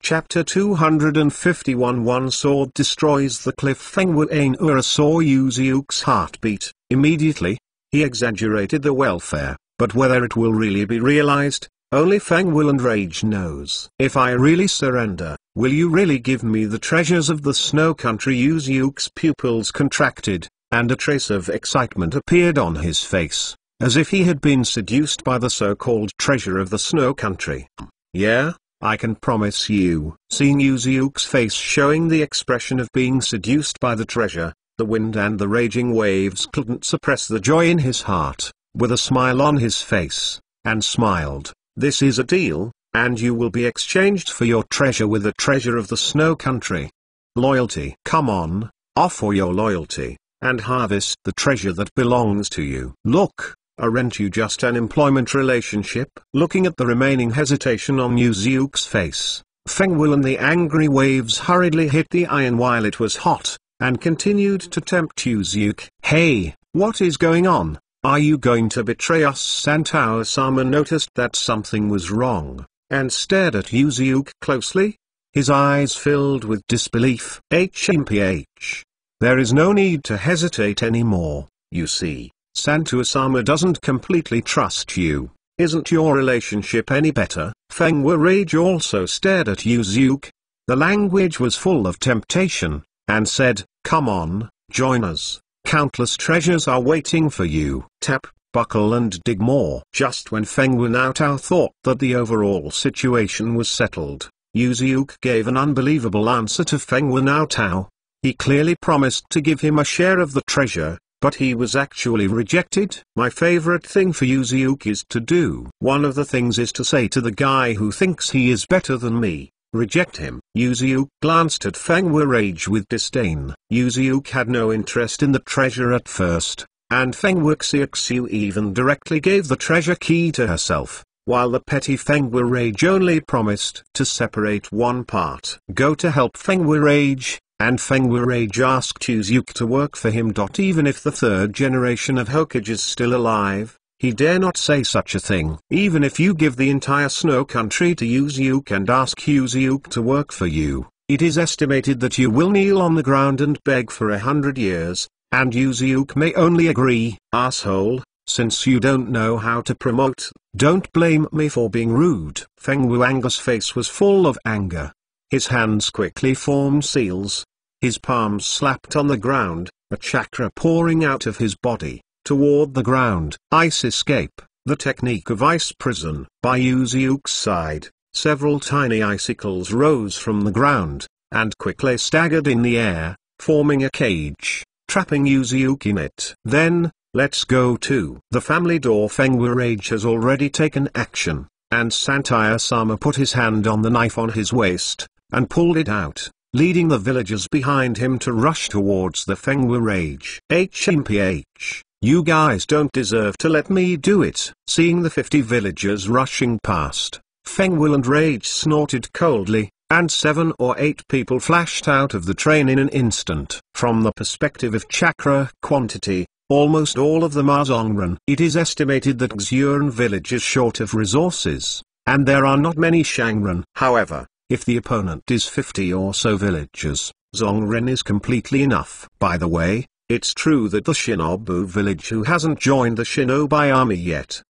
Chapter 251 One sword destroys the cliff. Feng Wu'an'ura saw Yu Xiuq's heartbeat. Immediately, he exaggerated the welfare, but whether it will really be realized, only Feng Wu and Rage knows. If I really surrender, will you really give me the treasures of the snow country? Yu Xiuq's pupils contracted, and a trace of excitement appeared on his face, as if he had been seduced by the so-called treasure of the snow country. Yeah? I can promise you. Seeing Yu Xiuq's face showing the expression of being seduced by the treasure, the wind and the raging waves couldn't suppress the joy in his heart, with a smile on his face, and smiled. This is a deal, and you will be exchanged for your treasure with the treasure of the snow country. Loyalty. Come on, offer your loyalty, and harvest the treasure that belongs to you. Look. Aren't you just an employment relationship? Looking at the remaining hesitation on Yu Xiuq's face, Feng Wu and the angry waves hurriedly hit the iron while it was hot, and continued to tempt Yu Xiuq. Hey, what is going on? Are you going to betray us? Santowa-sama noticed that something was wrong, and stared at Yu Xiuq closely. His eyes filled with disbelief. HMPH. There is no need to hesitate anymore, you see. Santowa-sama doesn't completely trust you. Isn't your relationship any better? Feng Wu Rage also stared at Yu Xiuq. The language was full of temptation, and said, come on, join us. Countless treasures are waiting for you. Tap, buckle and dig more. Just when Feng Wu Naotao thought that the overall situation was settled, Yu Xiuq gave an unbelievable answer to Feng Wu Naotao. He clearly promised to give him a share of the treasure, but he was actually rejected. My favorite thing for Yu Xiuq is to do. One of the things is to say to the guy who thinks he is better than me, reject him. Yu Xiuq glanced at Feng Wu Rage with disdain. Yu Xiuq had no interest in the treasure at first, and Feng Wu Xiuqiu even directly gave the treasure key to herself, while the petty Feng Wu Rage only promised to separate one part. Go to help Feng Wu Rage. And Feng Wu Rage asked Yu Xiuq to work for him. Even if the third generation of Hokage is still alive, he dare not say such a thing. Even if you give the entire snow country to Yu Xiuq and ask Yu Xiuq to work for you, it is estimated that you will kneel on the ground and beg for 100 years, and Yu Xiuq may only agree. Asshole, since you don't know how to promote, don't blame me for being rude. Feng Wuang's face was full of anger. His hands quickly formed seals. His palms slapped on the ground, a chakra pouring out of his body, toward the ground. Ice escape, the technique of ice prison. By Yu Xiuq's side, several tiny icicles rose from the ground, and quickly staggered in the air, forming a cage, trapping Yu Xiuq in it. Then, let's go to the family door. Feng Wu Rage has already taken action, and Santowa-sama put his hand on the knife on his waist, and pulled it out, leading the villagers behind him to rush towards the Feng Wu Rage. HMPH, you guys don't deserve to let me do it. Seeing the 50 villagers rushing past, Feng Wu and Rage snorted coldly, and 7 or 8 people flashed out of the train in an instant. From the perspective of chakra quantity, almost all of them are Zongren. It is estimated that Xuan village is short of resources, and there are not many Shangren. However, if the opponent is 50 or so villagers, Zongren is completely enough. By the way, it's true that the Shinobu village who hasn't joined the Shinobi army yet.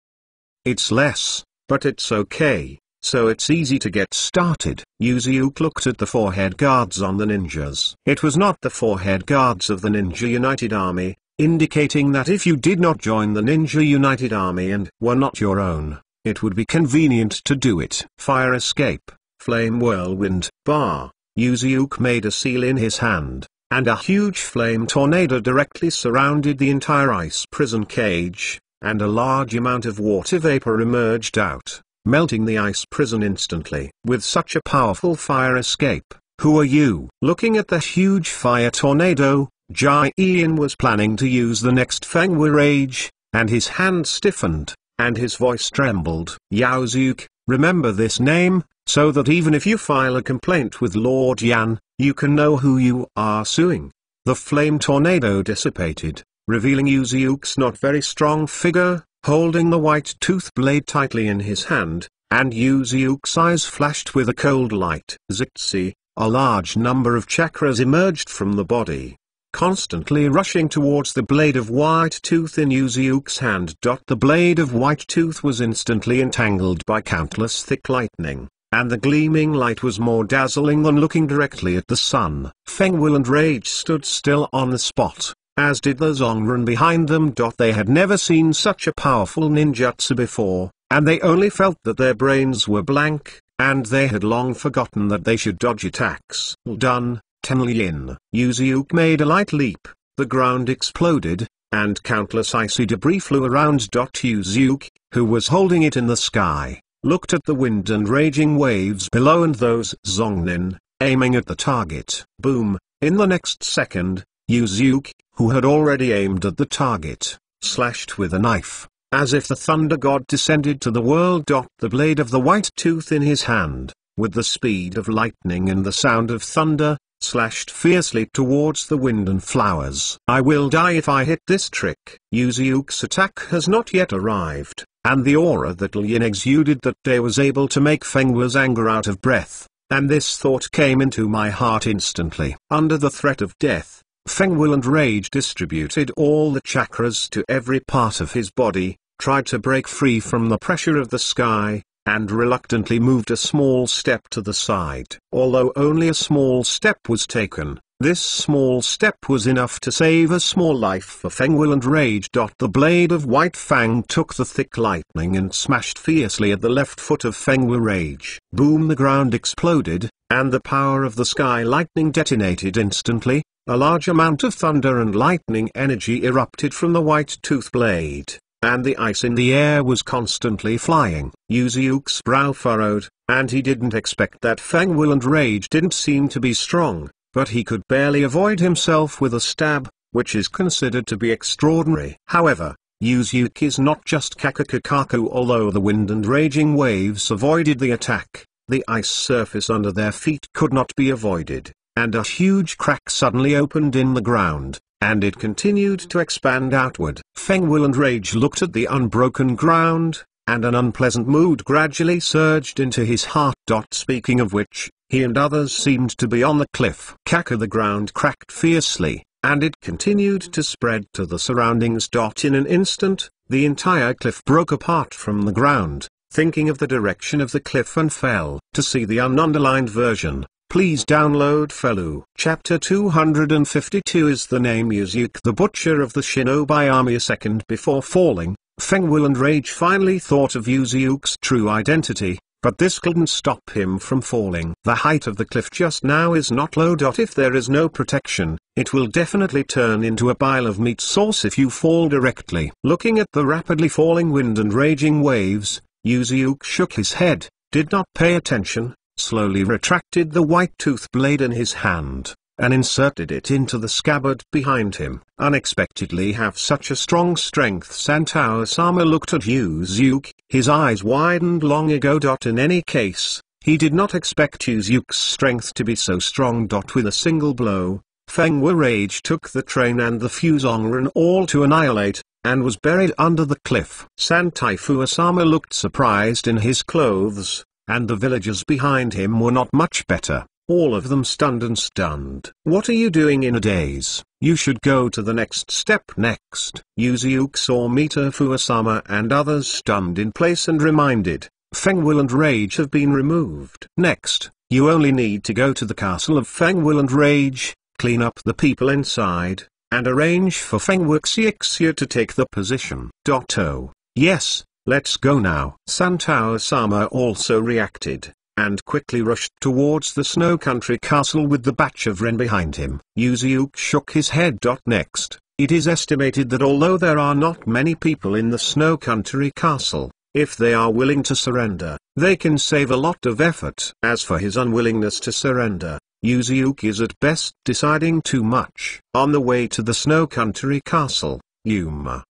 It's less, but it's okay, so it's easy to get started. Yu Xiuq looked at the forehead guards on the ninjas. It was not the forehead guards of the Ninja United Army, indicating that if you did not join the Ninja United Army and were not your own, it would be convenient to do it. Fire escape. Flame whirlwind. Bar. Yu Xiuq made a seal in his hand, and a huge flame tornado directly surrounded the entire ice prison cage, and a large amount of water vapor emerged out, melting the ice prison instantly. With such a powerful fire escape, who are you? Looking at the huge fire tornado, Jai Ian was planning to use the next Feng Wu Rage, and his hand stiffened, and his voice trembled. Yao Xiuq, remember this name, so that even if you file a complaint with Lord Yan, you can know who you are suing. The flame tornado dissipated, revealing Yu Xiuq's not very strong figure, holding the white tooth blade tightly in his hand, and Yu Xiuq's eyes flashed with a cold light. Zixi, a large number of chakras emerged from the body, constantly rushing towards the blade of white tooth in Yu Xiuq's hand. The blade of white tooth was instantly entangled by countless thick lightning, and the gleaming light was more dazzling than looking directly at the sun. Feng Wu and Rage stood still on the spot, as did the Zhongren behind them. They had never seen such a powerful ninjutsu before, and they only felt that their brains were blank, and they had long forgotten that they should dodge attacks. Done. Tenlin. Yu Xiuq made a light leap, the ground exploded, and countless icy debris flew around. Yu Xiuq, who was holding it in the sky, looked at the wind and raging waves below and those Zhongnin, aiming at the target. Boom! In the next second, Yu Xiuq, who had already aimed at the target, slashed with a knife, as if the thunder god descended to the world. The blade of the white tooth in his hand, with the speed of lightning and the sound of thunder, slashed fiercely towards the wind and flowers. I will die if I hit this trick. Yu Xiuq's attack has not yet arrived, and the aura that Lin exuded that day was able to make Feng Wu's anger out of breath, and this thought came into my heart instantly. Under the threat of death, Feng Wu and Rage distributed all the chakras to every part of his body, tried to break free from the pressure of the sky, and reluctantly moved a small step to the side. Although only a small step was taken, this small step was enough to save a small life for Feng Wu and Rage. The blade of White Fang took the thick lightning and smashed fiercely at the left foot of Feng Wu. Rage. Boom! The ground exploded, and the power of the sky lightning detonated instantly. A large amount of thunder and lightning energy erupted from the white tooth blade, and the ice in the air was constantly flying. Yu Xiuq's brow furrowed, and he didn't expect that. Feng Wu and Rage didn't seem to be strong, but he could barely avoid himself with a stab, which is considered to be extraordinary. However, Yu Xiuq is not just Kakakaku. Although the wind and raging waves avoided the attack, the ice surface under their feet could not be avoided, and a huge crack suddenly opened in the ground, and it continued to expand outward. Feng Wu and Rage looked at the unbroken ground, and an unpleasant mood gradually surged into his heart. Speaking of which, he and others seemed to be on the cliff. The ground cracked fiercely, and it continued to spread to the surroundings. In an instant, the entire cliff broke apart from the ground, thinking of the direction of the cliff and fell. To see the ununderlined version, please download Felu. Chapter 252 is the name Yu Xiuq the Butcher of the Shinobi Army. A second before falling, Feng Wu and Rage finally thought of Yu Xiuq's true identity, but this couldn't stop him from falling. The height of the cliff just now is not low. If there is no protection, it will definitely turn into a pile of meat sauce if you fall directly. Looking at the rapidly falling wind and raging waves, Yu Xiuq shook his head, did not pay attention, slowly retracted the white tooth blade in his hand, and inserted it into the scabbard behind him. Unexpectedly have such a strong strength. Santao-sama looked at Yu Xiuq, his eyes widened long ago. In any case, he did not expect Yu Xiuq's strength to be so strong. With a single blow, Feng Wu Rage took the train and the few Zhongren all to annihilate, and was buried under the cliff. Santaifu-sama looked surprised in his clothes, and the villagers behind him were not much better, all of them stunned and stunned. What are you doing in a daze? You should go to the next step next. Yu Xiuq saw Mita-fu-sama and others stunned in place and reminded, Feng Wu and Rage have been removed. Next, you only need to go to the castle of Feng Wu and Rage, clean up the people inside, and arrange for Feng Wu Xiexia to take the position. Oh, yes. Let's go now. Santao-sama also reacted, and quickly rushed towards the Snow Country Castle with the batch of Ren behind him. Yu Xiuq shook his head. Next, it is estimated that although there are not many people in the Snow Country Castle, if they are willing to surrender, they can save a lot of effort. As for his unwillingness to surrender, Yu Xiuq is at best deciding too much. On the way to the Snow Country Castle, Yuma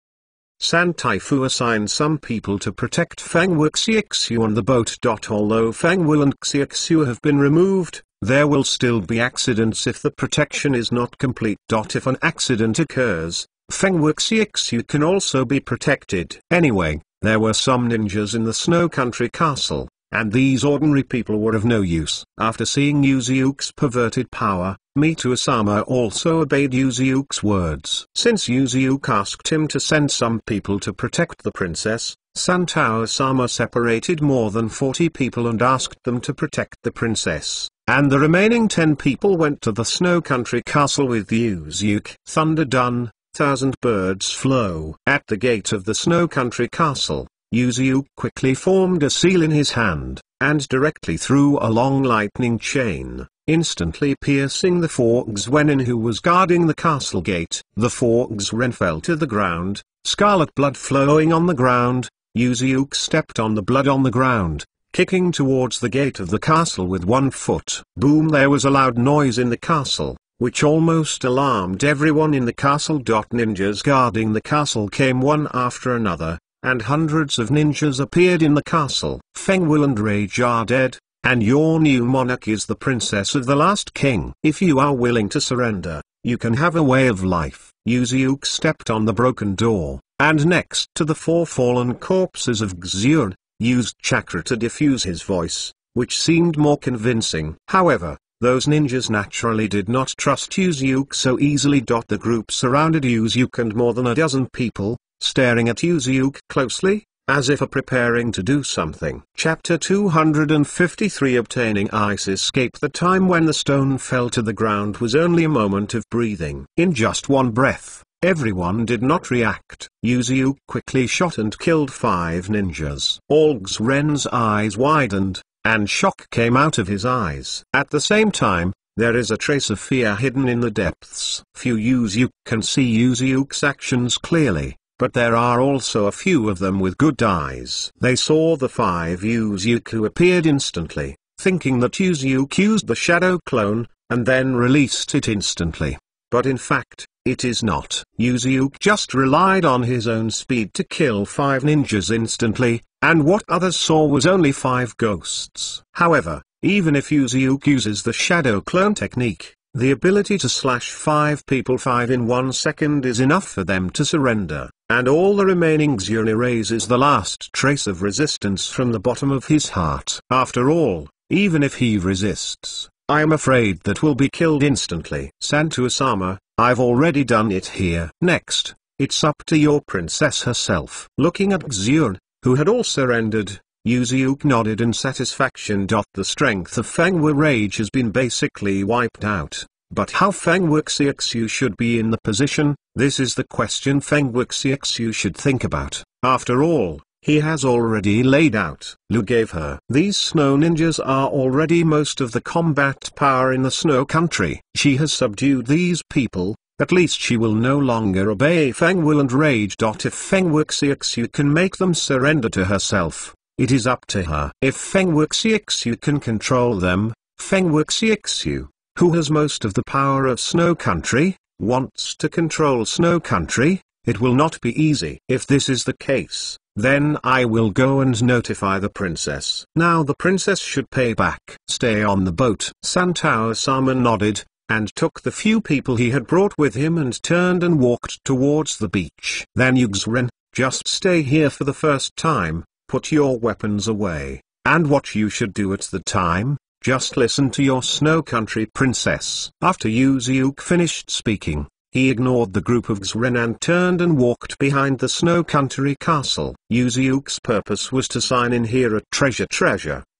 Santaifu assigned some people to protect Feng Wu Xiexu on the boat. Although Feng Wu and Xiexu have been removed, there will still be accidents if the protection is not complete. If an accident occurs, Feng Wu Xiexu can also be protected. Anyway, There were some ninjas in the Snow Country Castle, and these ordinary people were of no use. After seeing Yuzuu's perverted power, Mito-sama also obeyed Yuzuu's words. Since Yuzu asked him to send some people to protect the princess, Santao-sama separated more than 40 people and asked them to protect the princess, and the remaining 10 people went to the Snow Country Castle with Yuzu. Thunder done, 1,000 birds flow. At the gate of the Snow Country Castle, Yuzu quickly formed a seal in his hand, and directly threw a long lightning chain, instantly piercing the Fox-Renin who was guarding the castle gate. The Fox-Ren fell to the ground, scarlet blood flowing on the ground. Yuzu stepped on the blood on the ground, kicking towards the gate of the castle with one foot. Boom! There was a loud noise in the castle, which almost alarmed everyone in the castle. Ninjas guarding the castle came one after another, and hundreds of ninjas appeared in the castle. Fengwu and Rage are dead, and your new monarch is the princess of the last king. If you are willing to surrender, you can have a way of life. Yuzu stepped on the broken door, and next to the 4 fallen corpses of Xuan, used chakra to diffuse his voice, which seemed more convincing. However, those ninjas naturally did not trust Yuzu so easily. The group surrounded Yuzu and more than a dozen people, staring at Yuzu closely, as if preparing to do something. Chapter 253 Obtaining Ice Escape. The time when the stone fell to the ground was only a moment of breathing. In just one breath, everyone did not react. Yuzu quickly shot and killed 5 ninjas. Olgs-Ren's eyes widened, and shock came out of his eyes. At the same time, there is a trace of fear hidden in the depths. Few Yuzu can see Yuzu's actions clearly, but there are also a few of them with good eyes. They saw the 5 Yuzu who appeared instantly, thinking that Yuzu used the shadow clone, and then released it instantly. But in fact, it is not. Yuzu just relied on his own speed to kill 5 ninjas instantly, and what others saw was only 5 ghosts. However, even if Yuzu uses the shadow clone technique, the ability to slash 5 people 5 in 1 second is enough for them to surrender, and all the remaining Xuan erases the last trace of resistance from the bottom of his heart. After all, even if he resists, I am afraid that will be killed instantly. Santo-sama, I've already done it here. Next, it's up to your princess herself. Looking at Xuan, who had all surrendered, Yuzu nodded in satisfaction. The strength of Fengwu Rage has been basically wiped out, but how Fengwu Xiexu should be in the position, this is the question Fengwu Xiexu should think about. After all, he has already laid out. Lu gave her. These snow ninjas are already most of the combat power in the snow country. She has subdued these people, at least she will no longer obey Fengwu and Rage. If Fengwu Xiexu can make them surrender to herself, it is up to her. If Fengwu Xiexu can control them, Fengwu Xiexu, who has most of the power of Snow Country, wants to control Snow Country, it will not be easy. If this is the case, then I will go and notify the princess. Now the princess should pay back. Stay on the boat. Santao-sama nodded, and took the few people he had brought with him and turned and walked towards the beach. Then Yuzu-ren, just stay here for the first time. Put your weapons away, and what you should do at the time, just listen to your Snow Country princess. After Yuzu finished speaking, he ignored the group of Xuan and turned and walked behind the Snow Country castle. Yuzu's purpose was to sign in here at treasure,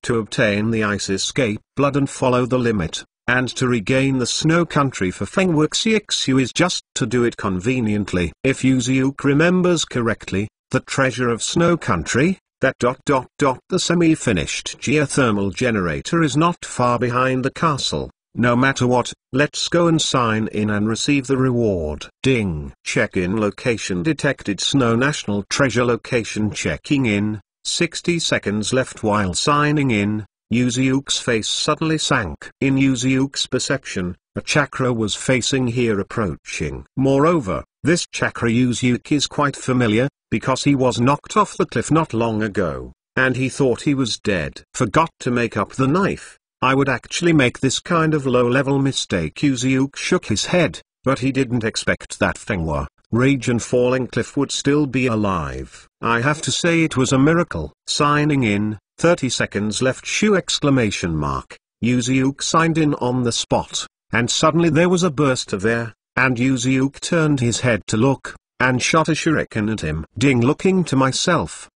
to obtain the ice escape blood and follow the limit, and to regain the Snow Country for Fengwu Xiexu is just to do it conveniently. If Yuzu remembers correctly, the treasure of Snow Country, the semi-finished geothermal generator is not far behind the castle. No matter what, let's go and sign in and receive the reward. Ding. Check-in location detected. Snow National Treasure location. Checking in. 60 seconds left while signing in. Yuzu's face suddenly sank. In Yuzu's perception, a chakra was facing here approaching. Moreover, this chakra Yuzu is quite familiar, because he was knocked off the cliff not long ago, and he thought he was dead. Forgot to make up the knife. I would actually make this kind of low-level mistake. Yuzu shook his head, but he didn't expect that Fengwu Rage and Falling Cliff would still be alive. I have to say it was a miracle. Signing in, 30 seconds left shoe exclamation mark. Yuzuke signed in on the spot, and suddenly there was a burst of air, and Yuzuke turned his head to look, and shot a shuriken at him. Ding, looking to myself.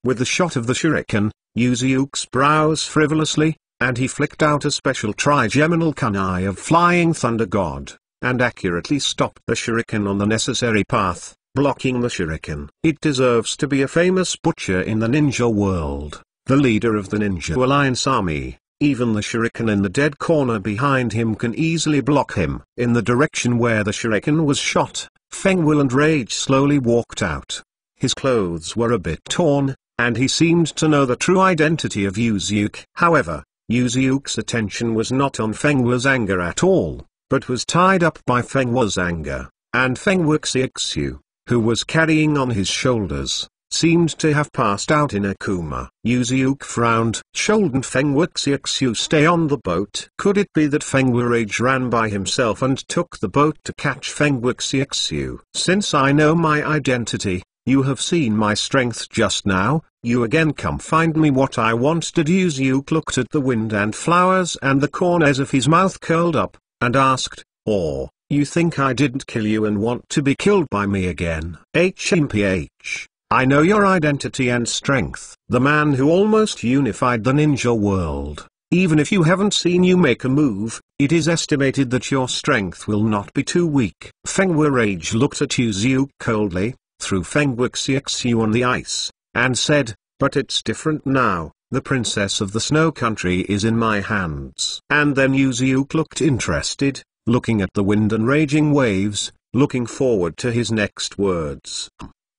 With the shot of the shuriken, Yuzuke's brows frivolously, and he flicked out a special trigeminal kunai of Flying Thunder God, and accurately stopped the shuriken on the necessary path, blocking the shuriken. It deserves to be a famous butcher in the ninja world, the leader of the Ninja Alliance army. Even the shuriken in the dead corner behind him can easily block him. In the direction where the shuriken was shot, Feng and Rage slowly walked out. His clothes were a bit torn, and he seemed to know the true identity of Yuzuke. However, Yuzuke's attention was not on Feng's anger at all, but was tied up by Feng's anger, and Feng Xiexu, who was carrying on his shoulders, seemed to have passed out in a coma. Yuzuke frowned. Shouldn't Feng Xiexu stay on the boat? Could it be that Feng Rage ran by himself and took the boat to catch Feng Xiexu? Since I know my identity, you have seen my strength just now, you again come find me what I want. Did Yuzuke looked at the wind and flowers and the corners of his mouth curled up, and asked, "Or, you think I didn't kill you and want to be killed by me again?" HMPH. I know your identity and strength. The man who almost unified the ninja world. Even if you haven't seen you make a move, it is estimated that your strength will not be too weak. Feng Rage looked at Yuzuke coldly, threw Feng Xiexu on the ice, and said, "But it's different now, the princess of the snow country is in my hands." And then Yuzuke looked interested, looking at the wind and raging waves, looking forward to his next words.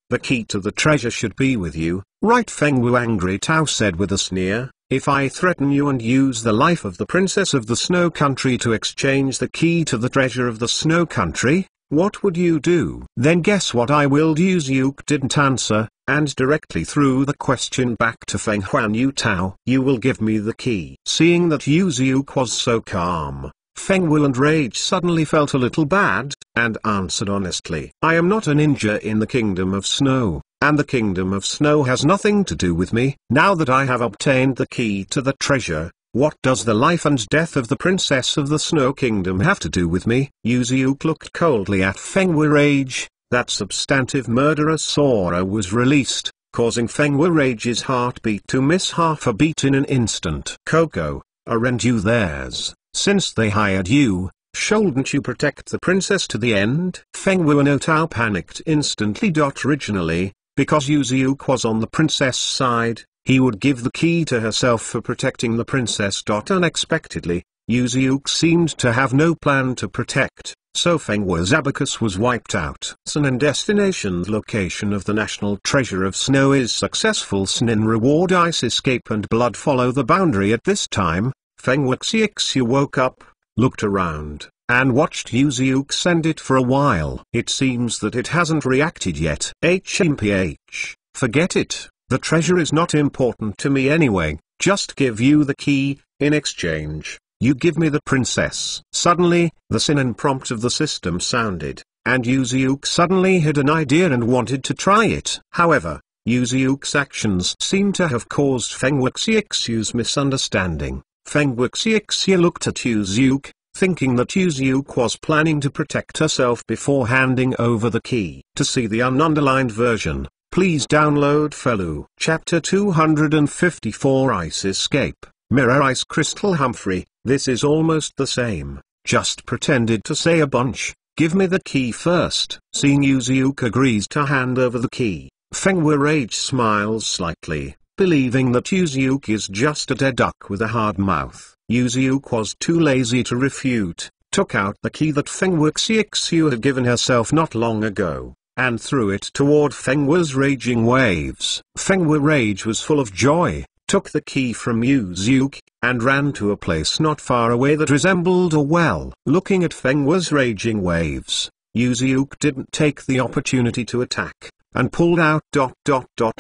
"The key to the treasure should be with you, right?" Feng Wu Angry Tao said with a sneer. "If I threaten you and use the life of the princess of the snow country to exchange the key to the treasure of the snow country, what would you do?" "Then guess what I will do." Yuzuke didn't answer, and directly threw the question back to Feng Huanyu Tao. "You will give me the key." Seeing that Yuzuke was so calm, Feng Wu and Rage suddenly felt a little bad, and answered honestly, "I am not a ninja in the Kingdom of Snow, and the Kingdom of Snow has nothing to do with me. Now that I have obtained the key to the treasure, what does the life and death of the Princess of the Snow Kingdom have to do with me?" Yuzuke looked coldly at Feng Wu Rage. That substantive murderer Sora was released, causing Feng Wu Rage's heartbeat to miss half a beat in an instant. "Coco, aren't you theirs? Since they hired you, shouldn't you protect the princess to the end?" Feng Wu no Tao panicked instantly. Originally, because Yuzuke was on the princess' side, he would give the key to herself for protecting the princess. Unexpectedly, Yuzuke seemed to have no plan to protect, so Feng Wu's abacus was wiped out. Sun and destination location of the national treasure of snow is successful. Snin reward ice escape and blood follow the boundary. At this time, Feng Xiexu woke up, looked around, and watched Yuzuke send it for a while. It seems that it hasn't reacted yet. HMPH. Forget it, the treasure is not important to me anyway, just give you the key, in exchange, you give me the princess. Suddenly, the Sinan prompt of the system sounded, and Yuzuke suddenly had an idea and wanted to try it. However, Yuzuke's actions seemed to have caused Feng Xiexu's misunderstanding. Feng Xiexu looked at Yuzuke, thinking that Yuzuke was planning to protect herself before handing over the key. To see the ununderlined version, please download Felu. Chapter 254 Ice Escape, Mirror Ice Crystal. Humphrey, this is almost the same, just pretended to say a bunch, give me the key first. Seeing Yuzuke agrees to hand over the key, Feng Rage smiles slightly, believing that Yuzuke is just a dead duck with a hard mouth. Yuzuke was too lazy to refute, took out the key that Feng Xiexu had given herself not long ago, and threw it toward Feng Wu's raging waves. Feng Wu Rage was full of joy, took the key from Yuzuke, and ran to a place not far away that resembled a well. Looking at Feng Wu's raging waves, Yuzuke didn't take the opportunity to attack, and pulled out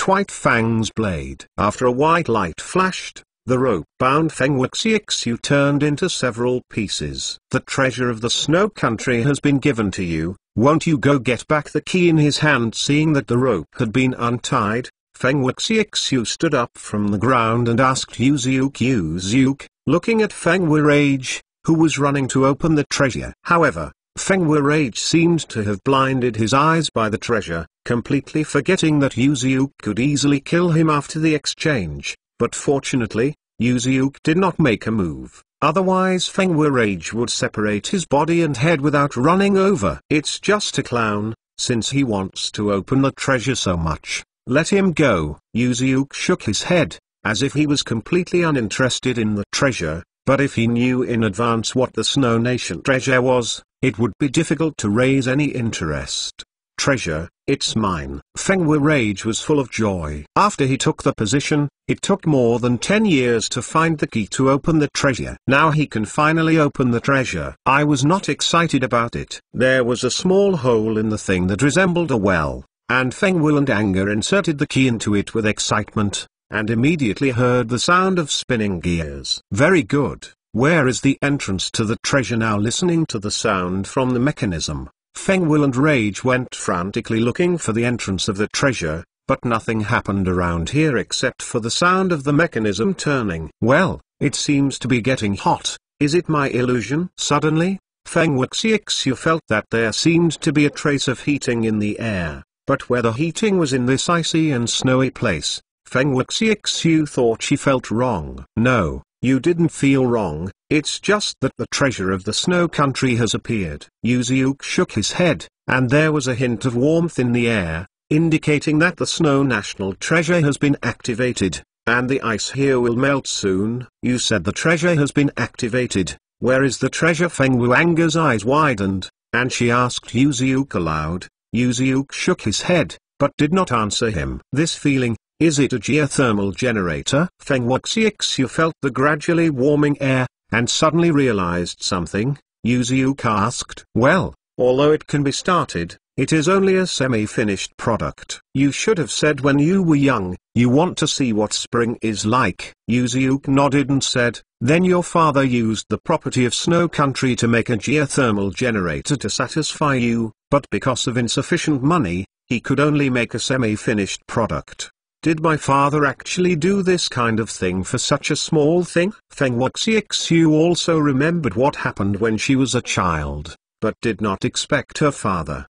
White Fang's blade. After a white light flashed, The rope-bound Feng Wuxiexu turned into several pieces. "The treasure of the Snow Country has been given to you, won't you go get back the key?" In his hand, seeing that the rope had been untied, Feng Wuxiexu stood up from the ground and asked Yuziuk, looking at Feng Wurage, who was running to open the treasure. However, Feng Wurage seemed to have blinded his eyes by the treasure, completely forgetting that Yuziuk could easily kill him after the exchange. But fortunately, Yuziuk did not make a move, otherwise Feng Wurage would separate his body and head without running over. "It's just a clown, since he wants to open the treasure so much. Let him go." Yuziuk shook his head, as if he was completely uninterested in the treasure, but if he knew in advance what the Snow Nation treasure was, it would be difficult to raise any interest. "Treasure, it's mine." Feng Wurage was full of joy. After he took the position, it took more than 10 years to find the key to open the treasure. Now he can finally open the treasure. I was not excited about it. There was a small hole in the thing that resembled a well, and Feng Wulandanger inserted the key into it with excitement, and immediately heard the sound of spinning gears. "Very good. Where is the entrance to the treasure now?" Listening to the sound from the mechanism, Feng Wulandrage went frantically looking for the entrance of the treasure, but nothing happened around here except for the sound of the mechanism turning. "Well, it seems to be getting hot. Is it my illusion?" Suddenly, Feng Wuxiexu felt that there seemed to be a trace of heating in the air, but where the heating was in this icy and snowy place, Feng Wuxiexu thought she felt wrong. "No, you didn't feel wrong, it's just that the treasure of the Snow Country has appeared." Yuziuk shook his head, and there was a hint of warmth in the air, indicating that the Snow National Treasure has been activated, and the ice here will melt soon. "You said the treasure has been activated, where is the treasure?" Feng Wuanger's eyes widened, and she asked Yuziuk aloud. Yuziuk shook his head, but did not answer him. This feeling, is it a geothermal generator? Feng Wuxiexu felt the gradually warming air, and suddenly realized something. Yuziuk asked, "Well, although it can be started, it is only a semi-finished product. You should have said when you were young, you want to see what spring is like." Yuziuk nodded and said, "Then your father used the property of Snow Country to make a geothermal generator to satisfy you, but because of insufficient money, he could only make a semi-finished product. Did my father actually do this kind of thing for such a small thing?" Feng Wuxiexu also remembered what happened when she was a child, but did not expect her father.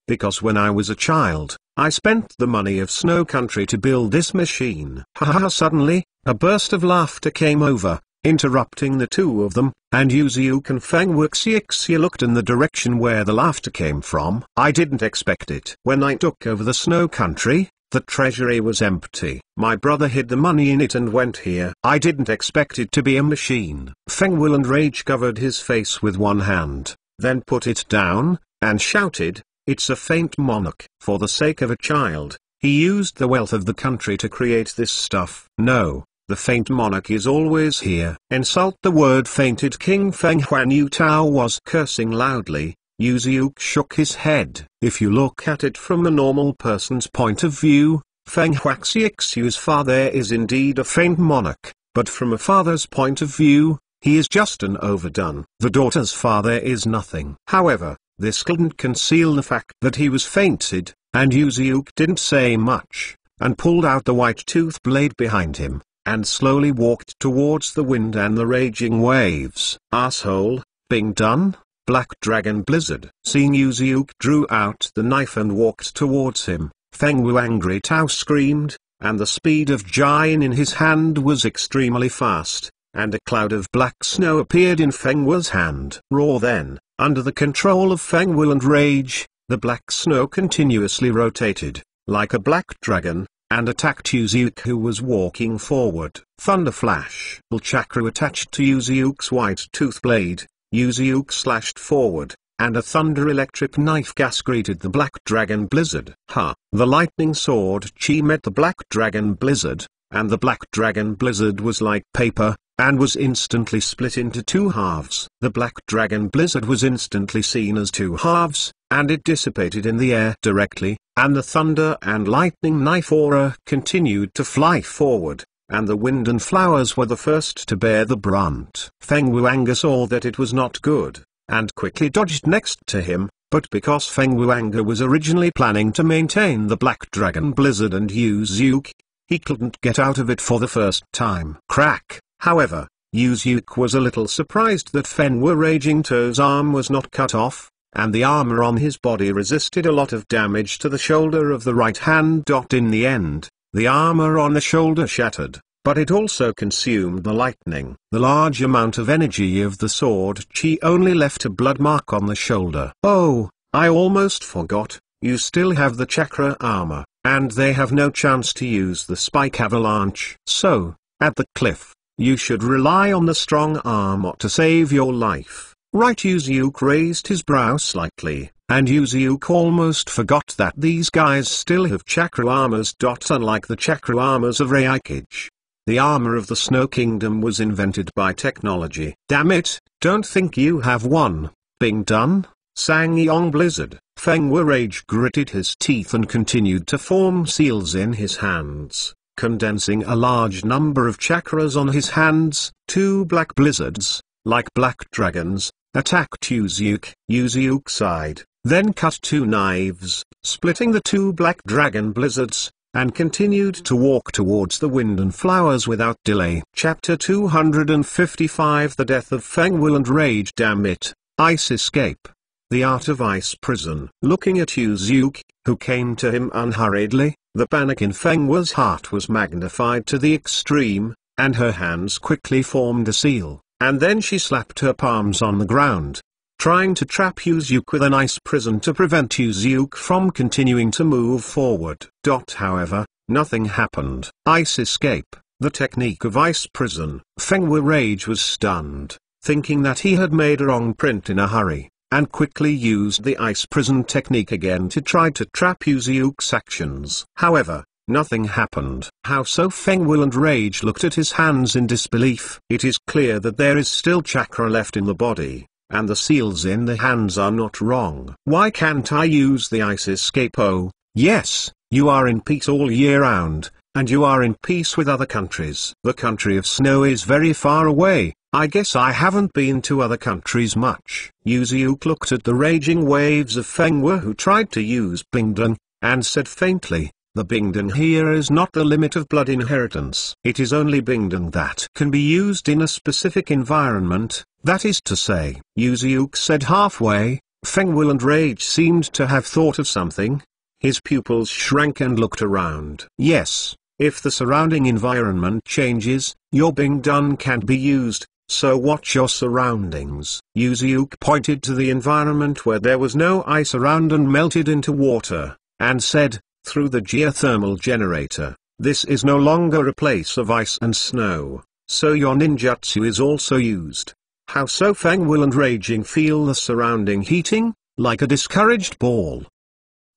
"Because when I was a child, I spent the money of Snow Country to build this machine." Ha. Suddenly, a burst of laughter came over, interrupting the two of them, and Yuziuk and Feng Wuxiexu looked in the direction where the laughter came from. "I didn't expect it. When I took over the Snow Country, the treasury was empty. My brother hid the money in it and went here. I didn't expect it to be a machine." Feng Wulandrage covered his face with one hand, then put it down, and shouted, "It's a faint monarch." For the sake of a child, he used the wealth of the country to create this stuff. "No, the faint monarch is always here." "Insult the word fainted." King Feng Huan Tao was cursing loudly. Yuziuk shook his head. "If you look at it from a normal person's point of view, Feng Wuxiexu's father is indeed a faint monarch, but from a father's point of view, he is just an overdone. The daughter's father is nothing." However, this couldn't conceal the fact that he was fainted, and Yuziuk didn't say much, and pulled out the white tooth blade behind him, and slowly walked towards the wind and the raging waves. "Asshole, being done? Black Dragon Blizzard." Seeing Yuziuk drew out the knife and walked towards him, Feng Wuangri Tao screamed, and the speed of Jian in his hand was extremely fast, and a cloud of black snow appeared in Feng Wu's hand. Raw then, under the control of Feng Wulandrage, the black snow continuously rotated, like a black dragon, and attacked Yuziuk who was walking forward. Thunder flash. The chakra attached to Yuziuk's white tooth blade, Yuziuk slashed forward, and a thunder-electric knife gas greeted the Black Dragon Blizzard. The lightning sword chi met the Black Dragon Blizzard, and the Black Dragon Blizzard was like paper, and was instantly split into two halves. The Black Dragon Blizzard was instantly seen as two halves, and it dissipated in the air directly, and the thunder and lightning knife aura continued to fly forward, and the wind and flowers were the first to bear the brunt. Feng Wuanga saw that it was not good, and quickly dodged next to him, but because Feng Wuanga was originally planning to maintain the Black Dragon Blizzard and use Yuke, he couldn't get out of it for the first time. Crack! However, Yuke was a little surprised that Feng Wu Raging Toe's arm was not cut off, and the armor on his body resisted a lot of damage to the shoulder of the right hand. In the end, the armor on the shoulder shattered, but it also consumed the lightning. The large amount of energy of the sword chi only left a blood mark on the shoulder. Oh, I almost forgot, you still have the chakra armor, and they have no chance to use the spike avalanche. So, at the cliff, you should rely on the strong armor to save your life. Right? Yuke raised his brow slightly, and Yuke almost forgot that these guys still have chakra armors. Unlike the chakra armors of Reikage, the armor of the Snow Kingdom was invented by technology. Damn it, don't think you have one. Bing done? Sangyong Blizzard. Feng Wu Rage gritted his teeth and continued to form seals in his hands, condensing a large number of chakras on his hands. Two black blizzards, like black dragons, attacked Yuke. Yuke sighed, then cut two knives, splitting the two black dragon blizzards, and continued to walk towards the wind and flowers without delay. Chapter 255 The Death of Feng Wu and Rage. Damn it, Ice Escape. The Art of Ice Prison. Looking at Yuke, who came to him unhurriedly, the panic in Feng Wu's heart was magnified to the extreme, and her hands quickly formed a seal, and then she slapped her palms on the ground, trying to trap Yuke with an ice prison to prevent Yuke from continuing to move forward. However, nothing happened. Ice Escape, the technique of ice prison. Feng Wu Rage was stunned, thinking that he had made a wrong print in a hurry, and quickly used the ice prison technique again to try to trap Yuke's actions. However, nothing happened. How so? Feng Wu and Rage looked at his hands in disbelief. It is clear that there is still chakra left in the body, and the seals in the hands are not wrong. Why can't I use the Ice Escape? Oh, yes, you are in peace all year round, and you are in peace with other countries. The country of snow is very far away. I guess I haven't been to other countries much. Yuke looked at the raging waves of Feng Wu, who tried to use Bingdong, and said faintly, the Bingdong here is not the limit of blood inheritance. It is only Bingdong that can be used in a specific environment, that is to say. Yuke said halfway. Feng Wu and Rage seemed to have thought of something. His pupils shrank and looked around. Yes, if the surrounding environment changes, your Bingdong can't be used. So watch your surroundings. Yuke pointed to the environment where there was no ice around and melted into water, and said, through the geothermal generator, this is no longer a place of ice and snow, so your ninjutsu is also used. How so? Feng Wu and Raging feel the surrounding heating, like a discouraged ball.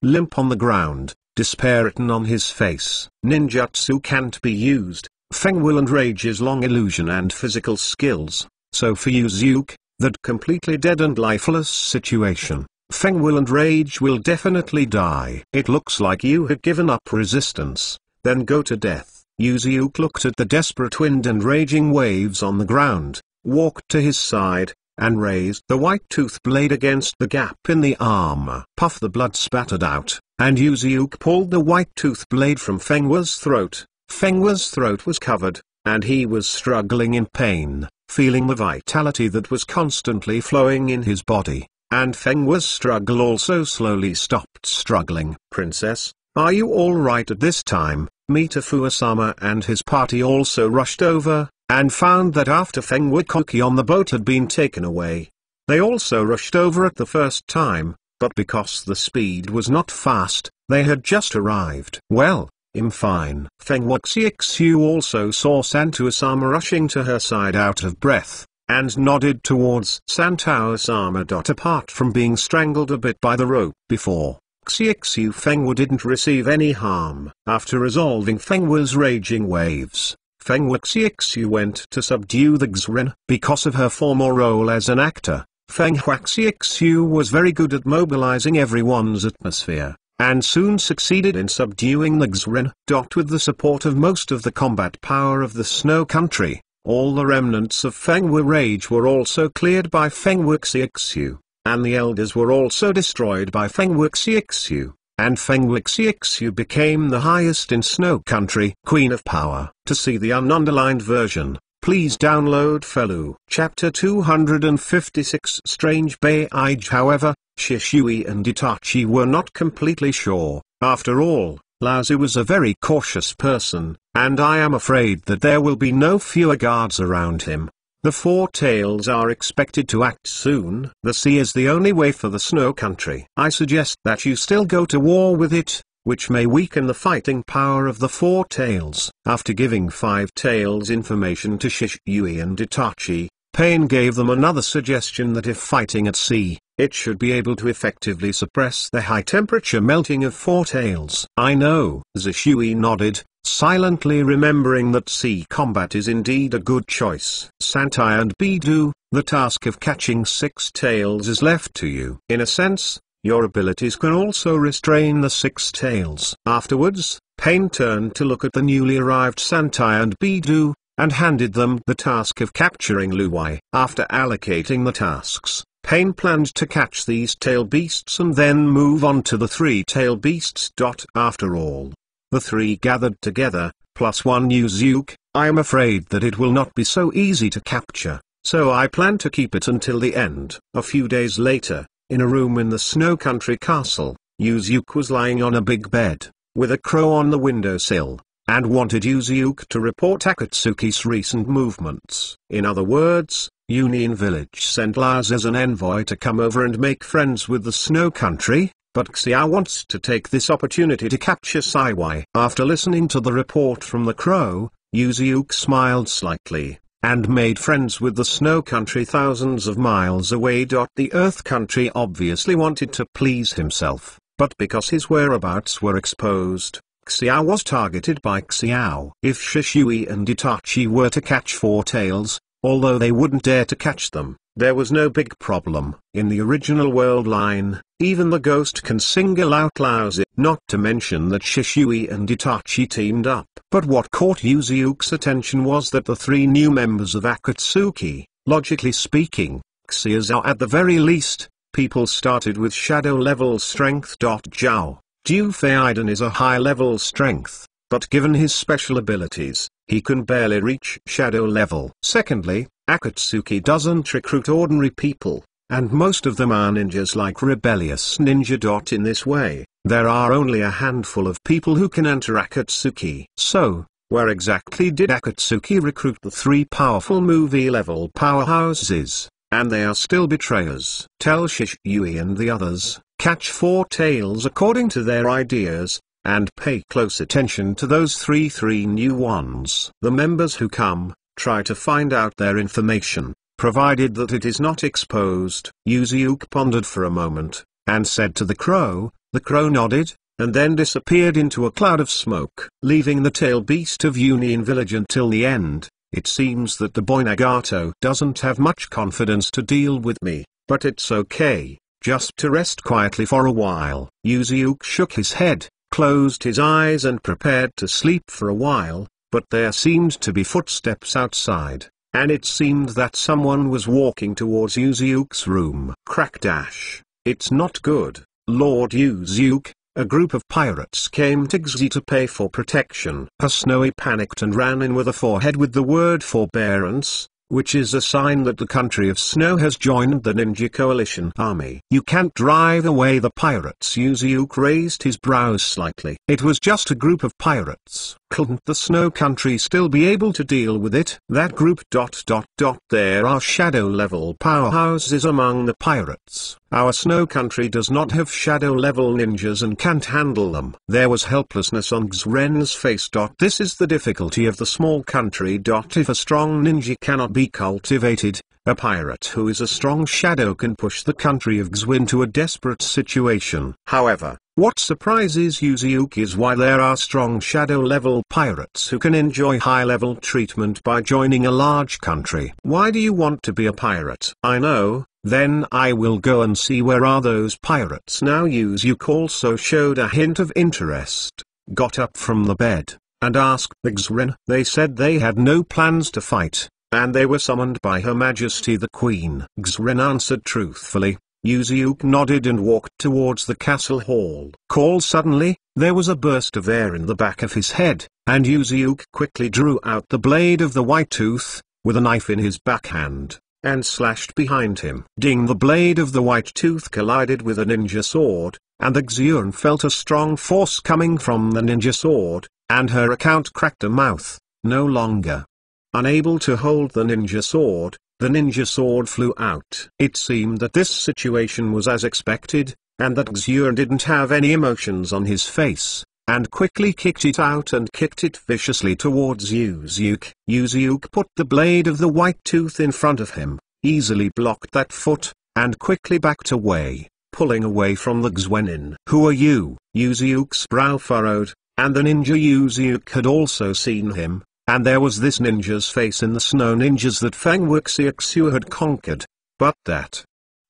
Limp on the ground, despair written on his face. Ninjutsu can't be used. Feng Wu and Rage's long illusion and physical skills, so for Yuke, that completely dead and lifeless situation, Feng Wu and Rage will definitely die. It looks like you have given up resistance, then go to death. Yuke looked at the desperate wind and raging waves on the ground, walked to his side, and raised the white tooth blade against the gap in the armor. Puff! The blood spattered out, and Yuke pulled the white tooth blade from Feng Wu's throat. Feng Wu's throat was covered, and he was struggling in pain, feeling the vitality that was constantly flowing in his body, and Feng Wu's struggle also slowly stopped struggling. Princess, are you all right? At this time, Mitafuasama and his party also rushed over, and found that after Feng Wu Koki on the boat had been taken away, they also rushed over at the first time, but because the speed was not fast, they had just arrived. Well, I'm fine. Feng Wu Xiexu also saw Santuasama rushing to her side out of breath, and nodded towards Santuasama. Apart from being strangled a bit by the rope before, Xiexu Feng Wu didn't receive any harm. After resolving Feng Wu's raging waves, Feng Wu Xiexu went to subdue the Xren. Because of her former role as an actor, Feng Wu Xiexu was very good at mobilizing everyone's atmosphere. and soon succeeded in subduing the Xren. With the support of most of the combat power of the Snow Country, all the remnants of Fengwu rage were also cleared by Fengwu Xiexu, and the elders were also destroyed by Fengwu Xiexu, and Fengwu Xiexu became the highest in Snow Country. Queen of Power. To see the ununderlined version, please download Felu. Chapter 256. Strange Beige. However, Shishui and Itachi were not completely sure. After all, Laozi was a very cautious person, and I am afraid that there will be no fewer guards around him. The Four Tails are expected to act soon. The sea is the only way for the Snow Country. I suggest that you still go to war with it, which may weaken the fighting power of the Four Tails. After giving Five Tails information to Shishui and Itachi, Pain gave them another suggestion that if fighting at sea, it should be able to effectively suppress the high-temperature melting of Four Tails. I know. Shishui nodded, silently remembering that sea combat is indeed a good choice. Santai and Bidu, the task of catching Six Tails is left to you. In a sense, your abilities can also restrain the Six Tails. Afterwards, Pain turned to look at the newly arrived Santai and Bidu, and handed them the task of capturing Luwai. After allocating the tasks, Pain planned to catch these tail beasts and then move on to the three tail beasts. After all, the three gathered together, plus one Yuzuke, I am afraid that it will not be so easy to capture, so I plan to keep it until the end. A few days later, in a room in the Snow Country castle, Yuzuke was lying on a big bed, with a crow on the windowsill, and wanted Yuzuke to report Akatsuki's recent movements. In other words, Union Village sent Lars as an envoy to come over and make friends with the Snow Country, but Xiao wants to take this opportunity to capture Saiwai. After listening to the report from the crow, Yuzuke smiled slightly, and made friends with the Snow Country thousands of miles away. The Earth Country obviously wanted to please himself, but because his whereabouts were exposed, Xiao was targeted by Xiao. If Shishui and Itachi were to catch Four Tails, although they wouldn't dare to catch them, there was no big problem. In the original world line, even the ghost can single out Laozi. Not to mention that Shishui and Itachi teamed up. But what caught Yuzuke's attention was that the three new members of Akatsuki, logically speaking, Xiao at the very least, people started with shadow level strength. Zhao Dufeiden is a high level strength, but given his special abilities, he can barely reach shadow level. Secondly, Akatsuki doesn't recruit ordinary people, and most of them are ninjas like rebellious ninja. In this way, there are only a handful of people who can enter Akatsuki. So, where exactly did Akatsuki recruit the three powerful movie-level powerhouses? And they are still betrayers. Tell Shishui and the others, catch Four Tails according to their ideas, and pay close attention to those three new ones. The members who come, try to find out their information, provided that it is not exposed. Yuzuke pondered for a moment, and said to the crow. The crow nodded, and then disappeared into a cloud of smoke. Leaving the tail beast of Union Village until the end, it seems that the boy Nagato doesn't have much confidence to deal with me, but it's okay, just to rest quietly for a while. Yuzuke shook his head, closed his eyes and prepared to sleep for a while, but there seemed to be footsteps outside, and it seemed that someone was walking towards Yuzuke's room. Crack dash. It's not good, Lord Yuzuke. A group of pirates came to Xi to pay for protection. Snowy panicked and ran in with a forehead with the word forbearance, which is a sign that the country of Snow has joined the Ninja Coalition army. You can't drive away the pirates. Yuzuke raised his brows slightly. It was just a group of pirates. Couldn't the Snow Country still be able to deal with it? That group. There are shadow level powerhouses among the pirates. Our Snow Country does not have shadow level ninjas and can't handle them. There was helplessness on Xren's face. This is the difficulty of the small country. If a strong ninja cannot be cultivated, A pirate who is a strong shadow can push the country of Xu into a desperate situation. However, what surprises Yuziuk is why there are strong shadow-level pirates who can enjoy high-level treatment by joining a large country. Why do you want to be a pirate? I know, then I will go and see where are those pirates now. Yuziuk also showed a hint of interest, got up from the bed, and asked the Xren. They said they had no plans to fight, and they were summoned by Her Majesty the Queen. Xren answered truthfully. Yuziuk nodded and walked towards the castle hall. Suddenly, there was a burst of air in the back of his head, and Yuziuk quickly drew out the blade of the white tooth, with a knife in his backhand, and slashed behind him. Ding! The blade of the white tooth collided with a ninja sword, and the Xuan felt a strong force coming from the ninja sword, and her account cracked a mouth. No longer unable to hold the ninja sword, the ninja sword flew out. It seemed that this situation was as expected, and that Xuan didn't have any emotions on his face, and quickly kicked it out and kicked it viciously towards Yuziuk. Yuziuk put the blade of the white tooth in front of him, easily blocked that foot, and quickly backed away, pulling away from the Xuanin. Who are you? Yuziuk's brow furrowed, and the ninja Yuziuk had also seen him. And there was this ninja's face in the snow ninjas that Fang Wuxiexu had conquered. But that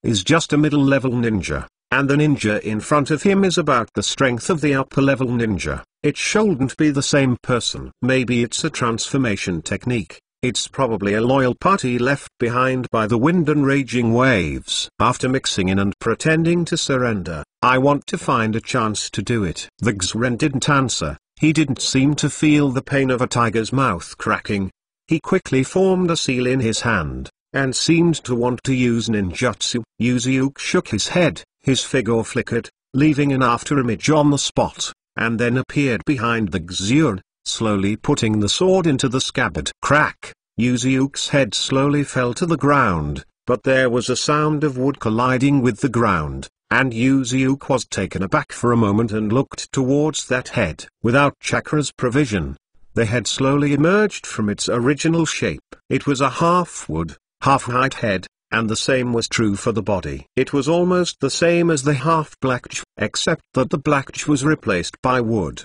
is just a middle-level ninja, and the ninja in front of him is about the strength of the upper-level ninja. It shouldn't be the same person. Maybe it's a transformation technique. It's probably a loyal party left behind by the wind and raging waves. After mixing in and pretending to surrender, I want to find a chance to do it. The Xren didn't answer. He didn't seem to feel the pain of a tiger's mouth cracking. He quickly formed a seal in his hand, and seemed to want to use ninjutsu. Yuziuk shook his head, his figure flickered, leaving an afterimage on the spot, and then appeared behind the Xuan, slowly putting the sword into the scabbard. Crack! Yuziuk's head slowly fell to the ground, but there was a sound of wood colliding with the ground. And Yuziuk was taken aback for a moment and looked towards that head. Without chakra's provision, the head slowly emerged from its original shape. It was a half-wood, half-height head, and the same was true for the body. It was almost the same as the half-black, except that the black was replaced by wood.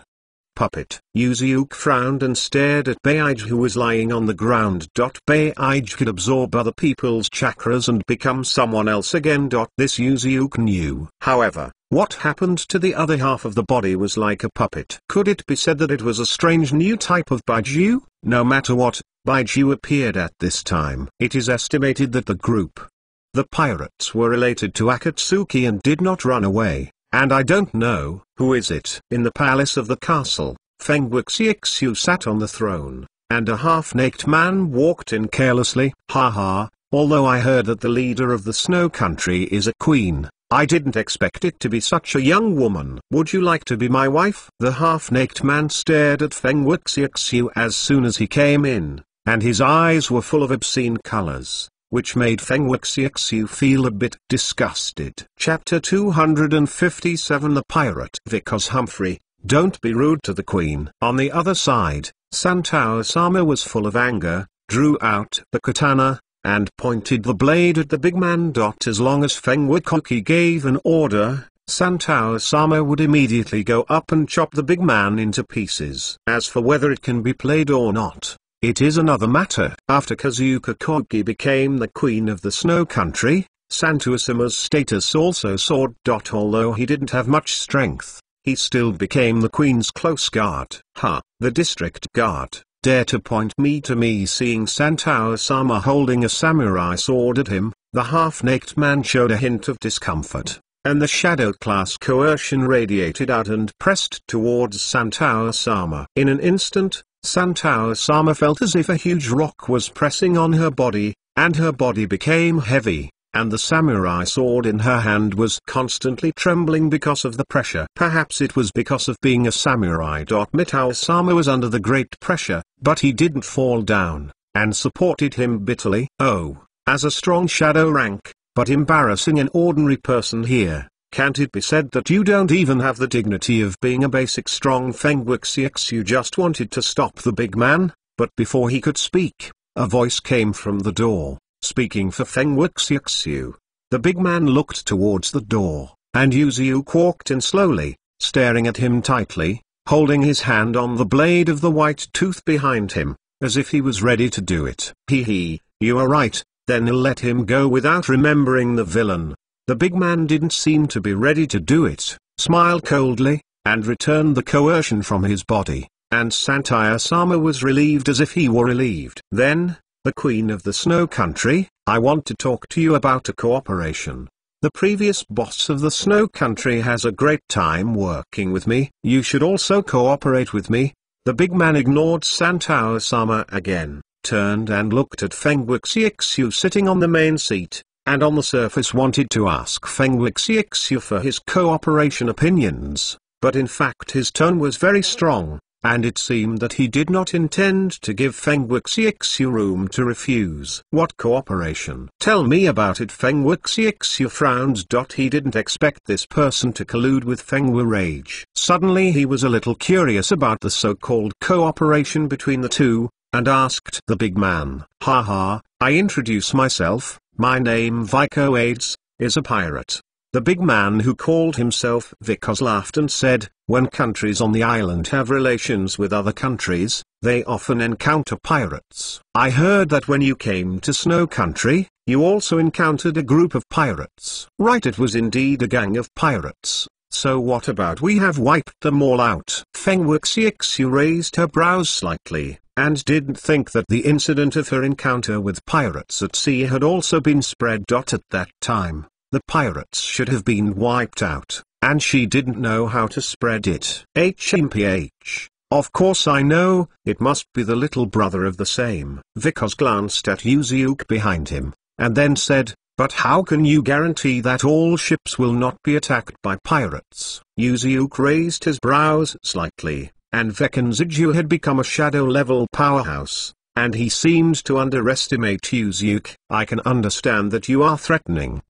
Puppet. Yuziuk frowned and stared at Beige, who was lying on the ground. Beige could absorb other people's chakras and become someone else again. This Yuziuk knew. However, what happened to the other half of the body was like a puppet. Could it be said that it was a strange new type of Baiju? No matter what, Baiju appeared at this time. It is estimated that the pirates were related to Akatsuki and did not run away. And I don't know, who is it? In the palace of the castle, Feng Wuxiexu sat on the throne, and a half-naked man walked in carelessly. Haha, although I heard that the leader of the snow country is a queen, I didn't expect it to be such a young woman. Would you like to be my wife? The half-naked man stared at Feng Wuxiexu as soon as he came in, and his eyes were full of obscene colors, which made Feng Wuxiexu feel a bit disgusted. Chapter 257 The Pirate. Because Humphrey, don't be rude to the queen. On the other side, Santao-sama was full of anger, drew out the katana, and pointed the blade at the big man. As long as Feng Wukoki gave an order, Santao-sama would immediately go up and chop the big man into pieces. As for whether it can be played or not, it is another matter. After Kazuka Kogi became the queen of the snow country, Santao-sama's status also soared. Although he didn't have much strength, he still became the queen's close guard. The district guard, dare to point me to me. Seeing Santao-sama holding a samurai sword at him, the half-naked man showed a hint of discomfort, and the shadow class coercion radiated out and pressed towards Santao-sama. In an instant, Santao-sama felt as if a huge rock was pressing on her body, and her body became heavy, and the samurai sword in her hand was constantly trembling because of the pressure. Perhaps it was because of being a samurai. Mitao-sama was under the great pressure, but he didn't fall down, and supported him bitterly. Oh, as a strong shadow rank, but embarrassing an ordinary person here. Can't it be said that you don't even have the dignity of being a basic strong Feng Wuxiexu just wanted to stop the big man? But before he could speak, a voice came from the door. speaking for Feng Wuxiuxiu. The big man looked towards the door, and Yuziuk walked in slowly, staring at him tightly, holding his hand on the blade of the white tooth behind him, as if he was ready to do it. Hee, you are right, then he'll let him go without remembering the villain. The big man didn't seem to be ready to do it, smiled coldly, and returned the coercion from his body, and Santaya-sama was relieved as if he were relieved. Then, the Queen of the Snow Country, I want to talk to you about a cooperation. The previous boss of the Snow Country has a great time working with me. You should also cooperate with me. The big man ignored Santaya-sama again, turned and looked at Feng Wuxiuxiu sitting on the main seat, and on the surface wanted to ask Feng Wuxiuxiu for his cooperation opinions, but in fact his tone was very strong, and it seemed that he did not intend to give Feng Wuxiuxiu room to refuse. What cooperation? Tell me about it. Feng Wuxiuxiu frowned. He didn't expect this person to collude with Feng Wu Rage. Suddenly he was a little curious about the so-called cooperation between the two, and asked the big man. Haha, I introduce myself, my name Vico Aids, is a pirate. The big man who called himself Vicos laughed and said, when countries on the island have relations with other countries, they often encounter pirates. I heard that when you came to Snow Country, you also encountered a group of pirates. Right, it was indeed a gang of pirates. So what about we have wiped them all out? Feng Wuxiuxiu raised her brows slightly, and didn't think that the incident of her encounter with pirates at sea had also been spread. At that time, the pirates should have been wiped out, and she didn't know how to spread it. HMPH. Of course I know, it must be the little brother of the same. Vicos glanced at Yuziuk behind him, and then said, but how can you guarantee that all ships will not be attacked by pirates? Yuziuk raised his brows slightly, and Vekanziju had become a shadow-level powerhouse, and he seemed to underestimate Yuziuk. I can understand that you are threatening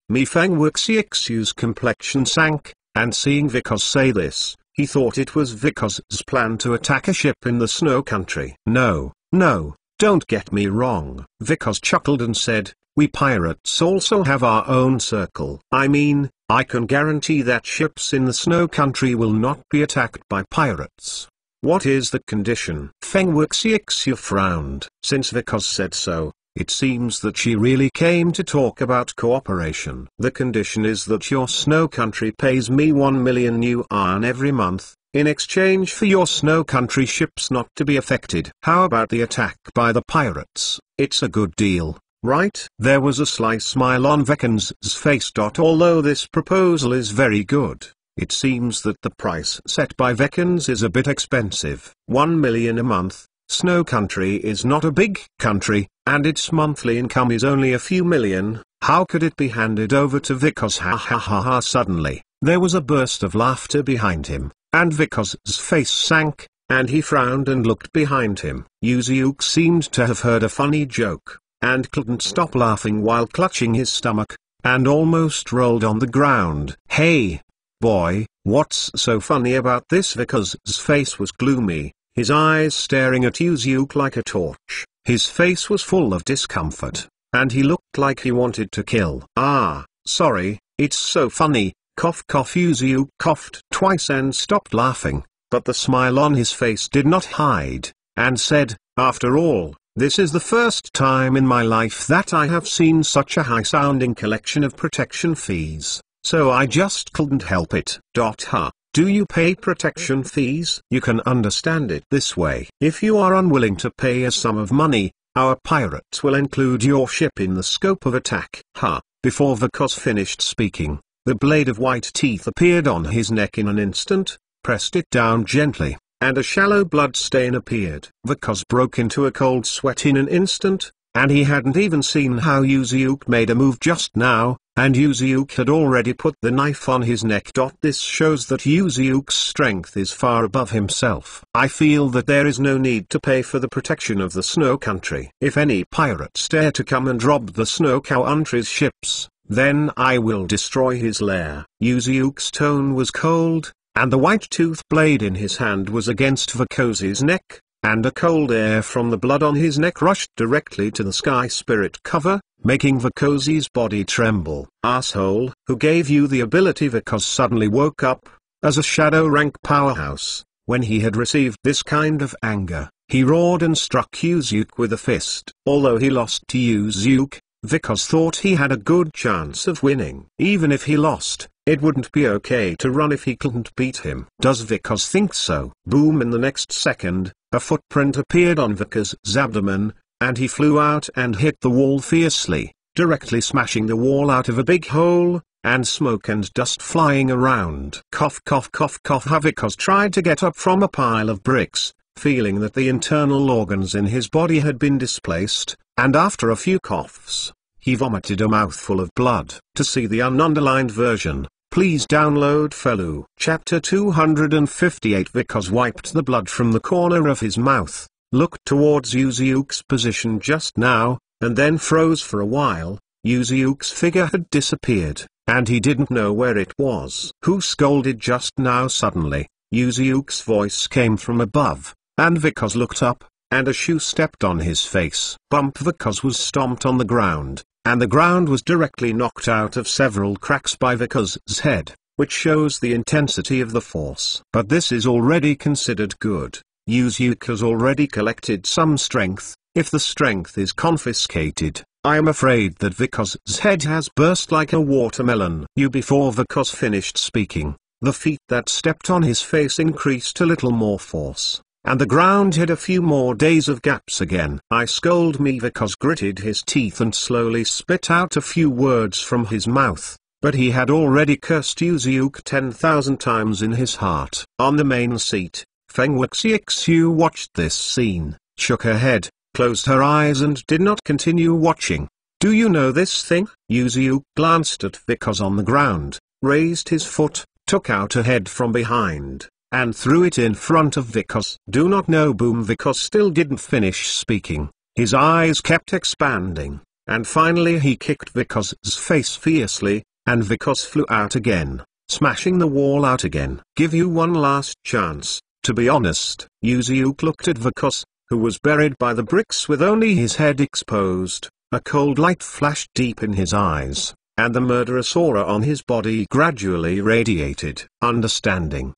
me. Feng Wuxiuxiu's complexion sank, and seeing Vicos say this, he thought it was Vicos's plan to attack a ship in the Snow Country. No, don't get me wrong. Vicos chuckled and said, we pirates also have our own circle. I mean, I can guarantee that ships in the Snow Country will not be attacked by pirates. What is the condition? Feng Wuxiuxiu frowned. Since Vicos said so, it seems that she really came to talk about cooperation. The condition is that your Snow Country pays me 1 million yuan every month, in exchange for your Snow Country ships not to be affected. How about the attack by the pirates? It's a good deal, right? There was a sly smile on Vekan's face. Although this proposal is very good, it seems that the price set by Vekans is a bit expensive. 1 million a month. Snow Country is not a big country, and its monthly income is only a few million. How could it be handed over to Vicos? Ha ha ha ha. Suddenly, there was a burst of laughter behind him, and Vicos's face sank, and he frowned and looked behind him. Yuziuk seemed to have heard a funny joke, and couldn't stop laughing while clutching his stomach, and almost rolled on the ground. Hey, boy, what's so funny about this? Vicos's face was gloomy, his eyes staring at Yuziuk like a torch. His face was full of discomfort, and he looked like he wanted to kill. Ah, sorry, it's so funny, cough cough. Yuziuk coughed twice and stopped laughing, but the smile on his face did not hide, and said, after all, this is the first time in my life that I have seen such a high-sounding collection of protection fees, so I just couldn't help it. Huh. Do you pay protection fees? You can understand it this way. If you are unwilling to pay a sum of money, our pirates will include your ship in the scope of attack. Before Vicos finished speaking, the blade of white teeth appeared on his neck in an instant, pressed it down gently, and a shallow blood stain appeared. Vicos broke into a cold sweat in an instant, and he hadn't even seen how Yuziuk made a move just now, and Yuziuk had already put the knife on his neck. This shows that Yuziuk's strength is far above himself. I feel that there is no need to pay for the protection of the Snow Country. If any pirates dare to come and rob the Snow Country's ships, then I will destroy his lair. Yuziuk's tone was cold, and the white tooth blade in his hand was against Vicos's neck, and a cold air from the blood on his neck rushed directly to the sky spirit cover, making Vicos's body tremble. Asshole, who gave you the ability? Vicos suddenly woke up, as a shadow rank powerhouse. When he had received this kind of anger, he roared and struck Yuzuke with a fist. Although he lost to Yuzuke, Vicos thought he had a good chance of winning. Even if he lost, it wouldn't be okay to run if he couldn't beat him. Does Vicos think so? Boom! In the next second, a footprint appeared on Vicos's abdomen, and he flew out and hit the wall fiercely, directly smashing the wall out of a big hole, and smoke and dust flying around. Cough cough cough cough. Vicos tried to get up from a pile of bricks, feeling that the internal organs in his body had been displaced, and after a few coughs, he vomited a mouthful of blood. To see the ununderlined version, please download Felu. Chapter 258. Vicos wiped the blood from the corner of his mouth, looked towards Yuzuke's position just now, and then froze for a while. Yuzuke's figure had disappeared, and he didn't know where it was. Who scolded just now? Suddenly, Yuzuke's voice came from above, and Vicos looked up, and a shoe stepped on his face. Bump! Vicos was stomped on the ground, and the ground was directly knocked out of several cracks by Vicos's head, which shows the intensity of the force. But this is already considered good. Yuzuke has already collected some strength. If the strength is confiscated, I am afraid that Vicos's head has burst like a watermelon. Before Vicos finished speaking, the feet that stepped on his face increased a little more force, and the ground had a few more days of gaps again. I scold me. Vicos gritted his teeth and slowly spit out a few words from his mouth, but he had already cursed Yuzuke 10,000 times in his heart. On the main seat, Feng Wuxiexu watched this scene, shook her head, closed her eyes and did not continue watching. Do you know this thing? Yuzuke glanced at Vicos on the ground, raised his foot, took out a head from behind, and threw it in front of Vicos. Do not know. Boom! Vicos still didn't finish speaking. His eyes kept expanding, and finally he kicked Vicos's face fiercely, and Vicos flew out again, smashing the wall out again. Give you one last chance, to be honest. Yuzuke looked at Vicos, who was buried by the bricks with only his head exposed. A cold light flashed deep in his eyes, and the murderous aura on his body gradually radiated. Understanding.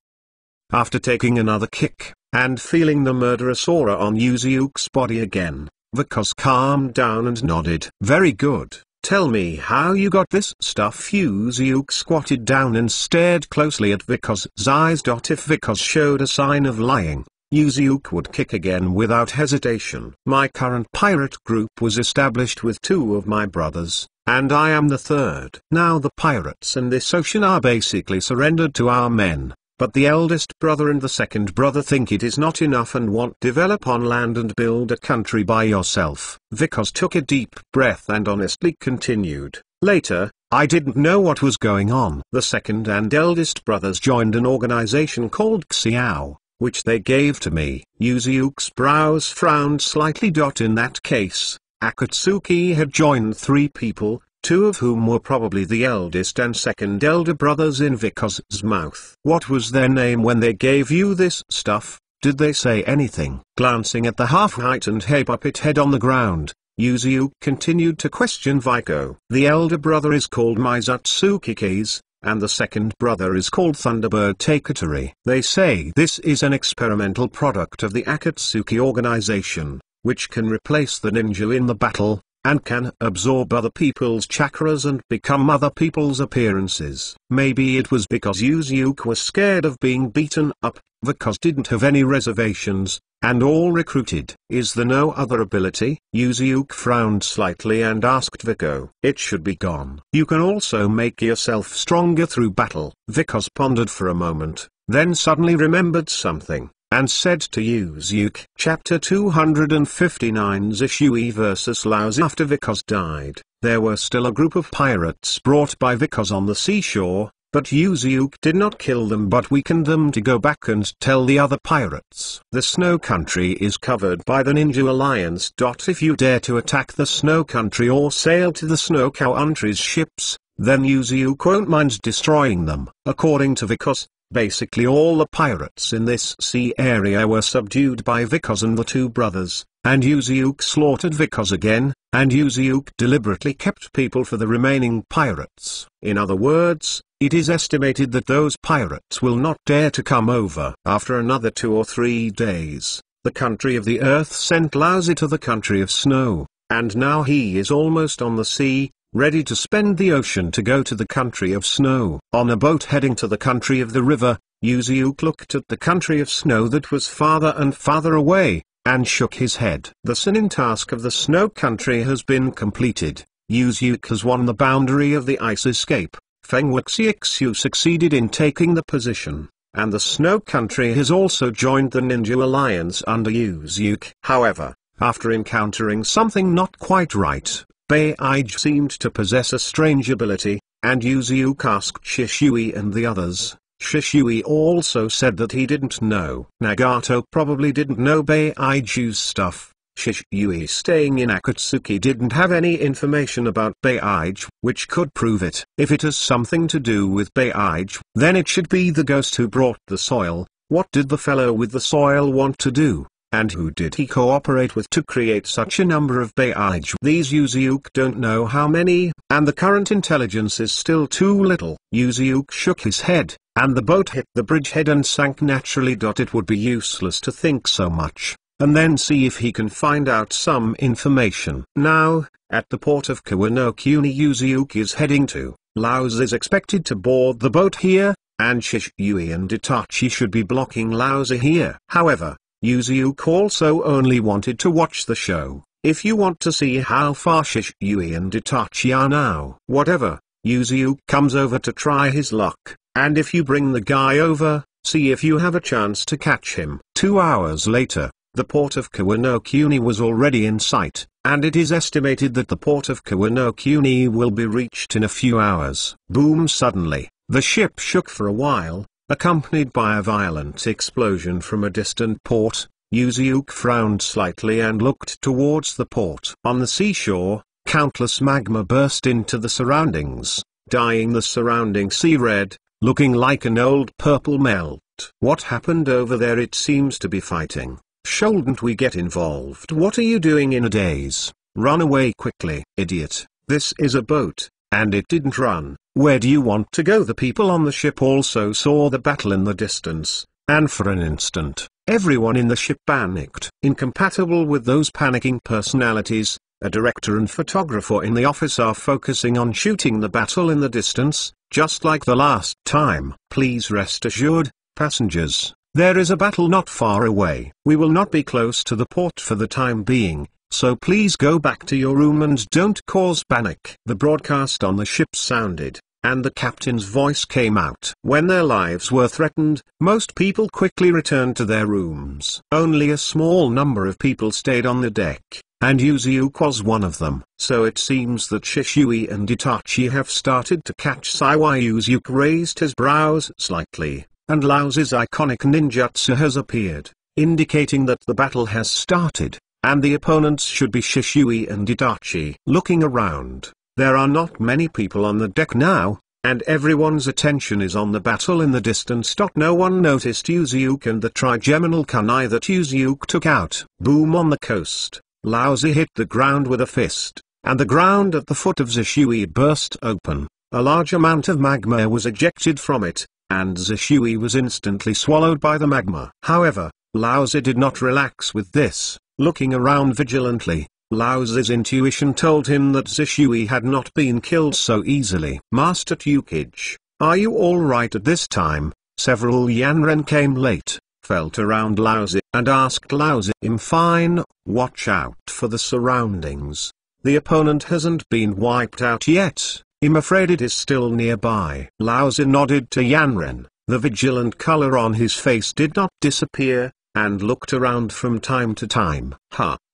After taking another kick, and feeling the murderous aura on Yuzuke's body again, Vicos calmed down and nodded. Very good. Tell me how you got this stuff. Yuzuke squatted down and stared closely at Vicos's eyes. If Vicos showed a sign of lying, Yuzuke would kick again without hesitation. My current pirate group was established with 2 of my brothers, and I am the 3rd. Now the pirates in this ocean are basically surrendered to our men, but the eldest brother and the second brother think it is not enough and want to develop on land and build a country by yourself. Vicos took a deep breath and honestly continued. Later, I didn't know what was going on. The second and eldest brothers joined an organization called Xiao, which they gave to me. Yuzuke's brows frowned slightly. In that case, Akatsuki had joined 3 people, 2 of whom were probably the eldest and second elder brothers in Vicos's mouth. What was their name when they gave you this stuff? Did they say anything? Glancing at the half-heightened hay puppet head on the ground, Yuzuke continued to question Vico. The elder brother is called Mizutsuki Kase, and the second brother is called Thunderbird Taketori. They say this is an experimental product of the Akatsuki organization, which can replace the ninja in the battle, and can absorb other people's chakras and become other people's appearances. Maybe it was because Yuzuke was scared of being beaten up, Vicos didn't have any reservations, and all recruited. Is there no other ability? Yuzuke frowned slightly and asked Vico. It should be gone. You can also make yourself stronger through battle. Vicos pondered for a moment, then suddenly remembered something, and said to Yuzuke. Chapter 259. Zishui vs Laozi. After Vicos died, there were still a group of pirates brought by Vicos on the seashore, but Yuzuke did not kill them but weakened them to go back and tell the other pirates. The Snow Country is covered by the Ninja Alliance. If you dare to attack the Snow Country or sail to the Snow Country's ships, then Yuzuke won't mind destroying them. According to Vicos, Basically all the pirates in this sea area were subdued by Vikos and the two brothers, and Uziuk slaughtered Vikos again, and Uziuk deliberately kept people for the remaining pirates. In other words, it is estimated that those pirates will not dare to come over. After another 2 or 3 days, the country of the earth sent Laozi to the country of snow, and now he is almost on the sea, ready to spend the ocean to go to the country of snow. On a boat heading to the country of the river, Uziuk looked at the country of snow that was farther and farther away, and shook his head. The sinning task of the snow country has been completed. Uziuk has won the boundary of the ice escape. Feng Wuxiexu succeeded in taking the position, and the snow country has also joined the ninja alliance under Uziuk. However, after encountering something not quite right, Beige seemed to possess a strange ability, and Uziuk asked Shishui and the others. Shishui also said that he didn't know. Nagato probably didn't know Beiju's stuff. Shishui staying in Akatsuki didn't have any information about Beige, which could prove it. If it has something to do with Beige, then it should be the ghost who brought the soil. What did the fellow with the soil want to do? And who did he cooperate with to create such a number of Beige? These Uziuk don't know how many, and the current intelligence is still too little. Uziuk shook his head, and the boat hit the bridgehead and sank naturally. It would be useless to think so much, and then see if he can find out some information. Now, at the port of Kawano-Kuni Uziuk is heading to. Laozi is expected to board the boat here, and Shishui and Itachi should be blocking Laozi here. However, Uziuk also only wanted to watch the show. If you want to see how far Shishui and Itachi are now, whatever, Uziuk comes over to try his luck, and if you bring the guy over, see if you have a chance to catch him. 2 hours later, the port of Kawano-Kuni was already in sight, and it is estimated that the port of Kawano-Kuni will be reached in a few hours. Boom! Suddenly, the ship shook for a while, accompanied by a violent explosion from a distant port. Uziuk frowned slightly and looked towards the port. On the seashore, countless magma burst into the surroundings, dyeing the surrounding sea red, looking like an old purple melt. What happened over there? It seems to be fighting. Shouldn't we get involved? What are you doing in a daze? Run away quickly. Idiot. This is a boat, and it didn't run. Where do you want to go? The people on the ship also saw the battle in the distance, and for an instant, everyone in the ship panicked. Incompatible with those panicking personalities, a director and photographer in the office are focusing on shooting the battle in the distance, just like the last time. Please rest assured, passengers, there is a battle not far away. We will not be close to the port for the time being, so please go back to your room and don't cause panic. The broadcast on the ship sounded, and the captain's voice came out. When their lives were threatened, most people quickly returned to their rooms. Only a small number of people stayed on the deck, and Uziuk was one of them. So it seems that Shishui and Itachi have started to catch Saiwai. Uziuk raised his brows slightly, and Laozi's iconic ninjutsu has appeared, indicating that the battle has started, and the opponents should be Shishui and Itachi. Looking around, there are not many people on the deck now, and everyone's attention is on the battle in the distance. No one noticed Uziuk and the trigeminal kunai that Uziuk took out. Boom! On the coast, Laozi hit the ground with a fist, and the ground at the foot of Zishui burst open. A large amount of magma was ejected from it, and Zishui was instantly swallowed by the magma. However, Laozi did not relax with this. Looking around vigilantly, Laozi's intuition told him that Zishui had not been killed so easily. Master Tukage, are you alright at this time? Several Yanren came late, felt around Laozi, and asked Laozi, I'm fine, watch out for the surroundings. The opponent hasn't been wiped out yet, I'm afraid it is still nearby. Laozi nodded to Yanren. The vigilant color on his face did not disappear, and looked around from time to time.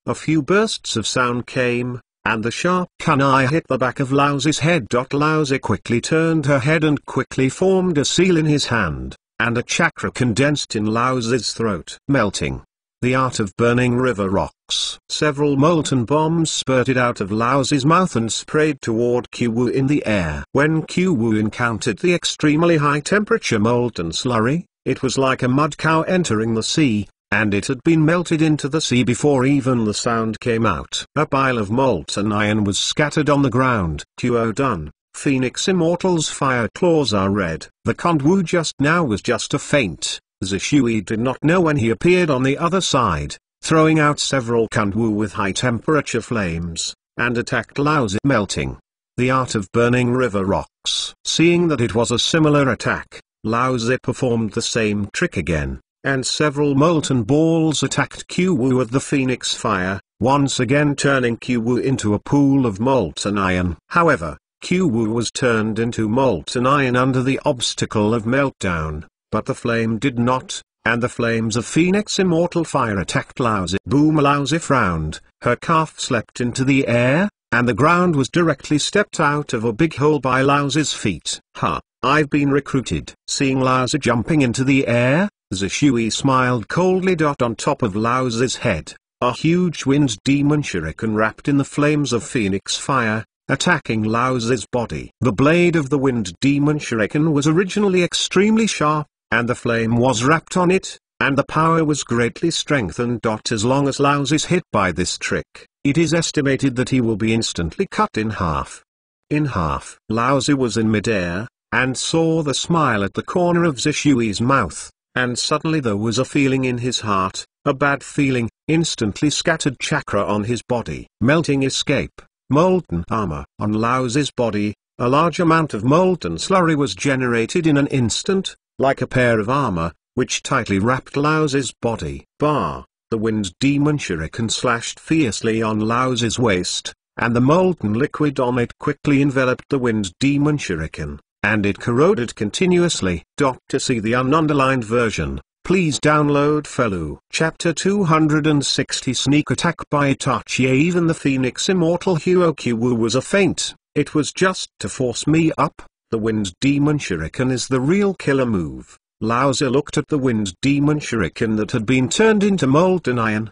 A few bursts of sound came, and the sharp kunai hit the back of Laozi's head. Laozi quickly turned her head and quickly formed a seal in his hand, and a chakra condensed in Laozi's throat. Melting. The art of burning river rocks. Several molten bombs spurted out of Laozi's mouth and sprayed toward Qiwu in the air. When Qiwu encountered the extremely high temperature molten slurry, it was like a mud cow entering the sea, and it had been melted into the sea before even the sound came out. A pile of molten iron was scattered on the ground. Duo done. Phoenix Immortal's fire claws are red. The Kondwu just now was just a feint. Zishui did not know when he appeared on the other side, throwing out several Kondwu with high-temperature flames, and attacked Laozi melting. The art of burning river rocks. Seeing that it was a similar attack, Laozi performed the same trick again, and several molten balls attacked Qiwu with the Phoenix Fire, once again turning Qiwu into a pool of molten iron. However, Qiwu was turned into molten iron under the obstacle of meltdown. But the flame did not, and the flames of Phoenix Immortal Fire attacked Laozi. Boom! Laozi frowned, her calf leapt into the air, and the ground was directly stepped out of a big hole by Laozi's feet. Ha! I've been recruited. Seeing Laozi jumping into the air, Zishui smiled coldly. On top of Laozi's head, a huge wind demon shuriken wrapped in the flames of Phoenix Fire, attacking Laozi's body. The blade of the wind demon shuriken was originally extremely sharp, and the flame was wrapped on it, and the power was greatly strengthened. As long as Laozi is hit by this trick, it is estimated that he will be instantly cut in half. Laozi was in midair, and saw the smile at the corner of Zishui's mouth, and suddenly there was a feeling in his heart, a bad feeling, instantly scattered chakra on his body. Melting escape, molten armor. On Laozi's body, a large amount of molten slurry was generated in an instant, like a pair of armor, which tightly wrapped Laozi's body. The wind demon shuriken slashed fiercely on Laozi's waist, and the molten liquid on it quickly enveloped the wind demon shuriken, and it corroded continuously. To see the ununderlined version, please download Felu. Chapter 260 Sneak Attack by Itachi. Even the Phoenix Immortal Qiwu was a feint, it was just to force me up. The wind demon shuriken is the real killer move. Laozi looked at the wind demon shuriken that had been turned into molten iron,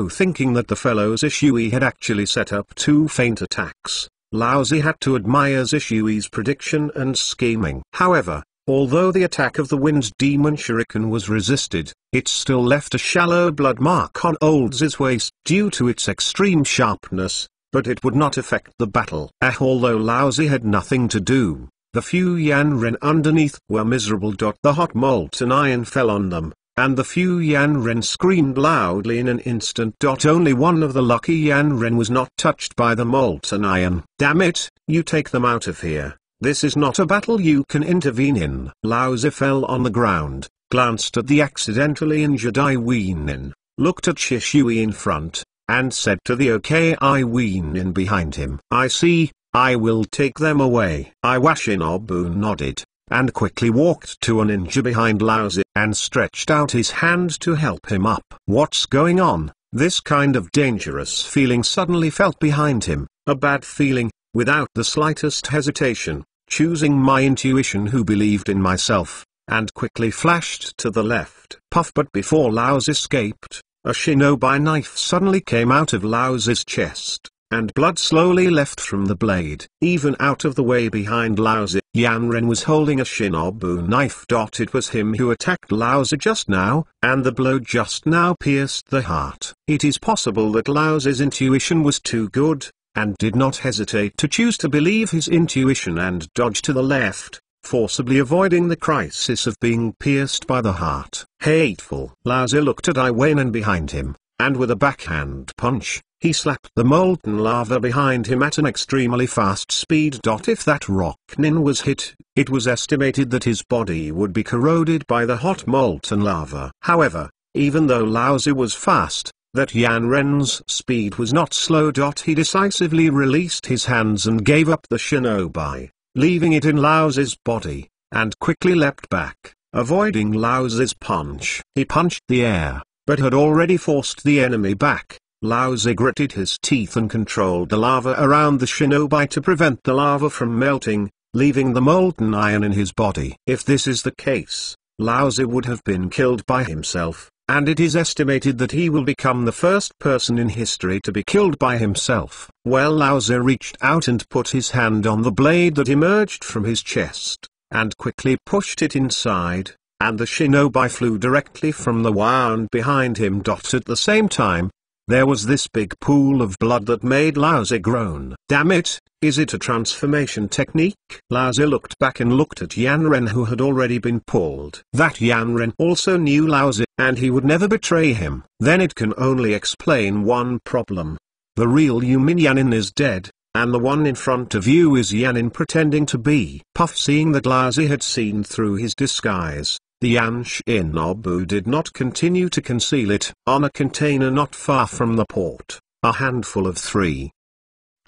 thinking that the fellow Zishui had actually set up two feint attacks. Laozi had to admire Zishui's prediction and scheming. However, although the attack of the wind demon shuriken was resisted, it still left a shallow blood mark on old Z's waist due to its extreme sharpness, but it would not affect the battle. Although Laozi had nothing to do, the few Yanren underneath were miserable. The hot molten iron fell on them, and the few Yanren screamed loudly in an instant. Only one of the lucky Yanren was not touched by the molten iron. Damn it, you take them out of here. This is not a battle you can intervene in. Laozi fell on the ground, glanced at the accidentally injured Iweinin, looked at Shishui in front, and said to the Iweinin behind him, I see. I will take them away. Iwashinobu nodded, and quickly walked to a ninja behind Laozi, and stretched out his hand to help him up. What's going on? This kind of dangerous feeling suddenly felt behind him, a bad feeling, without the slightest hesitation, choosing my intuition who believed in myself, and quickly flashed to the left. Puff! But before Laozi escaped, a shinobi knife suddenly came out of Laozi's chest, and blood slowly left from the blade. Even out of the way behind Laozi, Yanren was holding a shinobu knife. It was him who attacked Laozi just now, and the blow just now pierced the heart. It is possible that Laozi's intuition was too good, and did not hesitate to choose to believe his intuition and dodge to the left, forcibly avoiding the crisis of being pierced by the heart. Hateful! Laozi looked at Iweinin behind him, and with a backhand punch, he slapped the molten lava behind him at an extremely fast speed. If that Rocknin was hit, it was estimated that his body would be corroded by the hot molten lava. However, even though Laozi was fast, that Yanren's speed was not slow. He decisively released his hands and gave up the shinobi, leaving it in Laozi's body, and quickly leapt back, avoiding Laozi's punch. He punched the air, but had already forced the enemy back. Laozi gritted his teeth and controlled the lava around the shinobi to prevent the lava from melting, leaving the molten iron in his body. If this is the case, Laozi would have been killed by himself, and it is estimated that he will become the first person in history to be killed by himself. Well, Laozi reached out and put his hand on the blade that emerged from his chest, and quickly pushed it inside, and the shinobi flew directly from the wound behind him. At the same time, there was this big pool of blood that made Laozi groan. Damn it, is it a transformation technique? Laozi looked back and looked at Yanren, who had already been pulled. That Yanren also knew Laozi, and he would never betray him. Then it can only explain one problem. The real Yumin Yanin is dead, and the one in front of you is Yanin pretending to be Puff. Seeing that Laozi had seen through his disguise, the Yan Shinobu did not continue to conceal it. On a container not far from the port, a handful of 3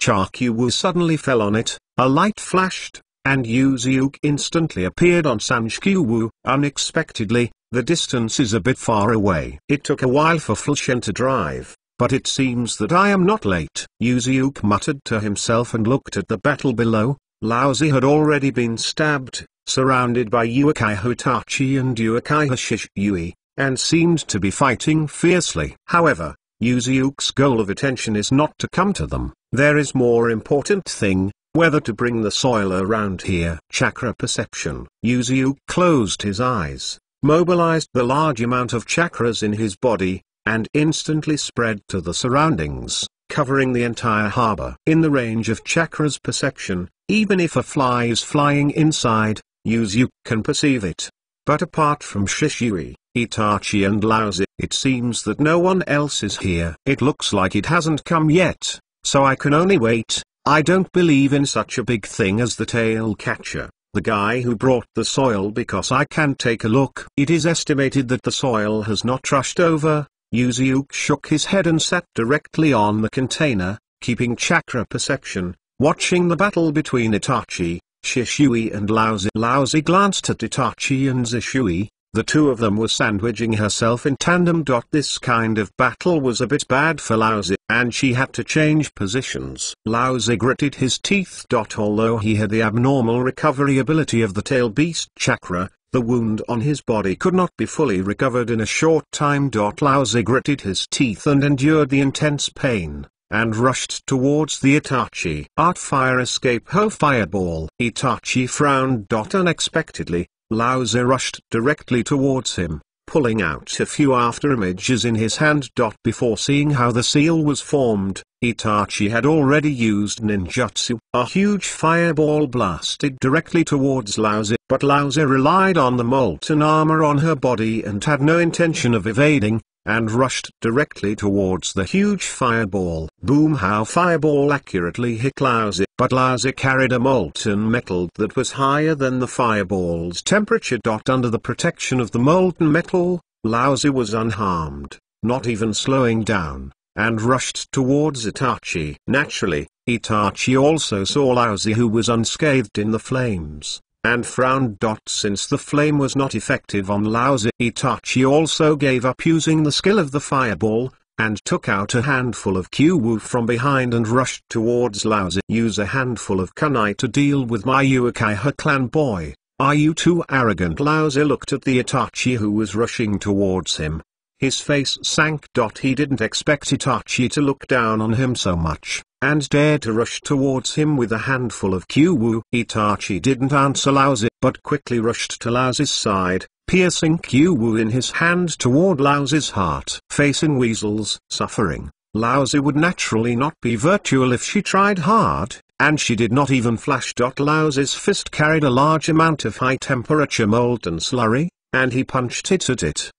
Charkyuwu suddenly fell on it, a light flashed, and Yuziuk instantly appeared on Sanshkyuwu. Unexpectedly, the distance is a bit far away. It took a while for Fulshen to drive, but it seems that I am not late. Yuziuk muttered to himself and looked at the battle below. Laozi had already been stabbed, surrounded by Uchiha Hitachi and Uchiha Shishui, and seemed to be fighting fiercely. However, Yuziuk's goal of attention is not to come to them. There is more important thing, whether to bring the soil around here. Chakra perception. Yuziuk closed his eyes, mobilized the large amount of chakras in his body, and instantly spread to the surroundings, covering the entire harbor. In the range of chakras perception, even if a fly is flying inside, Yuziuk can perceive it. But apart from Shishui, Itachi and Laozi, it seems that no one else is here. It looks like it hasn't come yet, so I can only wait. I don't believe in such a big thing as the tail catcher, the guy who brought the soil, because I can take a look. It is estimated that the soil has not rushed over. Yuziuk shook his head and sat directly on the container, keeping chakra perception, watching the battle between Itachi, Shishui and Laozi. Laozi glanced at Itachi and Zishui. The two of them were sandwiching herself in tandem. This kind of battle was a bit bad for Laozi, and she had to change positions. Laozi gritted his teeth. Although he had the abnormal recovery ability of the tail beast chakra, the wound on his body could not be fully recovered in a short time. Laozi gritted his teeth and endured the intense pain, and rushed towards the Itachi. Art fire escape ho fireball. Itachi frowned. Unexpectedly, Laozi rushed directly towards him, pulling out a few after images in his hand. Before seeing how the seal was formed, Itachi had already used ninjutsu. A huge fireball blasted directly towards Laozi, but Laozi relied on the molten armor on her body and had no intention of evading, and rushed directly towards the huge fireball. Boom! How fireball accurately hit Laozi, but Laozi carried a molten metal that was higher than the fireball's temperature. Under the protection of the molten metal, Laozi was unharmed, not even slowing down, and rushed towards Itachi. Naturally, Itachi also saw Laozi, who was unscathed in the flames, and frowned. Since the flame was not effective on Laozi, Itachi also gave up using the skill of the fireball, and took out a handful of Kyuwu from behind and rushed towards Laozi. Use a handful of kunai to deal with my Uchiha clan boy. Are you too arrogant? Laozi looked at the Itachi who was rushing towards him. His face sank. He didn't expect Itachi to look down on him so much, and dared to rush towards him with a handful of Kyuwu. Itachi didn't answer Laozi, but quickly rushed to Laozi's side, piercing Kyuwu in his hand toward Laozi's heart. Facing weasels suffering, Laozi would naturally not be virtual if she tried hard, and she did not even flash. Laozi's fist carried a large amount of high-temperature molten slurry, and he punched it at it.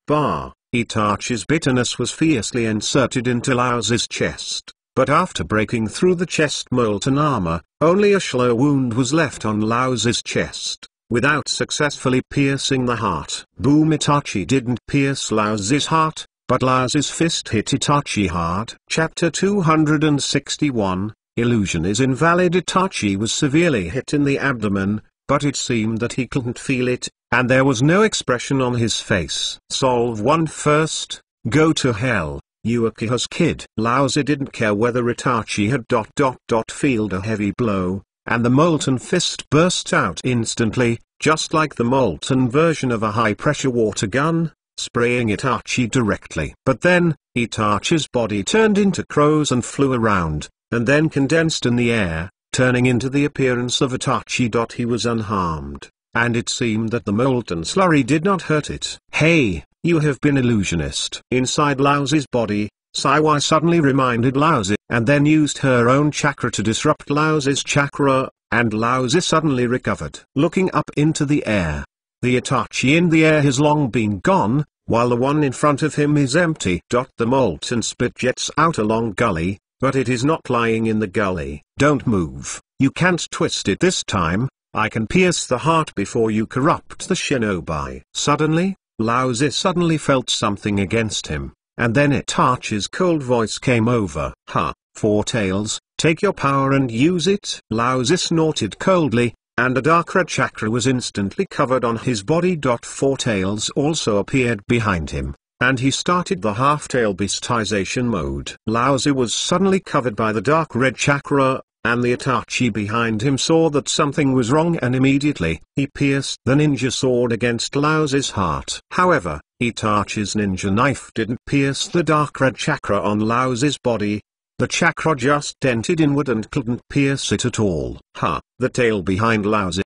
Itachi's bitterness was fiercely inserted into Laozi's chest, but after breaking through the chest molten armor, only a shallow wound was left on Laozi's chest, without successfully piercing the heart. Boom! Itachi didn't pierce Laozi's heart, but Laozi's fist hit Itachi hard. Chapter 261, Illusion is invalid. Itachi was severely hit in the abdomen, but it seemed that he couldn't feel it, and there was no expression on his face. Solve one first. Go to hell, Uchiha's kid. Laozi didn't care whether Itachi had felt a heavy blow, and the molten fist burst out instantly, just like the molten version of a high-pressure water gun. spraying Itachi directly. But then, Itachi's body turned into crows and flew around, and then condensed in the air, turning into the appearance of Itachi. He was unharmed, and it seemed that the molten slurry did not hurt it. "Hey, you have been illusionist." Inside Laozi's body, Saiwai suddenly reminded Laozi, and then used her own chakra to disrupt Laozi's chakra, and Laozi suddenly recovered. Looking up into the air, the Itachi in the air has long been gone, while the one in front of him is empty. The molten spit jets out a long gully, but it is not lying in the gully. "Don't move, you can't twist it this time, I can pierce the heart before you corrupt the shinobi." Suddenly, Laozi suddenly felt something against him, and then Itachi's cold voice came over. "Ha, Four Tails, take your power and use it." Laozi snorted coldly, and a dark red chakra was instantly covered on his body. Four Tails also appeared behind him, and he started the half-tail beastization mode. Laozi was suddenly covered by the dark red chakra, and the Itachi behind him saw that something was wrong, and immediately, he pierced the ninja sword against Laozi's heart. However, Itachi's ninja knife didn't pierce the dark red chakra on Laozi's body. The chakra just dented inward and couldn't pierce it at all. "Ha!" The tail behind Laozi.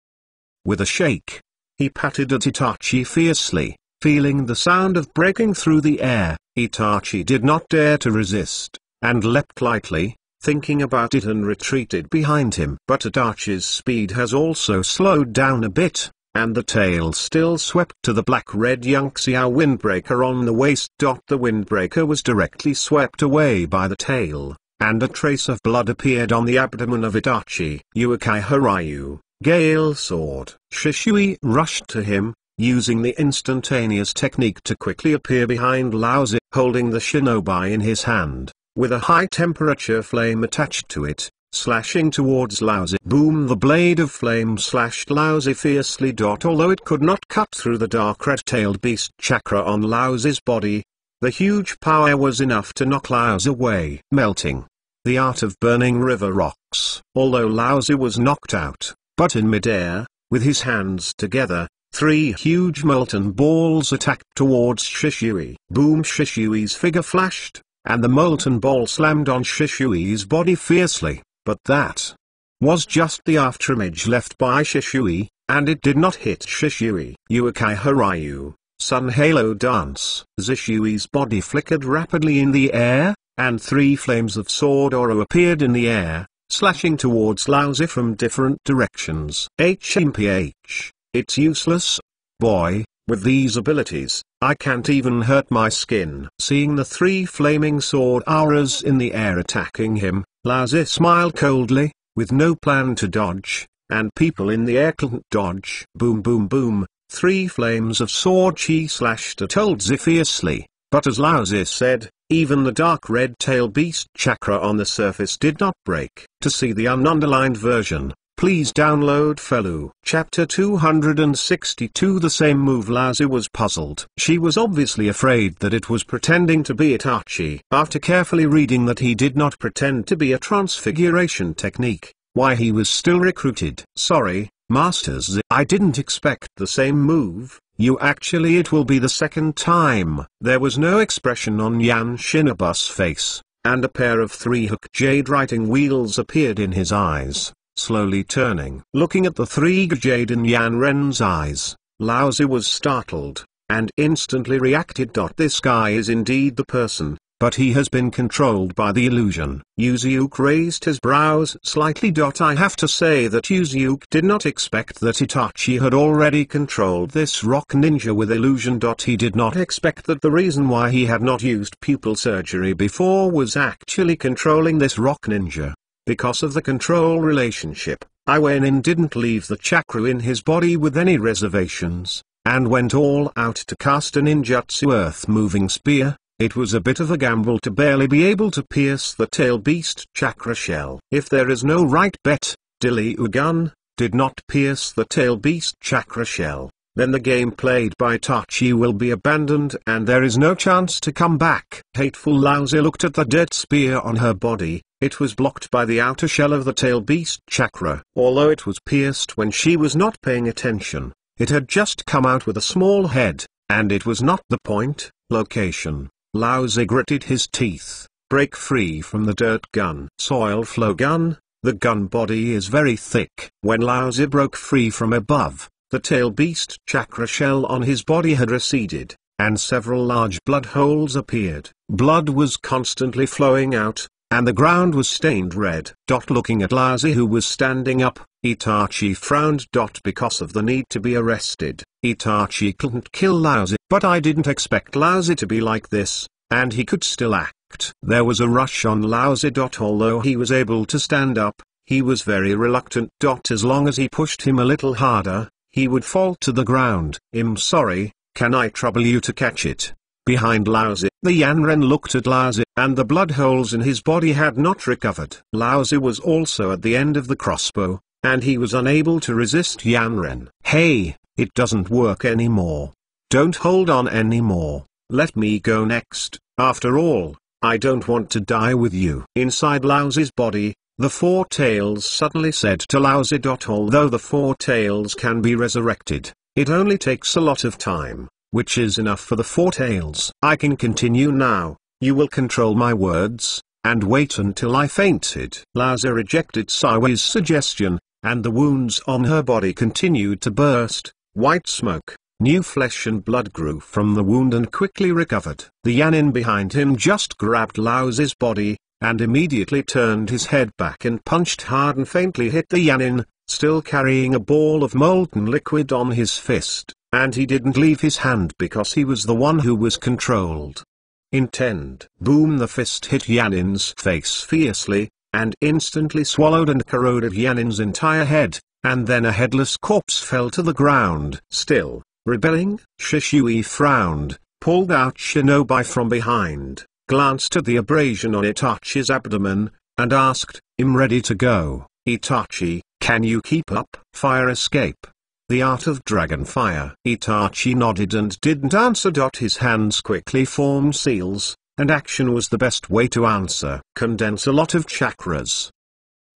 With a shake, he patted at Itachi fiercely, feeling the sound of breaking through the air. Itachi did not dare to resist, and leapt lightly, thinking about it, and retreated behind him. But Itachi's speed has also slowed down a bit, and the tail still swept to the black-red Yangxiao windbreaker on the waist. The windbreaker was directly swept away by the tail, and a trace of blood appeared on the abdomen of Itachi. "Uekai Haryu, Gale Sword." Shishui rushed to him, using the instantaneous technique to quickly appear behind Laozi, holding the shinobi in his hand, with a high-temperature flame attached to it, slashing towards Laozi. Boom! The blade of flame slashed Laozi fiercely. Although it could not cut through the dark red-tailed beast chakra on Laozi's body, the huge power was enough to knock Laozi away. Melting. The art of burning river rocks. Although Laozi was knocked out, but in midair, with his hands together, three huge molten balls attacked towards Shishui. Boom! Shishui's figure flashed, and the molten ball slammed on Shishui's body fiercely, but that was just the afterimage left by Shishui, and it did not hit Shishui. Uekai Haryu, Sun Halo Dance. Shishui's body flickered rapidly in the air, and three flames of sword aura appeared in the air, slashing towards Laozi from different directions. HMPH, it's useless. Boy, with these abilities, I can't even hurt my skin. Seeing the three flaming sword auras in the air attacking him, Laozi smiled coldly, with no plan to dodge, and people in the air couldn't dodge. Boom boom boom, three flames of sword chi slashed at Laozi fiercely, but as Laozi said, even the dark red tail beast chakra on the surface did not break. To see the ununderlined version, please download Felu. Chapter 262. The same move. Laozi was puzzled. She was obviously afraid that it was pretending to be Itachi. After carefully reading that he did not pretend to be a transfiguration technique, why he was still recruited. "Sorry, Masters, I didn't expect the same move. You actually, it will be the second time." There was no expression on Yan Shinobu's face, and a pair of three-hook jade writing wheels appeared in his eyes, slowly turning. Looking at the three jade in Yan Ren's eyes, Laozi was startled, and instantly reacted. This guy is indeed the person, but he has been controlled by the illusion. Yuzuke raised his brows slightly. I have to say that Yuzuke did not expect that Itachi had already controlled this rock ninja with illusion. He did not expect that the reason why he had not used pupil surgery before was actually controlling this rock ninja. Because of the control relationship, Iwanin didn't leave the chakra in his body with any reservations, and went all out to cast a ninjutsu earth-moving spear. It was a bit of a gamble to barely be able to pierce the tail beast chakra shell. If there is no right bet, Dilly-Ugun did not pierce the tail beast chakra shell, then the game played by Itachi will be abandoned and there is no chance to come back. Hateful Laozi looked at the dead spear on her body. It was blocked by the outer shell of the tail beast chakra. Although it was pierced when she was not paying attention, it had just come out with a small head, And it was not the point, location. Laozi gritted his teeth. Break free from the dirt gun. Soil flow gun. The gun body is very thick. When Laozi broke free from above, the tail beast chakra shell on his body had receded, and several large blood holes appeared. Blood was constantly flowing out, and the ground was stained red. Looking at Laozi, who was standing up, Itachi frowned. Because of the need to be arrested, Itachi couldn't kill Laozi. But I didn't expect Laozi to be like this, and he could still act. There was a rush on Laozi. Although he was able to stand up, he was very reluctant. As long as he pushed him a little harder, he would fall to the ground. I'm sorry, can I trouble you to catch it? Behind Laozi, the Yanren looked at Laozi, and the blood holes in his body had not recovered. Laozi was also at the end of the crossbow, and he was unable to resist Yanren. Hey, it doesn't work anymore. Don't hold on anymore. Let me go next. After all, I don't want to die with you. Inside Laozi's body, the four tails suddenly said to Laozi. Although the four tails can be resurrected, it only takes a lot of time, which is enough for the four tails. I can continue now. You will control my words, and wait until I fainted. Laozi rejected Sawe's suggestion, and the wounds on her body continued to burst. White smoke, new flesh and blood grew from the wound and quickly recovered. The Yanin behind him just grabbed Laozi's body, and immediately turned his head back and punched hard and faintly hit the Yanin, still carrying a ball of molten liquid on his fist, and he didn't leave his hand because he was the one who was controlled. Intend. Boom! The fist hit Yanin's face fiercely, and instantly swallowed and corroded Yanin's entire head, and then a headless corpse fell to the ground. Still rebelling, Shishui frowned, pulled out Shinobi from behind, glanced at the abrasion on Itachi's abdomen, and asked, "I'm ready to go, Itachi, can you keep up?" Fire escape. The art of dragon fire. Itachi nodded and didn't answer. His hands quickly formed seals, and action was the best way to answer. Condense a lot of chakras.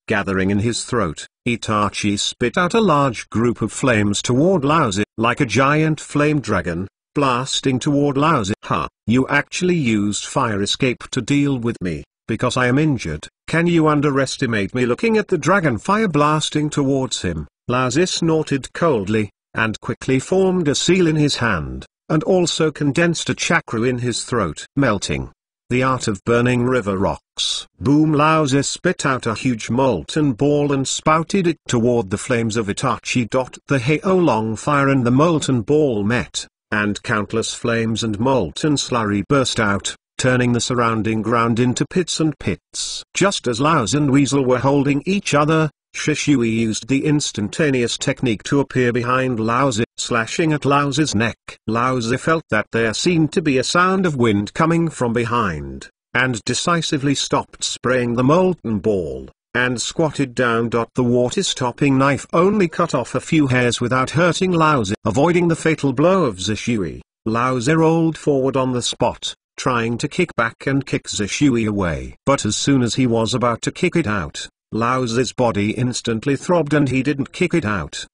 Gathering in his throat, Itachi spit out a large group of flames toward Laozi, like a giant flame dragon, blasting toward Laozi. You actually used fire escape to deal with me, because I am injured. Can you underestimate me? Looking at the dragon fire blasting towards him, Laozi snorted coldly, and quickly formed a seal in his hand, and also condensed a chakra in his throat. Melting. The art of burning river rocks. Boom! Laozi spit out a huge molten ball and spouted it toward the flames of Itachi. The Heolong fire and the molten ball met, and countless flames and molten slurry burst out, turning the surrounding ground into pits and pits. Just as Laozi and Weasel were holding each other, Shishui used the instantaneous technique to appear behind Laozi, slashing at Laozi's neck. Laozi felt that there seemed to be a sound of wind coming from behind, and decisively stopped spraying the molten ball, and squatted down. The water-stopping knife only cut off a few hairs without hurting Laozi. Avoiding the fatal blow of Shishui, Laozi rolled forward on the spot, trying to kick back and kick Shishui away. But as soon as he was about to kick it out, Laozi's body instantly throbbed and he didn't kick it out.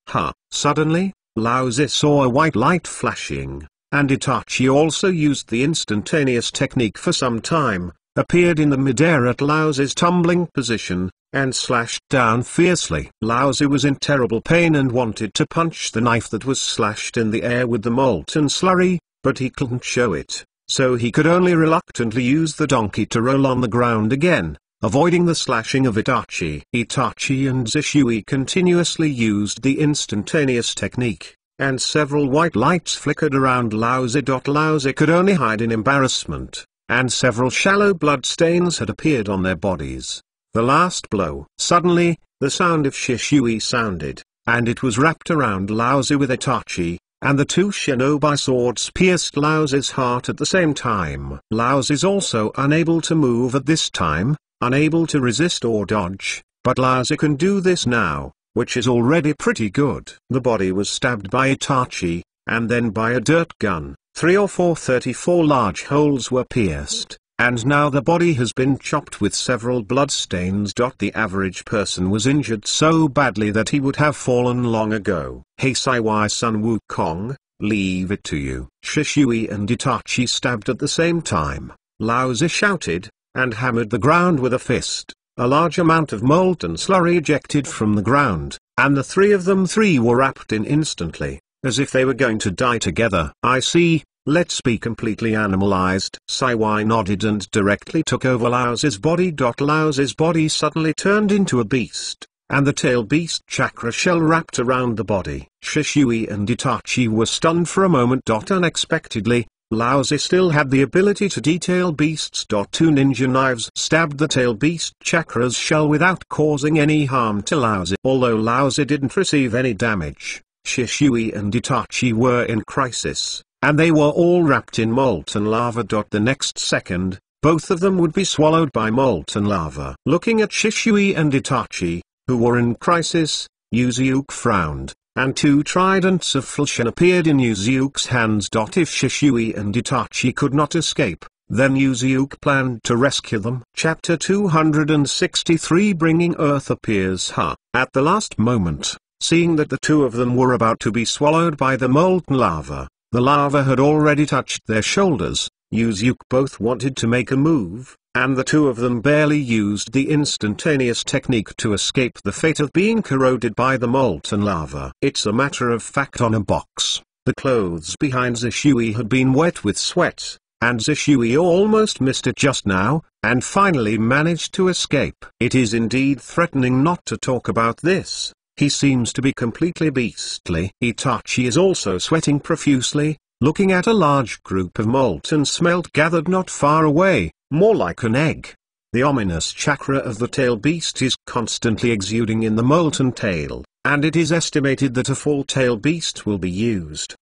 Suddenly, Laozi saw a white light flashing, and Itachi also used the instantaneous technique for some time, appeared in the midair at Laozi's tumbling position, and slashed down fiercely. Laozi was in terrible pain and wanted to punch the knife that was slashed in the air with the molten slurry, but he couldn't show it, so he could only reluctantly use the donkey to roll on the ground again, avoiding the slashing of Itachi. Itachi and Shishui continuously used the instantaneous technique, and several white lights flickered around Laozi. Laozi could only hide in embarrassment, and several shallow blood stains had appeared on their bodies. The last blow. Suddenly, the sound of Shishui sounded, and it was wrapped around Laozi with Itachi, and the two shinobi swords pierced Laozi's heart at the same time. Laozi's also unable to move at this time, unable to resist or dodge, but Laozi can do this now, which is already pretty good. The body was stabbed by Itachi, and then by a dirt gun. 3 or 4 34 large holes were pierced, and now the body has been chopped with several bloodstains. The average person was injured so badly that he would have fallen long ago. Heisei Sun Wukong, leave it to you. Shishui and Itachi stabbed at the same time. Lao Tzu shouted, and hammered the ground with a fist. A large amount of molten slurry ejected from the ground, and the three of them were wrapped in instantly, as if they were going to die together. I see, let's be completely animalized. Saiwai nodded and directly took over Lao Tzu's body. Lao Tzu's body suddenly turned into a beast, and the tail beast chakra shell wrapped around the body. Shishui and Itachi were stunned for a moment. Unexpectedly, Lao Tzu still had the ability to detail beasts. Two ninja knives stabbed the tail beast chakra's shell without causing any harm to Lao Tzu. Although Lao Tzu didn't receive any damage, Shishui and Itachi were in crisis, and they were all wrapped in molten lava. The next second, both of them would be swallowed by molten lava. Looking at Shishui and Itachi, who were in crisis, Yuzuke frowned, and two tridents of Fulshin appeared in Yuzuke's hands. If Shishui and Itachi could not escape, then Yuzuke planned to rescue them. Chapter 263 Bringing Earth appears. At the last moment, seeing that the two of them were about to be swallowed by the molten lava, the lava had already touched their shoulders. Yuzuke both wanted to make a move, and the two of them barely used the instantaneous technique to escape the fate of being corroded by the molten lava. It's a matter of fact on a box. The clothes behind Shishui had been wet with sweat, and Shishui almost missed it just now, and finally managed to escape. It is indeed threatening not to talk about this. He seems to be completely beastly. Itachi is also sweating profusely, looking at a large group of molten smelt gathered not far away, more like an egg. The ominous chakra of the tail beast is constantly exuding in the molten tail, and it is estimated that a full tail beast will be used.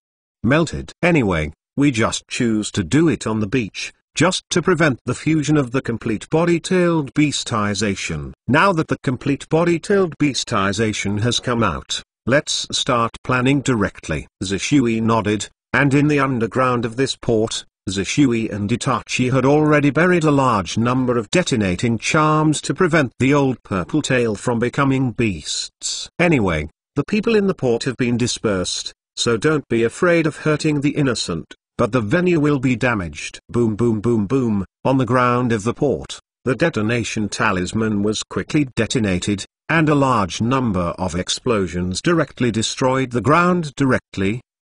Melted. Anyway, we just choose to do it on the beach, just to prevent the fusion of the complete body-tailed beastization. Now that the complete body-tailed beastization has come out, let's start planning directly. Shishui nodded, and in the underground of this port, Shishui and Itachi had already buried a large number of detonating charms to prevent the old purple tail from becoming beasts. Anyway, the people in the port have been dispersed, so don't be afraid of hurting the innocent, but the venue will be damaged. Boom boom boom boom, on the ground of the port, the detonation talisman was quickly detonated, and a large number of explosions directly destroyed the ground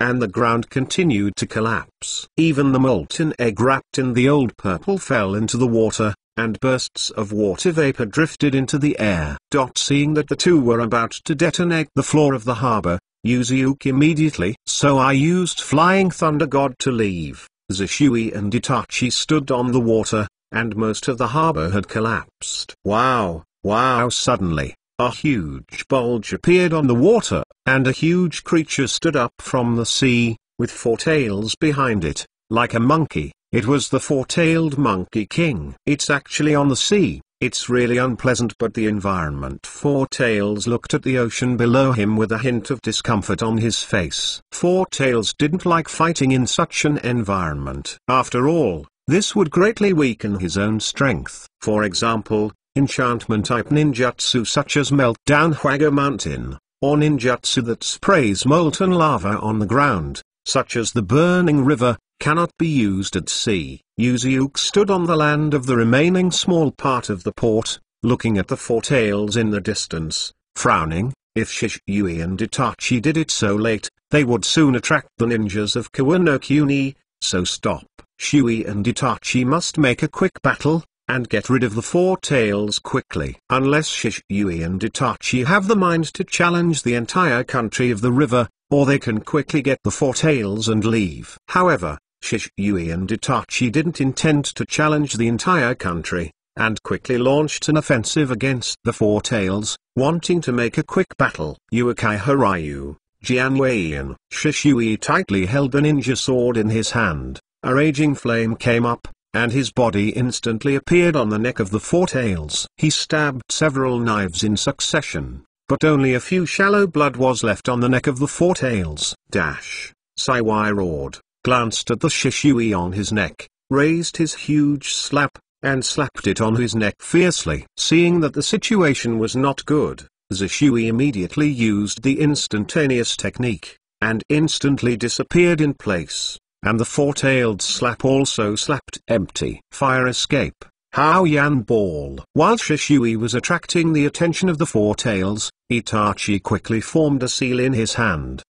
and the ground continued to collapse. Even the molten egg wrapped in the old purple fell into the water, and bursts of water vapor drifted into the air. Seeing that the two were about to detonate the floor of the harbor, Yuzuke immediately. So I used Flying Thunder God to leave. Shishui and Itachi stood on the water, and most of the harbor had collapsed. Wow, wow! Suddenly, a huge bulge appeared on the water, and a huge creature stood up from the sea, with four tails behind it, like a monkey. It was the four-tailed Monkey King. It's actually on the sea. It's really unpleasant, but the environment. Four Tails looked at the ocean below him with a hint of discomfort on his face. Four Tails didn't like fighting in such an environment. After all, this would greatly weaken his own strength. For example, enchantment-type ninjutsu such as Melt Down Hwago Mountain, or ninjutsu that sprays molten lava on the ground, such as the Burning River, cannot be used at sea. Yuzuke stood on the land of the remaining small part of the port, looking at the four tails in the distance, frowning. If Shishui and Itachi did it so late, they would soon attract the ninjas of Kawano-Kuni, so stop. Shui and Itachi must make a quick battle, and get rid of the four tails quickly. Unless Shishui and Itachi have the mind to challenge the entire country of the river, or they can quickly get the four tails and leave. However, Shishui and Itachi didn't intend to challenge the entire country, and quickly launched an offensive against the four tails, wanting to make a quick battle. Uekai Harayu, Jianweian. Shishui tightly held the ninja sword in his hand. A raging flame came up, and his body instantly appeared on the neck of the four tails. He stabbed several knives in succession, but only a few shallow blood was left on the neck of the four tails. Saiwai roared, glanced at the Shishui on his neck, raised his huge slap, and slapped it on his neck fiercely. Seeing that the situation was not good, Shishui immediately used the instantaneous technique. and instantly disappeared in place, and the four-tailed slap also slapped empty. Fire escape. Hao Yan Ball. While Shishui was attracting the attention of the four tails, Itachi quickly formed a seal in his hand.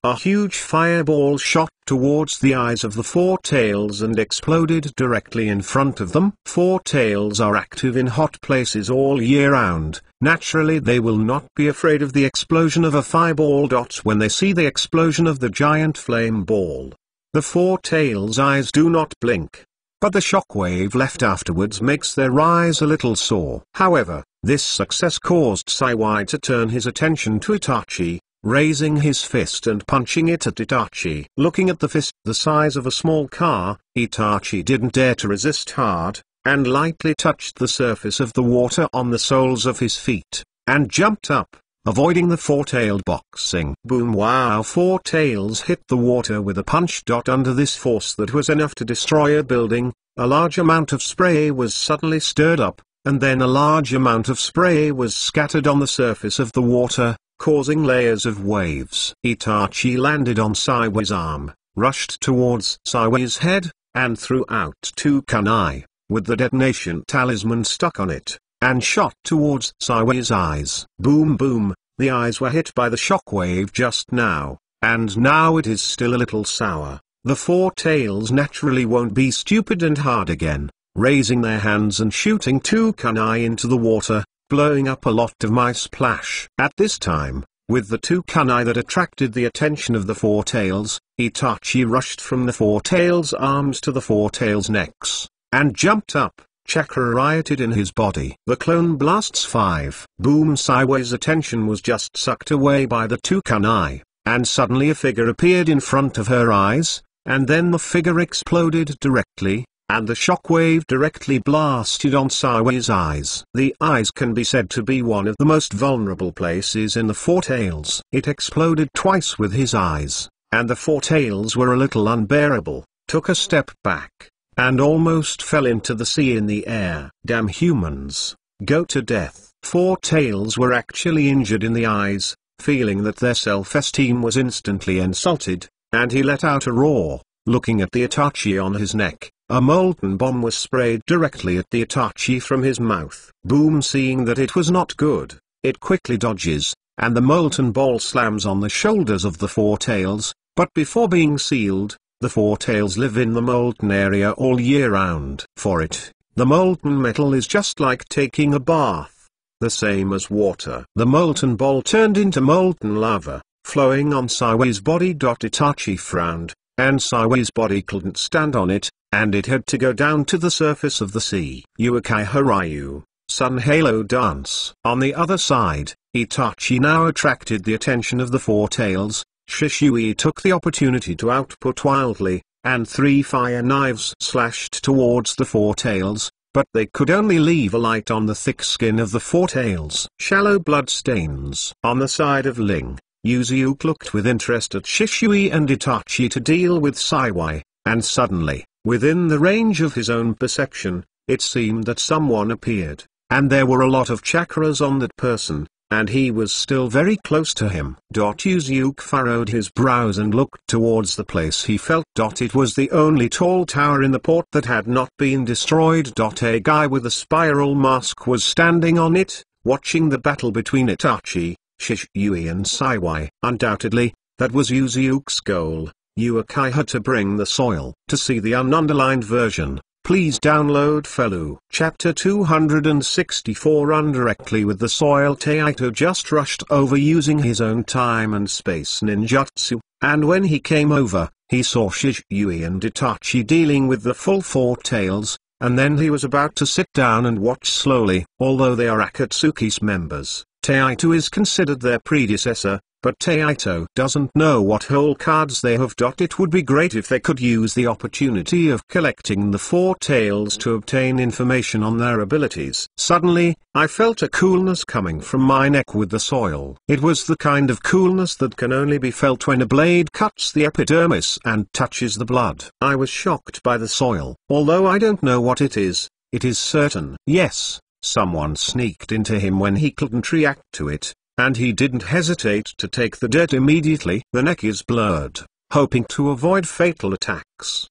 A huge fireball shot towards the eyes of the four tails and exploded directly in front of them. Four tails are active in hot places all year round. Naturally they will not be afraid of the explosion of a fireball. When they see the explosion of the giant flame ball, the four tails' eyes do not blink, but the shockwave left afterwards makes their eyes a little sore. However, this success caused Saiwai to turn his attention to Itachi, raising his fist and punching it at Itachi. Looking at the fist the size of a small car, Itachi didn't dare to resist hard, and lightly touched the surface of the water on the soles of his feet, and jumped up, avoiding the four-tailed boxing. Boom! Wow! Four tails hit the water with a punch. Under this force that was enough to destroy a building, a large amount of spray was suddenly stirred up, and then a large amount of spray was scattered on the surface of the water, causing layers of waves. Itachi landed on Saiwai's arm, rushed towards Saiwai's head, and threw out two kunai, with the detonation talisman stuck on it, and shot towards Saiwai's eyes. Boom boom, the eyes were hit by the shockwave just now, and now it is still a little sour. The four tails naturally won't be stupid and hard again, raising their hands and shooting two kunai into the water, blowing up a lot of my splash. At this time, with the two kunai that attracted the attention of the four tails, Itachi rushed from the four tails' arms to the four tails' necks, and jumped up. Chakra rioted in his body. The clone blasts 5. Boom! Saiwai's attention was just sucked away by the two kunai, and suddenly a figure appeared in front of her eyes, and then the figure exploded directly, and the shockwave directly blasted on Saiwai's eyes. The eyes can be said to be one of the most vulnerable places in the four tails. It exploded twice with his eyes, and the four tails were a little unbearable, took a step back, and almost fell into the sea in the air. Damn humans, go to death. Four tails were actually injured in the eyes, feeling that their self-esteem was instantly insulted, and he let out a roar. Looking at the Itachi on his neck, a molten bomb was sprayed directly at the Itachi from his mouth. Boom! Seeing that it was not good, it quickly dodges, and the molten ball slams on the shoulders of the four tails, but before being sealed, the four tails live in the molten area all year round. For it, the molten metal is just like taking a bath, the same as water. The molten ball turned into molten lava, flowing on Saiwai's body. Itachi frowned, and Saiwai's body couldn't stand on it, and it had to go down to the surface of the sea. Uekai Harayu, Sun Halo Dance. On the other side, Itachi now attracted the attention of the four tails. Shishui took the opportunity to output wildly, and 3 fire knives slashed towards the four tails, but they could only leave a light on the thick skin of the four tails. Shallow blood stains. On the side of Ling, Yuzuke looked with interest at Shishui and Itachi to deal with Saiwai, and suddenly, within the range of his own perception, it seemed that someone appeared, and there were a lot of chakras on that person, and he was still very close to him. Yuzuke furrowed his brows and looked towards the place he felt. It was the only tall tower in the port that had not been destroyed. A guy with a spiral mask was standing on it, watching the battle between Itachi, Shishui and Saiwai. Undoubtedly, that was Yuzuke's goal. Uekai had to bring the soil. To see the ununderlined version, please download Felu. Chapter 264. Run directly with the soil. Taito just rushed over using his own time and space ninjutsu, and when he came over, he saw Shishui and Itachi dealing with the full four tails, and then he was about to sit down and watch slowly. Although they are Akatsuki's members, Taito is considered their predecessor, but Taito doesn't know what whole cards they have. It would be great if they could use the opportunity of collecting the four tails to obtain information on their abilities. Suddenly, I felt a coolness coming from my neck with the soil. It was the kind of coolness that can only be felt when a blade cuts the epidermis and touches the blood. I was shocked by the soil. Although I don't know what it is certain. Yes, someone sneaked into him when he couldn't react to it, and he didn't hesitate to take the dirt immediately. The neck is blurred, hoping to avoid fatal attacks.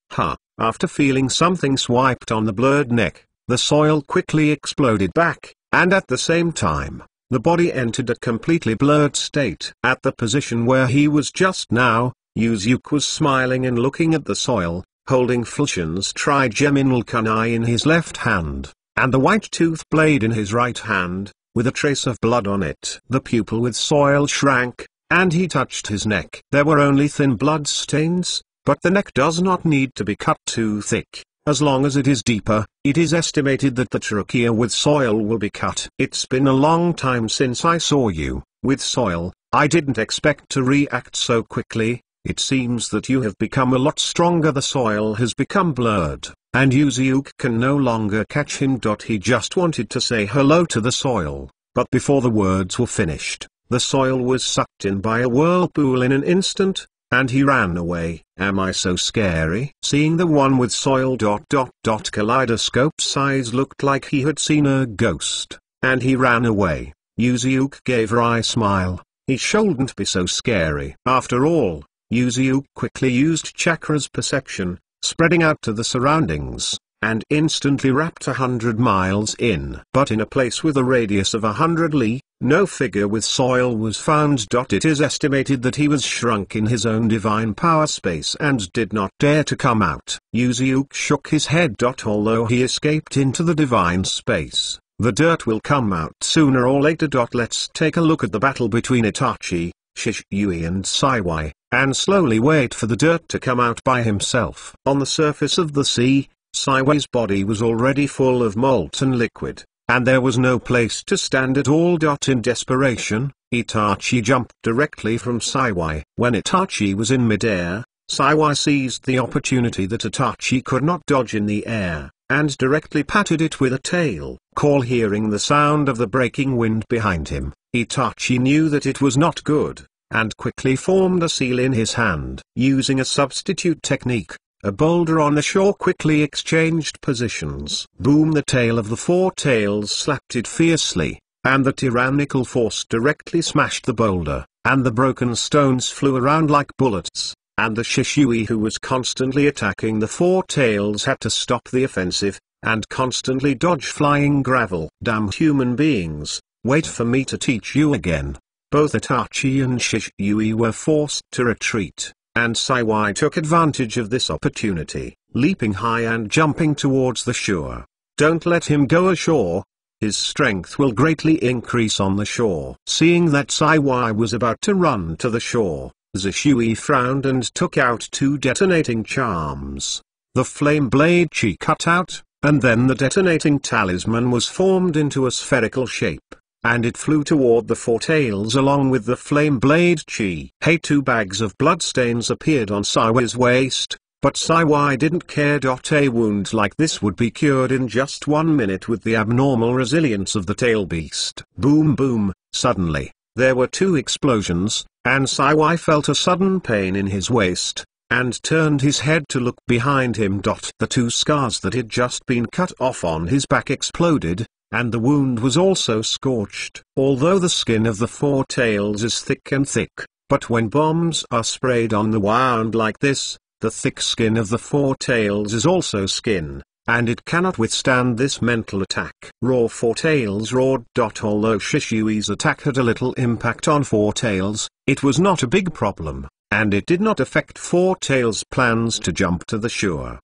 After feeling something swiped on the blurred neck, the soil quickly exploded back, and at the same time, the body entered a completely blurred state. At the position where he was just now, Yuzuke was smiling and looking at the soil, holding Fulshan's trigeminal kunai in his left hand, and the white tooth blade in his right hand, with a trace of blood on it. The pupil with soil shrank, and he touched his neck. There were only thin blood stains, but the neck does not need to be cut too thick. As long as it is deeper, it is estimated that the trachea with soil will be cut. It's been a long time since I saw you with soil. I didn't expect to react so quickly. It seems that you have become a lot stronger. The soil has become blurred, and Yuzuke can no longer catch him. He just wanted to say hello to the soil, but before the words were finished, the soil was sucked in by a whirlpool in an instant, and he ran away. Am I so scary? Seeing the one with soil. Kaleidoscope's eyes looked like he had seen a ghost, and he ran away. Yuzuke gave a wry smile. He shouldn't be so scary. After all, Yuzuke quickly used chakra's perception, spreading out to the surroundings, and instantly wrapped 100 miles in. But in a place with a radius of 100 li, no figure with soil was found. It is estimated that he was shrunk in his own divine power space and did not dare to come out. Yuzuke shook his head. Although he escaped into the divine space, the dirt will come out sooner or later. Let's take a look at the battle between Itachi, Shisui and Saiwai, and slowly wait for the dirt to come out by himself. On the surface of the sea, Saiwai's body was already full of molten liquid, and there was no place to stand at all. In desperation, Itachi jumped directly from Saiwai. When Itachi was in midair, Saiwai seized the opportunity that Itachi could not dodge in the air, and directly patted it with a tail call. Hearing the sound of the breaking wind behind him, Itachi knew that it was not good, and quickly formed a seal in his hand. Using a substitute technique, a boulder on the shore quickly exchanged positions. Boom! The tail of the four tails slapped it fiercely, and the tyrannical force directly smashed the boulder, and the broken stones flew around like bullets, and the Shisui, who was constantly attacking the four tails, had to stop the offensive, and constantly dodge flying gravel. Damn human beings, wait for me to teach you again. Both Itachi and Shisui were forced to retreat, and Saiwai took advantage of this opportunity, leaping high and jumping towards the shore. Don't let him go ashore. His strength will greatly increase on the shore. Seeing that Saiwai was about to run to the shore, Shisui frowned and took out two detonating charms. The flame blade chi cut out, and then the detonating talisman was formed into a spherical shape, and it flew toward the four tails along with the flame blade chi. Hey, two bags of bloodstains appeared on Saiwai's waist, but Saiwai didn't care. A wound like this would be cured in just 1 minute with the abnormal resilience of the tail beast. Boom boom! Suddenly, there were two explosions, and Saiwai felt a sudden pain in his waist, and turned his head to look behind him. The two scars that had just been cut off on his back exploded, and the wound was also scorched. Although the skin of the four tails is thick and thick, but when bombs are sprayed on the wound like this, the thick skin of the four tails is also skin, and it cannot withstand this mental attack. Raw four tails roared. Although Shisui's attack had a little impact on four tails, it was not a big problem, and it did not affect four tails' plans to jump to the shore.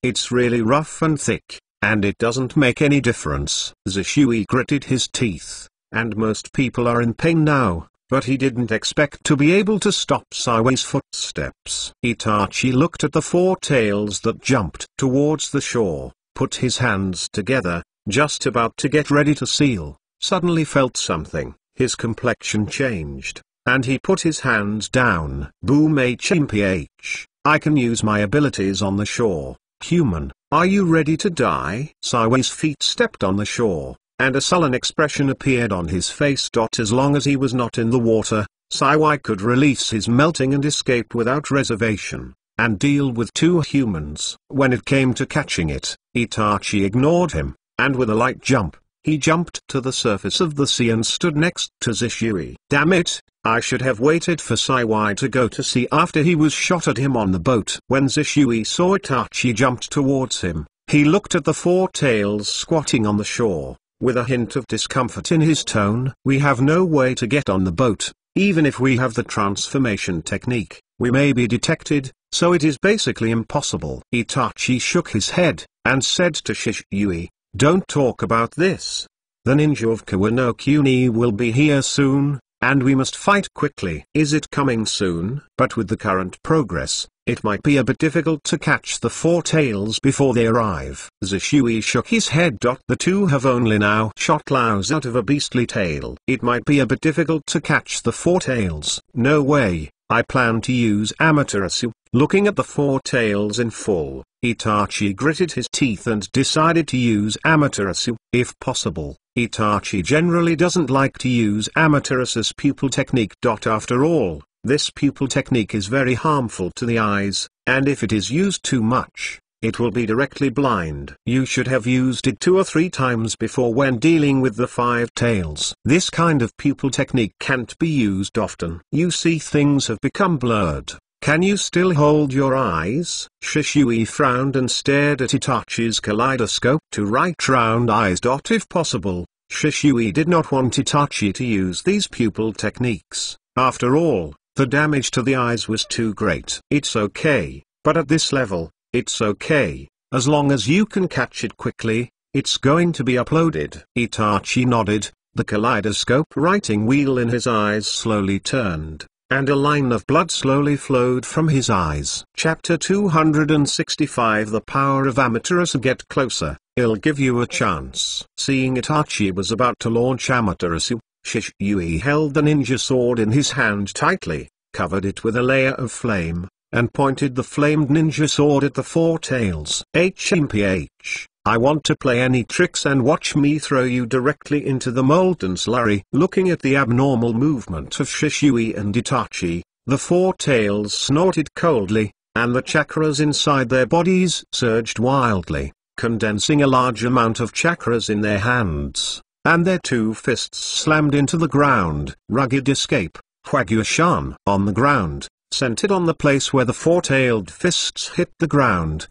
It's really rough and thick, and it doesn't make any difference. Shisui gritted his teeth, and most people are in pain now, but he didn't expect to be able to stop Saiwai's footsteps. Itachi looked at the four tails that jumped towards the shore, put his hands together, just about to get ready to seal, suddenly felt something. His complexion changed, and he put his hands down. Boom! I can use my abilities on the shore. Human, are you ready to die? Saiwai's feet stepped on the shore, and a sullen expression appeared on his face. As long as he was not in the water, Saiwai could release his melting and escape without reservation, and deal with two humans. When it came to catching it, Itachi ignored him, and with a light jump, He jumped to the surface of the sea and stood next to Zishui. Damn it, I should have waited for Saiwai to go to sea after he was shot at him on the boat. When Zishui saw Itachi jumped towards him, he looked at the four tails squatting on the shore, with a hint of discomfort in his tone. We have no way to get on the boat. Even if we have the transformation technique, we may be detected, so it is basically impossible. Itachi shook his head, and said to Shishui, "Don't talk about this. The ninja of Kawano-Kuni will be here soon, and we must fight quickly." "Is it coming soon?" "But with the current progress, it might be a bit difficult to catch the four tails before they arrive." Zishui shook his head. "The two have only now shot Laos out of a beastly tail. It might be a bit difficult to catch the four tails." "No way, I plan to use Amaterasu." Looking at the four tails in full, Itachi gritted his teeth and decided to use Amaterasu, if possible. Itachi generally doesn't like to use Amaterasu's pupil technique. After all, this pupil technique is very harmful to the eyes, and if it is used too much, it will be directly blind. You should have used it 2 or 3 times before when dealing with the 5 tails. This kind of pupil technique can't be used often. You see, things have become blurred. Can you still hold your eyes? Shishui frowned and stared at Itachi's kaleidoscope to right round eyes. If possible, Shishui did not want Itachi to use these pupil techniques. After all, the damage to the eyes was too great. It's okay, but at this level, it's okay. As long as you can catch it quickly, it's going to be uploaded. Itachi nodded, the kaleidoscope writing wheel in his eyes slowly turned, and a line of blood slowly flowed from his eyes. Chapter 265 The Power of Amaterasu. Get closer, I'll give you a chance. Seeing Itachi was about to launch Amaterasu, Shishui held the ninja sword in his hand tightly, covered it with a layer of flame, and pointed the flamed ninja sword at the four tails. HMPH, I want to play any tricks and watch me throw you directly into the molten slurry. Looking at the abnormal movement of Shishui and Itachi, the four tails snorted coldly, and the chakras inside their bodies surged wildly, condensing a large amount of chakras in their hands, and their 2 fists slammed into the ground. Rugged escape, Hwagyu-shan. On the ground, centered on the place where the four-tailed fists hit the ground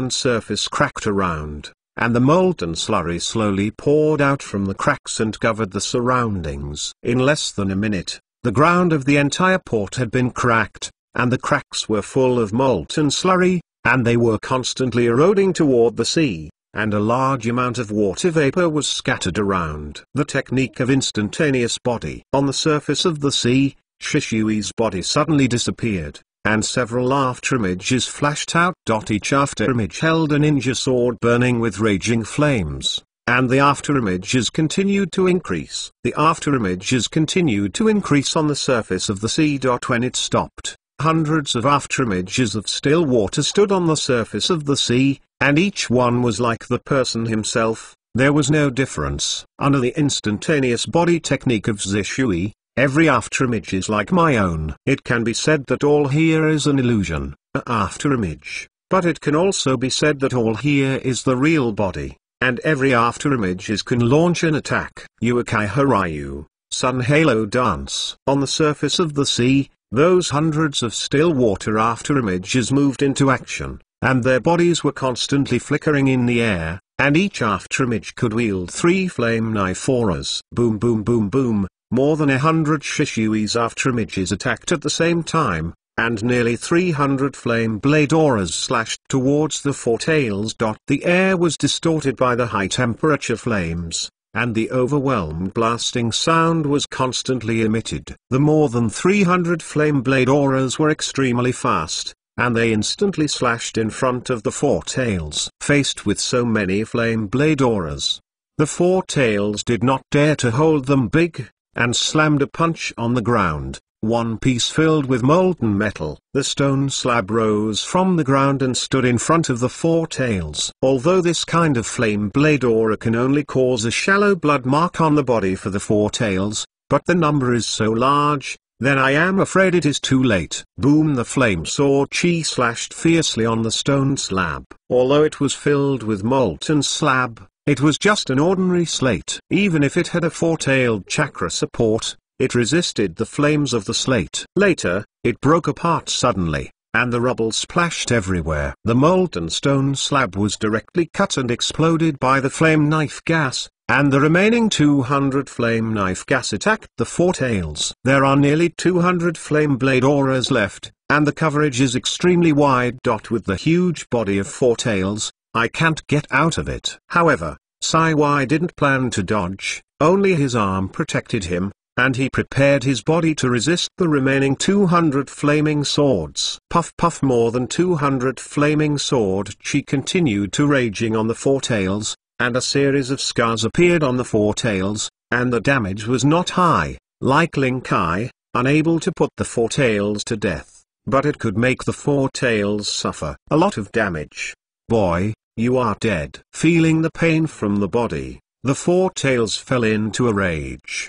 surface cracked around, and the molten slurry slowly poured out from the cracks and covered the surroundings. In less than a minute, the ground of the entire port had been cracked, and the cracks were full of molten slurry, and they were constantly eroding toward the sea, and a large amount of water vapor was scattered around. The technique of instantaneous body. On the surface of the sea, Shishui's body suddenly disappeared, and several afterimages flashed out. Each afterimage held a ninja sword burning with raging flames, and the afterimages continued to increase. The afterimages continued to increase on the surface of the sea. When it stopped, hundreds of afterimages of still water stood on the surface of the sea, and each one was like the person himself. There was no difference. Under the instantaneous body technique of Zishui, every afterimage is like my own. It can be said that all here is an illusion, a afterimage, but it can also be said that all here is the real body, and every afterimage can launch an attack. Uekai Haryu, Sun Halo Dance. On the surface of the sea, those hundreds of still water afterimages moved into action, and their bodies were constantly flickering in the air, and each afterimage could wield 3 flame knife auras. Boom boom boom boom. More than 100 Shishui's afterimages attacked at the same time, and nearly 300 flame blade auras slashed towards the four tails. The air was distorted by the high temperature flames, and the overwhelmed blasting sound was constantly emitted. The more than 300 flame blade auras were extremely fast, and they instantly slashed in front of the four tails. Faced with so many flame blade auras, the four tails did not dare to hold them big, and slammed a punch on the ground, one piece filled with molten metal. The stone slab rose from the ground and stood in front of the four tails. Although this kind of flame blade aura can only cause a shallow blood mark on the body for the four tails, but the number is so large, then I am afraid it is too late. Boom! The flame sword chi slashed fiercely on the stone slab. Although it was filled with molten slab, It was just an ordinary slate. Even if it had a four-tailed chakra support, it resisted the flames of the slate. Later, it broke apart suddenly, and the rubble splashed everywhere. The molten stone slab was directly cut and exploded by the flame knife gas, and the remaining 200 flame knife gas attacked the four tails. There are nearly 200 flame blade auras left, and the coverage is extremely wide. With the huge body of four tails, I can't get out of it. However, Saiwai didn't plan to dodge, only his arm protected him, and he prepared his body to resist the remaining 200 flaming swords. Puff puff, more than 200 flaming sword chi continued to raging on the four tails, and a series of scars appeared on the four tails, and the damage was not high, like Ling Kai, unable to put the four tails to death, but it could make the four tails suffer a lot of damage. Boy, you are dead. Feeling the pain from the body, the four tails fell into a rage.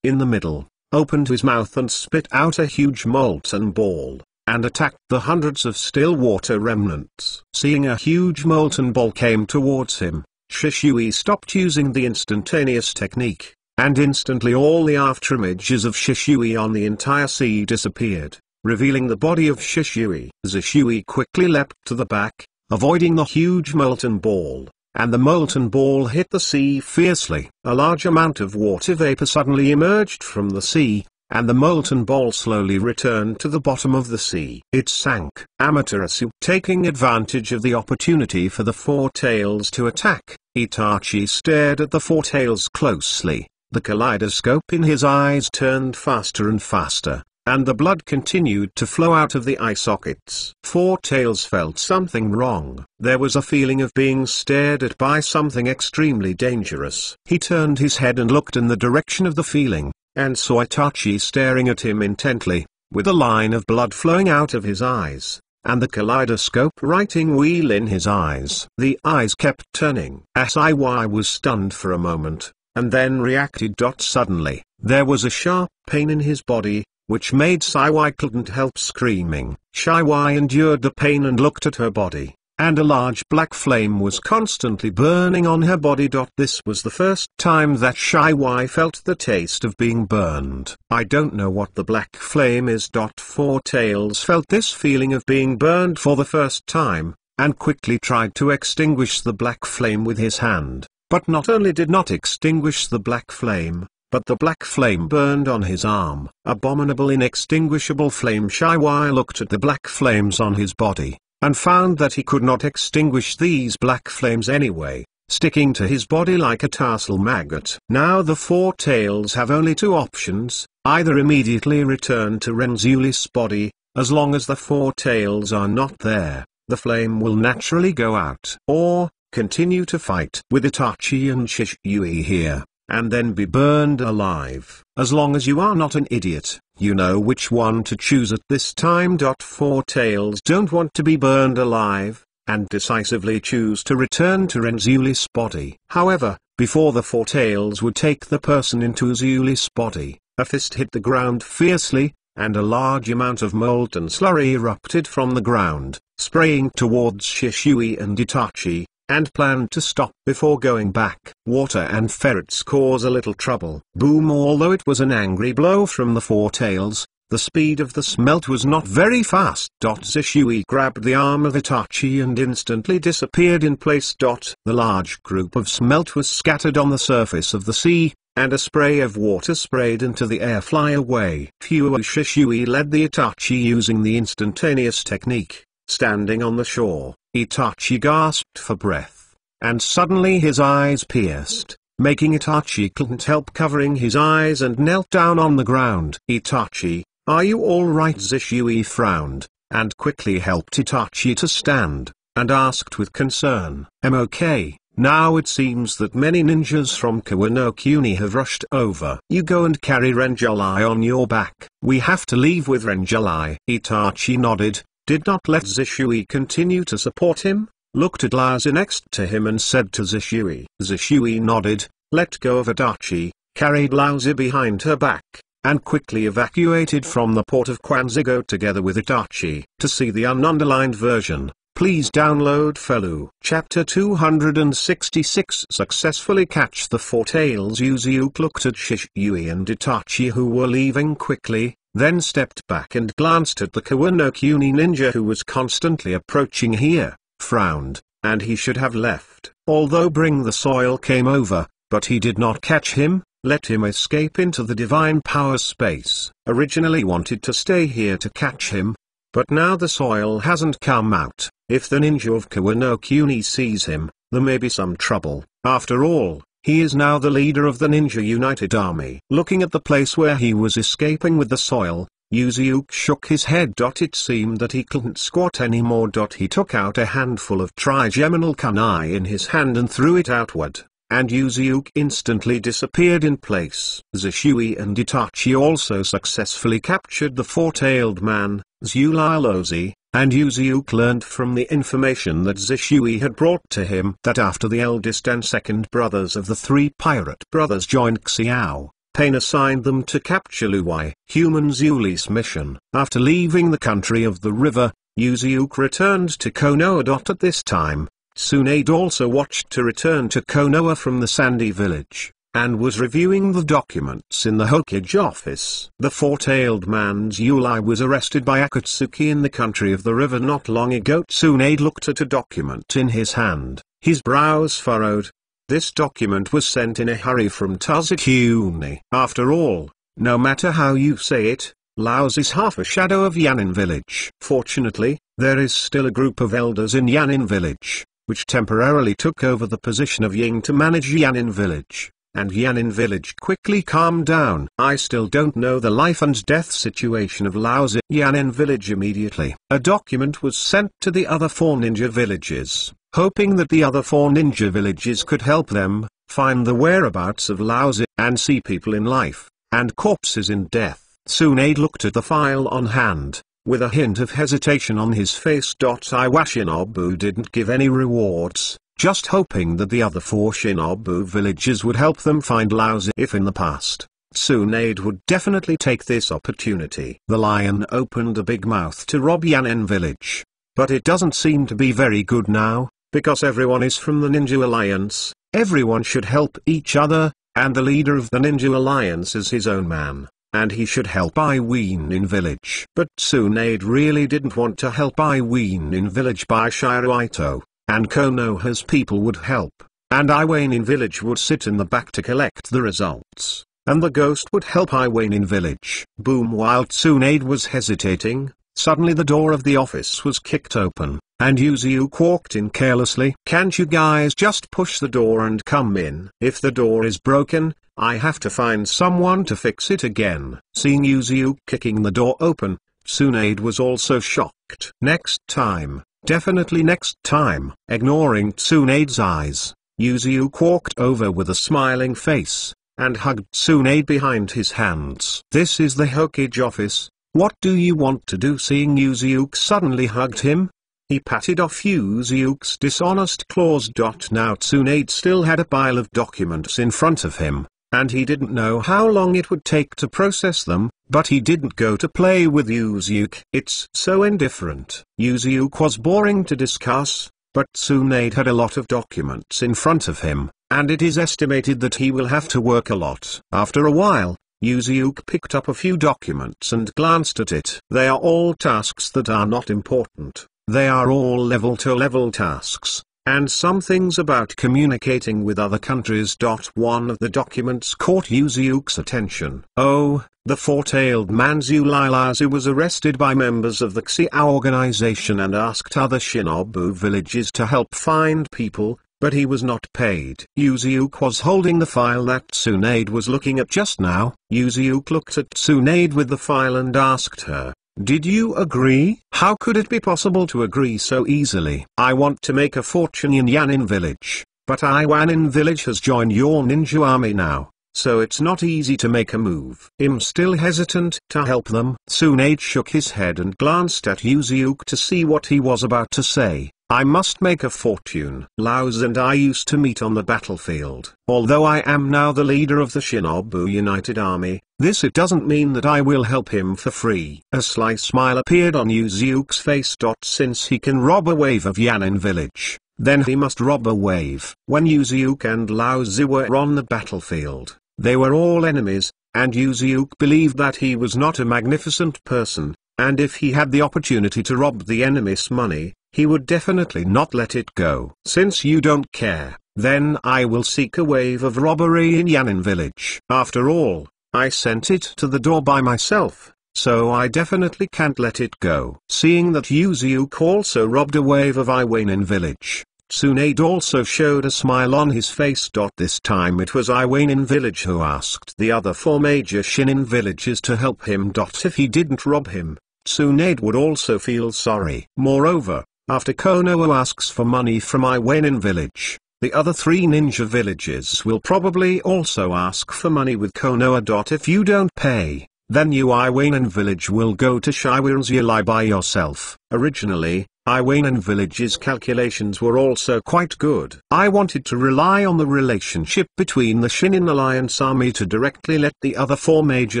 In the middle, opened his mouth and spit out a huge molten ball, and attacked the hundreds of still water remnants. Seeing a huge molten ball came towards him, Shishui stopped using the instantaneous technique, and instantly all the afterimages of Shishui on the entire sea disappeared, revealing the body of Shishui. Shishui quickly leapt to the back, avoiding the huge molten ball, and the molten ball hit the sea fiercely. A large amount of water vapor suddenly emerged from the sea, and the molten ball slowly returned to the bottom of the sea. It sank. Amaterasu, taking advantage of the opportunity for the four tails to attack, Itachi stared at the four tails closely. The kaleidoscope in his eyes turned faster and faster, and the blood continued to flow out of the eye sockets. Four tails felt something wrong. There was a feeling of being stared at by something extremely dangerous. He turned his head and looked in the direction of the feeling, and saw Itachi staring at him intently, with a line of blood flowing out of his eyes, and the kaleidoscope writing wheel in his eyes. The eyes kept turning. Saiwai was stunned for a moment, and then reacted. Suddenly, there was a sharp pain in his body, which made Saiwai couldn't help screaming. Saiwai endured the pain and looked at her body, and a large black flame was constantly burning on her body. This was the first time that Saiwai felt the taste of being burned. I don't know what the black flame is. Four tails felt this feeling of being burned for the first time, and quickly tried to extinguish the black flame with his hand, but not only did not extinguish the black flame, but the black flame burned on his arm. Abominable inextinguishable flame. Saiwai looked at the black flames on his body, and found that he could not extinguish these black flames anyway, sticking to his body like a tassel maggot. Now the four tails have only two options: either immediately return to Renzuli's body, as long as the four tails are not there, the flame will naturally go out, or continue to fight with Itachi and Shishui here, and then be burned alive. As long as you are not an idiot, you know which one to choose at this time. Four tails don't want to be burned alive, and decisively choose to return to Renzuli's body. However, before the four tails would take the person into Renzuli's body, a fist hit the ground fiercely, and a large amount of molten slurry erupted from the ground, spraying towards Shishui and Itachi, and planned to stop before going back. Water and ferrets cause a little trouble. Boom! Although it was an angry blow from the four tails, the speed of the smelt was not very fast. Shishui grabbed the arm of Itachi and instantly disappeared in place. The large group of smelt was scattered on the surface of the sea, and a spray of water sprayed into the air. Fly away. Shishui led the Itachi using the instantaneous technique. Standing on the shore, Itachi gasped for breath, and suddenly his eyes pierced, making Itachi couldn't help covering his eyes and knelt down on the ground. Itachi, are you alright? Shishui frowned, and quickly helped Itachi to stand, and asked with concern, "I'm okay." Now it seems that many ninjas from Kawano-Kuni have rushed over. You go and carry Renjulai on your back. We have to leave with Renjulai. Itachi nodded, did not let Shishui continue to support him, looked at Laozi next to him and said to Shishui. Shishui nodded, let go of Itachi, carried Laozi behind her back, and quickly evacuated from the port of Quanzigo together with Itachi. To see the ununderlined version, Please download Felu. Chapter 266. Successfully catch the four tails. Yuzuke looked at Shisui and Itachi, who were leaving quickly, then stepped back and glanced at the Kawano-Kuni ninja who was constantly approaching here, frowned, and he should have left. Although Bring the Soil came over, but he did not catch him, let him escape into the divine power space. Originally wanted to stay here to catch him, but now the soil hasn't come out. If the ninja of Kawano-Kuni sees him, there may be some trouble. After all, he is now the leader of the Ninja United Army. Looking at the place where he was escaping with the soil, Yuzuke shook his head. It seemed that he couldn't squat anymore. He took out a handful of trigeminal kunai in his hand and threw it outward, and Yuzuke instantly disappeared in place. Shisui and Itachi also successfully captured the four-tailed man, Zulalozi, and Yuzuke learned from the information that Shisui had brought to him that after the eldest and second brothers of the three pirate brothers joined Xiao, Pain assigned them to capture Luai, human Zuli's mission. After leaving the country of the river, Yuzuke returned to Konoha. At this time, Tsunade also watched to return to Konoha from the sandy village, and was reviewing the documents in the Hokage office. The four-tailed man Zuli was arrested by Akatsuki in the country of the river not long ago. Tsunade looked at a document in his hand, his brows furrowed. This document was sent in a hurry from Tazakuni. After all, no matter how you say it, Laos is half a shadow of Yanin village. Fortunately, there is still a group of elders in Yanin village, which temporarily took over the position of Ying to manage Yanin village, and Yanin village quickly calmed down. I still don't know the life and death situation of Laos at Yanin village. Immediately, a document was sent to the other four ninja villages, hoping that the other four ninja villages could help them find the whereabouts of Laos and see people in life, and corpses in death. Tsunade looked at the file on hand, with a hint of hesitation on his face. Iwa Shinobu didn't give any rewards, just hoping that the other four Shinobu villages would help them find Laos. If in the past, Tsunade would definitely take this opportunity. The lion opened a big mouth to rob Yanin village, but it doesn't seem to be very good now, because everyone is from the Ninja Alliance. Everyone should help each other, and the leader of the Ninja Alliance is his own man, and he should help Iwin village. But Tsunade really didn't want to help Iwin village by Shiroito, and Konoha's people would help, and Iwin village would sit in the back to collect the results, and the ghost would help Iwin village. Boom! While Tsunade was hesitating, suddenly the door of the office was kicked open, and Yuzuke walked in carelessly. Can't you guys just push the door and come in? If the door is broken, I have to find someone to fix it again. Seeing Yuzuke kicking the door open, Tsunade was also shocked. Next time, definitely next time. Ignoring Tsunade's eyes, Yuzuke walked over with a smiling face, and hugged Tsunade behind his hands. This is the Hokage office. What do you want to do? Seeing Yuzuke suddenly hugged him, he patted off Yuzuke's dishonest claws. Now Tsunade still had a pile of documents in front of him, and he didn't know how long it would take to process them, but he didn't go to play with Yuzuke. It's so indifferent. Yuzuke was boring to discuss, but Tsunade had a lot of documents in front of him, and it is estimated that he will have to work a lot. After a while, Yuzuke picked up a few documents and glanced at it. They are all tasks that are not important. They are all level-to-level tasks, and some things about communicating with other countries. One of the documents caught Yuzuke's attention. Oh, the four-tailed man Zulilazu was arrested by members of the Xiao organization and asked other Shinobu villages to help find people, but he was not paid. Yuzuke was holding the file that Tsunade was looking at just now. Yuzuke looked at Tsunade with the file and asked her, "Did you agree?" "How could it be possible to agree so easily? I want to make a fortune in Yanin village, but Iwanin village has joined your ninja army now, so it's not easy to make a move." I'm still hesitant to help them. Tsunade shook his head and glanced at Yuzuke to see what he was about to say, I must make a fortune. Laos and I used to meet on the battlefield. Although I am now the leader of the Shinobu United Army, it doesn't mean that I will help him for free. A sly smile appeared on Yuzuke's face. Since he can rob a wave of Yanin village, then he must rob a wave. When Yuzuke and Laozi were on the battlefield, they were all enemies, and Yuzuke believed that he was not a magnificent person, and if he had the opportunity to rob the enemy's money, he would definitely not let it go. Since you don't care, then I will seek a wave of robbery in Yanin village. After all, I sent it to the door by myself, so I definitely can't let it go. Seeing that Yuzuke also robbed a wave of Iwanin village, Tsunade also showed a smile on his face. This time it was Iwanin village who asked the other 4 major Shinin villages to help him. If he didn't rob him, Tsunade would also feel sorry. Moreover, after Konoha asks for money from Iwanin village, the other 3 ninja villages will probably also ask for money with Konoha. If you don't pay, then you Iwanin village will go to Shiwazuli by yourself. Originally, Iwanin village's calculations were also quite good. I wanted to rely on the relationship between the Shinin Alliance army to directly let the other 4 major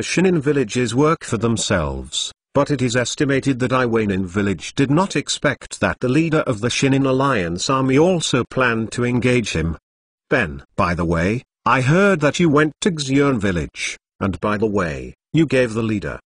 Shinin villages work for themselves. But it is estimated that Iwanin village did not expect that the leader of the Shinin Alliance army also planned to engage him. Ben, by the way, I heard that you went to Xion village, and by the way, you gave the leader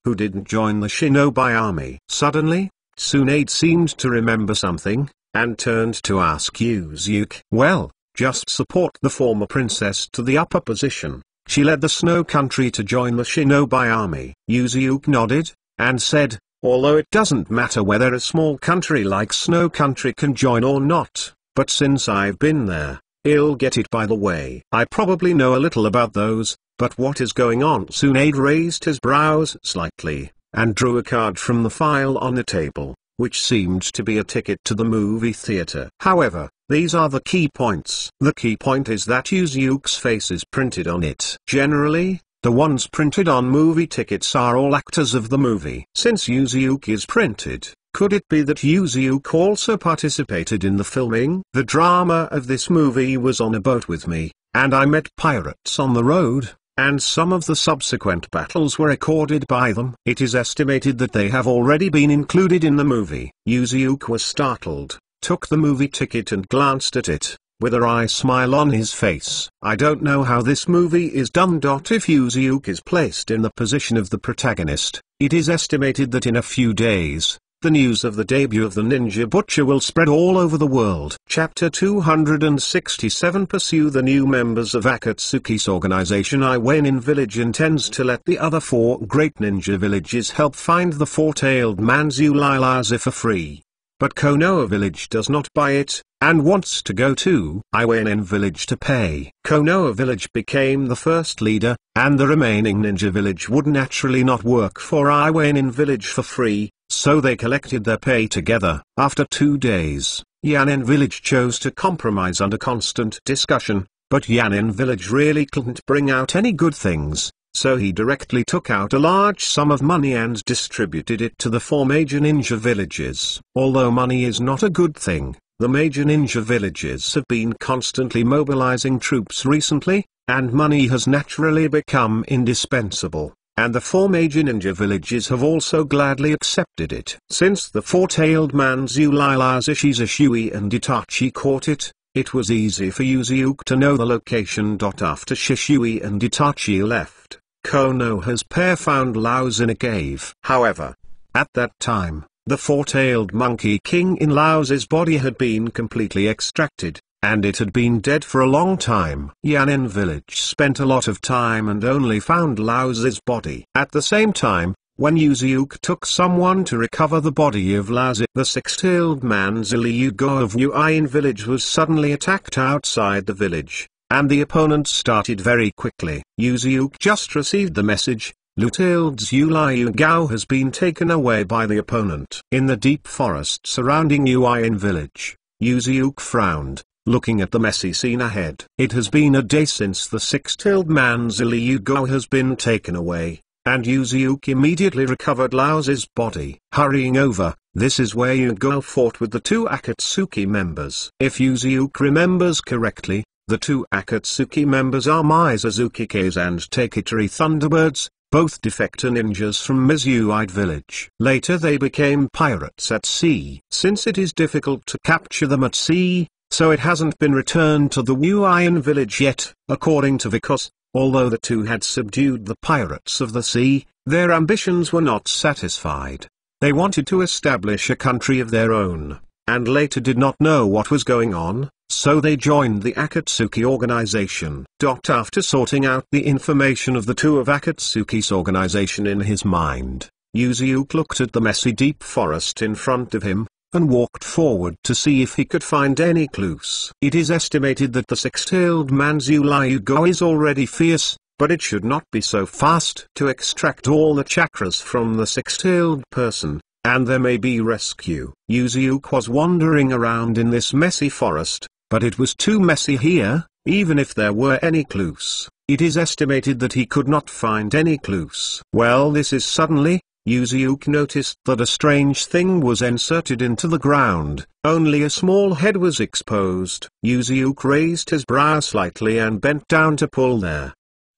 who didn't join the Shinobi army. Suddenly, Tsunade seemed to remember something, and turned to ask Yuzuke. Well, just support the former princess to the upper position. She led the Snow Country to join the Shinobi army. Yuzuke nodded, and said, although it doesn't matter whether a small country like Snow Country can join or not, but since I've been there, I'll get it. By the way, I probably know a little about those, but what is going on? Tsunade raised his brows slightly, and drew a card from the file on the table, which seemed to be a ticket to the movie theater. However, these are the key points. The key point is that Yuzuke's face is printed on it. Generally, the ones printed on movie tickets are all actors of the movie. Since Yuzuke is printed, could it be that Yuzuke also participated in the filming? The drama of this movie was on a boat with me, and I met pirates on the road, and some of the subsequent battles were recorded by them. It is estimated that they have already been included in the movie. Yuzuke was startled, took the movie ticket and glanced at it, with a wry smile on his face. I don't know how this movie is done. If Yuzuke is placed in the position of the protagonist, it is estimated that in a few days, the news of the debut of the Ninja Butcher will spread all over the world. Chapter 267. Pursue the new members of Akatsuki's organization. Iwanin village intends to let the other 4 great ninja villages help find the 4-tailed Manzulailazi for free. But Konoha village does not buy it, and wants to go to Iwanin village to pay. Konoha village became the first leader, and the remaining ninja village would naturally not work for Iwanin village for free, so they collected their pay together. After 2 days, Yanin village chose to compromise under constant discussion, but Yanin village really couldn't bring out any good things. So he directly took out a large sum of money and distributed it to the 4 major ninja villages. Although money is not a good thing, the major ninja villages have been constantly mobilizing troops recently, and money has naturally become indispensable, and the 4 major ninja villages have also gladly accepted it. Since the 4-tailed Manzulailazi Shizushui and Itachi caught it, it was easy for Yuzuke to know the location. After Shishui and Itachi left, Konoha's pair found Laos in a cave. However, at that time, the 4-tailed Monkey King in Laos's body had been completely extracted, and it had been dead for a long time. Yanin village spent a lot of time and only found Laos's body. At the same time, when Yuzuke took someone to recover the body of Laos, the 6-tailed Manzulailazi of Uin village was suddenly attacked outside the village, and the opponent started very quickly. Yuzuke just received the message, Lu-tailed Zulaiugao has been taken away by the opponent. In the deep forest surrounding Uin village, Yuzuke frowned, looking at the messy scene ahead. It has been a day since the 6-tailed Manzulaiugao has been taken away, and Yuzuki immediately recovered Lao's body. Hurrying over, this is where Yugo fought with the two Akatsuki members. If Yuzuki remembers correctly, the two Akatsuki members are Mizuzuki K's and Takitari Thunderbirds, both defector ninjas from Mizuide village. Later they became pirates at sea. Since it is difficult to capture them at sea, so it hasn't been returned to the Uian village yet, according to Vikos. Although the two had subdued the pirates of the sea, their ambitions were not satisfied. They wanted to establish a country of their own, and later did not know what was going on, so they joined the Akatsuki organization. After sorting out the information of the two of Akatsuki's organization in his mind, Yuzuki looked at the messy deep forest in front of him, and walked forward to see if he could find any clues. It is estimated that the six-tailed man's Yugo is already fierce, but it should not be so fast to extract all the chakras from the six-tailed person, and there may be rescue. Yuzuki was wandering around in this messy forest, but it was too messy here, even if there were any clues. It is estimated that he could not find any clues. Well, this is suddenly, Yuzuki noticed that a strange thing was inserted into the ground. Only a small head was exposed. Yuzuki raised his brow slightly and bent down to pull their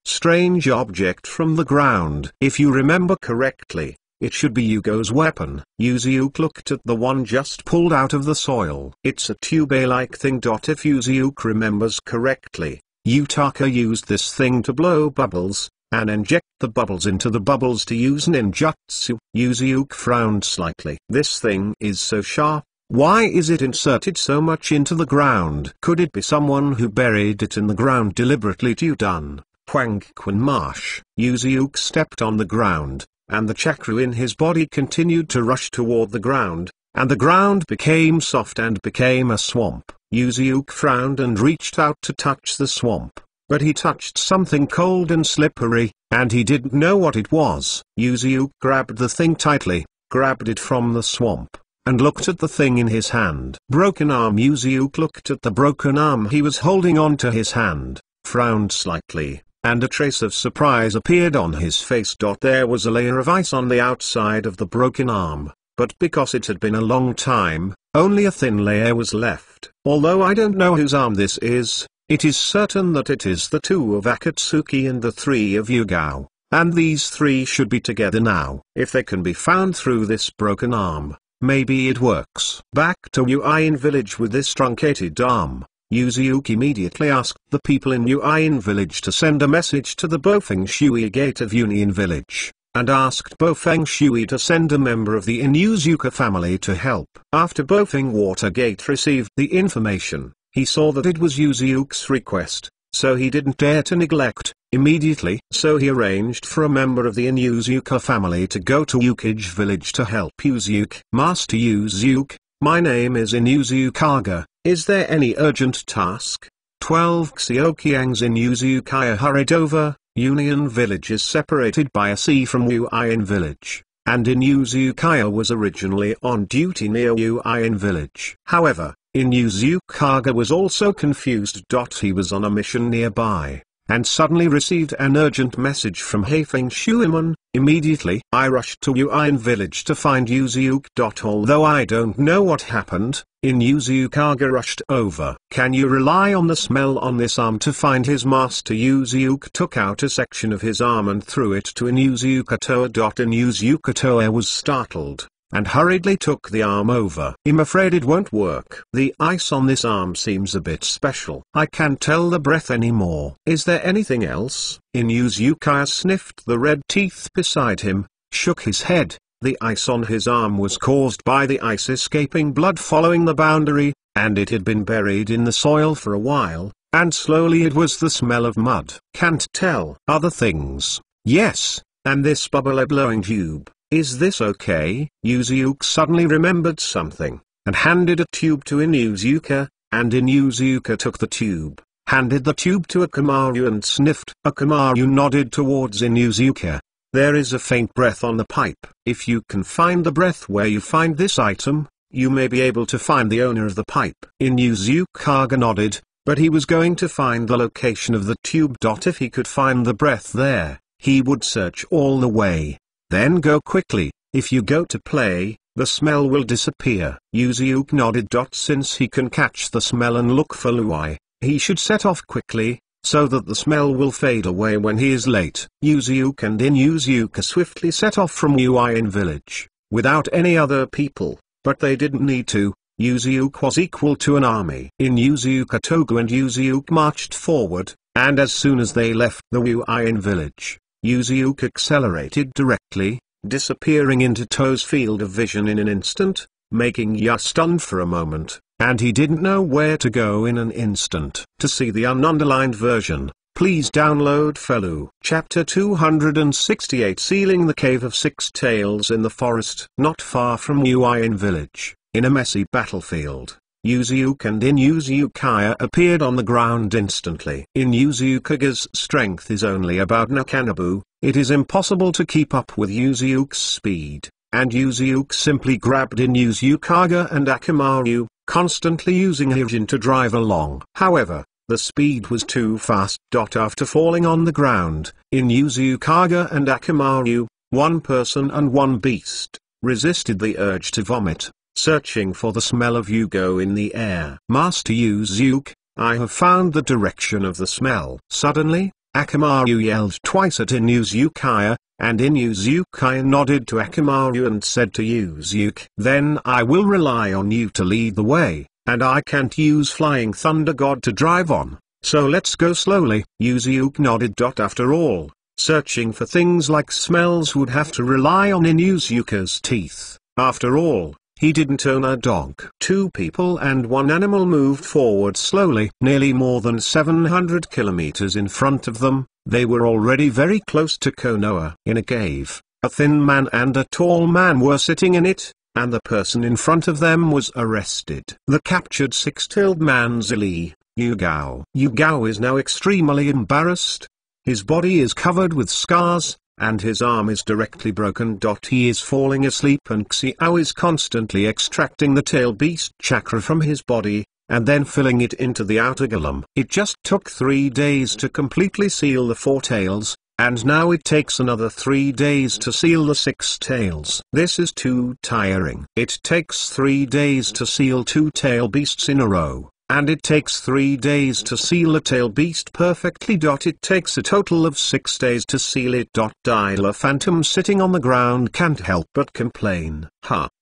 strange object from the ground. If you remember correctly, it should be Yugo's weapon. Yuzuki looked at the one just pulled out of the soil. It's a tube-like thing. If Yuzuki remembers correctly, Yutaka used this thing to blow bubbles, and inject the bubbles into the bubbles to use ninjutsu. Yuzuki frowned slightly. This thing is so sharp. Why is it inserted so much into the ground? Could it be someone who buried it in the ground deliberately to done? Huangquan Marsh. Yuzuki stepped on the ground, and the chakra in his body continued to rush toward the ground, and the ground became soft and became a swamp. Yuzuki frowned and reached out to touch the swamp. But he touched something cold and slippery, and he didn't know what it was. Yuzuki grabbed the thing tightly, grabbed it from the swamp, and looked at the thing in his hand. Broken arm. Yuzuki looked at the broken arm he was holding onto his hand, frowned slightly, and a trace of surprise appeared on his face. There was a layer of ice on the outside of the broken arm, but because it had been a long time, only a thin layer was left. Although I don't know whose arm this is, it is certain that it is the two of Akatsuki and the three of Yugao, and these three should be together now. If they can be found through this broken arm, maybe it works. Back to Uian village with this truncated arm, Yuzuki immediately asked the people in Uian village to send a message to the Bofeng Shui gate of Union village, and asked Bofeng Shui to send a member of the Inuzuka family to help. After Bofeng Water Gate received the information, he saw that it was Yuzuki's request, so he didn't dare to neglect, immediately. So he arranged for a member of the Inuzuka family to go to Yukage village to help Yuzuki. Master Yuzuki, my name is Inuzukaga, is there any urgent task? 12 Xioqiangs in Yuzukaya hurried over. Union village is separated by a sea from Uian village, and Inuzukaya was originally on duty near Uian village. However, Inuzukaga was also confused. He was on a mission nearby, and suddenly received an urgent message from Heifeng Shuiman. Immediately, I rushed to Uian village to find Yuzuki. Although I don't know what happened, Inuzukaga rushed over. Can you rely on the smell on this arm to find his master? Yuzuki took out a section of his arm and threw it to Inuzukatoa. Inuzukatoa was startled, and hurriedly took the arm over. I'm afraid it won't work. The ice on this arm seems a bit special. I can't tell the breath anymore. Is there anything else? Inuzukaya sniffed the red teeth beside him, shook his head. The ice on his arm was caused by the ice escaping blood following the boundary, and it had been buried in the soil for a while, and slowly it was the smell of mud. Can't tell. Other things? Yes, and this bubbly blowing tube. Is this okay? Yuzuki suddenly remembered something, and handed a tube to Inuzuka, and Inuzuka took the tube, handed the tube to Akamaru and sniffed. Akamaru nodded towards Inuzuka. There is a faint breath on the pipe. If you can find the breath where you find this item, you may be able to find the owner of the pipe. Inuzukaga nodded, but he was going to find the location of the tube. If he could find the breath there, he would search all the way. Then go quickly. If you go to play, the smell will disappear. Yuzuke nodded. Since he can catch the smell and look for Luai, he should set off quickly, so that the smell will fade away when he is late. Yuzuke and Inuzuka swiftly set off from Uin village, without any other people, but they didn't need to. Yuzuke was equal to an army. Inuzuka, Togu and Yuzuke marched forward, and as soon as they left the Uin village, Yuzuke accelerated directly, disappearing into To's field of vision in an instant, making Ya stunned for a moment, and he didn't know where to go in an instant. To see the ununderlined version, please download Felu. Chapter 268, Sealing the Cave of Six Tails. In the forest not far from Uin village, in a messy battlefield, Yuzuke and Inuzuka appeared on the ground instantly. Inuzuka's strength is only about Nakanobu. It is impossible to keep up with Yuzuke's speed, and Yuzuke simply grabbed Inuzuka and Akamaru, constantly using Hijin to drive along. However, the speed was too fast. After falling on the ground, Inuzuka and Akamaru, one person and one beast, resisted the urge to vomit, searching for the smell of Yugo in the air. Master Yuzuke, I have found the direction of the smell. Suddenly, Akamaru yelled twice at Inuzuka, and Inuzuka nodded to Akamaru and said to Yuzuke, "Then I will rely on you to lead the way, and I can't use Flying Thunder God to drive on, so let's go slowly." Yuzuke nodded. After all, searching for things like smells would have to rely on Inuzuka's teeth. After all, he didn't own a dog. Two people and one animal moved forward slowly. Nearly more than 700 kilometers in front of them, they were already very close to Konoha. In a cave, a thin man and a tall man were sitting in it, and the person in front of them was arrested. The captured six-tailed man Zili, Yugao. Yugao is now extremely embarrassed. His body is covered with scars, and his arm is directly broken. He is falling asleep, and Xiao is constantly extracting the tail beast chakra from his body, and then filling it into the outer golem. It just took 3 days to completely seal the 4 tails, and now it takes another 3 days to seal the 6 tails. This is too tiring. It takes 3 days to seal 2 tail beasts in a row, and it takes 3 days to seal a tail beast perfectly. It takes a total of 6 days to seal it. Dila Phantom sitting on the ground can't help but complain.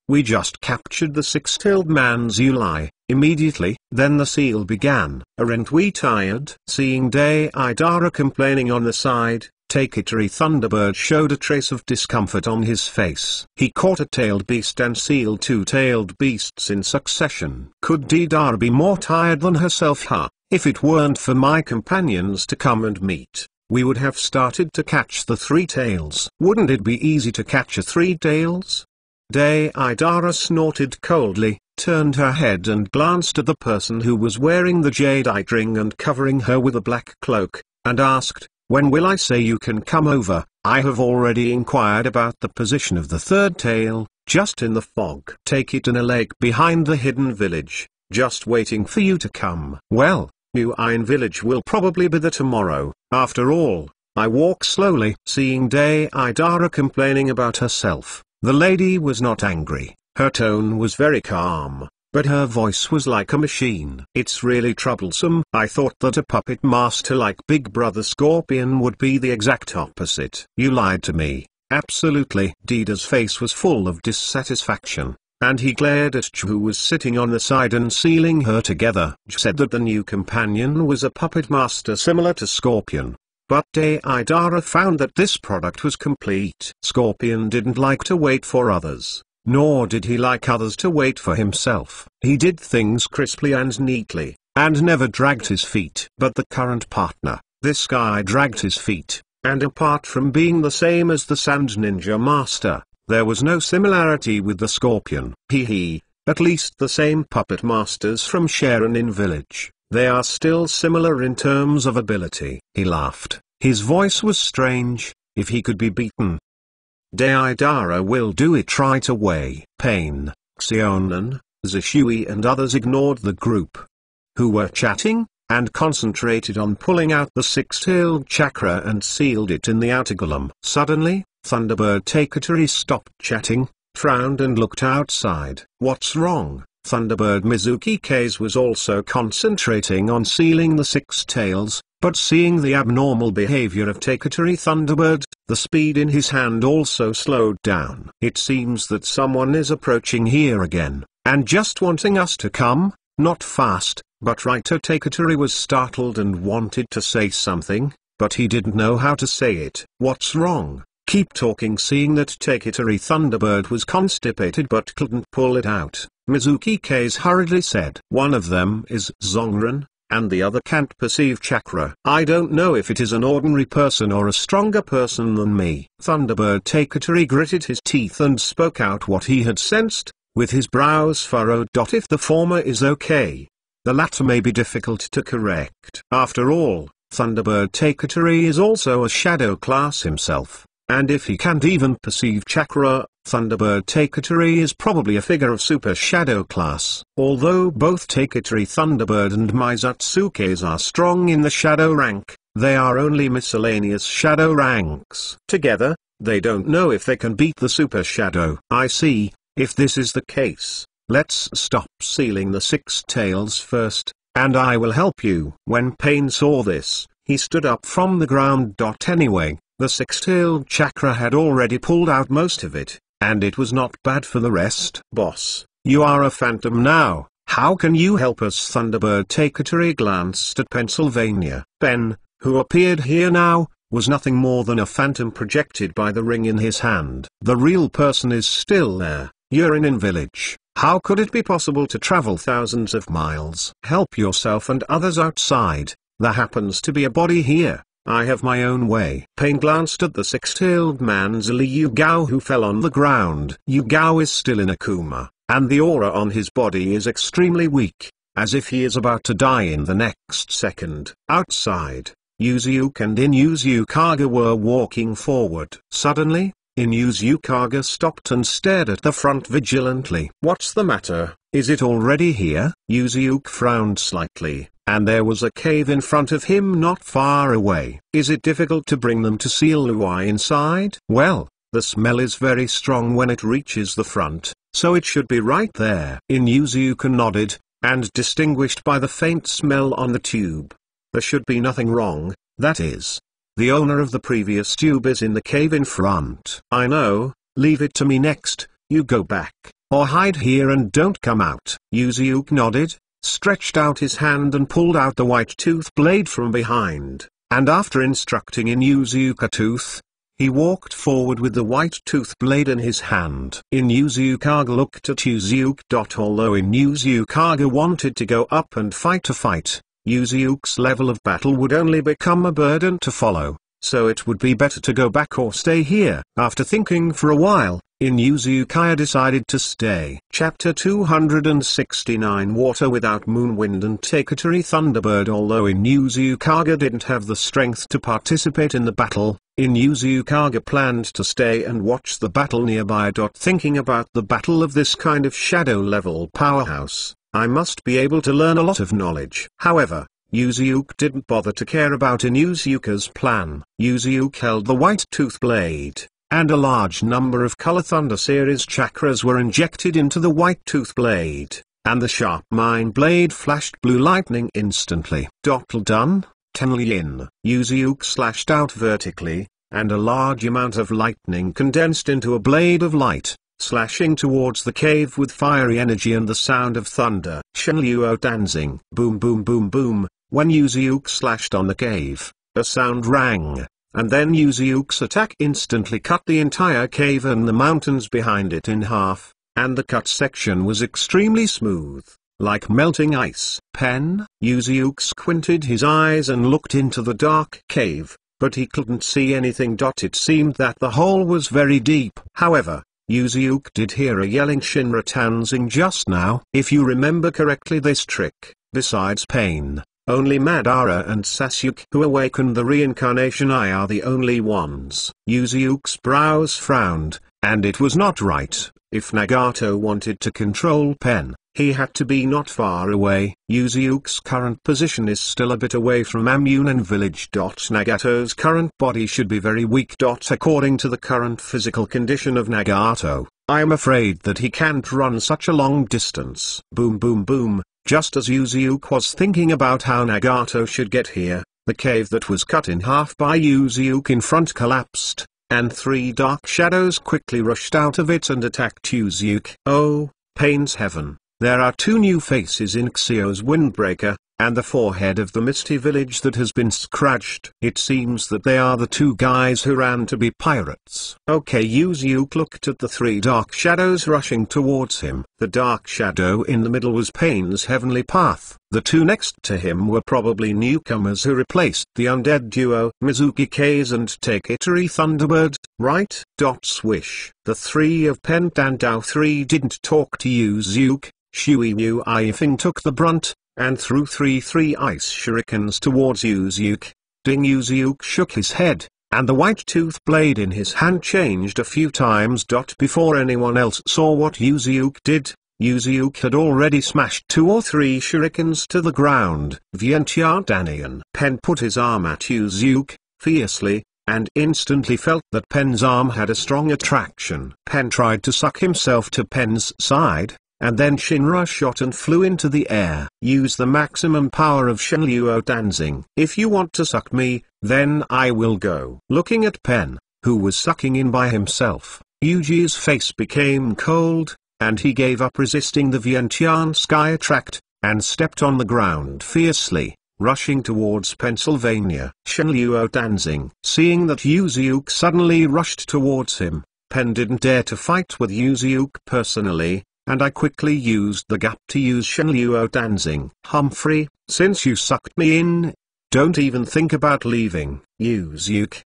We just captured the six-tailed man Zulai. Immediately, then the seal began. Aren't we tired? Seeing Deidara complaining on the side, Takitari Thunderbird showed a trace of discomfort on his face. He caught a tailed beast and sealed 2 tailed beasts in succession. Could Deidara be more tired than herself? If it weren't for my companions to come and meet, we would have started to catch the 3 tails. Wouldn't it be easy to catch a 3 tails? Deidara snorted coldly, turned her head and glanced at the person who was wearing the jadeite ring and covering her with a black cloak, and asked, "When will I say you can come over? I have already inquired about the position of the 3rd tail, just in the fog. Take it in a lake behind the hidden village, just waiting for you to come." Well, Uin village will probably be there tomorrow. After all, I walk slowly. Seeing Deidara complaining about herself, the lady was not angry. Her tone was very calm, but her voice was like a machine. "It's really troublesome. I thought that a puppet master like Big Brother Scorpion would be the exact opposite." "You lied to me." "Absolutely." Dida's face was full of dissatisfaction, and he glared at Chu, who was sitting on the side and sealing her together. Chu said that the new companion was a puppet master similar to Scorpion, but Deidara found that this product was complete. Scorpion didn't like to wait for others, nor did he like others to wait for himself. He did things crisply and neatly, and never dragged his feet. But the current partner, this guy, dragged his feet, and apart from being the same as the Sand Ninja Master, there was no similarity with the Scorpion. At least the same puppet masters from Sharonin village. They are still similar in terms of ability. He laughed. His voice was strange. If he could be beaten, Deidara will do it right away. Pain, Xionan, Zishui and others ignored the group, who were chatting, and concentrated on pulling out the six-tailed chakra and sealed it in the outer golem. Suddenly, Thunderbird Takatari stopped chatting, frowned and looked outside. What's wrong? Thunderbird Mizuki Kase was also concentrating on sealing the six tails, but seeing the abnormal behavior of Takatari Thunderbird, the speed in his hand also slowed down. It seems that someone is approaching here again, and just wanting us to come, not fast, but right. Takatari was startled and wanted to say something, but he didn't know how to say it. What's wrong? Keep talking. Seeing that Takatari Thunderbird was constipated but couldn't pull it out, Mizuki Kase hurriedly said, one of them is Zongren, and the other can't perceive chakra. I don't know if it is an ordinary person or a stronger person than me. Thunderbird Takatari gritted his teeth and spoke out what he had sensed, with his brows furrowed. If the former is okay, the latter may be difficult to correct. After all, Thunderbird Takatari is also a shadow class himself. And if he can't even perceive chakra, Thunderbird Takatari is probably a figure of super shadow class. Although both Takatari Thunderbird and Mizutsuke's are strong in the shadow rank, they are only miscellaneous shadow ranks. Together, they don't know if they can beat the super shadow. I see. If this is the case, let's stop sealing the six tails first, and I will help you. When Pain saw this, he stood up from the ground. Anyway, the six-tailed chakra had already pulled out most of it, and it was not bad for the rest. Boss, you are a phantom now, how can you help us? Thunderbird Takatari glanced at Pennsylvania. Ben, who appeared here now, was nothing more than a phantom projected by the ring in his hand. The real person is still there. Urinin village. How could it be possible to travel thousands of miles? Help yourself and others outside. There happens to be a body here. I have my own way. Pain glanced at the six-tailed man Zili Yugao who fell on the ground. Yugao is still in a coma, and the aura on his body is extremely weak, as if he is about to die in the next second. Outside, Yuzuke and Inuzukaga were walking forward. Suddenly, Inuzukaga stopped and stared at the front vigilantly. What's the matter? Is it already here? Yuzuke frowned slightly, and there was a cave in front of him not far away. Is it difficult to bring them to seal Luai inside? Well, the smell is very strong when it reaches the front, so it should be right there. Inuzuka nodded, and distinguished by the faint smell on the tube. There should be nothing wrong, that is. The owner of the previous tube is in the cave in front. I know, leave it to me next, you go back, or hide here and don't come out. Yuzuke nodded, stretched out his hand and pulled out the white tooth blade from behind, and after instructing Inuzuka Tooth, he walked forward with the white tooth blade in his hand. Inuzukaga looked at Yuzuke. Although Inuzukaga wanted to go up and fight a fight, Yuzuke's level of battle would only become a burden to follow, so it would be better to go back or stay here. After thinking for a while, Inuzukaga decided to stay. Chapter 269 Water Without Moon, Wind and Takatari Thunderbird. Although Inuzukaga didn't have the strength to participate in the battle, Inuzukaga planned to stay and watch the battle nearby. Thinking about the battle of this kind of shadow-level powerhouse, I must be able to learn a lot of knowledge. However, Yuzuke didn't bother to care about Inuzuka's plan. Yuzuke held the white tooth blade, and a large number of Color Thunder series chakras were injected into the white tooth blade, and the sharp mind blade flashed blue lightning instantly. Done? Tenlin. Yuzuke slashed out vertically, and a large amount of lightning condensed into a blade of light, slashing towards the cave with fiery energy and the sound of thunder. Shenluo dancing. Boom boom boom boom. When Yuzuke slashed on the cave, a sound rang, and then Yuzuke's attack instantly cut the entire cave and the mountains behind it in half, and the cut section was extremely smooth, like melting ice. Yuzuke squinted his eyes and looked into the dark cave, but he couldn't see anything. It seemed that the hole was very deep. However, Yuzuke did hear a yelling Shinra Tanzing just now. If you remember correctly, this trick, besides Pain, only Madara and Sasuke who awakened the reincarnation eye are the only ones. Yuzuke's brows frowned, and it was not right. If Nagato wanted to control Pen, He had to be not far away. Yuzuke's current position is still a bit away from Amunen village. Nagato's current body should be very weak. According to the current physical condition of Nagato, I am afraid that he can't run such a long distance. Boom boom boom. Just as Yuzuke was thinking about how Nagato should get here, the cave that was cut in half by Yuzuke in front collapsed, and 3 dark shadows quickly rushed out of it and attacked Yuzuke. Oh, Pain's heaven. There are 2 new faces in Xio's windbreaker, and the forehead of the misty village that has been scratched. It seems that they are the 2 guys who ran to be pirates. Okay, Yuzuke looked at the 3 dark shadows rushing towards him. The dark shadow in the middle was Pain's heavenly path. The 2 next to him were probably newcomers who replaced the undead duo Mizuki K's and Takeitori Thunderbird, right? Swish. The 3 of Pent and Dao 3 didn't talk to Yuzuke. Shui Mu Ifing took the brunt, and threw 3 ice shurikens towards Yuzuke. Ding. Yuzuke shook his head, and the white tooth blade in his hand changed a few times. Before anyone else saw what Yuzuke did, Yuzuke had already smashed 2 or 3 shurikens to the ground. Vientiane Danian. Pen put his arm at Yuzuke, fiercely, and instantly felt that Pen's arm had a strong attraction. Pen tried to suck himself to Pen's side, and then Shinra shot and flew into the air. Use the maximum power of Shenluo dancing. If you want to suck me, then I will go. Looking at Pen, who was sucking in by himself, Yuji's face became cold, and he gave up resisting the Vientiane sky attract, and stepped on the ground fiercely, rushing towards Pennsylvania. Shenluo dancing. Seeing that Yuzuke suddenly rushed towards him, Pen didn't dare to fight with Yuzuke personally, and I quickly used the gap to use Shenluo dancing. Humphrey, since you sucked me in, don't even think about leaving. Yuzuke.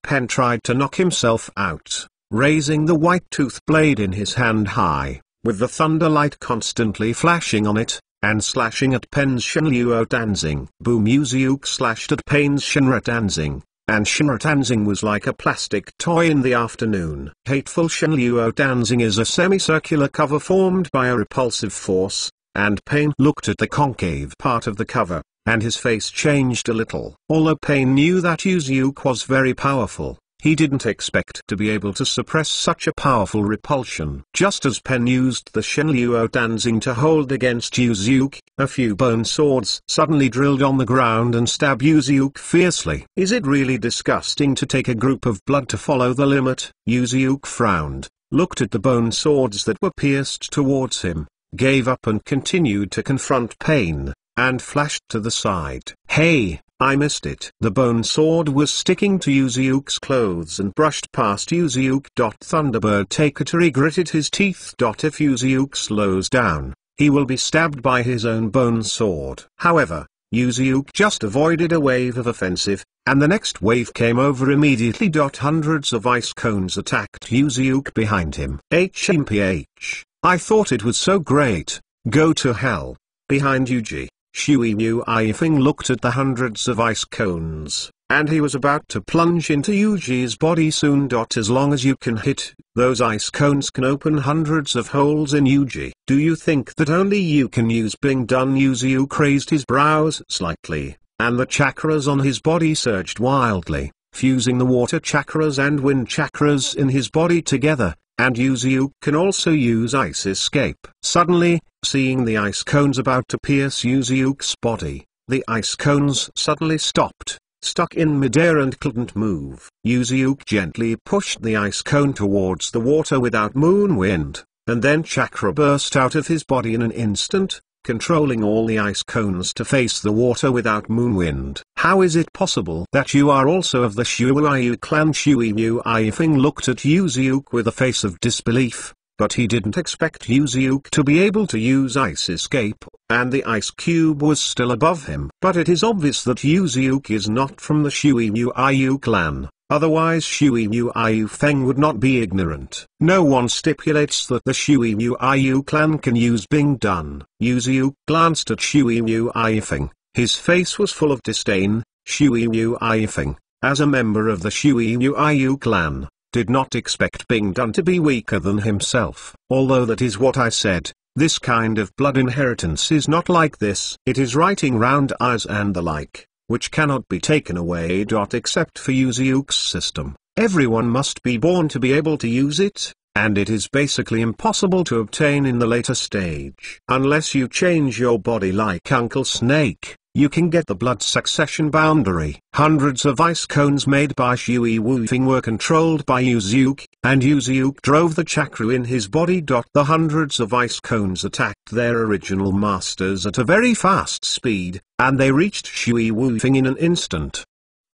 Pen tried to knock himself out, raising the white tooth blade in his hand high, with the thunder light constantly flashing on it, and slashing at Pen's Shenluo dancing. Boom. Yuzuke slashed at Pen's Shinra dancing, and Shinra dancing was like a plastic toy in the afternoon. Hateful Shenluo dancing is a semicircular cover formed by a repulsive force, and Pain looked at the concave part of the cover, and his face changed a little. Although Pain knew that Yuzuke was very powerful, he didn't expect to be able to suppress such a powerful repulsion. Just as Pen used the Shenluo dancing to hold against Yuzuke, a few bone swords suddenly drilled on the ground and stabbed Yuzuke fiercely. Is it really disgusting to take a group of blood to follow the limit? Yuzuke frowned, looked at the bone swords that were pierced towards him, gave up and continued to confront Pain, and flashed to the side. Hey! I missed it. The bone sword was sticking to Yuzuke's clothes and brushed past Yuzuke. Thunderbird Takeitori gritted his teeth. If Yuzuke slows down, he will be stabbed by his own bone sword. However, Yuzuke just avoided a wave of offensive, and the next wave came over immediately. Hundreds of ice cones attacked Yuzuke behind him. HMPH. I thought it was so great. Go to hell. Behind Yuji, Shui Mu Ifing looked at the hundreds of ice cones, and he was about to plunge into Yuji's body soon. As long as you can hit, those ice cones can open hundreds of holes in Yuji. Do you think that only you can use Bing Dun? Yuzuke raised his brows slightly, and the chakras on his body surged wildly, fusing the water chakras and wind chakras in his body together. And Yuzuke can also use Ice Escape. Suddenly, seeing the ice cones about to pierce Yuzuke's body, the ice cones suddenly stopped, stuck in midair and couldn't move. Yuzuke gently pushed the ice cone towards the water without moon wind, and then chakra burst out of his body in an instant, controlling all the ice cones to face the water without moonwind. How is it possible that you are also of the Shuiyu clan? Shui Mu Ifing looked at Yuzuke with a face of disbelief, but he didn't expect Yuzuke to be able to use Ice Escape, and the ice cube was still above him. But it is obvious that Yuzuke is not from the Shuiyu clan. Otherwise Shuiyu Feng would not be ignorant. No one stipulates that the Shuiyu clan can use Bing Dun. Yuzuke glanced at Shuiyu Ifing. His face was full of disdain. Shuiyu Ifing, as a member of the Shuiyu clan, did not expect Bing Dun to be weaker than himself. Although that is what I said, This kind of blood inheritance is not like this. It is writing round eyes and the like, which cannot be taken away. Except for Yuzuke's system. Everyone must be born to be able to use it, and it is basically impossible to obtain in the later stage. Unless you change your body like Uncle Snake, you can get the blood succession boundary. Hundreds of ice cones made by Shui Wufing were controlled by Yuzuke, and Yuzuke drove the chakra in his body. The hundreds of ice cones attacked their original masters at a very fast speed, and they reached Shui Wufing in an instant.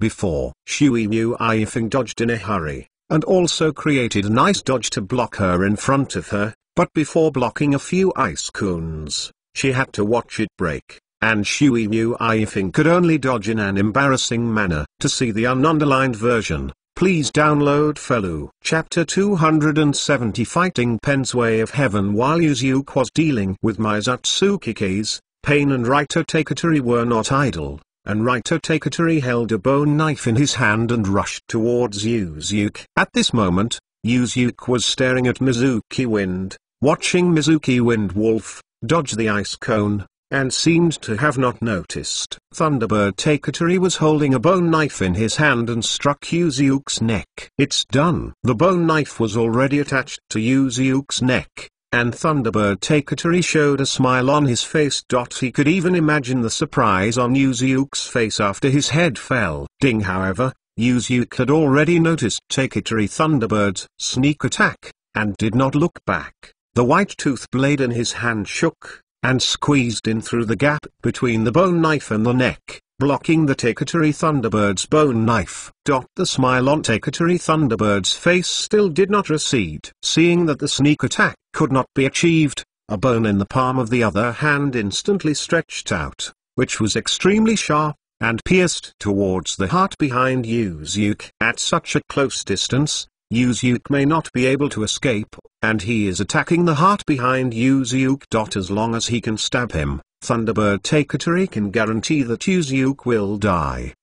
Before, Shui Wufing dodged in a hurry, and also created an ice dodge to block her in front of her, but before blocking a few ice cones, she had to watch it break. And Shui Wufing could only dodge in an embarrassing manner. To see the ununderlined version, please download Felu. Chapter 270 Fighting Pen's Way of Heaven. While Yuzuke was dealing with Mizutsuki case, Pain and Raito Taketori were not idle, and Raito Taketori held a bone knife in his hand and rushed towards Yuzuke. At this moment, Yuzuke was staring at Mizuki Wind, watching Mizuki Wind Wolf dodge the ice cone, and seemed to have not noticed. Thunderbird Taketori was holding a bone knife in his hand and struck Yuzuke's neck. It's done. The bone knife was already attached to Yuzuke's neck, and Thunderbird Taketori showed a smile on his face. He could even imagine the surprise on Yuzuke's face after his head fell. Ding. However, Yuzuke had already noticed Taketori Thunderbird's sneak attack, and did not look back. The white tooth blade in his hand shook, and squeezed in through the gap between the bone knife and the neck, blocking the Taketori Thunderbird's bone knife. The smile on Taketori Thunderbird's face still did not recede. Seeing that the sneak attack could not be achieved, a bone in the palm of the other hand instantly stretched out, which was extremely sharp, and pierced towards the heart behind Yuzuke. At such a close distance, Yuzuke may not be able to escape, and he is attacking the heart behind Yuzuke. As long as he can stab him, Thunderbird Taketori can guarantee that Yuzuke will die.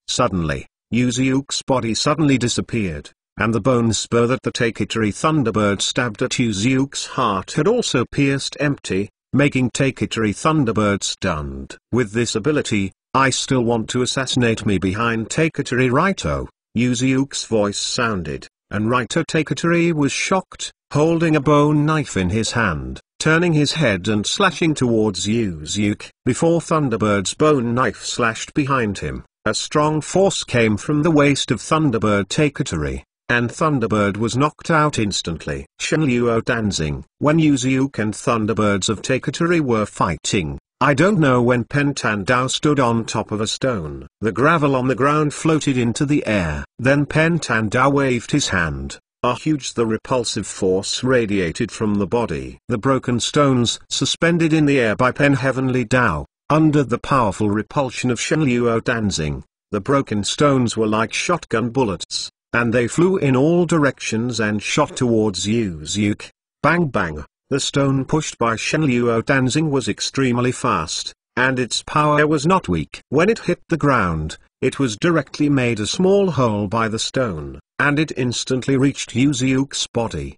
Suddenly, Yuzuke's body suddenly disappeared, and the bone spur that the Taketori Thunderbird stabbed at Yuzuke's heart had also pierced empty, making Taketori Thunderbird stunned. With this ability, I still want to assassinate me behind Taketori Raito, Yuzuke's voice sounded. And Raito Taketori was shocked, holding a bone knife in his hand, turning his head and slashing towards Yuzuke. Before Thunderbird's bone knife slashed behind him, a strong force came from the waist of Thunderbird Taketori, and Thunderbird was knocked out instantly. Shenluo Danzing. When Yuzuke and Thunderbirds of Taketori were fighting, I don't know when Pentandao stood on top of a stone. The gravel on the ground floated into the air. Then Pentandao waved his hand. A huge repulsive force radiated from the body. The broken stones suspended in the air by Pen Heavenly Dao, under the powerful repulsion of Shenluo Danzing. The broken stones were like shotgun bullets, and they flew in all directions and shot towards Yuzuke. Bang bang. The stone pushed by Shenluo Danzing was extremely fast, and its power was not weak. When it hit the ground, it was directly made a small hole by the stone, and it instantly reached Yuzuke's body.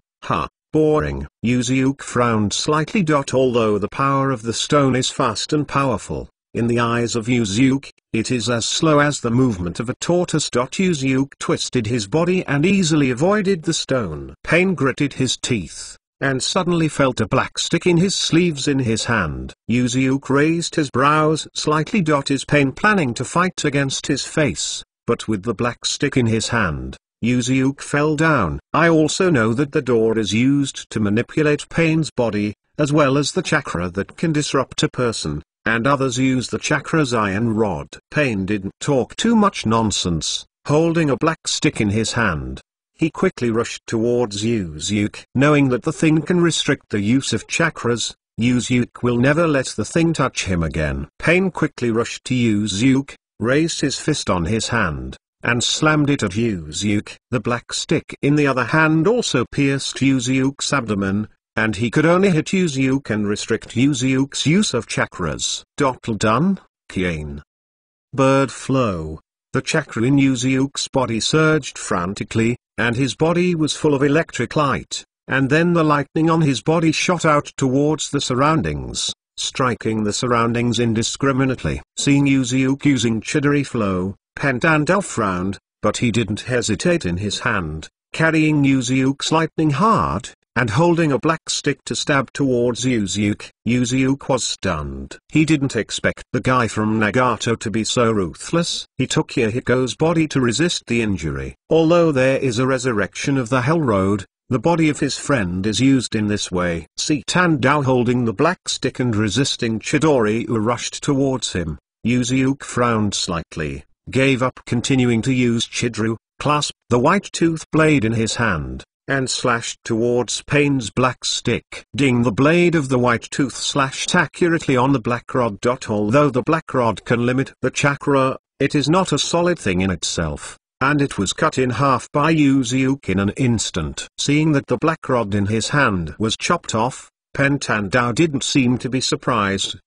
Boring. Yuzuke frowned slightly. Although the power of the stone is fast and powerful, in the eyes of Yuzuke, it is as slow as the movement of a tortoise. Yuzuke twisted his body and easily avoided the stone. Pain gritted his teeth, and suddenly felt a black stick in his sleeves in his hand. Yuzuke raised his brows slightly. Is Pain planning to fight against his face? But with the black stick in his hand, Yuzuke fell down. I also know that the door is used to manipulate Pain's body, as well as the chakra that can disrupt a person, and others use the chakra's iron rod. Pain didn't talk too much nonsense, holding a black stick in his hand. He quickly rushed towards Yuzuke. Knowing that the thing can restrict the use of chakras, Yuzuke will never let the thing touch him again. Pain quickly rushed to Yuzuke, raised his fist on his hand, and slammed it at Yuzuke. The black stick in the other hand also pierced Yuzuke's abdomen, and he could only hit Yuzuke and restrict Yuzuke's use of chakras. Done? Kien. Bird flow. The chakra in Yuzuke's body surged frantically, and his body was full of electric light, and then the lightning on his body shot out towards the surroundings, striking the surroundings indiscriminately. Seeing Yuzuke using Chidori flow, Pentandao frowned, but he didn't hesitate in his hand, carrying Yuzuke's lightning hard, and holding a black stick to stab towards Yuzuke. Yuzuke was stunned. He didn't expect the guy from Nagato to be so ruthless. He took Yahiko's body to resist the injury. Although there is a resurrection of the Hell Road, the body of his friend is used in this way. See Tandao holding the black stick and resisting Chidori, who rushed towards him. Yuzuke frowned slightly, gave up continuing to use Chidori, clasped the white tooth blade in his hand, and slashed towards Pain's black stick. Ding! The blade of the white tooth slashed accurately on the black rod. Although the black rod can limit the chakra, it is not a solid thing in itself, and it was cut in half by Yuzuke in an instant. Seeing that the black rod in his hand was chopped off, Pentandao didn't seem to be surprised.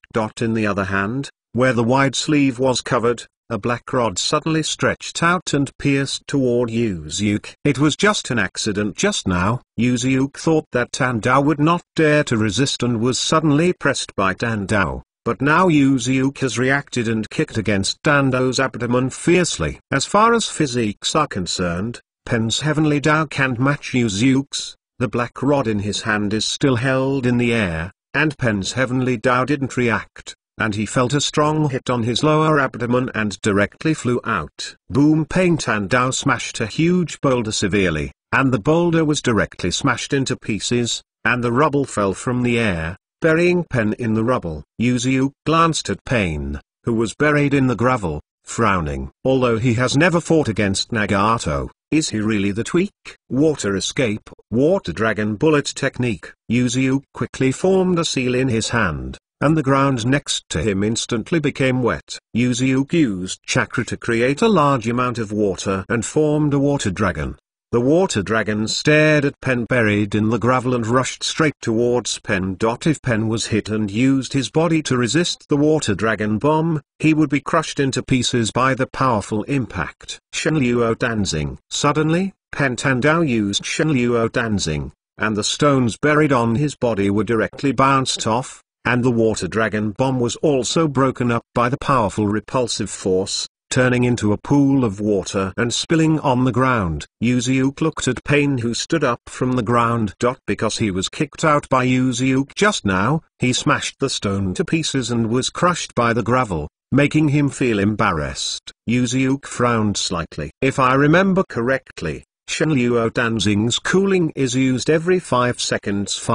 In the other hand, where the wide sleeve was covered, a black rod suddenly stretched out and pierced toward Yuzuke. It was just an accident just now. Yuzuke thought that Tandao would not dare to resist and was suddenly pressed by Tandao. But now Yuzuke has reacted and kicked against Tandao's abdomen fiercely. As far as physiques are concerned, Pen's Heavenly Dao can't match Yuzuke's. The black rod in his hand is still held in the air, and Pen's Heavenly Dao didn't react, and he felt a strong hit on his lower abdomen and directly flew out. Boom! Tandao smashed a huge boulder severely, and the boulder was directly smashed into pieces, and the rubble fell from the air, burying Pen in the rubble. Yuzuke glanced at Pain, who was buried in the gravel, frowning. Although he has never fought against Nagato, is he really the tweak? Water escape, water dragon bullet technique. Yuzuke quickly formed a seal in his hand, and the ground next to him instantly became wet. Yuzuke used chakra to create a large amount of water and formed a water dragon. The water dragon stared at Pen buried in the gravel and rushed straight towards Pen. If Pen was hit and used his body to resist the water dragon bomb, he would be crushed into pieces by the powerful impact. Shenluo Danzing. Suddenly, Pentandao used Shenluo Danzing, and the stones buried on his body were directly bounced off, and the water dragon bomb was also broken up by the powerful repulsive force, turning into a pool of water and spilling on the ground. Yuzuke looked at Pain, who stood up from the ground. Because he was kicked out by Yuzuke just now, he smashed the stone to pieces and was crushed by the gravel, making him feel embarrassed. Yuzuke frowned slightly. If I remember correctly, Shenluo Danzing's cooling is used every 5 seconds.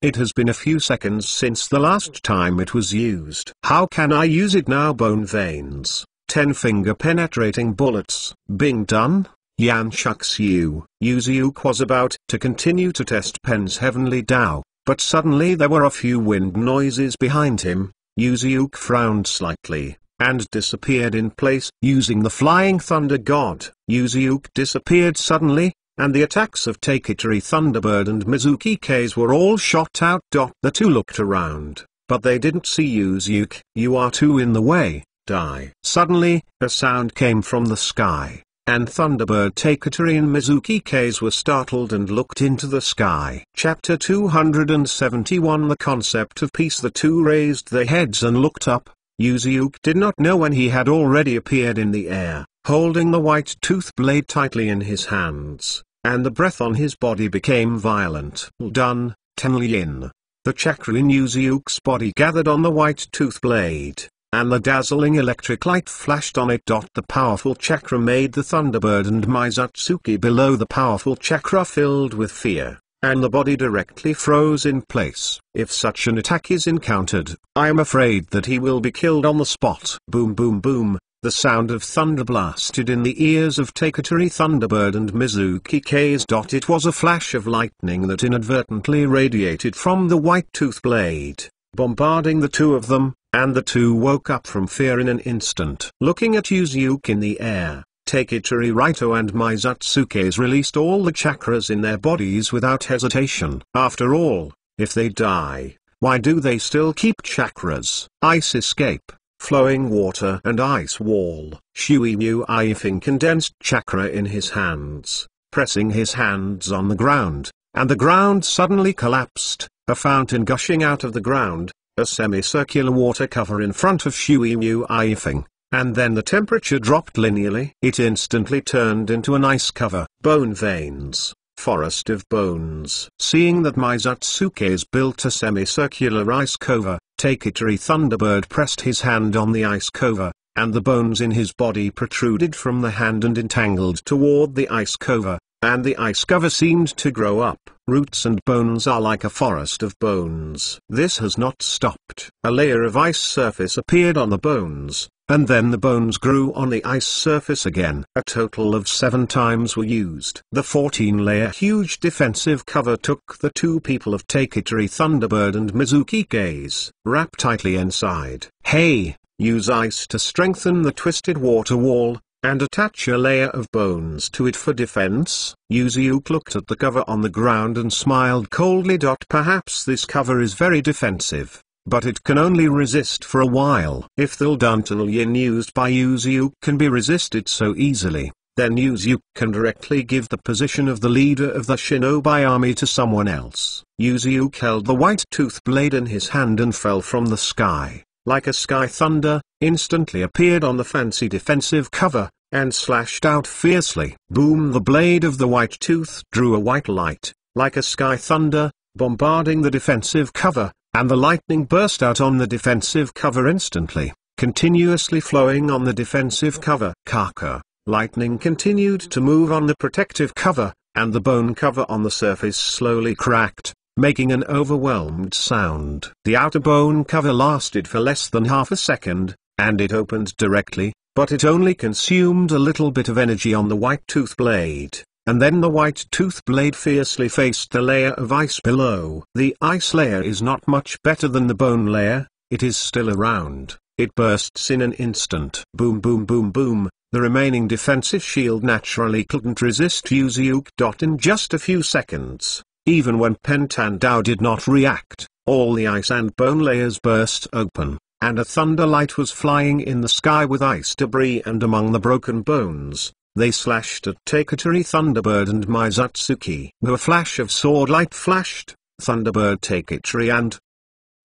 It has been a few seconds since the last time it was used. How can I use it now? Bone veins. 10-finger penetrating bullets. Bing done? Yan shucks you. Yuzuke was about to continue to test Pen's Heavenly Dao, but suddenly there were a few wind noises behind him. Yuzuke frowned slightly, and disappeared in place. Using the Flying Thunder God, Yuzuke disappeared suddenly, and the attacks of Taketori Thunderbird and Mizuki K's were all shot out. The two looked around, but they didn't see Yuzuke. You are too in the way. Die. Suddenly, a sound came from the sky, and Thunderbird, Taketori and Mizuki K's were startled and looked into the sky. Chapter 271. The concept of peace. The two raised their heads and looked up. Yuzuke did not know when he had already appeared in the air, holding the white tooth blade tightly in his hands, and the breath on his body became violent. Done. Tenlin. The chakra in Yuzuke's body gathered on the white tooth blade, and the dazzling electric light flashed on it. The powerful chakra made the Thunderbird and Mizutsuki below the powerful chakra filled with fear, and the body directly froze in place. If such an attack is encountered, I am afraid that he will be killed on the spot. Boom boom boom, the sound of thunder blasted in the ears of Taketori Thunderbird and Mizuki K's. It was a flash of lightning that inadvertently radiated from the white tooth blade, bombarding the two of them, and the two woke up from fear in an instant. Looking at Yuzuke in the air, Taketori Raito and Mizutsuke's released all the chakras in their bodies without hesitation. After all, if they die, why do they still keep chakras? Ice escape, flowing water and ice wall. Shui Mu Ifing condensed chakra in his hands, pressing his hands on the ground, and the ground suddenly collapsed, a fountain gushing out of the ground, a semicircular water cover in front of Shui Mu Yifeng, and then the temperature dropped linearly. It instantly turned into an ice cover. Bone veins, forest of bones. Seeing that Mizutsuke's built a semicircular ice cover, Taketari Thunderbird pressed his hand on the ice cover, and the bones in his body protruded from the hand and entangled toward the ice cover, and the ice cover seemed to grow up. Roots and bones are like a forest of bones. This has not stopped. A layer of ice surface appeared on the bones, and then the bones grew on the ice surface again. A total of 7 times were used. The 14-layer huge defensive cover took the 2 people of Taketari Thunderbird and Mizuki Gaze. Wrap tightly inside. Hey, use ice to strengthen the twisted water wall, and attach a layer of bones to it for defense. Yuzuke looked at the cover on the ground and smiled coldly. Perhaps this cover is very defensive, but it can only resist for a while. If the Duntal Yin used by Yuzuke can be resisted so easily, then Yuzuke can directly give the position of the leader of the shinobi army to someone else. Yuzuke held the white tooth blade in his hand and fell from the sky, like a sky thunder, instantly appeared on the fancy defensive cover, and slashed out fiercely. Boom! The blade of the white tooth drew a white light, like a sky thunder, bombarding the defensive cover, and the lightning burst out on the defensive cover instantly, continuously flowing on the defensive cover. Kaka. Lightning continued to move on the protective cover, and the bone cover on the surface slowly cracked, making an overwhelmed sound. The outer bone cover lasted for less than half a second, and it opened directly, but it only consumed a little bit of energy on the white tooth blade, and then the white tooth blade fiercely faced the layer of ice below. The ice layer is not much better than the bone layer, it is still around. It bursts in an instant. Boom boom boom boom. The remaining defensive shield naturally couldn't resist Yuzuke. In just a few seconds, even when Pentandao did not react, all the ice and bone layers burst open, and a thunder light was flying in the sky with ice debris, and among the broken bones, they slashed at Taketari Thunderbird and Mizutsuke. A flash of sword light flashed, Thunderbird, Taketari, and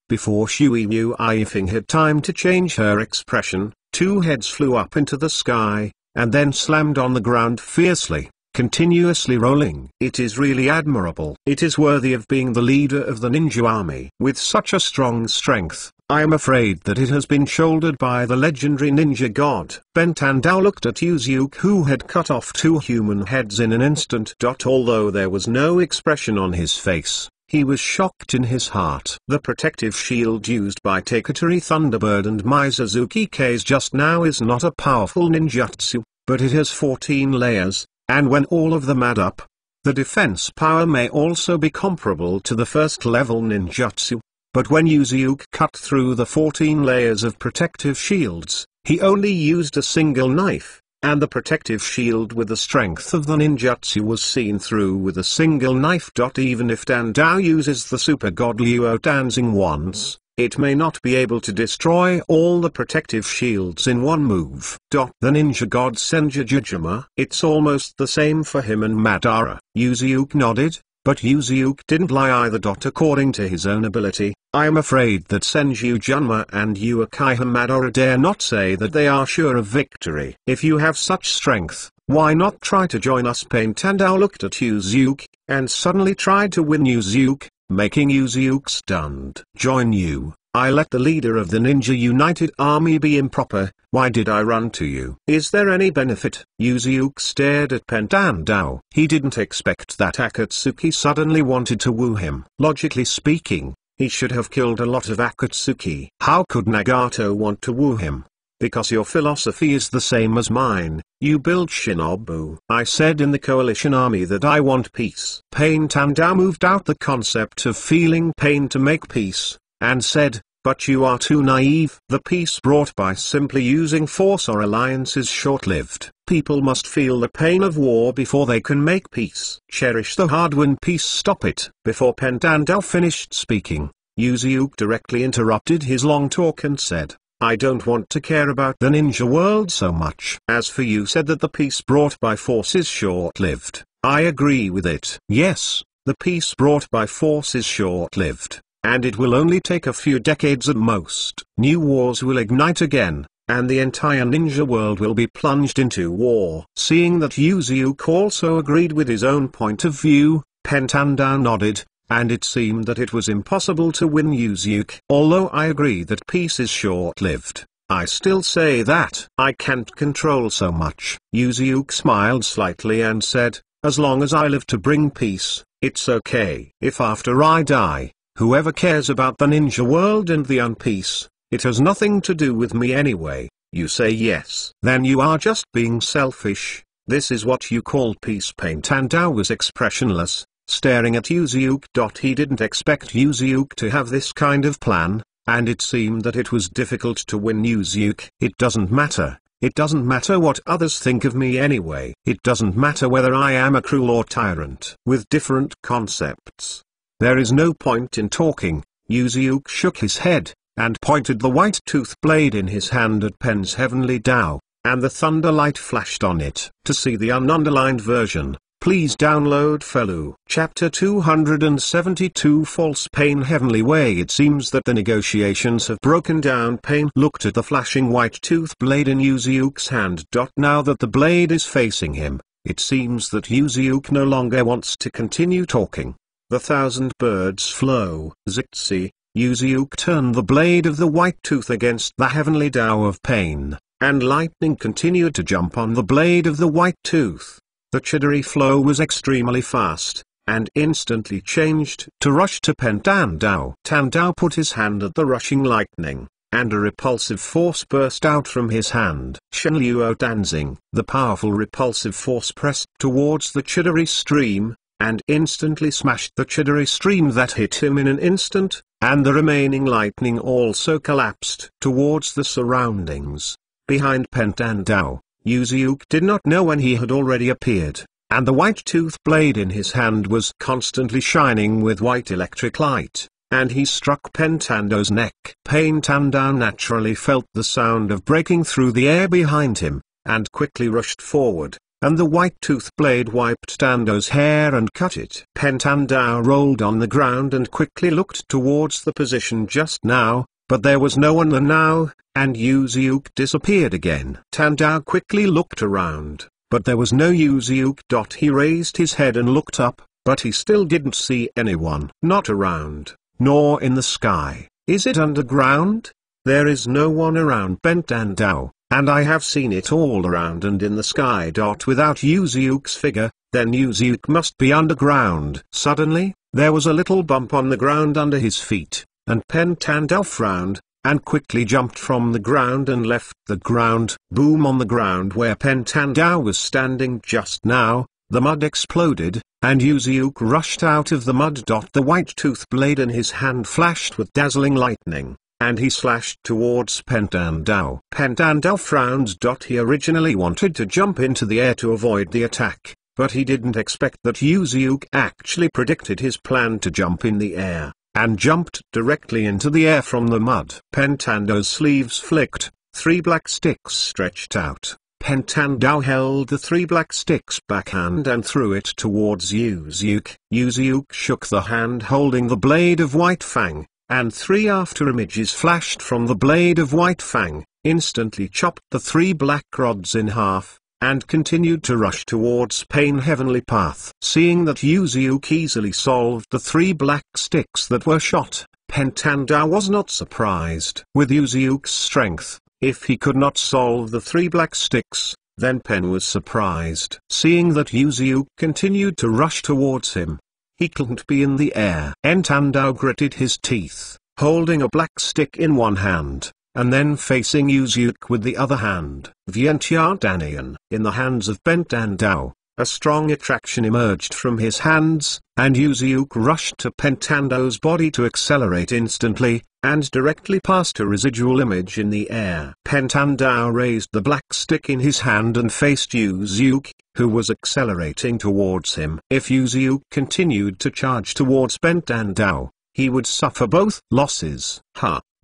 before Shui Mu Yifeng had time to change her expression, 2 heads flew up into the sky, and then slammed on the ground fiercely, continuously rolling. It is really admirable. It is worthy of being the leader of the ninja army. With such a strong strength, I am afraid that it has been shouldered by the legendary ninja god. Pentandao looked at Yuzuke, who had cut off 2 human heads in an instant. Although there was no expression on his face, he was shocked in his heart. The protective shield used by Taketari Thunderbird and Mizuki Gaze just now is not a powerful ninjutsu, but it has 14 layers, and when all of them add up, the defense power may also be comparable to the first level ninjutsu. But when Yuzuke cut through the 14 layers of protective shields, he only used a single knife, and the protective shield with the strength of the ninjutsu was seen through with a single knife. Even if Dandao uses the super god Luo Danzing once, it may not be able to destroy all the protective shields in one move. The ninja god Senjujujima. It's almost the same for him and Madara. Yuzuke nodded, but Yuzuke didn't lie either. According to his own ability, I am afraid that Senju Junma and Uchiha Madara dare not say that they are sure of victory. If you have such strength, why not try to join us? Pentandao looked at Yuzuke, and suddenly tried to win Yuzuke, making Yuzuke stunned. Join you? I let the leader of the Ninja United Army be improper. Why did I run to you? Is there any benefit? Yuzuke stared at Pentandao. He didn't expect that Akatsuki suddenly wanted to woo him. Logically speaking, he should have killed a lot of Akatsuki. How could Nagato want to woo him? Because your philosophy is the same as mine. You build shinobu. I said in the coalition army that I want peace. Pentandao moved out the concept of feeling pain to make peace, and said, but you are too naive. The peace brought by simply using force or alliance is short-lived. People must feel the pain of war before they can make peace. Cherish the hard-won peace. Stop it. Before Pentandao finished speaking, Yuzuke directly interrupted his long talk and said, I don't want to care about the ninja world so much. As for you said that the peace brought by force is short-lived. I agree with it. Yes, The peace brought by force is short-lived, and it will only take a few decades at most. New wars will ignite again, and the entire ninja world will be plunged into war. Seeing that Yuzuke also agreed with his own point of view, Pentandao nodded, and it seemed that it was impossible to win Yuzuke. Although I agree that peace is short-lived, I still say that I can't control so much. Yuzuke smiled slightly and said, as long as I live to bring peace, it's okay. If after I die, whoever cares about the ninja world and the unpeace, it has nothing to do with me anyway. You say yes. Then you are just being selfish. This is what you call peace. Pentandao was expressionless, staring at Yuzuke. He didn't expect Yuzuke to have this kind of plan, and it seemed that it was difficult to win Yuzuke. It doesn't matter. It doesn't matter what others think of me anyway. It doesn't matter whether I am a cruel or tyrant. With different concepts, there is no point in talking. Yuzuke shook his head, and pointed the white tooth blade in his hand at Pen's heavenly Tao, and the thunder light flashed on it. To see the ununderlined version, please download Felu. Chapter 272 False Pain Heavenly Way. It seems that the negotiations have broken down. Pain looked at the flashing white tooth blade in Yuzuke's hand. Now that the blade is facing him, it seems that Yuzuke no longer wants to continue talking. The thousand birds flow. Zitzi, Yuzuke turned the blade of the white tooth against the heavenly Tao of Pain, and lightning continued to jump on the blade of the white tooth. The Chidori flow was extremely fast, and instantly changed to rush to Pentandao. Tandao put his hand at the rushing lightning, and a repulsive force burst out from his hand. Shenluo Danzing. The powerful repulsive force pressed towards the Chidori stream, and instantly smashed the Chidori stream that hit him in an instant, and the remaining lightning also collapsed towards the surroundings. Behind Pentandao, Yuzuke did not know when he had already appeared, and the white tooth blade in his hand was constantly shining with white electric light, and he struck Pentandao's neck. Pentandao naturally felt the sound of breaking through the air behind him, and quickly rushed forward, and the white tooth blade wiped Tandao's hair and cut it. Pentandao rolled on the ground and quickly looked towards the position just now, but there was no one there now, and Yuzuke disappeared again. Tandao quickly looked around, but there was no Yuzuke. He raised his head and looked up, but he still didn't see anyone. Not around, nor in the sky. Is it underground? There is no one around Pentandao, and I have seen it all around and in the sky. Without Yuzuke's figure, then Yuzuke must be underground. Suddenly, there was a little bump on the ground under his feet, and Pentandao frowned, and quickly jumped from the ground and left the ground. Boom! On the ground where Pentandao was standing just now, the mud exploded, and Yuzuke rushed out of the mud. The white tooth blade in his hand flashed with dazzling lightning, and he slashed towards Pentandao. Pentandao frowned. He originally wanted to jump into the air to avoid the attack, but he didn't expect that Yuzuke actually predicted his plan to jump in the air, and jumped directly into the air from the mud. Pentandao's sleeves flicked, 3 black sticks stretched out. Pentandao held the 3 black sticks backhand and threw it towards Yuzuke. Yuzuke shook the hand holding the blade of White Fang, and 3 after images flashed from the blade of White Fang, instantly chopped the 3 black rods in half, and continued to rush towards Pain Heavenly Path. Seeing that Yuzuke easily solved the 3 black sticks that were shot, Pentandao was not surprised. With Yuzuke's strength, if he could not solve the 3 black sticks, then Pen was surprised. Seeing that Yuzuke continued to rush towards him, he couldn't be in the air. Pentandao gritted his teeth, holding a black stick in one hand, and then facing Yuzuke with the other hand. Vientiane Danian. In the hands of Pentandao, a strong attraction emerged from his hands, and Yuzuke rushed to Pentandao's body to accelerate instantly, and directly past a residual image in the air. Pentandao raised the black stick in his hand and faced Yuzuke, who was accelerating towards him. If Yuzuke continued to charge towards Pentandao, he would suffer both losses.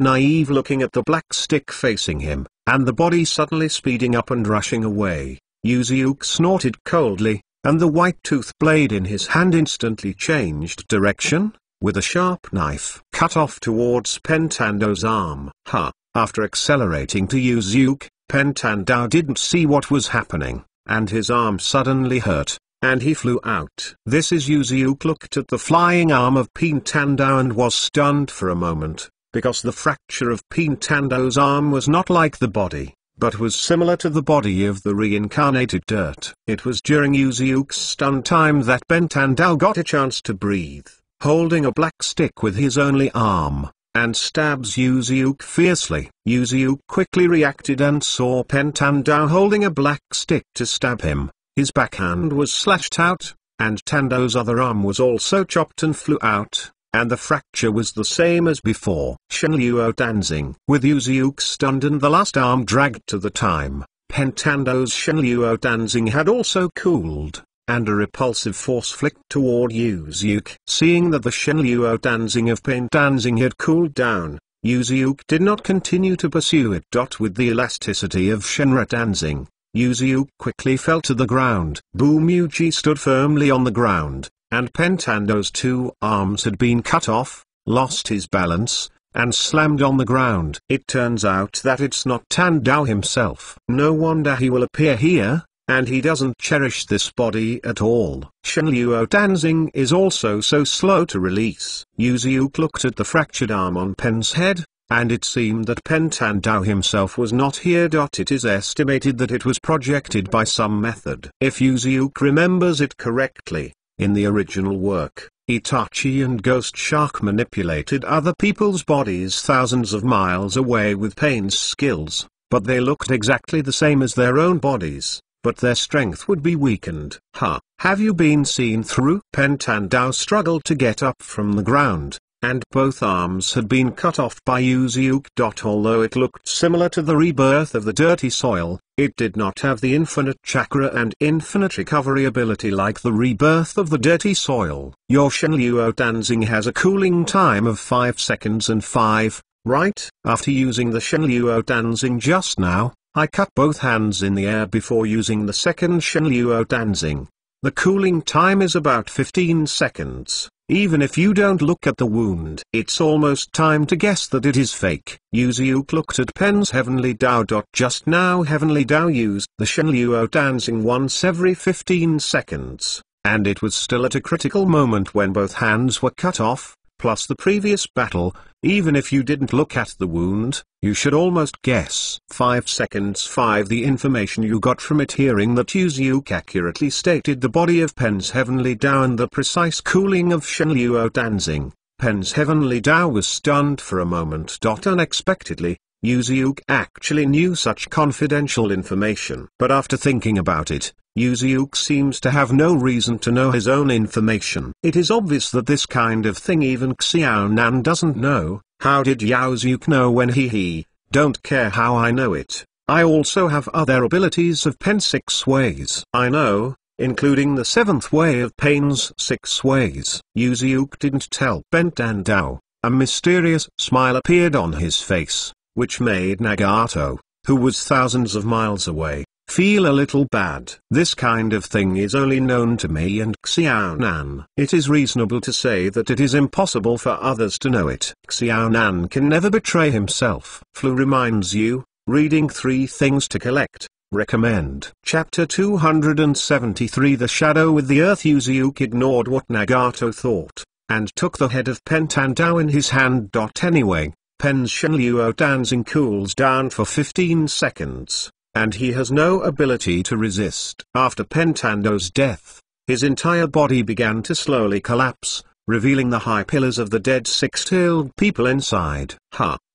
Naive looking at the black stick facing him, and the body suddenly speeding up and rushing away, Yuzuke snorted coldly, and the white tooth blade in his hand instantly changed direction, with a sharp knife cut off towards Pentando's arm. After accelerating to use Uke, Pentando didn't see what was happening, and his arm suddenly hurt, and he flew out. This is Yuzuke looked at the flying arm of Pentando and was stunned for a moment, because the fracture of Pentando's arm was not like the body, but was similar to the body of the reincarnated dirt. It was during Yuzuke's stun time that Pentando got a chance to breathe, holding a black stick with his only arm, and stabs Yuzuke fiercely. Yuzuke quickly reacted and saw Pentando holding a black stick to stab him. His backhand was slashed out, and Tando's other arm was also chopped and flew out, and the fracture was the same as before. Shenluo dancing. With Yuzuke stunned and the last arm dragged to the time, Pentando's Shenluo dancing had also cooled, and a repulsive force flicked toward Yuzuke. Seeing that the Shenluo dancing of Pentando had cooled down, Yuzuke did not continue to pursue it. With the elasticity of Shenra dancing, Yuzuke quickly fell to the ground. Bumuji stood firmly on the ground, and Pentando's two arms had been cut off, lost his balance, and slammed on the ground. It turns out that it's not Tandao himself. No wonder he will appear here, and he doesn't cherish this body at all. Shenluo dancing is also so slow to release. Yuzuke looked at the fractured arm on Pen's head, and it seemed that Pentando himself was not here. It is estimated that it was projected by some method. If Yuzuke remembers it correctly, in the original work, Itachi and Ghost Shark manipulated other people's bodies thousands of miles away with Pain's skills, but they looked exactly the same as their own bodies, but their strength would be weakened. Have you been seen through? Pentando struggled to get up from the ground, and both arms had been cut off by Yuzuke. Although it looked similar to the rebirth of the dirty soil, it did not have the infinite chakra and infinite recovery ability like the rebirth of the dirty soil. Your Shenluo dancing has a cooling time of 5 seconds and 5, right? After using the Shenluo dancing just now, I cut both hands in the air before using the second Shenluo dancing. The cooling time is about 15 seconds. Even if you don't look at the wound, it's almost time to guess that it is fake. Yuzuke looked at Pen's Heavenly Dao. Just now Heavenly Dao used the Shenluo dancing once every 15 seconds, and it was still at a critical moment when both hands were cut off, plus the previous battle. Even if you didn't look at the wound, you should almost guess. 5 seconds 5. The information you got from it hearing that Yuzuke accurately stated the body of Pen's Heavenly Dao and the precise cooling of Shenluo dancing. Pen's Heavenly Dao was stunned for a moment. Unexpectedly, Yuzuke actually knew such confidential information. But after thinking about it, Yuzuke seems to have no reason to know his own information. It is obvious that this kind of thing even Xiao Nan doesn't know. How did Yuzuke know when he don't care how I know it. I also have other abilities of Pen 6 ways. I know, including the 7th way of Pain's 6 ways. Yuzuke didn't tell Pentando. A mysterious smile appeared on his face, which made Nagato, who was thousands of miles away, feel a little bad. This kind of thing is only known to me and Xiao Nan. It is reasonable to say that it is impossible for others to know it. Xiao Nan can never betray himself. Flu reminds you, reading 3 things to collect. Recommend. Chapter 273 The Shadow with the Earth. Yuzuke ignored what Nagato thought, and took the head of Pentando in his hand. Anyway, Pen's Shenluo dancing cools down for 15 seconds. And he has no ability to resist. After Pentando's death, his entire body began to slowly collapse, revealing the high pillars of the dead 6-tailed people inside.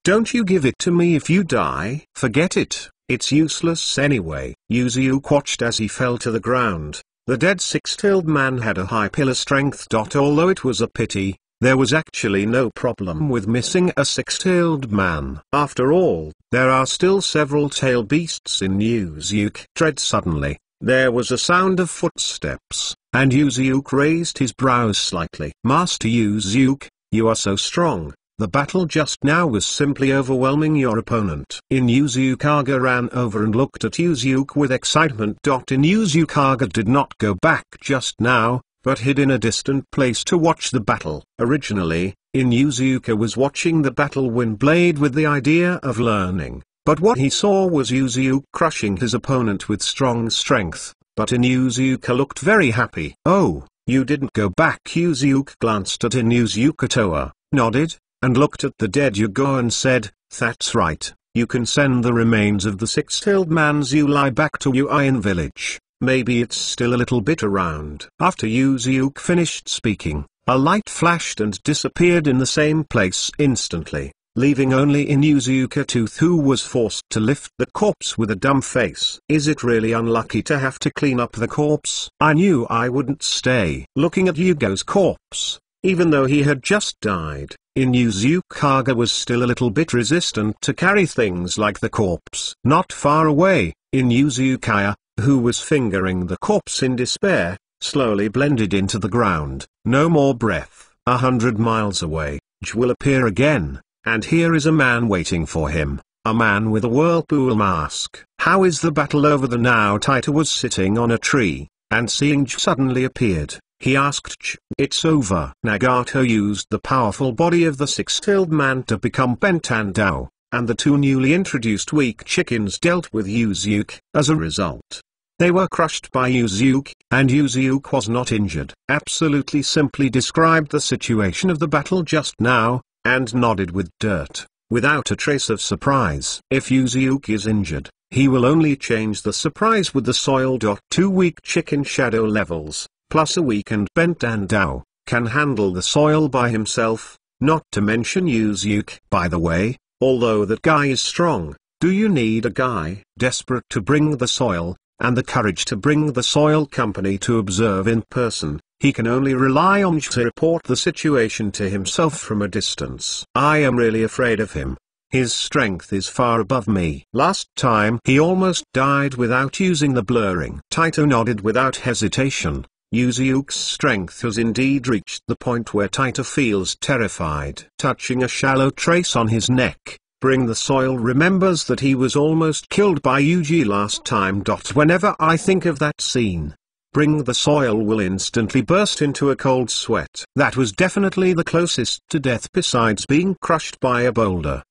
Don't you give it to me if you die? Forget it, it's useless anyway. Yuzuke watched as he fell to the ground. The dead 6-tailed man had a high pillar strength. Although it was a pity, there was actually no problem with missing a 6-tailed man. After all, there are still several tail beasts in Yuzuke. Dread. Suddenly, there was a sound of footsteps, and Yuzuke raised his brows slightly. Master Yuzuke, you are so strong. The battle just now was simply overwhelming your opponent. Inuyukaga ran over and looked at Yuzuke with excitement. Inuyukaga did not go back just now, but hid in a distant place to watch the battle. Originally, Inuyuka was watching the battle Windblade with the idea of learning, but what he saw was Yuzuke crushing his opponent with strong strength. But Inuyuka looked very happy. "Oh, you didn't go back." Yuzuke glanced at Inuyuka, nodded, and looked at the dead Yugo and said, "That's right, you can send the remains of the six-tailed man's Yulai back to Uin village. Maybe it's still a little bit around." After Yuzuke finished speaking, a light flashed and disappeared in the same place instantly, leaving only Inuzuka Tooth, who was forced to lift the corpse with a dumb face. "Is it really unlucky to have to clean up the corpse? I knew I wouldn't stay." Looking at Yugo's corpse, even though he had just died, Inuzukaga was still a little bit resistant to carry things like the corpse. Not far away, Inuzukaya, who was fingering the corpse in despair, slowly blended into the ground. No more breath. 100 miles away, J will appear again, and here is a man waiting for him, a man with a whirlpool mask. "How is the battle over?" The now Taita was sitting on a tree, and seeing J suddenly appeared, he asked J. "It's over." Nagato used the powerful body of the six-tailed man to become Bentandao, and the two newly introduced weak chickens dealt with Yuzuke. As a result, they were crushed by Yuzuke, and Yuzuke was not injured. Absolutely simply described the situation of the battle just now, and nodded with dirt, without a trace of surprise. If Yuzuke is injured, he will only change the surprise with the soil. 2 weak chicken shadow levels, plus a weakened Bentandao, can handle the soil by himself, not to mention Yuzuke. By the way, although that guy is strong, do you need a guy desperate to bring the soil, and the courage to bring the soil company to observe in person? He can only rely on J to report the situation to himself from a distance. I am really afraid of him. His strength is far above me. Last time he almost died without using the blurring. Taito nodded without hesitation. Yuzuke's strength has indeed reached the point where Taito feels terrified. Touching a shallow trace on his neck, Bring the Soil remembers that he was almost killed by Yuji last time. Whenever I think of that scene, Bring the Soil will instantly burst into a cold sweat. That was definitely the closest to death besides being crushed by a boulder.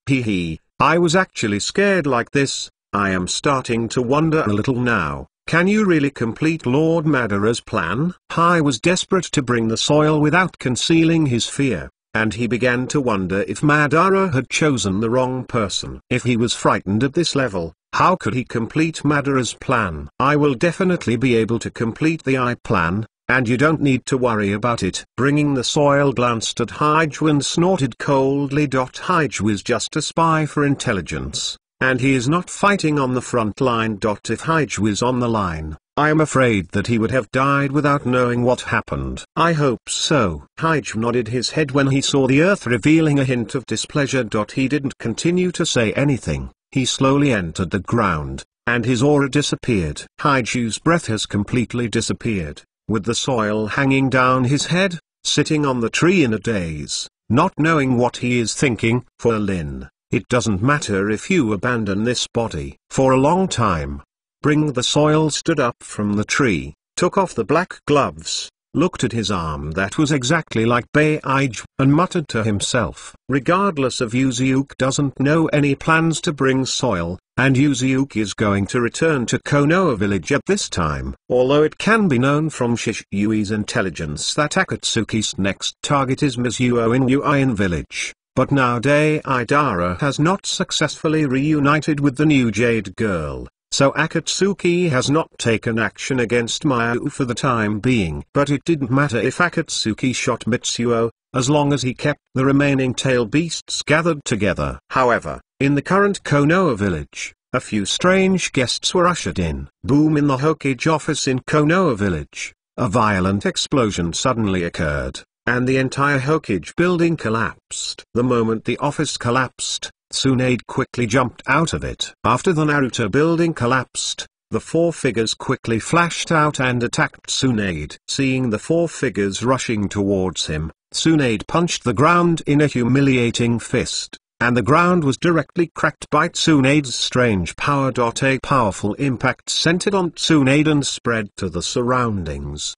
I was actually scared like this. I am starting to wonder a little now. Can you really complete Lord Madara's plan? I was desperate to bring the soil without concealing his fear, and he began to wonder if Madara had chosen the wrong person. If he was frightened at this level, how could he complete Madara's plan? I will definitely be able to complete the I plan, and you don't need to worry about it. Bringing the Soil glanced at Haiju and snorted coldly. Haiju is just a spy for intelligence, and he is not fighting on the front line. If Haiju is on the line, I am afraid that he would have died without knowing what happened. I hope so. Haiju nodded his head when he saw the earth, revealing a hint of displeasure. He didn't continue to say anything. He slowly entered the ground, and his aura disappeared. Haiju's breath has completely disappeared, with the soil hanging down his head, sitting on the tree in a daze, not knowing what he is thinking. For Lin, it doesn't matter if you abandon this body. For a long time, Bring the Soil stood up from the tree, took off the black gloves, looked at his arm that was exactly like Baiju, and muttered to himself. Regardless of Yuzuke doesn't know any plans to bring soil, and Yuzuke is going to return to Konoha village at this time. Although it can be known from Shishui's intelligence that Akatsuki's next target is Mizuo in Uin village, but now Deidara has not successfully reunited with the new Jade girl, so Akatsuki has not taken action against Miu for the time being. But it didn't matter if Akatsuki shot Mitsuo, as long as he kept the remaining tail beasts gathered together. However, in the current Konoha village, a few strange guests were ushered in. Boom! In the Hokage office in Konoha village, a violent explosion suddenly occurred, and the entire Hokage building collapsed. The moment the office collapsed, Tsunade quickly jumped out of it. After the Naruto building collapsed, the four figures quickly flashed out and attacked Tsunade. Seeing the four figures rushing towards him, Tsunade punched the ground in a humiliating fist, and the ground was directly cracked by Tsunade's strange power. A powerful impact centered on Tsunade and spread to the surroundings.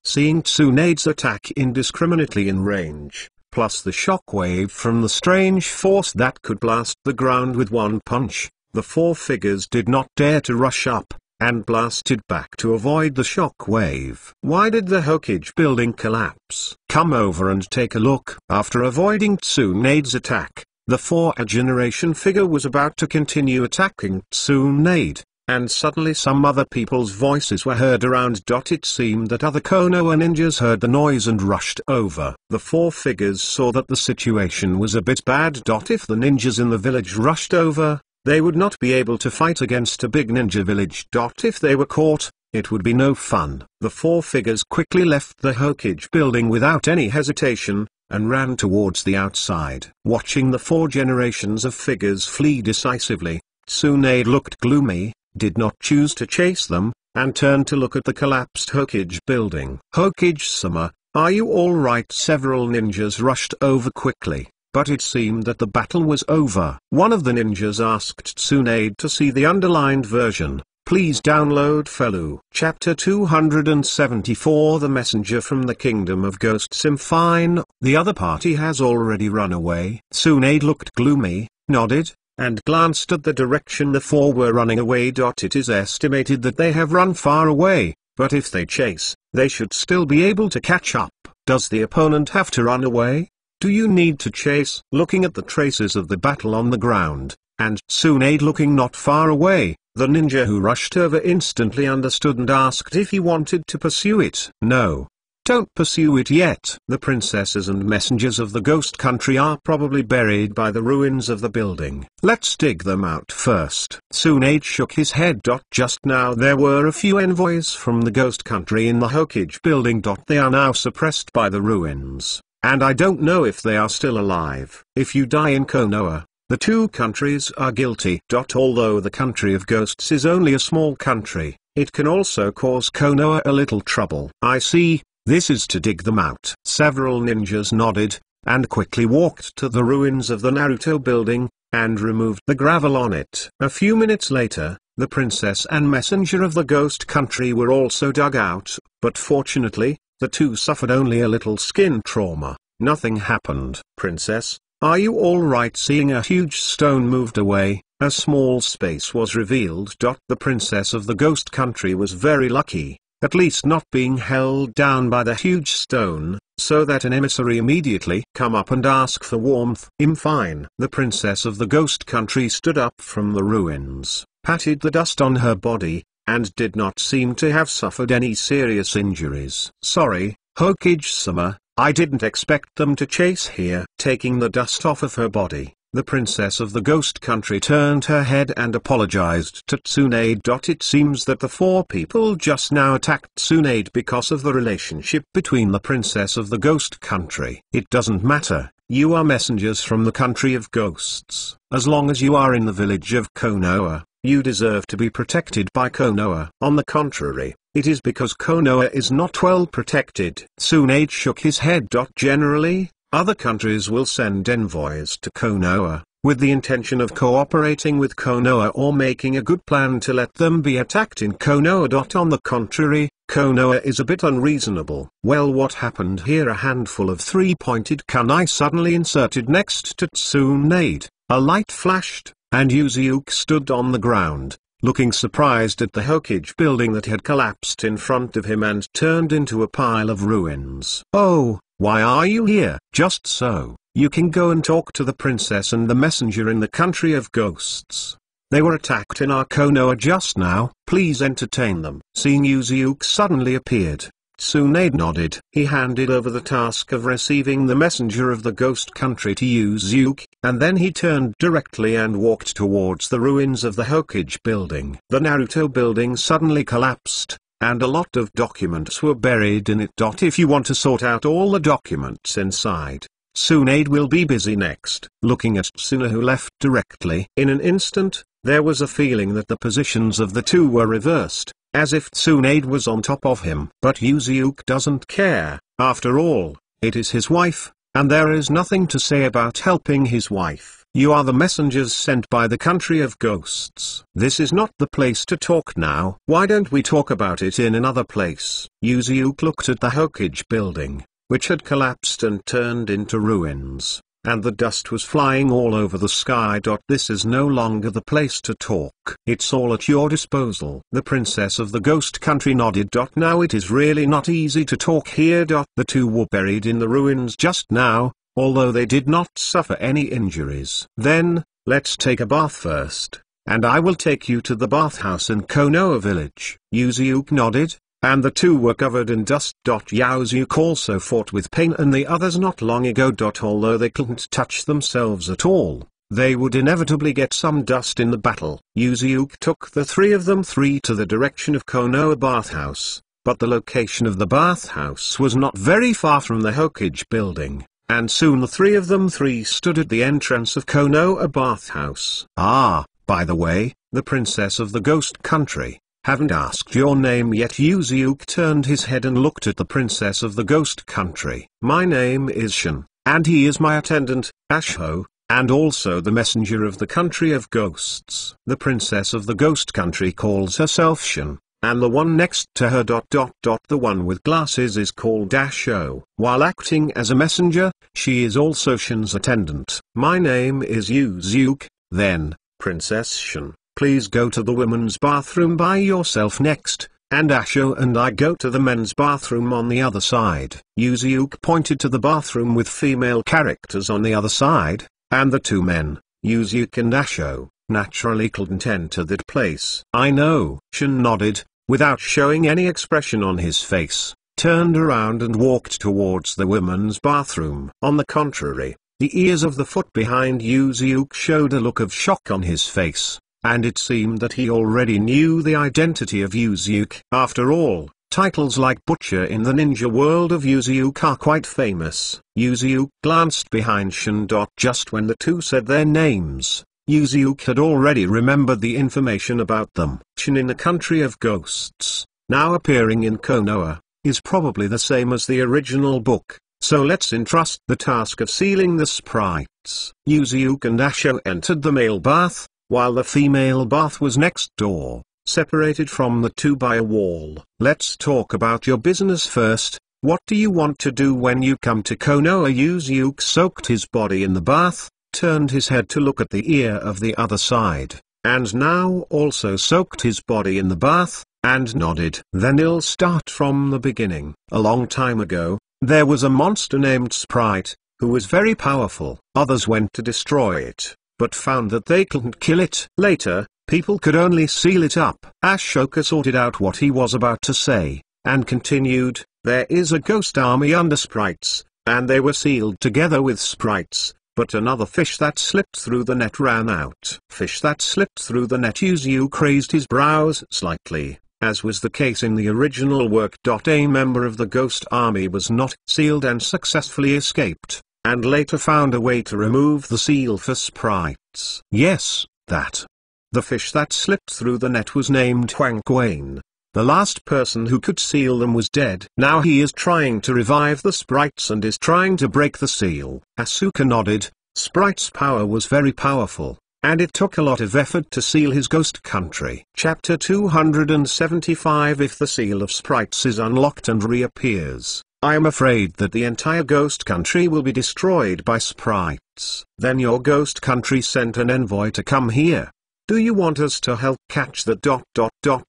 Seeing Tsunade's attack indiscriminately in range, plus the shockwave from the strange force that could blast the ground with one punch, the four figures did not dare to rush up, and blasted back to avoid the shockwave. Why did the Hokage building collapse? Come over and take a look. After avoiding Tsunade's attack, the 4th-generation figure was about to continue attacking Tsunade, and suddenly some other people's voices were heard around. It seemed that other Konoha ninjas heard the noise and rushed over. The four figures saw that the situation was a bit bad. If the ninjas in the village rushed over, they would not be able to fight against a big ninja village. If they were caught, it would be no fun. The four figures quickly left the Hokage building without any hesitation, and ran towards the outside. Watching the 4 generations of figures flee decisively, Tsunade looked gloomy, did not choose to chase them, and turned to look at the collapsed Hokage building. "Hokage-sama, are you alright?" Several ninjas rushed over quickly, but it seemed that the battle was over. One of the ninjas asked Tsunade to see the underlined version. Please download Felu. Chapter 274 The Messenger from the Kingdom of Ghosts. Fine, the other party has already run away. Tsunade looked gloomy, nodded, and glanced at the direction the 4 were running away. It is estimated that they have run far away, but if they chase, they should still be able to catch up. Does the opponent have to run away? Do you need to chase? Looking at the traces of the battle on the ground, and Tsunade looking not far away, the ninja who rushed over instantly understood and asked if he wanted to pursue it. No. Don't pursue it yet. The princesses and messengers of the ghost country are probably buried by the ruins of the building. Let's dig them out first. Tsunade shook his head. Just now there were a few envoys from the ghost country in the Hokage building. They are now suppressed by the ruins, and I don't know if they are still alive. If you die in Konoha, the 2 countries are guilty. Although the country of ghosts is only a small country, it can also cause Konoha a little trouble. I see, this is to dig them out. Several ninjas nodded, and quickly walked to the ruins of the Naruto building, and removed the gravel on it. A few minutes later, the princess and messenger of the ghost country were also dug out, but fortunately, the 2 suffered only a little skin trauma. Nothing happened. Princess, are you alright? Seeing a huge stone moved away, a small space was revealed. The princess of the ghost country was very lucky, at least not being held down by the huge stone, so that an emissary immediately come up and ask for warmth. Fine. The princess of the ghost country stood up from the ruins, patted the dust on her body, and did not seem to have suffered any serious injuries. Sorry, Hokage-sama, I didn't expect them to chase here. Taking the dust off of her body, the princess of the ghost country turned her head and apologized to Tsunade. It seems that the 4 people just now attacked Tsunade because of the relationship between the princess of the ghost country. It doesn't matter, you are messengers from the country of ghosts. As long as you are in the village of Konoha, you deserve to be protected by Konoha. On the contrary, it is because Konoha is not well protected. Tsunade shook his head. Generally, other countries will send envoys to Konoha, with the intention of cooperating with Konoha or making a good plan to let them be attacked in Konoha. On the contrary, Konoha is a bit unreasonable. Well, what happened here? A handful of 3-pointed kunai suddenly inserted next to Tsunade. A light flashed, and Yuzuke stood on the ground, looking surprised at the Hokage building that had collapsed in front of him and turned into a pile of ruins. Oh, why are you here? Just so, you can go and talk to the princess and the messenger in the country of ghosts. They were attacked in our Konoha just now. Please entertain them. Seeing Yuzuke suddenly appeared, Tsunade nodded. He handed over the task of receiving the messenger of the ghost country to Yuzuke, and then he turned directly and walked towards the ruins of the Hokage building. The Naruto building suddenly collapsed, and a lot of documents were buried in it. If you want to sort out all the documents inside, Tsunade will be busy next. Looking at Tsuna, who left directly. In an instant, there was a feeling that the positions of the 2 were reversed, as if Tsunade was on top of him. But Yuzuke doesn't care. After all, It is his wife, and there is nothing to say about helping his wife. You are the messengers sent by the country of ghosts. This is not the place to talk now. Why don't we talk about it in another place? Yuziuk looked at the Hokage building, which had collapsed and turned into ruins, and the dust was flying all over the sky. This is no longer the place to talk. It's all at your disposal. The princess of the ghost country nodded. Now it is really not easy to talk here. The two were buried in the ruins just now, although they did not suffer any injuries. Then, let's take a bath first, and I will take you to the bathhouse in Konoha village. Yuziuk nodded, and the two were covered in dust. Yuziuk also fought with pain and the others not long ago. Although they couldn't touch themselves at all, they would inevitably get some dust in the battle. Yuziuk took the three of them to the direction of Konoha bathhouse, but the location of the bathhouse was not very far from the Hokage building. And soon the three of them stood at the entrance of Konoha bathhouse. Ah, by the way, the princess of the ghost country, haven't asked your name yet. Yuziuk turned his head and looked at the princess of the ghost country. My name is Shin, and he is my attendant, Asho, and also the messenger of the country of ghosts. The princess of the ghost country calls herself Shin, and the one next to her. The one with glasses is called Asho. While acting as a messenger, she is also Shin's attendant. My name is Yuziuk. Then, Princess Shin, please go to the women's bathroom by yourself next, and Asho and I go to the men's bathroom on the other side. Yuziuk pointed to the bathroom with female characters on the other side, and the two men, Yuziuk and Asho, naturally couldn't enter that place. I know. Shin nodded, without showing any expression on his face, turned around and walked towards the women's bathroom. On the contrary, the ears of the foot behind Yuziuk showed a look of shock on his face, and it seemed that he already knew the identity of Yuziuk. After all, titles like Butcher in the ninja world of Yuziuk are quite famous. Yuziuk glanced behind Shin. Just when the two said their names, Yuziuk had already remembered the information about them. Shin in the country of ghosts, now appearing in Konoha, is probably the same as the original book, so let's entrust the task of sealing the sprites. Yuziuk and Asho entered the male bath, while the female bath was next door, separated from the two by a wall. Let's talk about your business first. What do you want to do when you come to Konoha? Yuziuk soaked his body in the bath, turned his head to look at the ear of the other side, and now also soaked his body in the bath, and nodded. Then I'll start from the beginning. A long time ago, there was a monster named Sprite, who was very powerful. Others went to destroy it, but found that they couldn't kill it. Later, people could only seal it up. Ashoka sorted out what he was about to say, and continued, there is a ghost army under sprites, and they were sealed together with sprites. But another fish that slipped through the net ran out. Fish that slipped through the net. Yuziuk raised his brows slightly, as was the case in the original work. A member of the ghost army was not sealed and successfully escaped, and later found a way to remove the seal for sprites. Yes, that. The fish that slipped through the net was named Hwang Quain. The last person who could seal them was dead. Now he is trying to revive the sprites and is trying to break the seal. Asuka nodded. Sprite's power was very powerful, and it took a lot of effort to seal his ghost country. Chapter 275. If the seal of sprites is unlocked and reappears, I am afraid that the entire ghost country will be destroyed by sprites. Then your ghost country sent an envoy to come here. Do you want us to help catch the ...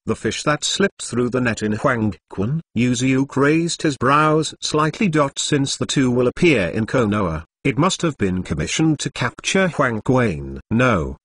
the fish that slipped through the net in Hwangquan? Yuziuk raised his brows slightly. Since the two will appear in Konoha, it must have been commissioned to capture Hwangquan. No,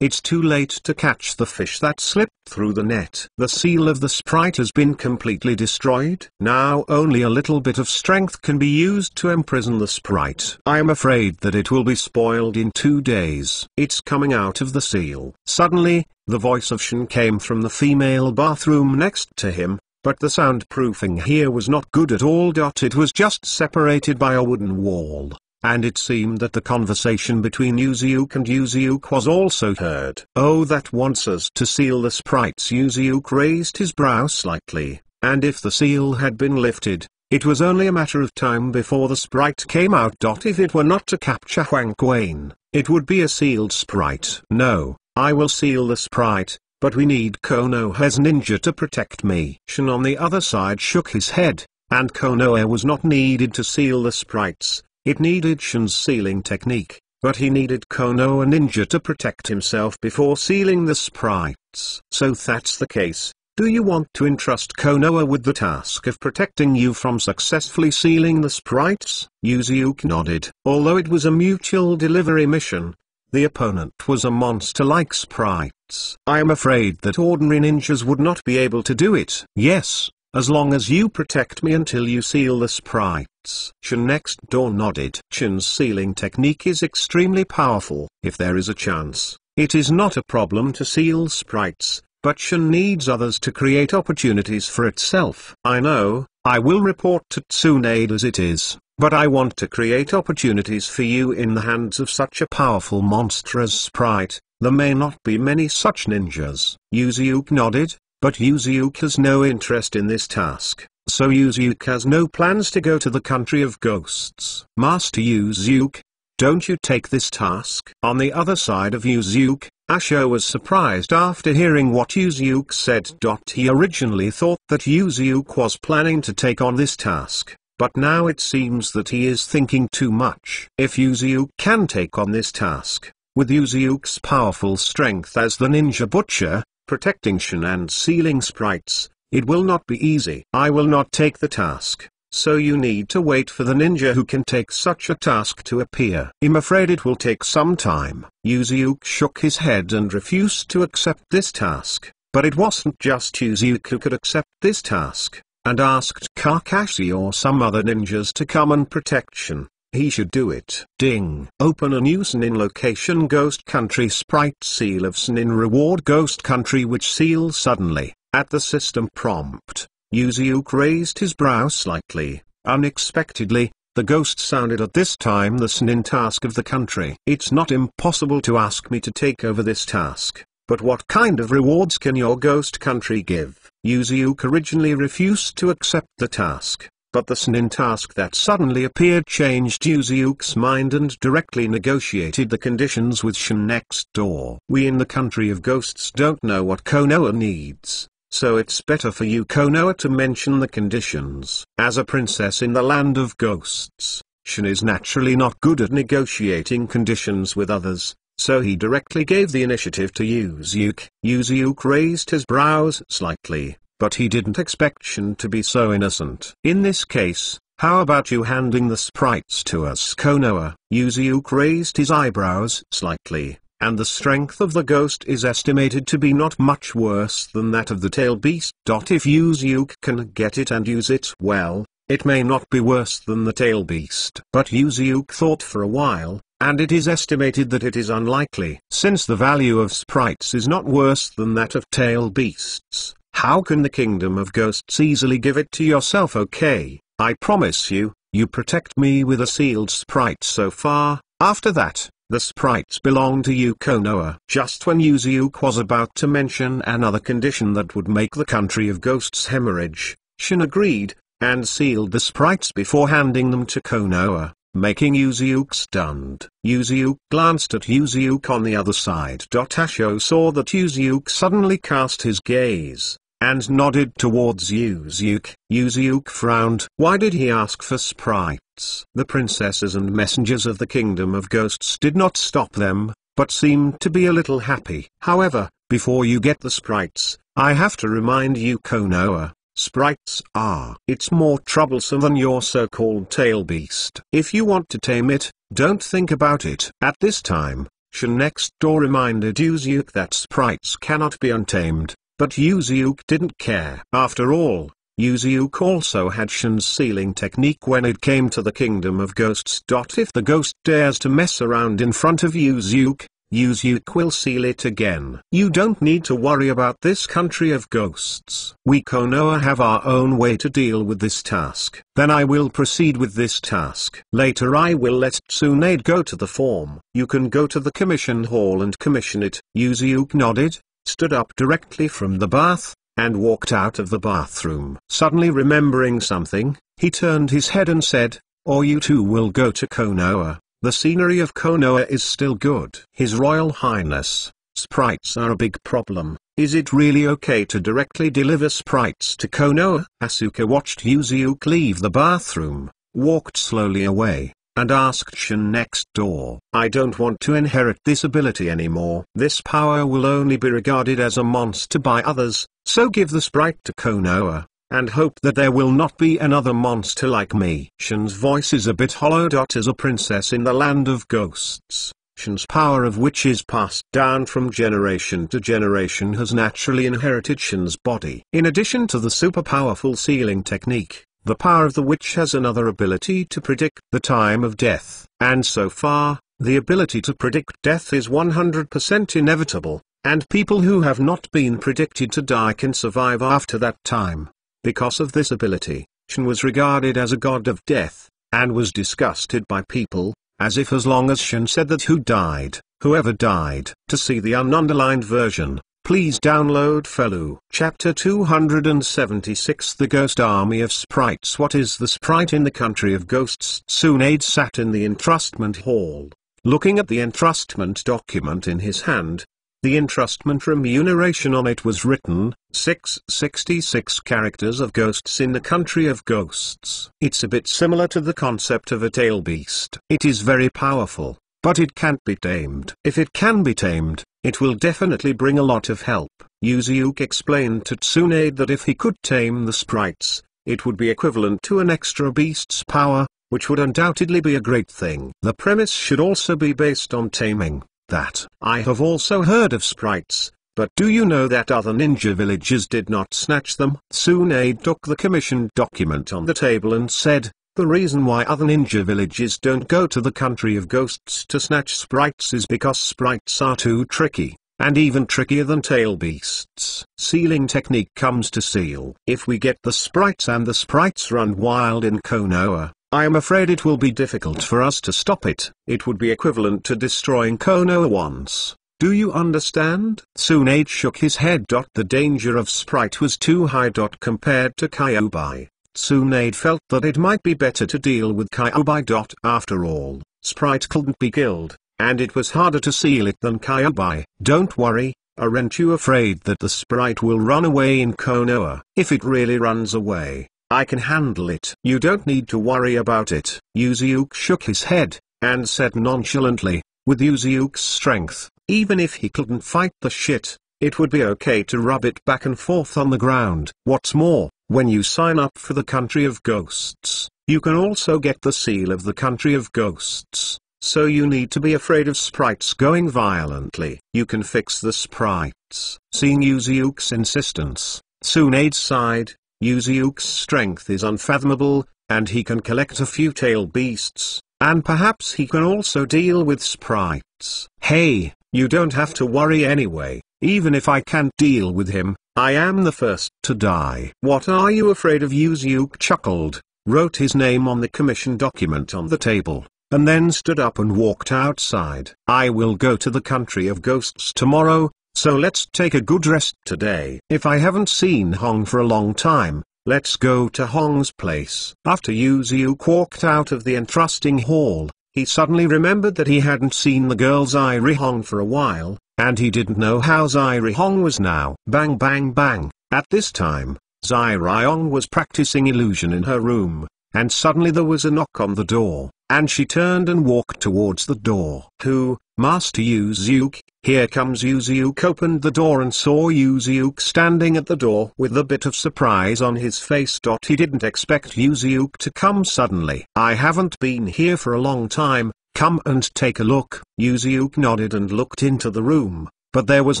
it's too late to catch the fish that slipped through the net. The seal of the sprite has been completely destroyed. Now only a little bit of strength can be used to imprison the sprite. I am afraid that it will be spoiled in 2 days. It's coming out of the seal. Suddenly, the voice of Shin came from the female bathroom next to him, but the soundproofing here was not good at all. It was just separated by a wooden wall, and it seemed that the conversation between Yuziuk and Yuziuk was also heard. Oh, that wants us to seal the sprites. Yuziuk raised his brow slightly, and if the seal had been lifted, It was only a matter of time before the sprite came out. If it were not to capture Huang Quan, it would be a sealed sprite. No, I will seal the sprite, but we need Konoha's ninja to protect me. Shin on the other side shook his head, and Konoha was not needed to seal the sprites, it needed Shin's sealing technique, but he needed Konoha ninja to protect himself before sealing the sprites. So that's the case. Do you want to entrust Konoha with the task of protecting you from successfully sealing the sprites? Yuzuke nodded. Although it was a mutual delivery mission, the opponent was a monster like sprites. I am afraid that ordinary ninjas would not be able to do it. Yes, as long as you protect me until you seal the sprites. Shin next door nodded. Shin's sealing technique is extremely powerful. If there is a chance, it is not a problem to seal sprites. But Shin needs others to create opportunities for itself. I know, I will report to Tsunade as it is, but I want to create opportunities for you in the hands of such a powerful monster as Sprite. There may not be many such ninjas. Yuzuke nodded, but Yuzuke has no interest in this task, so Yuzuke has no plans to go to the country of ghosts. Master Yuzuke, don't you take this task? On the other side of Yuzuke, Asho was surprised after hearing what Yuzuke said. He originally thought that Yuzuke was planning to take on this task, but now it seems that he is thinking too much. If Yuzuke can take on this task, with Yuzuke's powerful strength as the ninja butcher, protecting Shin and sealing sprites, it will not be easy. I will not take the task. So you need to wait for the ninja who can take such a task to appear. I'm afraid it will take some time. Yuzuke shook his head and refused to accept this task. But it wasn't just Yuzuke who could accept this task, and asked Kakashi or some other ninjas to come and protect Shin. He should do it. Ding. Open a new Snin location. Ghost Country sprite seal of Snin reward. Ghost Country which seals suddenly. At the system prompt, Yuzuke raised his brow slightly. Unexpectedly, the ghost sounded at this time the Snin task of the country. It's not impossible to ask me to take over this task, but what kind of rewards can your ghost country give? Yuzuke originally refused to accept the task, but the Snin task that suddenly appeared changed Yuzuke's mind and directly negotiated the conditions with Shin next door. We in the country of ghosts don't know what Konoha needs. So it's better for you Konoha to mention the conditions. As a princess in the land of ghosts, Shin is naturally not good at negotiating conditions with others, so he directly gave the initiative to Yuzuke. Yuzuke raised his brows slightly, but he didn't expect Shin to be so innocent. In this case, how about you handing the sprites to us Konoha? Yuzuke raised his eyebrows slightly. And the strength of the ghost is estimated to be not much worse than that of the tail beast. If Yuzuke can get it and use it well, it may not be worse than the tail beast. But Yuzuke thought for a while, and it is estimated that it is unlikely. Since the value of sprites is not worse than that of tail beasts, how can the kingdom of ghosts easily give it to yourself? Okay, I promise you, you protect me with a sealed sprite so far. After that, the sprites belong to you Konoha. Just when Yuzuke was about to mention another condition that would make the country of ghosts hemorrhage, Shin agreed, and sealed the sprites before handing them to Konoha, making Yuzuke stunned. Yuzuke glanced at Yuzuke on the other side. Asho saw that Yuzuke suddenly cast his gaze, and nodded towards Yuzuke. Yuzuke frowned. Why did he ask for sprites? The princesses and messengers of the kingdom of ghosts did not stop them, but seemed to be a little happy. However, before you get the sprites, I have to remind you Konoha, sprites are. It's more troublesome than your so-called tail beast. If you want to tame it, don't think about it. At this time, Shin next door reminded Yuzuke that sprites cannot be untamed. But Yuzuke didn't care. After all, Yuzuke also had Shin's sealing technique when it came to the kingdom of ghosts. If the ghost dares to mess around in front of Yuzuke, Yuzuke will seal it again. You don't need to worry about this country of ghosts. We Konoha have our own way to deal with this task. Then I will proceed with this task. Later I will let Tsunade go to the form. You can go to the commission hall and commission it. Yuzuke nodded, stood up directly from the bath, and walked out of the bathroom. Suddenly remembering something, he turned his head and said, "Or you two will go to Konoha. The scenery of Konoha is still good." His Royal Highness, sprites are a big problem. Is it really okay to directly deliver sprites to Konoha? Asuka watched Yuzuki leave the bathroom, walked slowly away, and asked Shin next door. "I don't want to inherit this ability anymore. This power will only be regarded as a monster by others, so give the sprite to Konoha, and hope that there will not be another monster like me." Shin's voice is a bit hollow. As a princess in the land of ghosts, Shin's power of which is passed down from generation to generation has naturally inherited Shin's body. In addition to the super powerful sealing technique, the power of the witch has another ability to predict the time of death. And so far, the ability to predict death is 100% inevitable, and people who have not been predicted to die can survive after that time. Because of this ability, Shin was regarded as a god of death, and was disgusted by people, as if as long as Shin said that whoever died. To see the ununderlined version, please download Felu. Chapter 276 The Ghost Army of Sprites. What is the sprite in the country of ghosts? Tsunade sat in the entrustment hall, looking at the entrustment document in his hand. The entrustment remuneration on it was written, 666 characters of ghosts in the country of ghosts. It's a bit similar to the concept of a tail beast. It is very powerful, but it can't be tamed. If it can be tamed, it will definitely bring a lot of help. Yuzuki explained to Tsunade that if he could tame the sprites, it would be equivalent to an extra beast's power, which would undoubtedly be a great thing. The premise should also be based on taming. That I have also heard of sprites, but do you know that other ninja villages did not snatch them? Tsunade took the commissioned document on the table and said, "The reason why other ninja villages don't go to the country of ghosts to snatch sprites is because sprites are too tricky, and even trickier than tail beasts. Sealing technique comes to seal. If we get the sprites and the sprites run wild in Konoha, I am afraid it will be difficult for us to stop it. It would be equivalent to destroying Konoha once. Do you understand?" Tsunade shook his head. The danger of sprite was too high. Compared to Kyuubi, Tsunade felt that it might be better to deal with Kyuubi. After all, sprite couldn't be killed, and it was harder to seal it than Kyuubi. "Don't worry, aren't you afraid that the sprite will run away in Konoha? If it really runs away, I can handle it. You don't need to worry about it." Yuzuki shook his head, and said nonchalantly, with Yuzuki's strength, even if he couldn't fight the shit, it would be okay to rub it back and forth on the ground. What's more, when you sign up for the country of ghosts, you can also get the seal of the country of ghosts, so you need to be afraid of sprites going violently. You can fix the sprites. Seeing Yuzuki's insistence, Tsunade sighed. Yuzuki's strength is unfathomable, and he can collect a few tail beasts, and perhaps he can also deal with sprites. "Hey, you don't have to worry anyway. Even if I can't deal with him, I am the first to die." "What are you afraid of?" Yuzuki chuckled, wrote his name on the commission document on the table, and then stood up and walked outside. "I will go to the country of ghosts tomorrow, so let's take a good rest today. If I haven't seen Hong for a long time, let's go to Hong's place." After Yuzuki walked out of the entrusting hall, he suddenly remembered that he hadn't seen the girl Zairi Hong for a while, and he didn't know how Zairi Hong was now. Bang bang bang. At this time, Zairi Hong was practicing illusion in her room, and suddenly there was a knock on the door, and she turned and walked towards the door. "Who, Master Yuzuki?" "Here comes." Yuzuki opened the door and saw Yuzuki standing at the door with a bit of surprise on his face. He didn't expect Yuzuki to come suddenly. "I haven't been here for a long time, come and take a look." Yuzuki nodded and looked into the room, but there was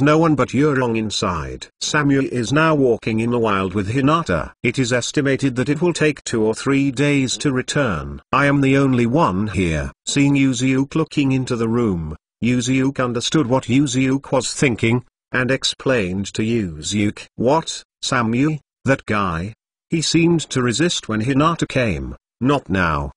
no one but Yurong inside. Samuel is now walking in the wild with Hinata. It is estimated that it will take 2 or 3 days to return. "I am the only one here." Seeing Yuzuki looking into the room, Yuzuki understood what Yuzuki was thinking, and explained to Yuzuki. "What, Samuel, that guy? He seemed to resist when Hinata came, not now.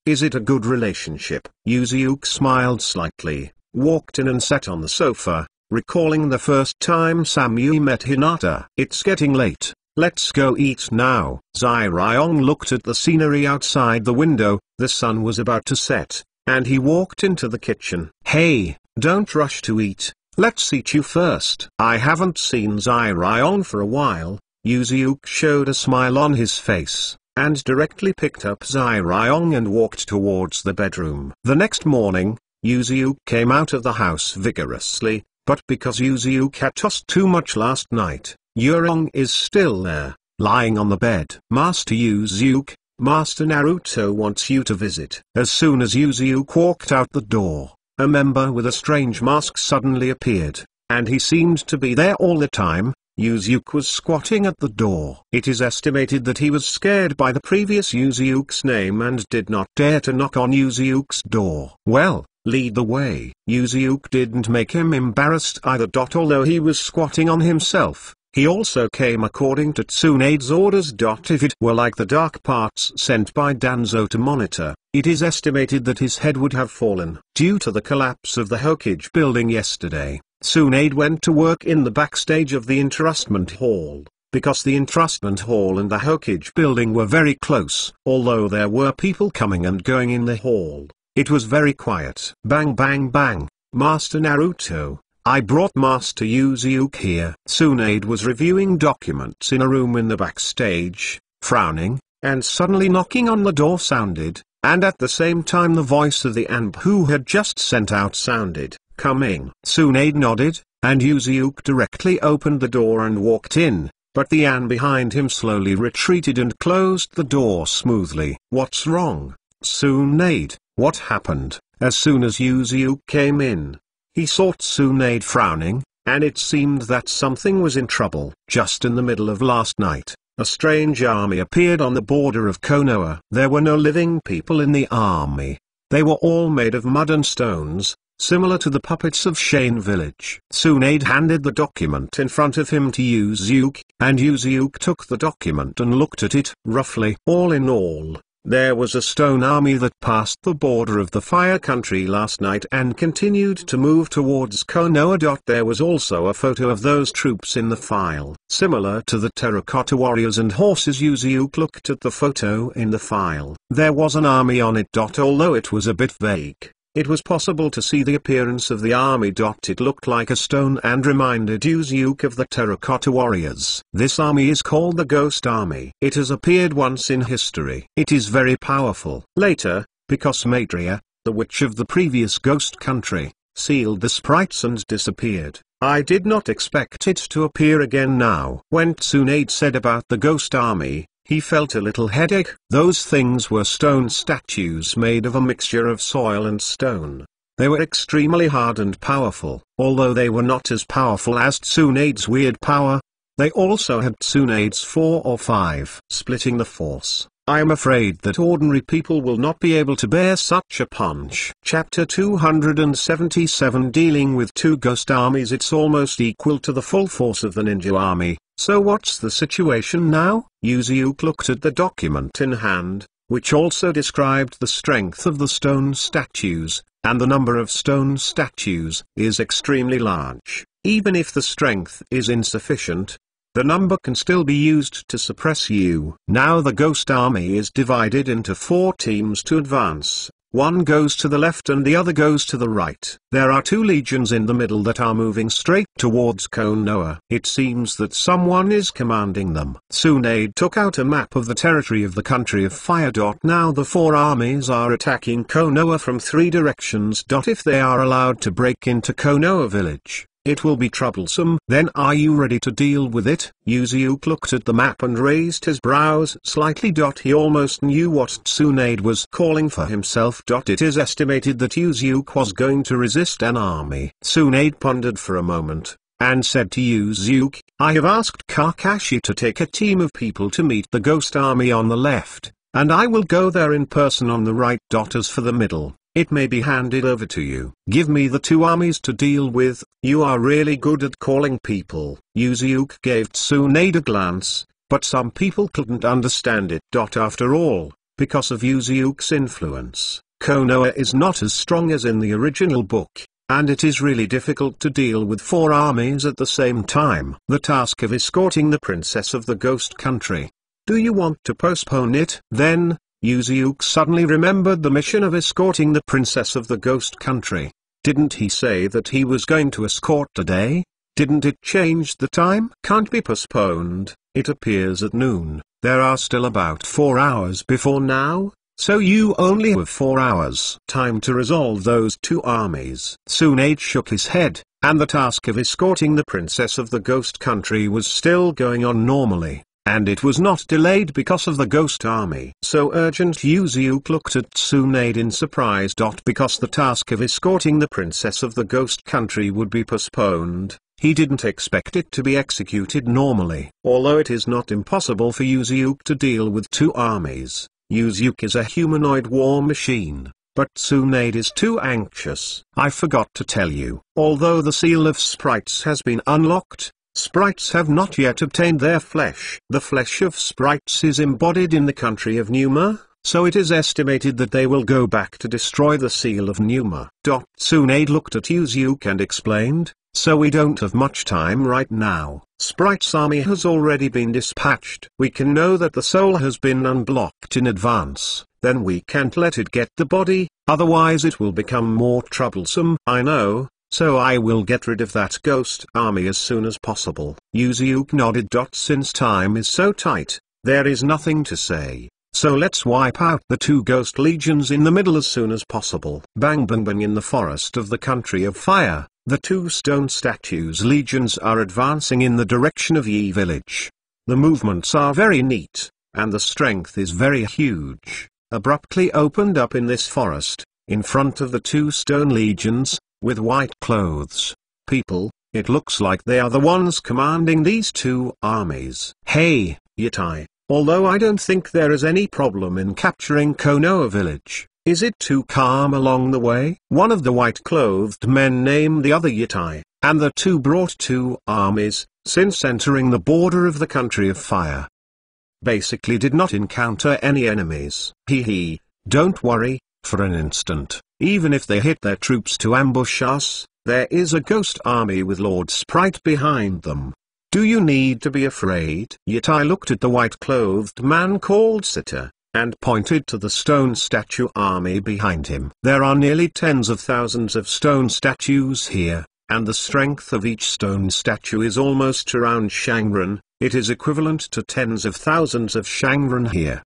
Is it a good relationship?" Yuzuki smiled slightly, walked in and sat on the sofa, recalling the first time Samui met Hinata. It's getting late. Let's go eat now. Zai Ryong looked at the scenery outside the window. The sun was about to set, and he walked into the kitchen. Hey, don't rush to eat. Let's eat you first. I haven't seen Zai Ryong for a while. Yuziuk showed a smile on his face, and directly picked up Zai Ryong and walked towards the bedroom. The next morning, Yuziuk came out of the house vigorously, but because Yuziuk had tossed too much last night, Yurong is still there, lying on the bed. Master Yuziuk, Master Naruto wants you to visit. As soon as Yuziuk walked out the door, a member with a strange mask suddenly appeared, and he seemed to be there all the time. Yuziuk was squatting at the door. It is estimated that he was scared by the previous Yuziuk's name and did not dare to knock on Yuziuk's door. Well, lead the way. Yuziuk didn't make him embarrassed either. Although he was squatting on himself, he also came according to Tsunade's orders. If it were like the dark parts sent by Danzo to monitor, it is estimated that his head would have fallen. Due to the collapse of the Hokage building yesterday, Tsunade went to work in the backstage of the entrustment hall, because the entrustment hall and the Hokage building were very close. Although there were people coming and going in the hall, it was very quiet. Bang bang bang, Master Naruto, I brought Master Yuziuk here. Tsunade was reviewing documents in a room in the backstage, frowning, and suddenly knocking on the door sounded, and at the same time the voice of the ANP who had just sent out sounded. Coming. Tsunade nodded, and Yuziuk directly opened the door and walked in, but the An behind him slowly retreated and closed the door smoothly. What's wrong, Tsunade? What happened? As soon as Yuziuk came in, he saw Tsunade frowning, and it seemed that something was in trouble. Just in the middle of last night, a strange army appeared on the border of Konoha. There were no living people in the army. They were all made of mud and stones, similar to the puppets of Shane Village. Tsunade handed the document in front of him to Yuziuk, and Yuziuk took the document and looked at it. Roughly, all in all, there was a stone army that passed the border of the Fire Country last night and continued to move towards Konoha. There was also a photo of those troops in the file. Similar to the terracotta warriors and horses. Yuziuk looked at the photo in the file. There was an army on it. Although it was a bit vague, it was possible to see the appearance of the army. It looked like a stone and reminded Yuziuk of the terracotta warriors. This army is called the Ghost Army. It has appeared once in history. It is very powerful. Later, because Maitreya, the witch of the previous Ghost Country, sealed the sprites and disappeared, I did not expect it to appear again now. When Tsunade said about the Ghost Army, he felt a little headache. Those things were stone statues made of a mixture of soil and stone. They were extremely hard and powerful. Although they were not as powerful as Tsunade's weird power, they also had Tsunade's 4 or 5. Splitting the force. I am afraid that ordinary people will not be able to bear such a punch. Chapter 277. Dealing with two ghost armies. It's almost equal to the full force of the ninja army. So what's the situation now? Yuziuk looked at the document in hand, which also described the strength of the stone statues, and the number of stone statues is extremely large. Even if the strength is insufficient, the number can still be used to suppress you. Now the Ghost Army is divided into 4 teams to advance. One goes to the left and the other goes to the right. There are 2 legions in the middle that are moving straight towards Konoha. It seems that someone is commanding them. Tsunade took out a map of the territory of the country of Fire. Now the 4 armies are attacking Konoha from 3 directions. If they are allowed to break into Konoha village, it will be troublesome. Then are you ready to deal with it? Yuziuk looked at the map and raised his brows slightly. He almost knew what Tsunade was calling for himself. It is estimated that Yuziuk was going to resist an army. Tsunade pondered for a moment, and said to Yuziuk, I have asked Kakashi to take a team of people to meet the Ghost Army on the left, and I will go there in person on the right. As for the middle, it may be handed over to you. Give me the 2 armies to deal with. You are really good at calling people. Yuziuk gave Tsunade a glance, but some people couldn't understand it. After all, because of Yuziuk's influence, Konoha is not as strong as in the original book. and it is really difficult to deal with 4 armies at the same time. The task of escorting the princess of the ghost country. Do you want to postpone it? Then, Yuzuke suddenly remembered the mission of escorting the princess of the ghost country. Didn't he say that he was going to escort today? Didn't it change the time? Can't be postponed. It appears at noon. There are still about 4 hours before now, so you only have 4 hours time to resolve those 2 armies. Tsunade shook his head, and the task of escorting the princess of the ghost country was still going on normally. And it was not delayed because of the ghost army. So urgent. Yuzuke looked at Tsunade in surprise. Because the task of escorting the princess of the ghost country would be postponed, he didn't expect it to be executed normally. Although it is not impossible for Yuzuke to deal with 2 armies, Yuzuke is a humanoid war machine. But Tsunade is too anxious. I forgot to tell you, although the seal of sprites has been unlocked, sprites have not yet obtained their flesh. The flesh of sprites is embodied in the country of Numa, so it is estimated that they will go back to destroy the seal of Numa. Tsunade looked at Yuzuke and explained, so we don't have much time right now. Sprite's army has already been dispatched. We can know that the soul has been unblocked in advance, then we can't let it get the body, otherwise it will become more troublesome. I know. So I will get rid of that ghost army as soon as possible. Yuzuke nodded. Since time is so tight, there is nothing to say. So let's wipe out the 2 ghost legions in the middle as soon as possible. Bang bang bang. In the forest of the country of fire, the 2 stone statues legions are advancing in the direction of Yi village. The movements are very neat, and the strength is very huge. Abruptly opened up in this forest, in front of the 2 stone legions, with white clothes. People, it looks like they are the ones commanding these 2 armies. Hey, Yatai, although I don't think there is any problem in capturing Konoha village, is it too calm along the way? One of the white-clothed men named the other Yatai, and the 2 brought 2 armies, since entering the border of the country of fire. Basically did not encounter any enemies. Hee, don't worry, for an instant. Even if they hit their troops to ambush us, there is a ghost army with Lord Sprite behind them. Do you need to be afraid? Yatai looked at the white-clothed man called Sita, and pointed to the stone statue army behind him. There are nearly tens of thousands of stone statues here, and the strength of each stone statue is almost around Shangren. It is equivalent to tens of thousands of Shangren here.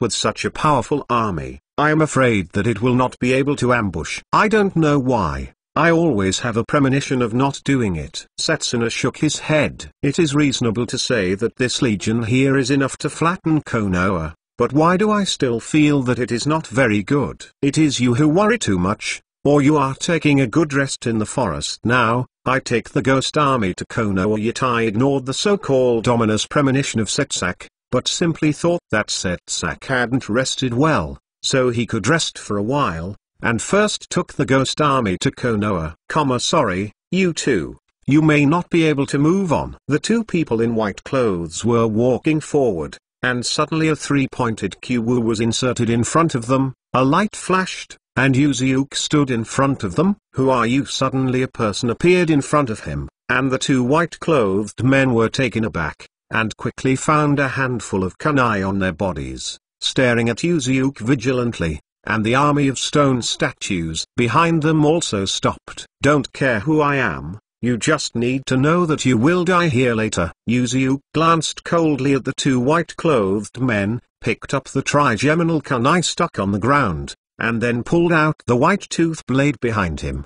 With such a powerful army, I am afraid that it will not be able to ambush. I don't know why. I always have a premonition of not doing it. Setsuna shook his head. It is reasonable to say that this legion here is enough to flatten Konoha, but why do I still feel that it is not very good? It is you who worry too much, or you are taking a good rest in the forest now. I take the ghost army to Konoha. Yatai ignored the so-called ominous premonition of Setsak, but simply thought that Setsak hadn't rested well, so he could rest for a while, and first took the ghost army to Konoha. Sorry, you two. You may not be able to move on. The 2 people in white clothes were walking forward, and suddenly a 3-pointed Q was inserted in front of them. A light flashed, and Yuzuke stood in front of them. Who are you? Suddenly a person appeared in front of him, and the 2 white-clothed men were taken aback, and quickly found a handful of kunai on their bodies, staring at Yuzuke vigilantly, and the army of stone statues behind them also stopped. Don't care who I am, you just need to know that you will die here later. Yuzuke glanced coldly at the 2 white-clothed men, picked up the trigeminal kunai stuck on the ground, and then pulled out the white tooth blade behind him.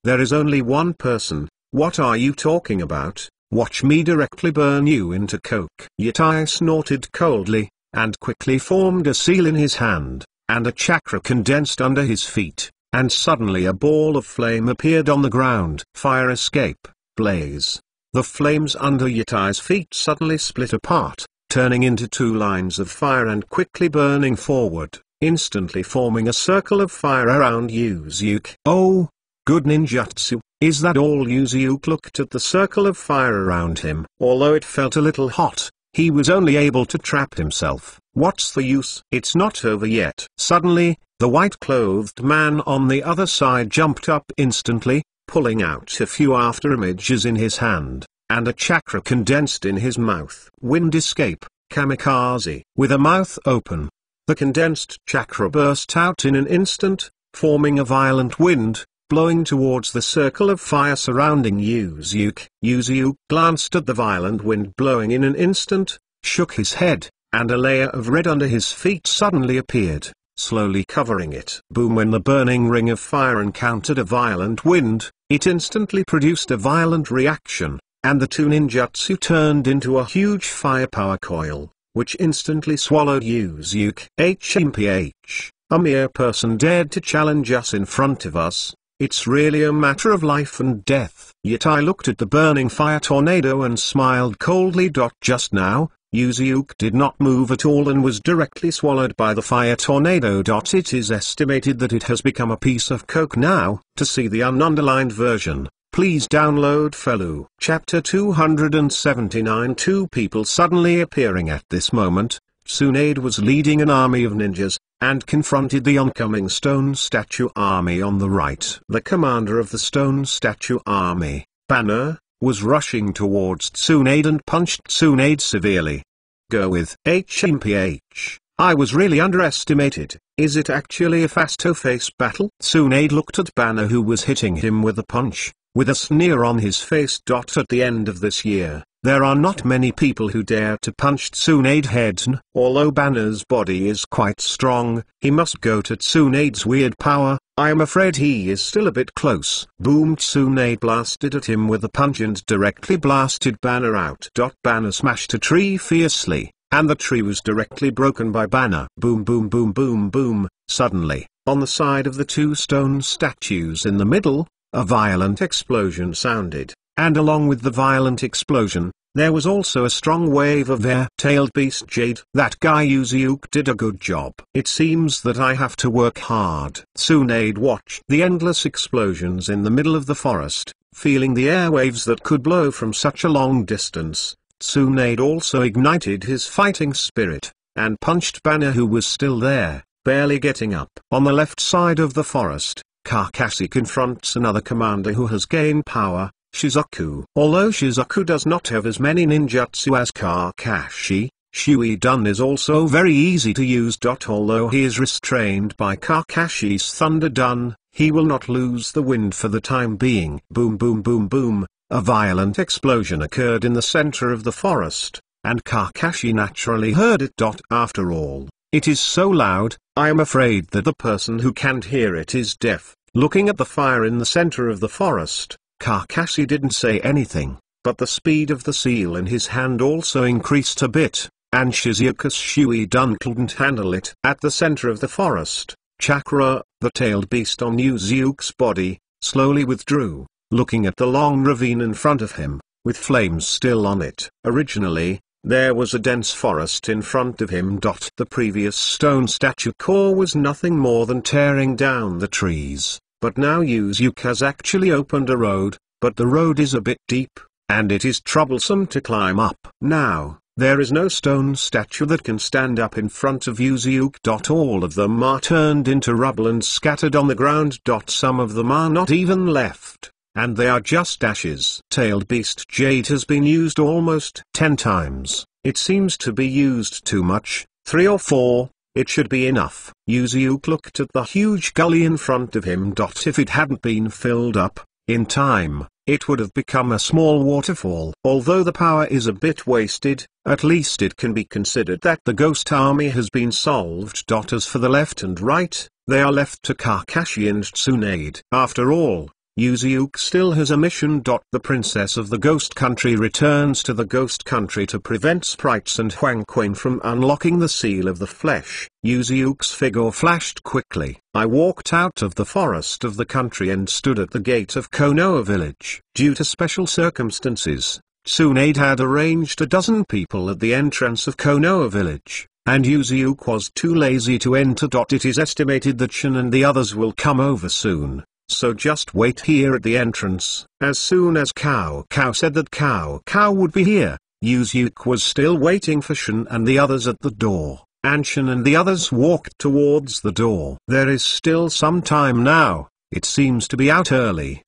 There is only one person. What are you talking about? Watch me directly burn you into coke. Yatai snorted coldly, and quickly formed a seal in his hand, and a chakra condensed under his feet, and suddenly a ball of flame appeared on the ground. Fire escape, blaze. The flames under Yatai's feet suddenly split apart, turning into 2 lines of fire and quickly burning forward, instantly forming a circle of fire around Yuzuke. Oh, good ninjutsu. Is that all? Yuzuke looked at the circle of fire around him. Although it felt a little hot, he was only able to trap himself. What's the use? It's not over yet. Suddenly, the white-clothed man on the other side jumped up instantly, pulling out a few after images in his hand, and a chakra condensed in his mouth. Wind escape, kamikaze. With a mouth open, the condensed chakra burst out in an instant, forming a violent wind, blowing towards the circle of fire surrounding Yuzuke. Yuzuke glanced at the violent wind blowing in an instant, shook his head, and a layer of red under his feet suddenly appeared, slowly covering it. Boom! When the burning ring of fire encountered a violent wind, it instantly produced a violent reaction, and the two ninjutsu turned into a huge firepower coil, which instantly swallowed Yuzuke. HMPH, a mere person dared to challenge us in front of us. It's really a matter of life and death. Yet I looked at the burning fire tornado and smiled coldly. Just now, Yuzuke did not move at all and was directly swallowed by the fire tornado. It is estimated that it has become a piece of coke now. To see the ununderlined version, please download Felu. Chapter 279. Two people suddenly appearing at this moment. Tsunade was leading an army of ninjas, and confronted the oncoming stone statue army on the right. The commander of the stone statue army, Banner, was rushing towards Tsunade and punched Tsunade severely. Go with HMPH. I was really underestimated. Is it actually a face-to-face battle? Tsunade looked at Banner, who was hitting him with a punch, with a sneer on his face. At the end of this year, there are not many people who dare to punch Tsunade head. Although Banner's body is quite strong, he must go to Tsunade's weird power. I am afraid he is still a bit close. Boom! Tsunade blasted at him with a punch and directly blasted Banner out. Banner smashed a tree fiercely, and the tree was directly broken by Banner. Boom boom boom boom boom. Suddenly, on the side of the two stone statues in the middle, a violent explosion sounded, and along with the violent explosion, there was also a strong wave of air. Tailed Beast Jade. That guy Yuzuke did a good job. It seems that I have to work hard. Tsunade watched the endless explosions in the middle of the forest, feeling the airwaves that could blow from such a long distance. Tsunade also ignited his fighting spirit, and punched Banner, who was still there, barely getting up. On the left side of the forest, Kakashi confronts another commander who has gained power, Shizuku. Although Shizuku does not have as many ninjutsu as Kakashi, Shuidun is also very easy to use. Although he is restrained by Kakashi's Thunder Dun, he will not lose the wind for the time being. Boom boom boom boom, a violent explosion occurred in the center of the forest, and Kakashi naturally heard it. After all, it is so loud, I am afraid that the person who can't hear it is deaf. Looking at the fire in the center of the forest, Kakashi didn't say anything, but the speed of the seal in his hand also increased a bit, and Shizuka's Shuidun couldn't handle it. At the center of the forest, Chakra, the tailed beast on Yuzuke's body, slowly withdrew, looking at the long ravine in front of him, with flames still on it. Originally, there was a dense forest in front of him. The previous stone statue core was nothing more than tearing down the trees. But now Yuzuke has actually opened a road, but the road is a bit deep, and it is troublesome to climb up. Now, there is no stone statue that can stand up in front of Yuzuke. All of them are turned into rubble and scattered on the ground. Some of them are not even left, and they are just ashes. Tailed Beast Jade has been used almost 10 times. It seems to be used too much. 3 or 4. It should be enough. Yuzuke looked at the huge gully in front of him. If it hadn't been filled up, in time, it would have become a small waterfall. Although the power is a bit wasted, at least it can be considered that the ghost army has been solved. As for the left and right, they are left to Kakashi and Tsunade. After all, Yuzuke still has a mission. The princess of the ghost country returns to the ghost country to prevent sprites and Huangquan from unlocking the seal of the flesh. Yuzuke's figure flashed quickly. I walked out of the forest of the country and stood at the gate of Konoha village. Due to special circumstances, Tsunade had arranged a dozen people at the entrance of Konoha village, and Yuzuke was too lazy to enter. It is estimated that Shin and the others will come over soon. So just wait here at the entrance. As soon as Cao said that Cao would be here, Yuzuke was still waiting for Shin and the others at the door, and Shin and the others walked towards the door. There is still some time now, it seems to be out early.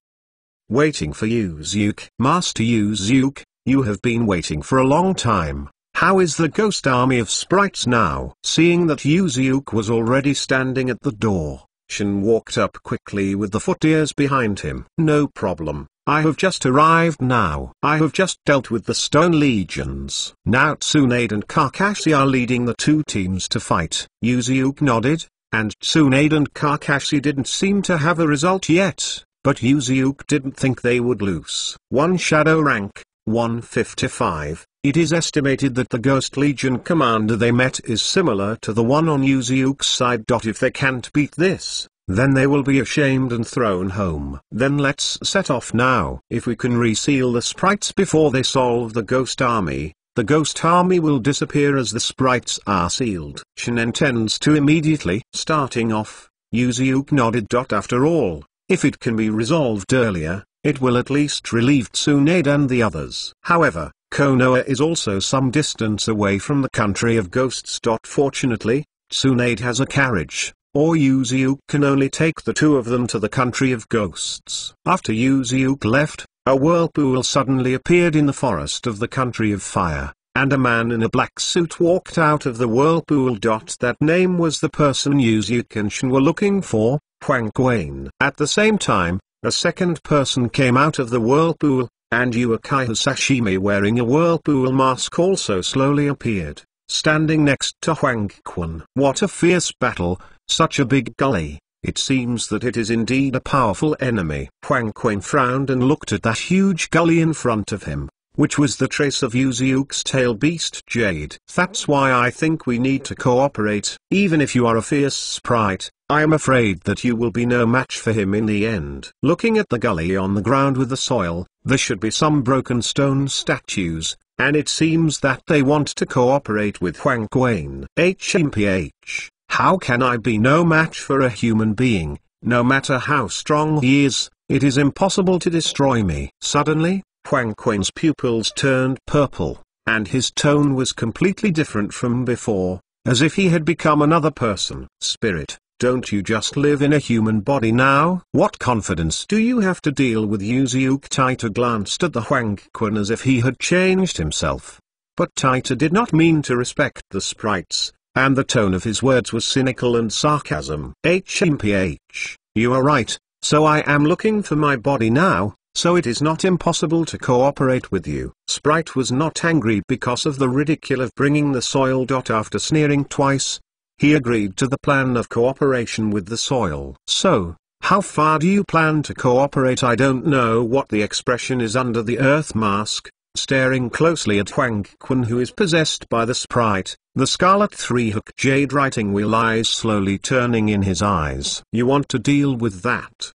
waiting for Yuzuke. Master Yuzuke, you have been waiting for a long time. How is the ghost army of sprites now? Seeing that Yuzuke was already standing at the door, Shin walked up quickly with the foot-ears behind him. No problem. I have just arrived now. I have just dealt with the Stone Legions. Now Tsunade and Kakashi are leading the two teams to fight. Yuzuke nodded, and Tsunade and Kakashi didn't seem to have a result yet, but Yuzuke didn't think they would lose. One Shadow rank, 155. It is estimated that the Ghost Legion commander they met is similar to the one on Yuzuke's side. If they can't beat this, then they will be ashamed and thrown home. Then let's set off now. If we can reseal the sprites before they solve the ghost army, the ghost army will disappear as the sprites are sealed. Shin intends to immediately. Starting off, Yuzuke nodded. After all, if it can be resolved earlier, it will at least relieve Tsunade and the others. However, Konoha is also some distance away from the country of ghosts. Fortunately, Tsunade has a carriage, or Yuzuke can only take the two of them to the country of ghosts. After Yuzuke left, a whirlpool suddenly appeared in the forest of the country of fire, and a man in a black suit walked out of the whirlpool. That name was the person Yuzuke and Shin were looking for, Hwang Quain. At the same time, a second person came out of the whirlpool, and Uchiha Sashimi wearing a whirlpool mask also slowly appeared, standing next to Hwang Quain. What a fierce battle, such a big gully. It seems that it is indeed a powerful enemy. Hwang Quain frowned and looked at that huge gully in front of him, which was the trace of Yuzuke's tail beast Jade. That's why I think we need to cooperate. Even if you are a fierce sprite, I am afraid that you will be no match for him in the end. Looking at the gully on the ground with the soil, there should be some broken stone statues, and it seems that they want to cooperate with Hwang Quain. HMPH, how can I be no match for a human being? No matter how strong he is, it is impossible to destroy me. Suddenly, Hwang Quain's pupils turned purple, and his tone was completely different from before, as if he had become another person. Spirit, don't you just live in a human body now? What confidence do you have to deal with Yuzuke? Taita glanced at the Hwang Quain as if he had changed himself. But Taita did not mean to respect the sprites, and the tone of his words was cynical and sarcasm. HMPH, you are right, so I am looking for my body now, so it is not impossible to cooperate with you. Sprite was not angry because of the ridicule of bringing the soil. After sneering twice, he agreed to the plan of cooperation with the soil. So, how far do you plan to cooperate? I don't know what the expression is under the earth mask. Staring closely at Hwang Quain, who is possessed by the sprite, the scarlet three-hook jade writing wheel eyes slowly turning in his eyes. You want to deal with that?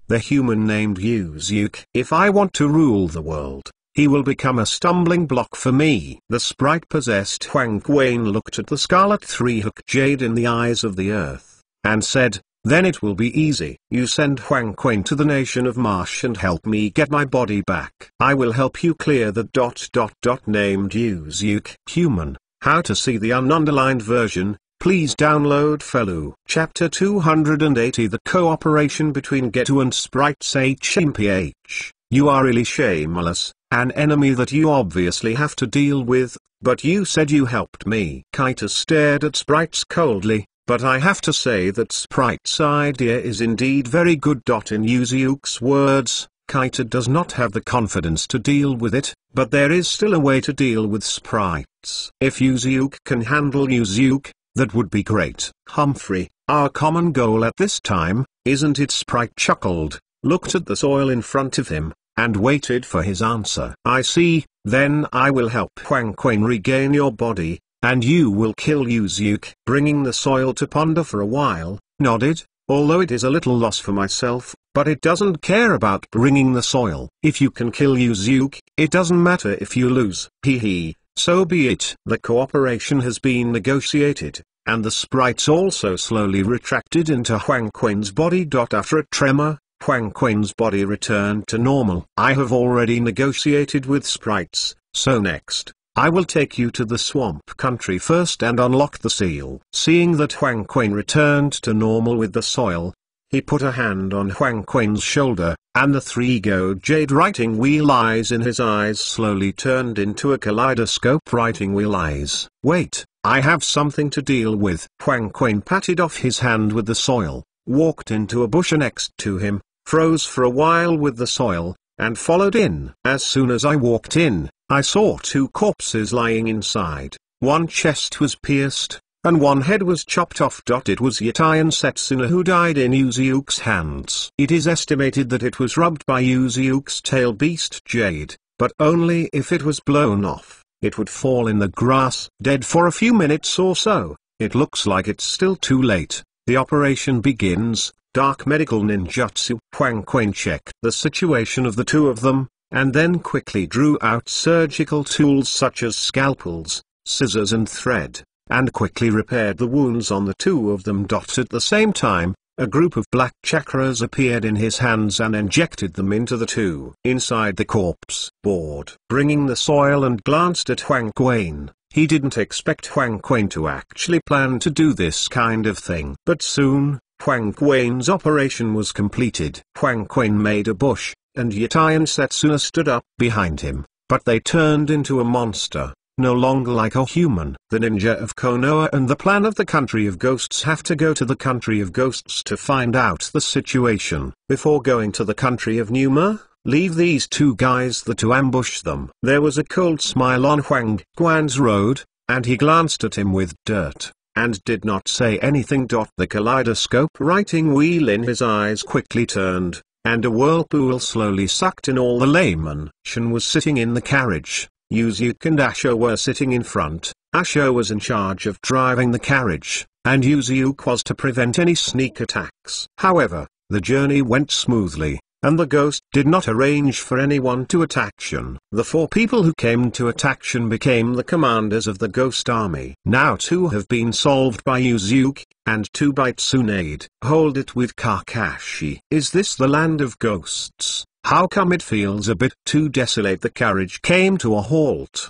The human named Yuzuke. If I want to rule the world, he will become a stumbling block for me. The sprite-possessed Hwang Quain looked at the scarlet three-hook jade in the eyes of the earth, and said, then it will be easy. You send Hwang Quain to the nation of Marsh and help me get my body back. I will help you clear the ... named Yuzuke. Human, how to see the ununderlined version, please download Felu. Chapter 280. The cooperation between Geto and sprites. HMPH, you are really shameless, an enemy that you obviously have to deal with, but you said you helped me. Kaita stared at sprites coldly. But I have to say that Sprite's idea is indeed very good. In Yuzuke's words, Kaita does not have the confidence to deal with it, but there is still a way to deal with sprites. If Yuzuke can handle Yuzuke, that would be great. Humphrey, our common goal at this time, isn't it? Sprite chuckled, looked at the soil in front of him, and waited for his answer. I see, then I will help Hwang Quain regain your body, and you will kill Yuzuke. Bringing the soil to ponder for a while, nodded, although it is a little loss for myself, but it doesn't care about bringing the soil. If you can kill Yuzuke, it doesn't matter if you lose. Hee, so be it. The cooperation has been negotiated, and the sprites also slowly retracted into Hwang Quain's body. After a tremor, Hwang Quain's body returned to normal. I have already negotiated with sprites, so next, I will take you to the swamp country first and unlock the seal. Seeing that Hwang Quain returned to normal with the soil, he put a hand on Hwang Quain's shoulder, and the three-go jade writing wheel eyes in his eyes slowly turned into a kaleidoscope writing wheel eyes. Wait, I have something to deal with. Huang Quan patted off his hand with the soil, walked into a bush next to him, froze for a while with the soil, and followed in. As soon as I walked in, I saw two corpses lying inside. One chest was pierced, and one head was chopped off. It was Yatai and Setsuna who died in Uziuk's hands. It is estimated that it was rubbed by Uziuk's tail beast Jade, but only if it was blown off. It would fall in the grass, dead for a few minutes or so. It looks like it's still too late. The operation begins. Dark medical ninjutsu. Huang Quan checked the situation of the two of them, and then quickly drew out surgical tools such as scalpels, scissors and thread, and quickly repaired the wounds on the two of them. At the same time, a group of black chakras appeared in his hands and injected them into the two. Inside the corpse board, bringing the soil and glanced at Huang Quan. He didn't expect Huang Quan to actually plan to do this kind of thing. But soon, Huang Quan's operation was completed. Huang Quan made a bush, and Yatai and Setsuna stood up behind him, but they turned into a monster. No longer like a human. The ninja of Konoha and the plan of the country of ghosts have to go to the country of ghosts to find out the situation. Before going to the country of Numa, leave these two guys there to ambush them. There was a cold smile on Huang Quan's road, and he glanced at him with dirt, and did not say anything. The kaleidoscope writing wheel in his eyes quickly turned, and a whirlpool slowly sucked in all the laymen. Shin was sitting in the carriage. Uziuk and Asho were sitting in front. Asho was in charge of driving the carriage, and Uziuk was to prevent any sneak attacks. However, the journey went smoothly, and the ghost did not arrange for anyone to attack Shin. The four people who came to attack Shin became the commanders of the ghost army. Now two have been solved by Uziuk, and two by Tsunade. Hold it with Kakashi. Is this the land of ghosts? How come it feels a bit too desolate? The carriage came to a halt.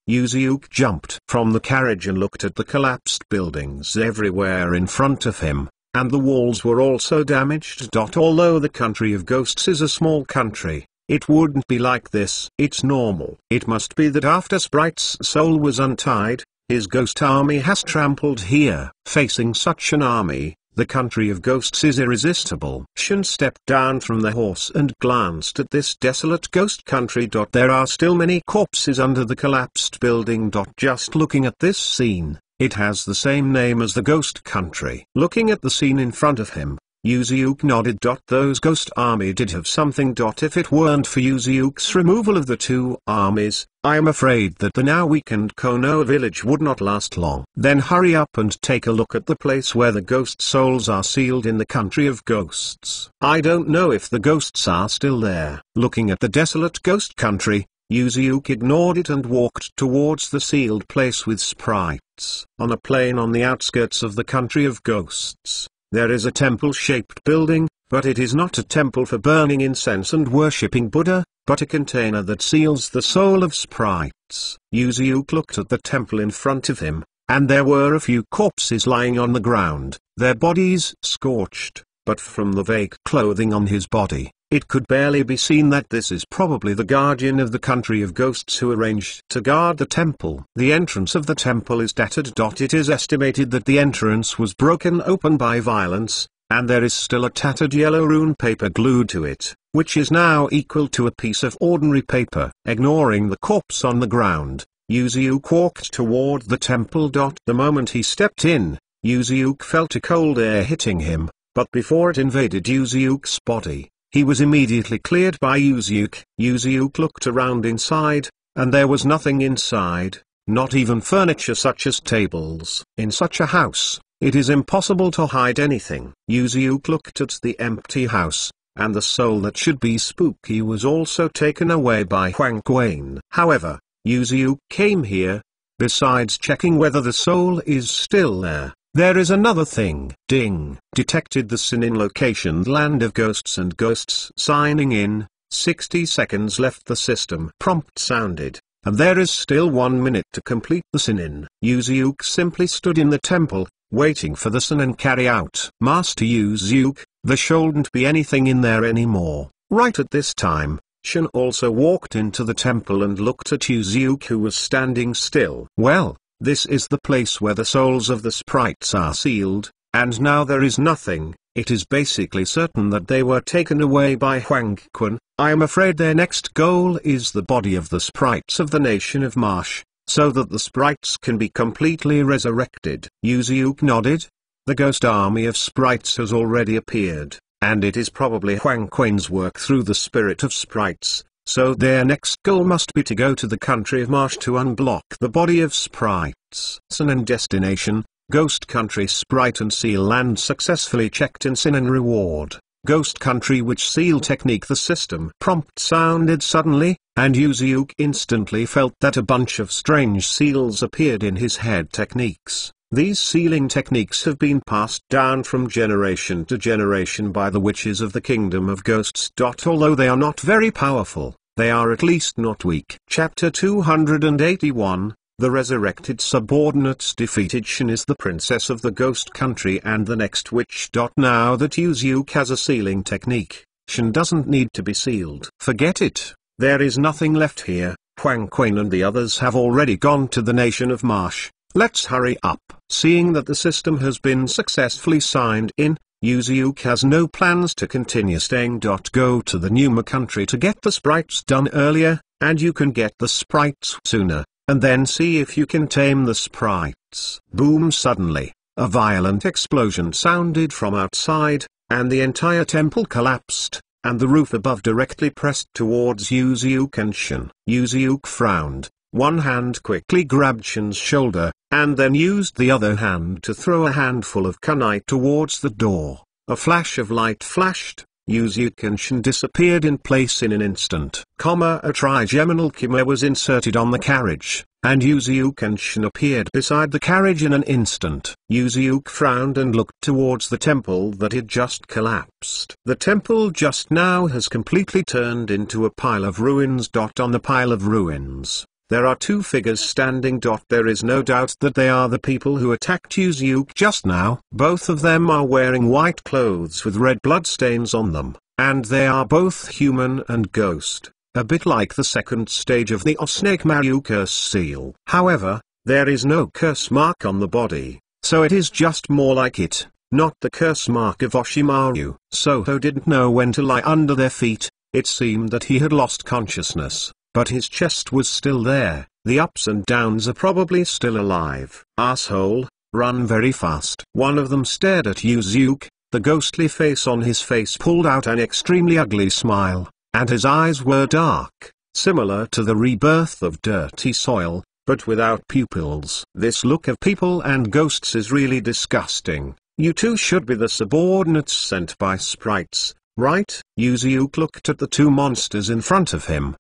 Uziuk jumped from the carriage and looked at the collapsed buildings everywhere in front of him, and the walls were also damaged. Although the country of ghosts is a small country, it wouldn't be like this. It's normal. It must be that after Sprite's soul was untied, his ghost army has trampled here. Facing such an army, the country of ghosts is irresistible. Shin stepped down from the horse and glanced at this desolate ghost country. There are still many corpses under the collapsed building. Just looking at this scene, it has the same name as the ghost country. Looking at the scene in front of him, Uziuk nodded. Those ghost army did have something. If it weren't for Uziuk's removal of the two armies, I am afraid that the now weakened Konoha village would not last long. Then hurry up and take a look at the place where the ghost souls are sealed in the country of ghosts. I don't know if the ghosts are still there. Looking at the desolate ghost country, Uziuk ignored it and walked towards the sealed place with sprites. On a plain on the outskirts of the country of ghosts, there is a temple-shaped building, but it is not a temple for burning incense and worshipping Buddha, but a container that seals the soul of sprites. Uziuk looked at the temple in front of him, and there were a few corpses lying on the ground, their bodies scorched, but from the vague clothing on his body, it could barely be seen that this is probably the guardian of the country of ghosts who arranged to guard the temple. The entrance of the temple is tattered. It is estimated that the entrance was broken open by violence, and there is still a tattered yellow rune paper glued to it, which is now equal to a piece of ordinary paper. Ignoring the corpse on the ground, Uziuk walked toward the temple. The moment he stepped in, Uziuk felt a cold air hitting him, but before it invaded Uziuk's body, he was immediately cleared by Uziuk. Uziuk looked around inside, and there was nothing inside, not even furniture such as tables. In such a house, it is impossible to hide anything. Uziuk looked at the empty house, and the soul that should be spooky was also taken away by Huang Quan. However, Uziuk came here. Besides checking whether the soul is still there, there is another thing. Ding! Detected the Sinin location, land of ghosts and ghosts signing in. 60 seconds left. The system prompt sounded, and there is still 1 minute to complete the Sinin. Uziuk simply stood in the temple, waiting for the Sinin carry out. Master Uziuk, there shouldn't be anything in there anymore. Right at this time, Shin also walked into the temple and looked at Yuzuke, who was standing still. Well, this is the place where the souls of the sprites are sealed, and now there is nothing. It is basically certain that they were taken away by Huang-kun. I am afraid their next goal is the body of the sprites of the nation of Marsh, so that the sprites can be completely resurrected. Yuzuke nodded. The ghost army of sprites has already appeared, and it is probably Huang-kun's work through the spirit of sprites, so their next goal must be to go to the country of Marsh to unblock the body of sprites. Sin and destination, Ghost Country Sprite and Seal Land successfully checked in. Sin and reward, Ghost Country. Which seal technique? The system prompt sounded suddenly, and Yuzuke instantly felt that a bunch of strange seals appeared in his head. Techniques. These sealing techniques have been passed down from generation to generation by the witches of the Kingdom of Ghosts. Although they are not very powerful, they are at least not weak. Chapter 281, The Resurrected Subordinates defeated. Shin is the princess of the Ghost Country and the next witch. Now that Yuzuke has a sealing technique, Shin doesn't need to be sealed. Forget it, there is nothing left here. Huang-kun and the others have already gone to the nation of Marsh. Let's hurry up. Seeing that the system has been successfully signed in, Yuzuke has no plans to continue staying. Go to the Numa country to get the sprites done earlier, and you can get the sprites sooner, and then see if you can tame the sprites. Boom! Suddenly, a violent explosion sounded from outside, and the entire temple collapsed, and the roof above directly pressed towards Yuzuke and Shin. Yuzuke frowned. One hand quickly grabbed Shin's shoulder, and then used the other hand to throw a handful of kunai towards the door. A flash of light flashed, Yuzuke and Shin disappeared in place in an instant. A trigeminal kime was inserted on the carriage, and Yuzuke and Shin appeared beside the carriage in an instant. Yuzuke frowned and looked towards the temple that had just collapsed. The temple just now has completely turned into a pile of ruins. On the pile of ruins, there are two figures standing. There is no doubt that they are the people who attacked Yuzuke just now. Both of them are wearing white clothes with red bloodstains on them, and they are both human and ghost, a bit like the second stage of the Osnake curse seal. However, there is no curse mark on the body, so it is just more like it, not the curse mark of Oshimaru. Soho didn't know when to lie under their feet. It seemed that he had lost consciousness, but his chest was still there. The ups and downs are probably still alive. Asshole, run very fast. One of them stared at Yuzuke. The ghostly face on his face pulled out an extremely ugly smile, and his eyes were dark, similar to the rebirth of dirty soil, but without pupils. This look of people and ghosts is really disgusting. You two should be the subordinates sent by sprites, right? Yuzuke looked at the two monsters in front of him.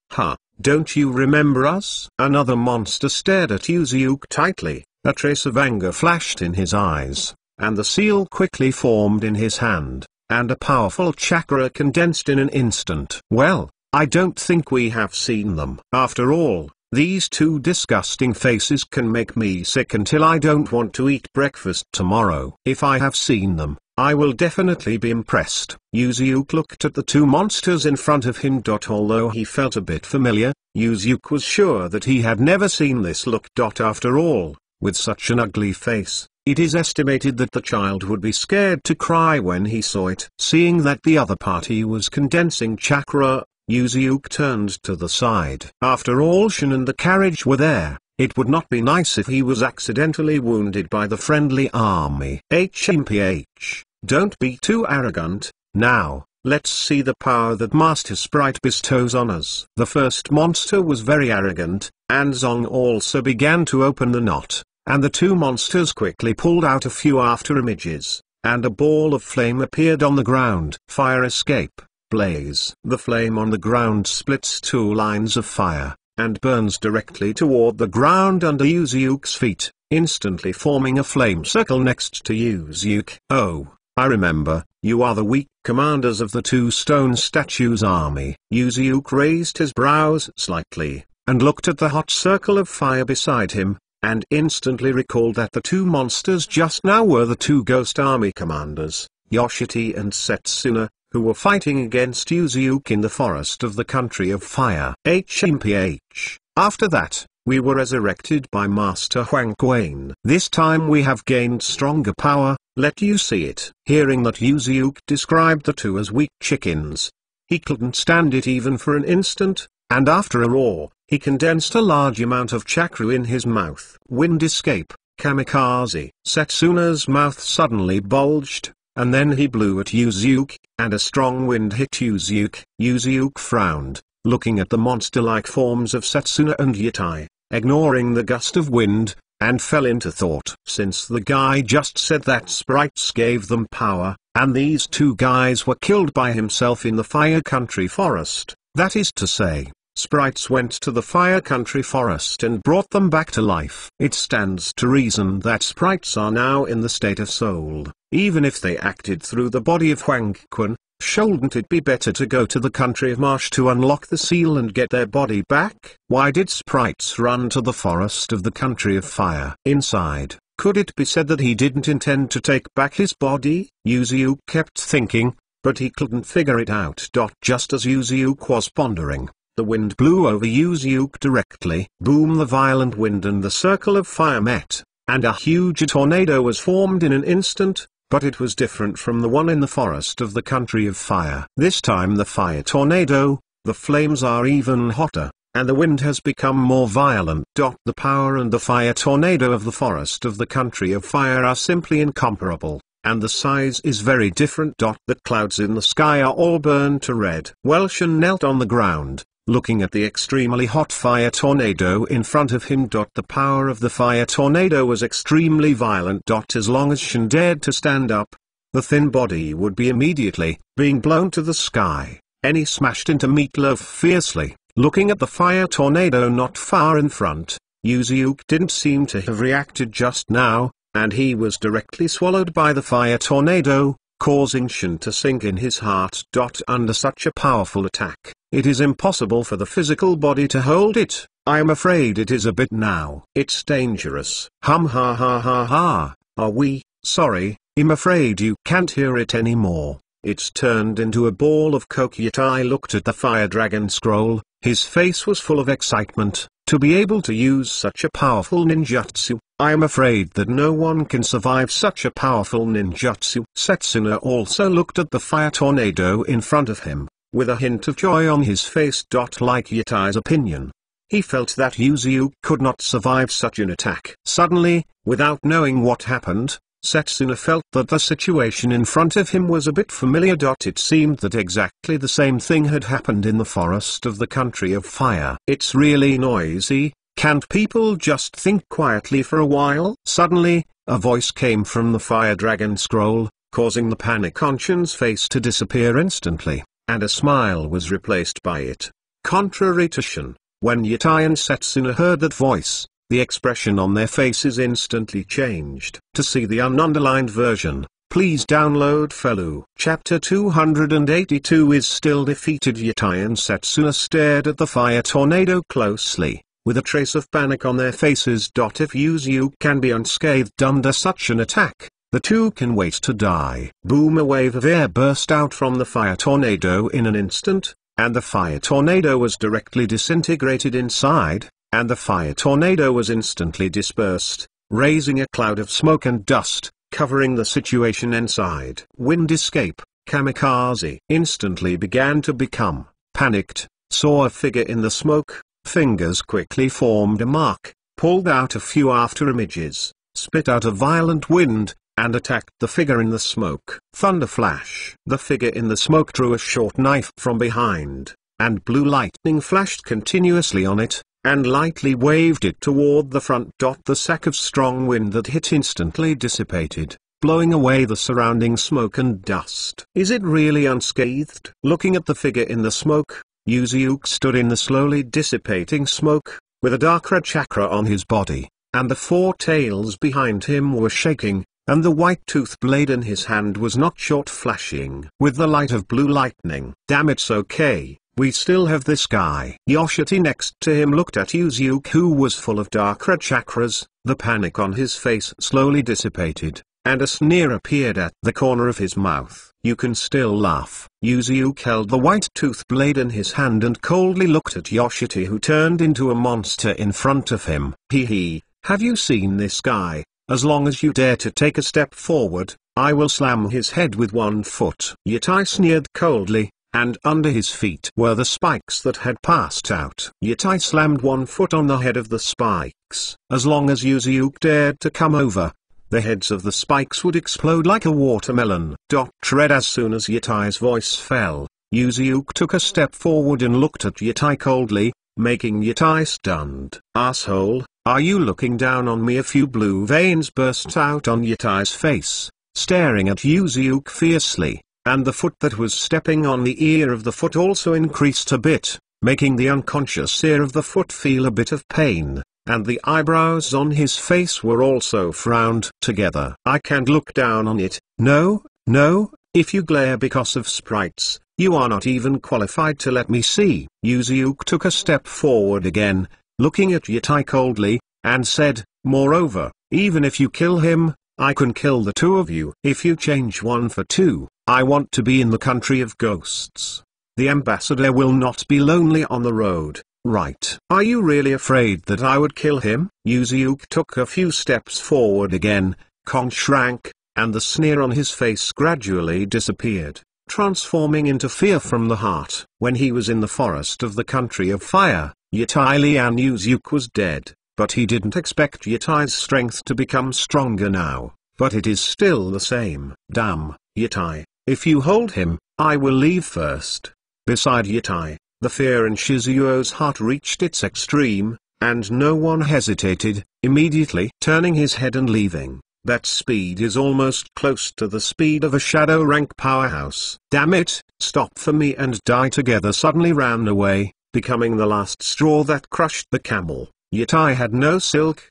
Don't you remember us? Another monster stared at Yuzuke tightly. A trace of anger flashed in his eyes, and the seal quickly formed in his hand, and a powerful chakra condensed in an instant. Well, I don't think we have seen them. After all, these two disgusting faces can make me sick until I don't want to eat breakfast tomorrow. If I have seen them, I will definitely be impressed. Yuzuke looked at the two monsters in front of him. Although he felt a bit familiar, Yuzuke was sure that he had never seen this look. After all, with such an ugly face, it is estimated that the child would be scared to cry when he saw it. Seeing that the other party was condensing chakra, Yuzuke turned to the side. After all, Shin and the carriage were there. It would not be nice if he was accidentally wounded by the friendly army. HMPH, don't be too arrogant. Now, let's see the power that Master Sprite bestows on us. The first monster was very arrogant, and Zong also began to open the knot, and the two monsters quickly pulled out a few after images, and a ball of flame appeared on the ground. Fire escape, blaze. The flame on the ground splits two lines of fire, and burns directly toward the ground under Yuzuke's feet, instantly forming a flame circle next to Yuzuke. Oh, I remember, you are the weak commanders of the two stone statues army. Yuzuke raised his brows slightly, and looked at the hot circle of fire beside him, and instantly recalled that the two monsters just now were the two ghost army commanders, Yoshiti and Setsuna, who were fighting against Yuzuke in the forest of the country of fire. HMPH. After that, we were resurrected by Master Huang Quan. This time we have gained stronger power, let you see it. Hearing that Yuzuke described the two as weak chickens, he couldn't stand it even for an instant, and after a roar, he condensed a large amount of chakra in his mouth. Wind escape, kamikaze. Setsuna's mouth suddenly bulged, and then he blew at Yuzuke, and a strong wind hit Yuzuke. Yuzuke frowned, looking at the monster-like forms of Setsuna and Yatai, ignoring the gust of wind, and fell into thought. Since the guy just said that sprites gave them power, and these two guys were killed by himself in the Fire Country Forest, that is to say, sprites went to the Fire Country Forest and brought them back to life. It stands to reason that sprites are now in the state of soul. Even if they acted through the body of Huang Quan, shouldn't it be better to go to the country of Marsh to unlock the seal and get their body back? Why did sprites run to the forest of the country of fire? Inside, could it be said that he didn't intend to take back his body? Yuzuke kept thinking, but he couldn't figure it out. Just as Yuzuke was pondering, the wind blew over Yuzuke directly. Boom! The violent wind and the circle of fire met, and a huge tornado was formed in an instant. But it was different from the one in the forest of the country of fire. This time the fire tornado, the flames are even hotter, and the wind has become more violent. The power and the fire tornado of the forest of the country of fire are simply incomparable, and the size is very different. The clouds in the sky are all burned to red. Welshan knelt on the ground, looking at the extremely hot fire tornado in front of him. The power of the fire tornado was extremely violent. As long as Shen dared to stand up, the thin body would be immediately being blown to the sky. And he smashed into Meatloaf fiercely, looking at the fire tornado not far in front. Yuzuke didn't seem to have reacted just now, and he was directly swallowed by the fire tornado, causing Shen to sink in his heart. Under such a powerful attack, it is impossible for the physical body to hold it. I am afraid it is a bit now. It's dangerous. Ha ha ha ha. Are we? Sorry, I'm afraid you can't hear it anymore. It's turned into a ball of coke. Yatai looked at the fire dragon scroll. His face was full of excitement. To be able to use such a powerful ninjutsu, I am afraid that no one can survive such a powerful ninjutsu. Setsuna also looked at the fire tornado in front of him, with a hint of joy on his face. Like Yatai's opinion, he felt that Yuzuke could not survive such an attack. Suddenly, without knowing what happened, Setsuna felt that the situation in front of him was a bit familiar. It seemed that exactly the same thing had happened in the forest of the country of fire. It's really noisy. Can't people just think quietly for a while? Suddenly, a voice came from the fire dragon scroll, causing the panic on Shen's face to disappear instantly, and a smile was replaced by it. Contrary to Shen, when Yatai and Setsuna heard that voice, the expression on their faces instantly changed. To see the ununderlined version, please download Felu. Chapter 282 is still defeated. Yatai and Setsuna stared at the fire tornado closely, with a trace of panic on their faces. If Yuzuke can be unscathed under such an attack, the two can wait to die. Boom! A wave of air burst out from the fire tornado in an instant, and the fire tornado was directly disintegrated inside, and the fire tornado was instantly dispersed, raising a cloud of smoke and dust, covering the situation inside. Wind escape, kamikaze instantly began to become panicked, saw a figure in the smoke, fingers quickly formed a mark, pulled out a few after images, spit out a violent wind, and attacked the figure in the smoke. Thunder flash. The figure in the smoke drew a short knife from behind, and blue lightning flashed continuously on it, and lightly waved it toward the front. The sack of strong wind that hit instantly dissipated, blowing away the surrounding smoke and dust. Is it really unscathed? Looking at the figure in the smoke, Yuzuke stood in the slowly dissipating smoke, with a dark red chakra on his body, and the four tails behind him were shaking, and the white tooth blade in his hand was not short flashing with the light of blue lightning. Damn, it's okay. We still have this guy. Yoshite next to him looked at Yuzuke, who was full of dark red chakras. The panic on his face slowly dissipated, and a sneer appeared at the corner of his mouth. you can still laugh. Yuzuke held the white tooth blade in his hand and coldly looked at Yoshite, who turned into a monster in front of him. Hee hee, have you seen this guy? As long as you dare to take a step forward, I will slam his head with one foot. Yatai sneered coldly, and under his feet were the spikes that had passed out. Yatai slammed one foot on the head of the spikes. As long as Yuzuke dared to come over, the heads of the spikes would explode like a watermelon. Tread. As soon as Yatai's voice fell, Yuzuke took a step forward and looked at Yatai coldly, making Yatai stunned. Asshole, are you looking down on me? A few blue veins burst out on Yatai's face, staring at Yuzuke fiercely, and the foot that was stepping on the ear of the foot also increased a bit, making the unconscious ear of the foot feel a bit of pain, and the eyebrows on his face were also frowned together. I can't look down on it. No, no, if you glare because of sprites, you are not even qualified to let me see. Yuzuke took a step forward again, looking at Yatai coldly, and said, moreover, even if you kill him, I can kill the two of you. If you change one for two, I want to be in the country of ghosts. The ambassador will not be lonely on the road, right? Are you really afraid that I would kill him? Yuzuke took a few steps forward again, Kon shrank, and the sneer on his face gradually disappeared, transforming into fear from the heart. When he was in the forest of the country of fire, Yatai Lian Yuzuke was dead, but he didn't expect Yatai's strength to become stronger now, but it is still the same. Damn, Yatai, if you hold him, I will leave first. Beside Yatai, the fear in Shizuo's heart reached its extreme, and no one hesitated, immediately turning his head and leaving. That speed is almost close to the speed of a shadow rank powerhouse. Damn it, stop for me and die together. Suddenly ran away, becoming the last straw that crushed the camel. Yatai had no silk.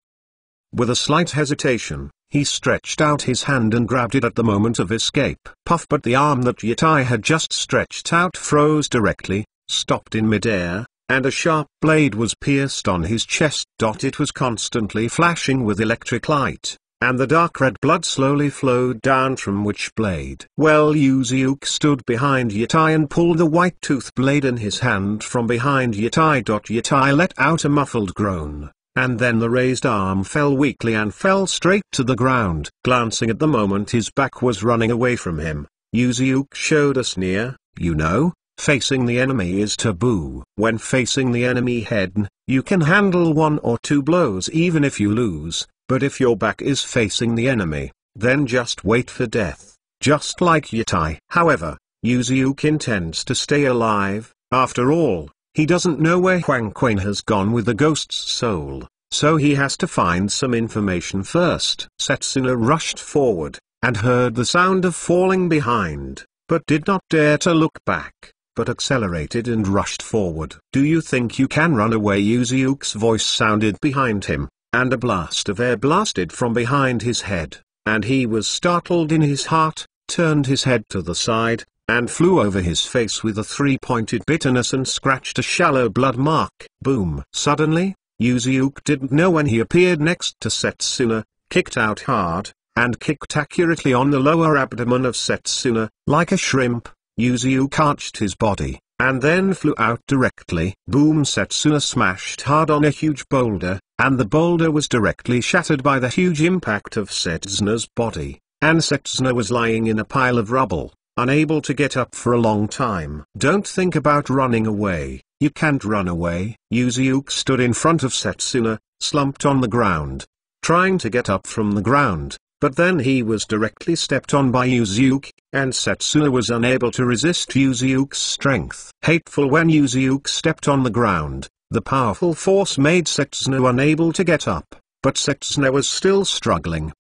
With a slight hesitation, he stretched out his hand and grabbed it at the moment of escape. Puff! But the arm that Yatai had just stretched out froze directly, stopped in midair, and a sharp blade was pierced on his chest. It was constantly flashing with electric light, and the dark red blood slowly flowed down from which blade. Well, Yuzuke stood behind Yatai and pulled the white tooth blade in his hand from behind Yatai. Yatai let out a muffled groan, and then the raised arm fell weakly and fell straight to the ground. Glancing at the moment his back was running away from him, Yuzuke showed a sneer. You know, facing the enemy is taboo. When facing the enemy head, you can handle one or two blows even if you lose. But if your back is facing the enemy, then just wait for death, just like Yatai. However, Yuzuke intends to stay alive. After all, he doesn't know where Huang Quan has gone with the ghost's soul, so he has to find some information first. Setsuna rushed forward, and heard the sound of falling behind, but did not dare to look back, but accelerated and rushed forward. Do you think you can run away? Yuzuke's voice sounded behind him, and a blast of air blasted from behind his head, and he was startled in his heart, turned his head to the side, and flew over his face with a three-pointed bitterness and scratched a shallow blood mark. Boom! Suddenly, Yuzuke didn't know when he appeared next to Setsuna, kicked out hard, and kicked accurately on the lower abdomen of Setsuna. Like a shrimp, Yuzuke arched his body, and then flew out directly. Boom! Setsuna smashed hard on a huge boulder, and the boulder was directly shattered by the huge impact of Setsuna's body, and Setsuna was lying in a pile of rubble, unable to get up for a long time. Don't think about running away, you can't run away. Yuzuke stood in front of Setsuna, slumped on the ground, trying to get up from the ground, but then he was directly stepped on by Yuzuke, and Setsuna was unable to resist Yuzuke's strength. Hateful! When Yuzuke stepped on the ground, the powerful force made Setsuna unable to get up, but Setsuna was still struggling.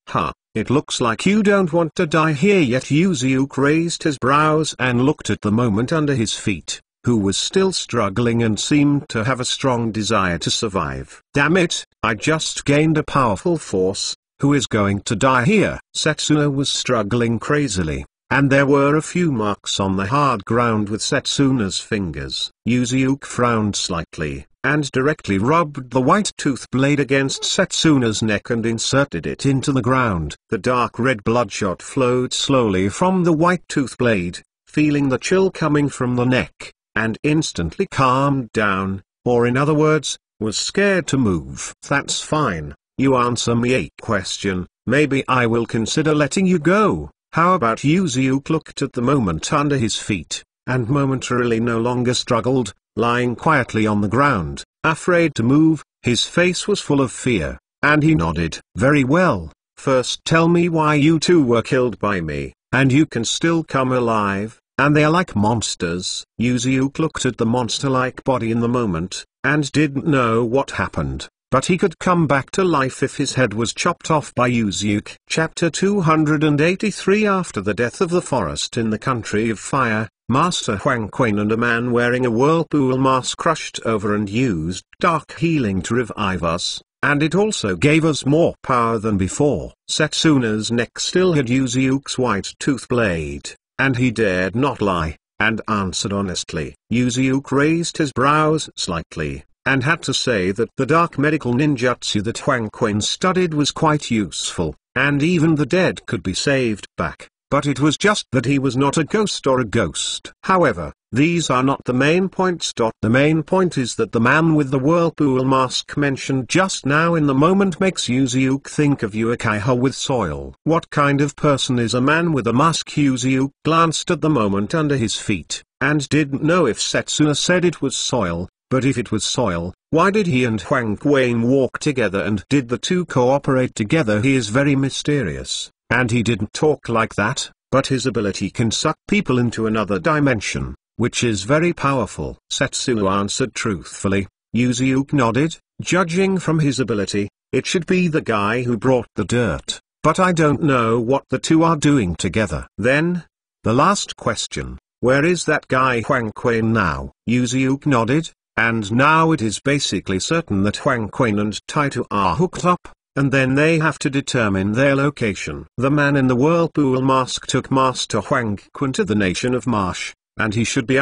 It looks like you don't want to die here yet. Yuzuke raised his brows and looked at the moment under his feet, who was still struggling and seemed to have a strong desire to survive. Damn it, I just gained a powerful force. Who is going to die here? Setsuna was struggling crazily, and there were a few marks on the hard ground with Setsuna's fingers. Yuzuke frowned slightly, and directly rubbed the white tooth blade against Setsuna's neck and inserted it into the ground. The dark red bloodshot flowed slowly from the white tooth blade, feeling the chill coming from the neck, and instantly calmed down, or in other words, was scared to move. "That's fine, you answer me a question, maybe I will consider letting you go. How about you?" Yuzyuk looked at the moment under his feet, and momentarily no longer struggled, lying quietly on the ground, afraid to move. His face was full of fear, and he nodded. "Very well, first tell me why you two were killed by me, and you can still come alive, and they're like monsters." Yuzyuk looked at the monster-like body in the moment, and didn't know what happened, but he could come back to life if his head was chopped off by Yuzyuk. Chapter 283. After the death of the forest in the country of fire, Master Huang Quan and a man wearing a whirlpool mask crushed over and used dark healing to revive us, and it also gave us more power than before. Setsuna's neck still had Yuzyuk's white tooth blade, and he dared not lie, and answered honestly. Yuzyuk raised his brows slightly, and had to say that the dark medical ninjutsu that Huang Quan studied was quite useful, and even the dead could be saved back. But it was just that he was not a ghost or a ghost. However, these are not the main points. The main point is that the man with the whirlpool mask mentioned just now in the moment makes Yuzyuk think of Uchiha with soil. What kind of person is a man with a mask? Yuzyuk glanced at the moment under his feet, and didn't know if Setsuna said it was soil, but if it was soil, why did he and Huang Quan walk together, and did the two cooperate together? He is very mysterious. And he didn't talk like that, but his ability can suck people into another dimension, which is very powerful. Setsuna answered truthfully. Yuzyuk nodded, judging from his ability, it should be the guy who brought the dirt, but I don't know what the two are doing together. Then, the last question, where is that guy Huang Quan now? Yuzyuk nodded, and now it is basically certain that Huang Quan and Taito are hooked up, and then they have to determine their location. The man in the whirlpool mask took Master Huang Quan to the nation of Marsh, and he should be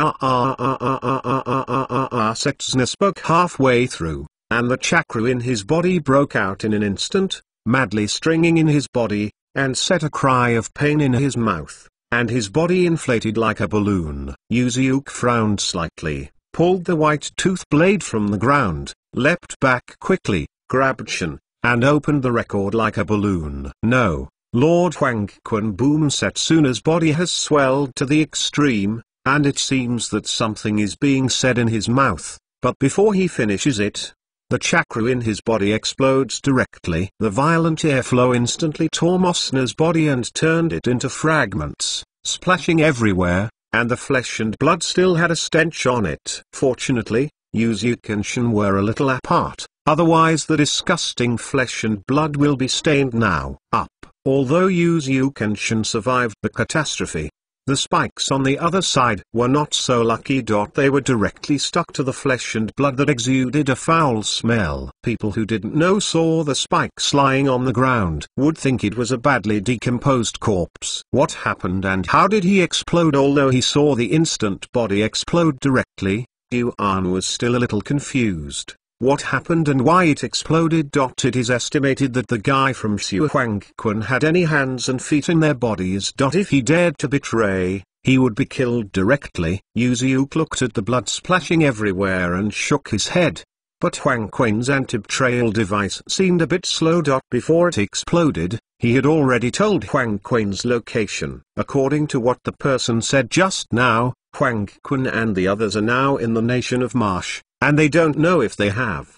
Setsuna spoke halfway through, and the chakra in his body broke out in an instant, madly stringing in his body, and set a cry of pain in his mouth, and his body inflated like a balloon. Yuzyuk frowned slightly, pulled the white tooth blade from the ground, leapt back quickly, grabbed Shin, and opened the record like a balloon. "No, Lord Huang Quan." Boom! Setsuna's body has swelled to the extreme, and it seems that something is being said in his mouth, but before he finishes it, the chakra in his body explodes directly. The violent airflow instantly tore Mosna's body and turned it into fragments, splashing everywhere, and the flesh and blood still had a stench on it. Fortunately, Yuzyuk and Shin were a little apart. Otherwise the disgusting flesh and blood will be stained now. Although Yuzyuk and Shin survived the catastrophe, the spikes on the other side were not so lucky. They were directly stuck to the flesh and blood that exuded a foul smell. People who didn't know saw the spikes lying on the ground would think it was a badly decomposed corpse. What happened and how did he explode? Although he saw the instant body explode directly, Yuan was still a little confused. What happened and why it exploded? It is estimated that the guy from Xu Huang Quan had any hands and feet in their bodies. If he dared to betray, he would be killed directly. Yuzyuk looked at the blood splashing everywhere and shook his head. But Huang Quan's anti-betrayal device seemed a bit slow. Before it exploded, he had already told Huang Quan's location. According to what the person said just now, Huang Quan and the others are now in the nation of Marsh, and they don't know if they have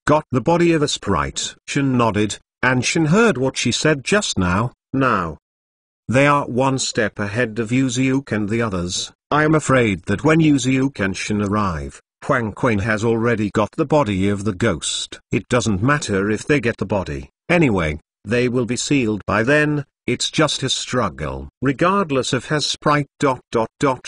got the body of a sprite. Shin nodded, and Shin heard what she said just now. Now, they are one step ahead of Yuzyuk and the others. I am afraid that when Yuzyuk and Shin arrive, Huang Quan has already got the body of the ghost. It doesn't matter if they get the body. Anyway, they will be sealed by then. It's just a struggle. Regardless of has Sprite ...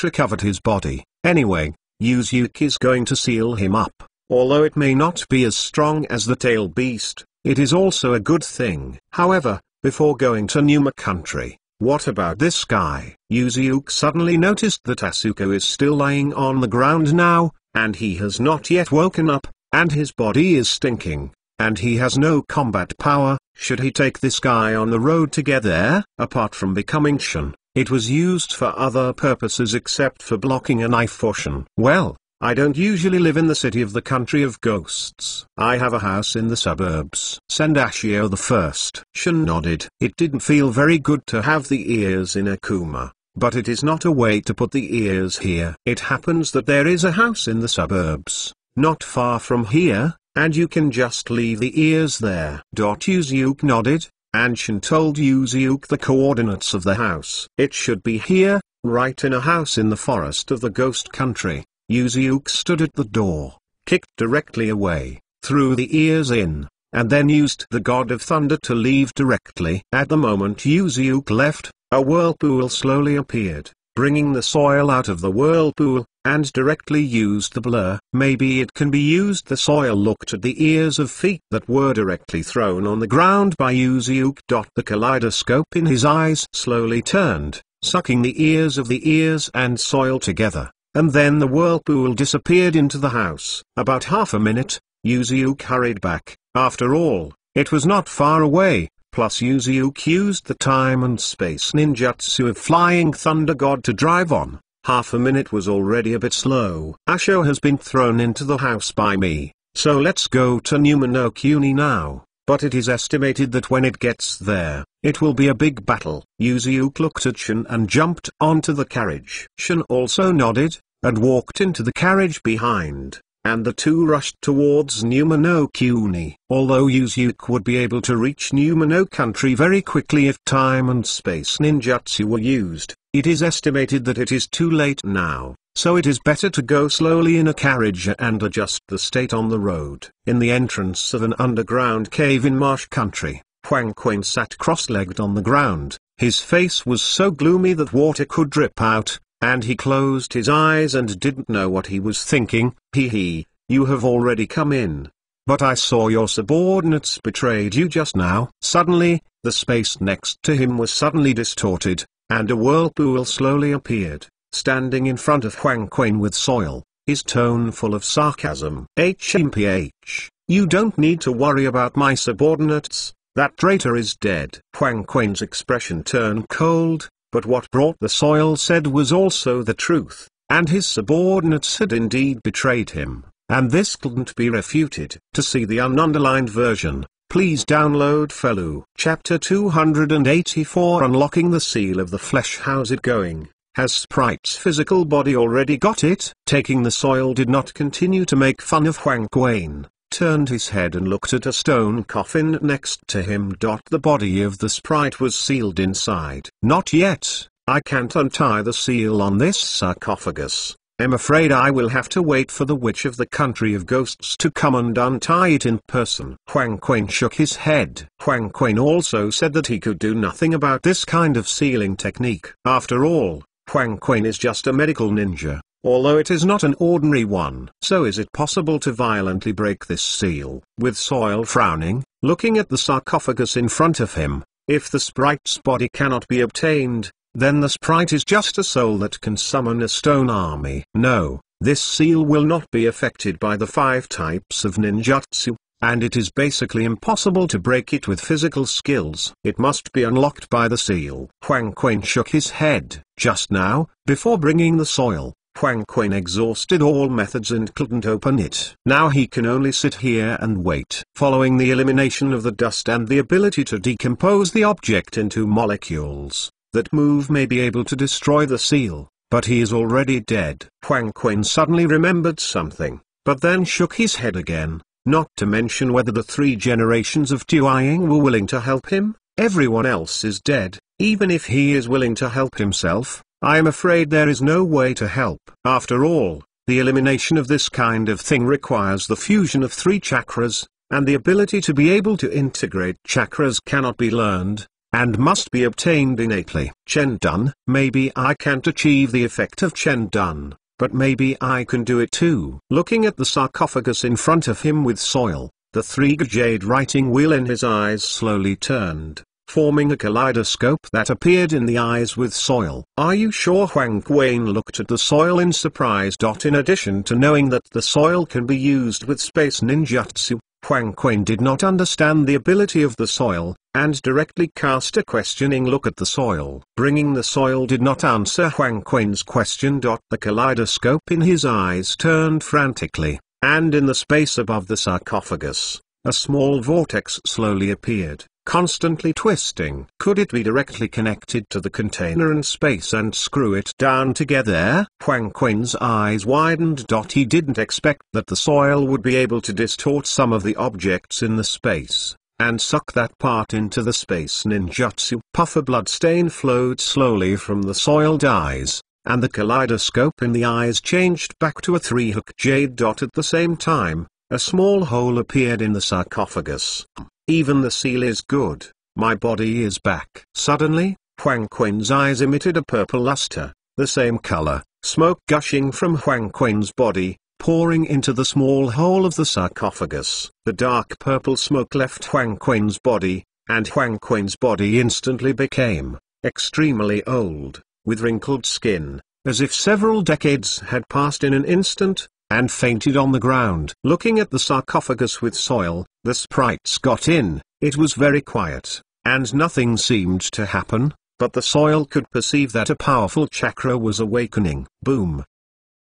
recovered his body. Anyway, Yuzyuk is going to seal him up. Although it may not be as strong as the tail beast, it is also a good thing. However, before going to Numa country, what about this guy? Yuzyuk suddenly noticed that Asuka is still lying on the ground now, and he has not yet woken up. and his body is stinking, and he has no combat power. Should he take this guy on the road to get there? Apart from becoming Shun, it was used for other purposes except for blocking a knife or Shun. Well, I don't usually live in the city of the country of ghosts. I have a house in the suburbs. Send Ashio the first. Shun nodded. It didn't feel very good to have the ears in Akuma, but it is not a way to put the ears here. It happens that there is a house in the suburbs, not far from here, and you can just leave the ears there. Yuzuke nodded, and Shun told Yuzuke the coordinates of the house. It should be here, right in a house in the forest of the ghost country. Yuzuke stood at the door, kicked directly away, threw the ears in, and then used the God of Thunder to leave directly. At the moment Yuzuke left, a whirlpool slowly appeared, bringing the soil out of the whirlpool, and directly used the blur. Maybe it can be used. The soil looked at the ears of feet that were directly thrown on the ground by Yuzuke. The kaleidoscope in his eyes slowly turned, sucking the ears of the ears and soil together. And then the whirlpool disappeared into the house. About half a minute, Yuzuke hurried back. After all, it was not far away, plus Yuzuke used the time and space ninjutsu of Flying Thunder God to drive on. Half a minute was already a bit slow. Asho has been thrown into the house by me, so let's go to Numa no Kuni now. But it is estimated that when it gets there, it will be a big battle. Yuzuke looked at Shun and jumped onto the carriage. Shun also nodded, and walked into the carriage behind, and the two rushed towards Numa no Kuni. Although Yuzuke would be able to reach Numa no Country very quickly if time and space ninjutsu were used, it is estimated that it is too late now. So it is better to go slowly in a carriage and adjust the state on the road. In the entrance of an underground cave in marsh country, Huang Quan sat cross-legged on the ground. His face was so gloomy that water could drip out, and he closed his eyes and didn't know what he was thinking. Hee, you have already come in. But I saw your subordinates betrayed you just now. Suddenly, the space next to him was suddenly distorted, and a whirlpool slowly appeared, standing in front of Huang Quan with soil, his tone full of sarcasm. HMPH, you don't need to worry about my subordinates, that traitor is dead. Huang Quan's expression turned cold, but what brought the soil said was also the truth, and his subordinates had indeed betrayed him, and this couldn't be refuted. To see the ununderlined version, please download Felu. Chapter 284 Unlocking the Seal of the Flesh. How's it going? Has Sprite's physical body already got it? Taking the soil did not continue to make fun of Huang Quan, turned his head and looked at a stone coffin next to him. The body of the sprite was sealed inside. Not yet, I can't untie the seal on this sarcophagus. I'm afraid I will have to wait for the witch of the country of ghosts to come and untie it in person. Huang Quan shook his head. Huang Quan also said that he could do nothing about this kind of sealing technique. After all, Huang Quan is just a medical ninja, although it is not an ordinary one. So is it possible to violently break this seal? With Soil frowning, looking at the sarcophagus in front of him, if the sprite's body cannot be obtained, then the sprite is just a soul that can summon a stone army. No, this seal will not be affected by the 5 types of ninjutsu, and it is basically impossible to break it with physical skills. It must be unlocked by the seal. Huang Quan shook his head. Just now, before bringing the soil, Huang Quan exhausted all methods and couldn't open it. Now he can only sit here and wait. Following the elimination of the dust and the ability to decompose the object into molecules that move may be able to destroy the seal, but he is already dead. Huang Quan suddenly remembered something, but then shook his head again, not to mention whether the 3 generations of Tuiying were willing to help him. Everyone else is dead. Even if he is willing to help himself, I am afraid there is no way to help. After all, the elimination of this kind of thing requires the fusion of 3 chakras, and the ability to be able to integrate chakras cannot be learned, and must be obtained innately. Chen Dun, maybe I can't achieve the effect of Chen Dun, but maybe I can do it too. Looking at the sarcophagus in front of him with soil, the 3 jade writing wheel in his eyes slowly turned, forming a kaleidoscope that appeared in the eyes with soil. "Are you sure?" Huang Quan looked at the soil in surprise. In addition to knowing that the soil can be used with space ninjutsu, Huang Quan did not understand the ability of the soil, and directly cast a questioning look at the soil. Bringing the soil did not answer Huang Quan's question. The kaleidoscope in his eyes turned frantically, and in the space above the sarcophagus, a small vortex slowly appeared, constantly twisting. Could it be directly connected to the container in space and screw it down together? Huang Quan's eyes widened. He didn't expect that the soil would be able to distort some of the objects in the space, and suck that part into the space ninjutsu. Puff of blood stain flowed slowly from the soiled eyes, and the kaleidoscope in the eyes changed back to a three-hook jade. At the same time, a small hole appeared in the sarcophagus. "Even the seal is good. My body is back." Suddenly, Huang Quan's eyes emitted a purple luster, the same color, smoke gushing from Huang Quan's body, pouring into the small hole of the sarcophagus. The dark purple smoke left Huang Quan's body, and Huang Quan's body instantly became extremely old, with wrinkled skin, as if several decades had passed in an instant, and fainted on the ground. Looking at the sarcophagus with soil, the sprites got in. It was very quiet, and nothing seemed to happen, but the soil could perceive that a powerful chakra was awakening. Boom!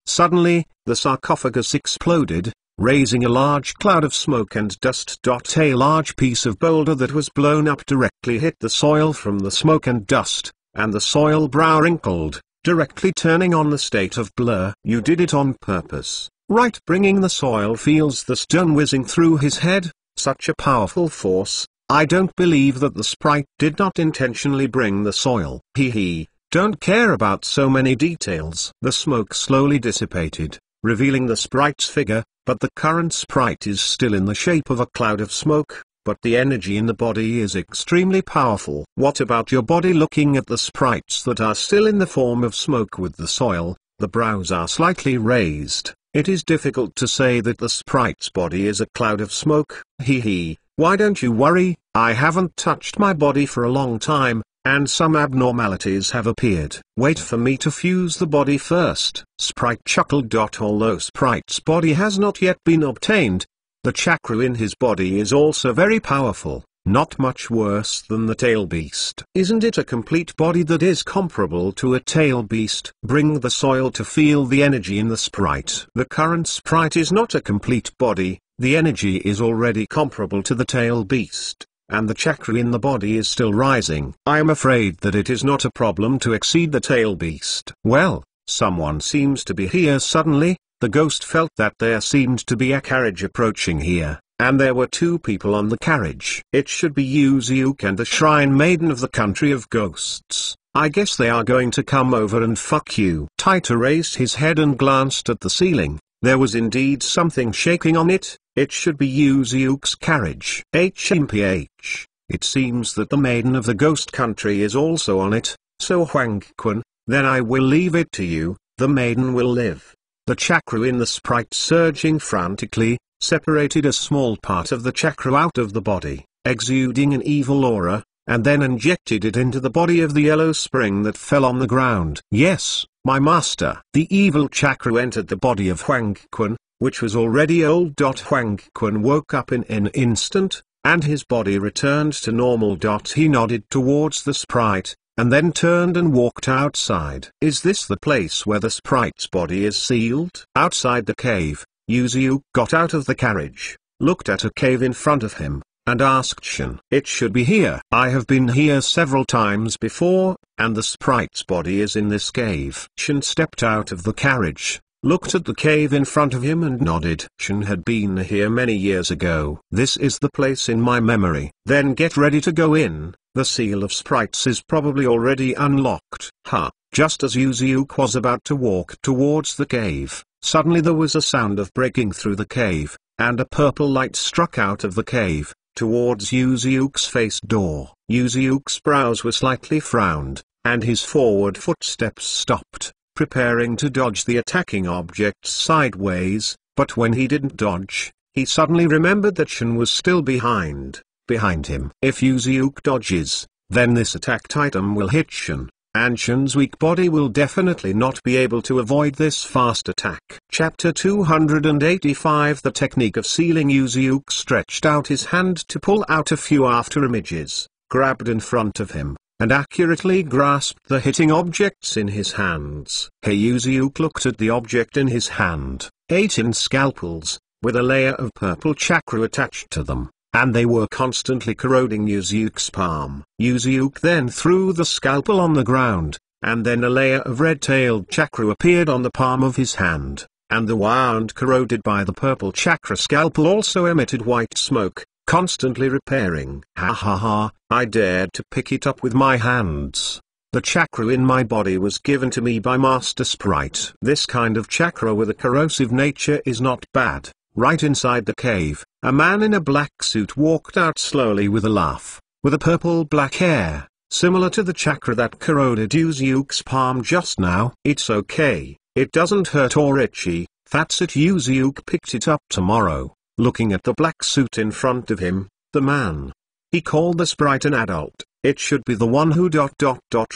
Suddenly, the sarcophagus exploded, raising a large cloud of smoke and dust. A large piece of boulder that was blown up directly hit the soil from the smoke and dust, and the soil brow wrinkled, directly turning on the state of blur. "You did it on purpose, right?" Bringing the soil feels the stun whizzing through his head. Such a powerful force. I don't believe that the sprite did not intentionally bring the soil. Don't care about so many details. The smoke slowly dissipated, revealing the sprite's figure, but the current sprite is still in the shape of a cloud of smoke. But the energy in the body is extremely powerful. "What about your body?" Looking at the sprites that are still in the form of smoke with the soil, the brows are slightly raised. It is difficult to say that the sprite's body is a cloud of smoke. Why don't you worry? I haven't touched my body for a long time, and some abnormalities have appeared. Wait for me to fuse the body first. Sprite chuckled. Although Sprite's body has not yet been obtained, the chakra in his body is also very powerful, not much worse than the tail beast. Isn't it a complete body that is comparable to a tail beast? Bring the soil to feel the energy in the sprite. The current sprite is not a complete body, the energy is already comparable to the tail beast, and the chakra in the body is still rising. I am afraid that it is not a problem to exceed the tail beast. Well, someone seems to be here. Suddenly, the ghost felt that there seemed to be a carriage approaching here, and there were two people on the carriage. It should be Yuziuk and the Shrine Maiden of the Country of Ghosts. I guess they are going to come over and fuck you. Taito raised his head and glanced at the ceiling. There was indeed something shaking on it. It should be Yuziuk's carriage. HMPH. It seems that the Maiden of the Ghost Country is also on it, so Huang Quan, then I will leave it to you. The maiden will live. The chakra in the sprite surging frantically, separated a small part of the chakra out of the body, exuding an evil aura, and then injected it into the body of the yellow spring that fell on the ground. Yes, my master. The evil chakra entered the body of Huang Quan, which was already old. Huang Quan woke up in an instant, and his body returned to normal. He nodded towards the sprite, and then turned and walked outside. Is this the place where the sprite's body is sealed? Outside the cave, Yuziuk got out of the carriage, looked at a cave in front of him, and asked Shin. It should be here. I have been here several times before, and the sprite's body is in this cave. Shin stepped out of the carriage, looked at the cave in front of him and nodded. Shin had been here many years ago. This is the place in my memory. Then get ready to go in. The seal of sprites is probably already unlocked. Just as Yuziuk was about to walk towards the cave, suddenly there was a sound of breaking through the cave, and a purple light struck out of the cave, towards Yuziuk's face door. Yuziuk's brows were slightly frowned, and his forward footsteps stopped, preparing to dodge the attacking objects sideways, but when he didn't dodge, he suddenly remembered that Shin was still behind him. If Yuziuk dodges, then this attacked item will hit Shen, and Shen's weak body will definitely not be able to avoid this fast attack. Chapter 285 The technique of sealing. Yuzyuk stretched out his hand to pull out a few after images, grabbed in front of him, and accurately grasped the hitting objects in his hands. Yuzyuk looked at the object in his hand, 18 scalpels, with a layer of purple chakra attached to them, and they were constantly corroding Yuzyuk's palm. Yuzyuk then threw the scalpel on the ground, and then a layer of red-tailed chakra appeared on the palm of his hand, and the wound corroded by the purple chakra scalpel also emitted white smoke, constantly repairing. Ha ha ha, I dared to pick it up with my hands. The chakra in my body was given to me by Master Sprite. This kind of chakra with a corrosive nature is not bad. Right inside the cave, a man in a black suit walked out slowly with a laugh, with a purple-black hair, similar to the chakra that corroded Yuzyuk's palm just now. It's okay, it doesn't hurt or itchy, that's it. Yuzyuk picked it up tomorrow. Looking at the black suit in front of him, the man. He called the sprite an adult. It should be the one who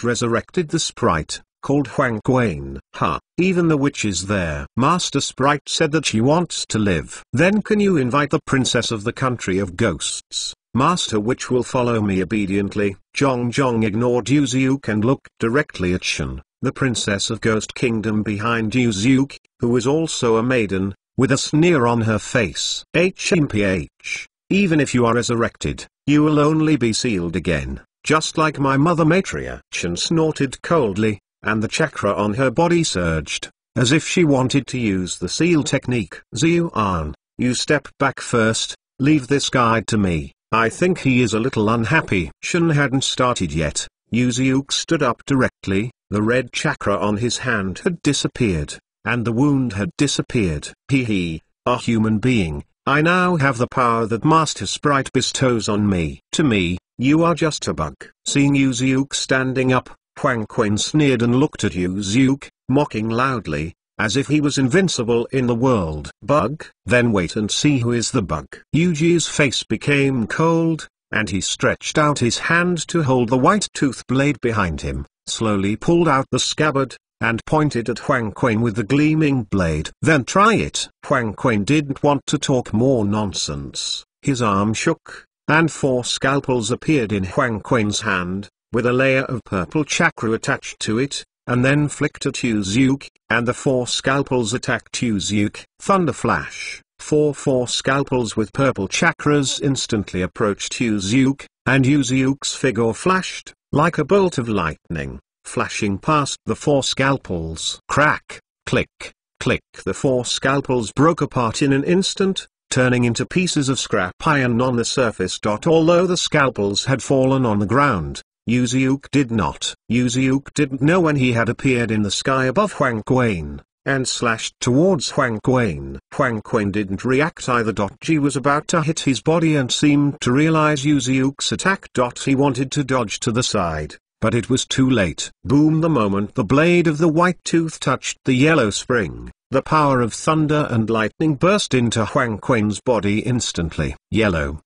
resurrected the sprite, called Huang Quan. Ha, even the witch is there. Master Sprite said that she wants to live. Then can you invite the princess of the country of ghosts? Master Witch will follow me obediently. Jong ignored Yuzyuk and looked directly at Shen, the princess of Ghost Kingdom behind Yuzyuk, who is also a maiden, with a sneer on her face. HMPH, even if you are resurrected, you will only be sealed again, just like my mother Matria. Shen snorted coldly, and the chakra on her body surged, as if she wanted to use the seal technique. Ziyuan, you step back first, leave this guide to me, I think he is a little unhappy. Shen hadn't started yet. Yuzyuk stood up directly, the red chakra on his hand had disappeared, and the wound had disappeared. Hee, a human being, I now have the power that Master Sprite bestows on me. To me, you are just a bug. Seeing Yuzyuk standing up, Huang Quan sneered and looked at Yuzyuk, mocking loudly, as if he was invincible in the world. Bug? Then wait and see who is the bug. Yuji's face became cold, and he stretched out his hand to hold the white tooth blade behind him, slowly pulled out the scabbard, and pointed at Huang Quan with the gleaming blade. Then try it. Huang Quan didn't want to talk more nonsense. His arm shook, and 4 scalpels appeared in Huang Quan's hand, with a layer of purple chakra attached to it, and then flicked at Yuzyuk, and the 4 scalpels attacked Yuzyuk. Thunder flash. 4 scalpels with purple chakras instantly approached Yuzyuk, and Yuzyuk's figure flashed, like a bolt of lightning, flashing past the 4 scalpels. Crack, click, click. The 4 scalpels broke apart in an instant, turning into pieces of scrap iron on the surface. Although the scalpels had fallen on the ground, Yuzyuk did not. Yuzyuk didn't know when he had appeared in the sky above Huang Quan, and slashed towards Huang Quan. Huang Quan didn't react either. He was about to hit his body and seemed to realize Yuzyuk's attack. He wanted to dodge to the side, but it was too late. Boom! The moment the blade of the white tooth touched the yellow spring, the power of thunder and lightning burst into Huang Quan's body instantly. Yellow.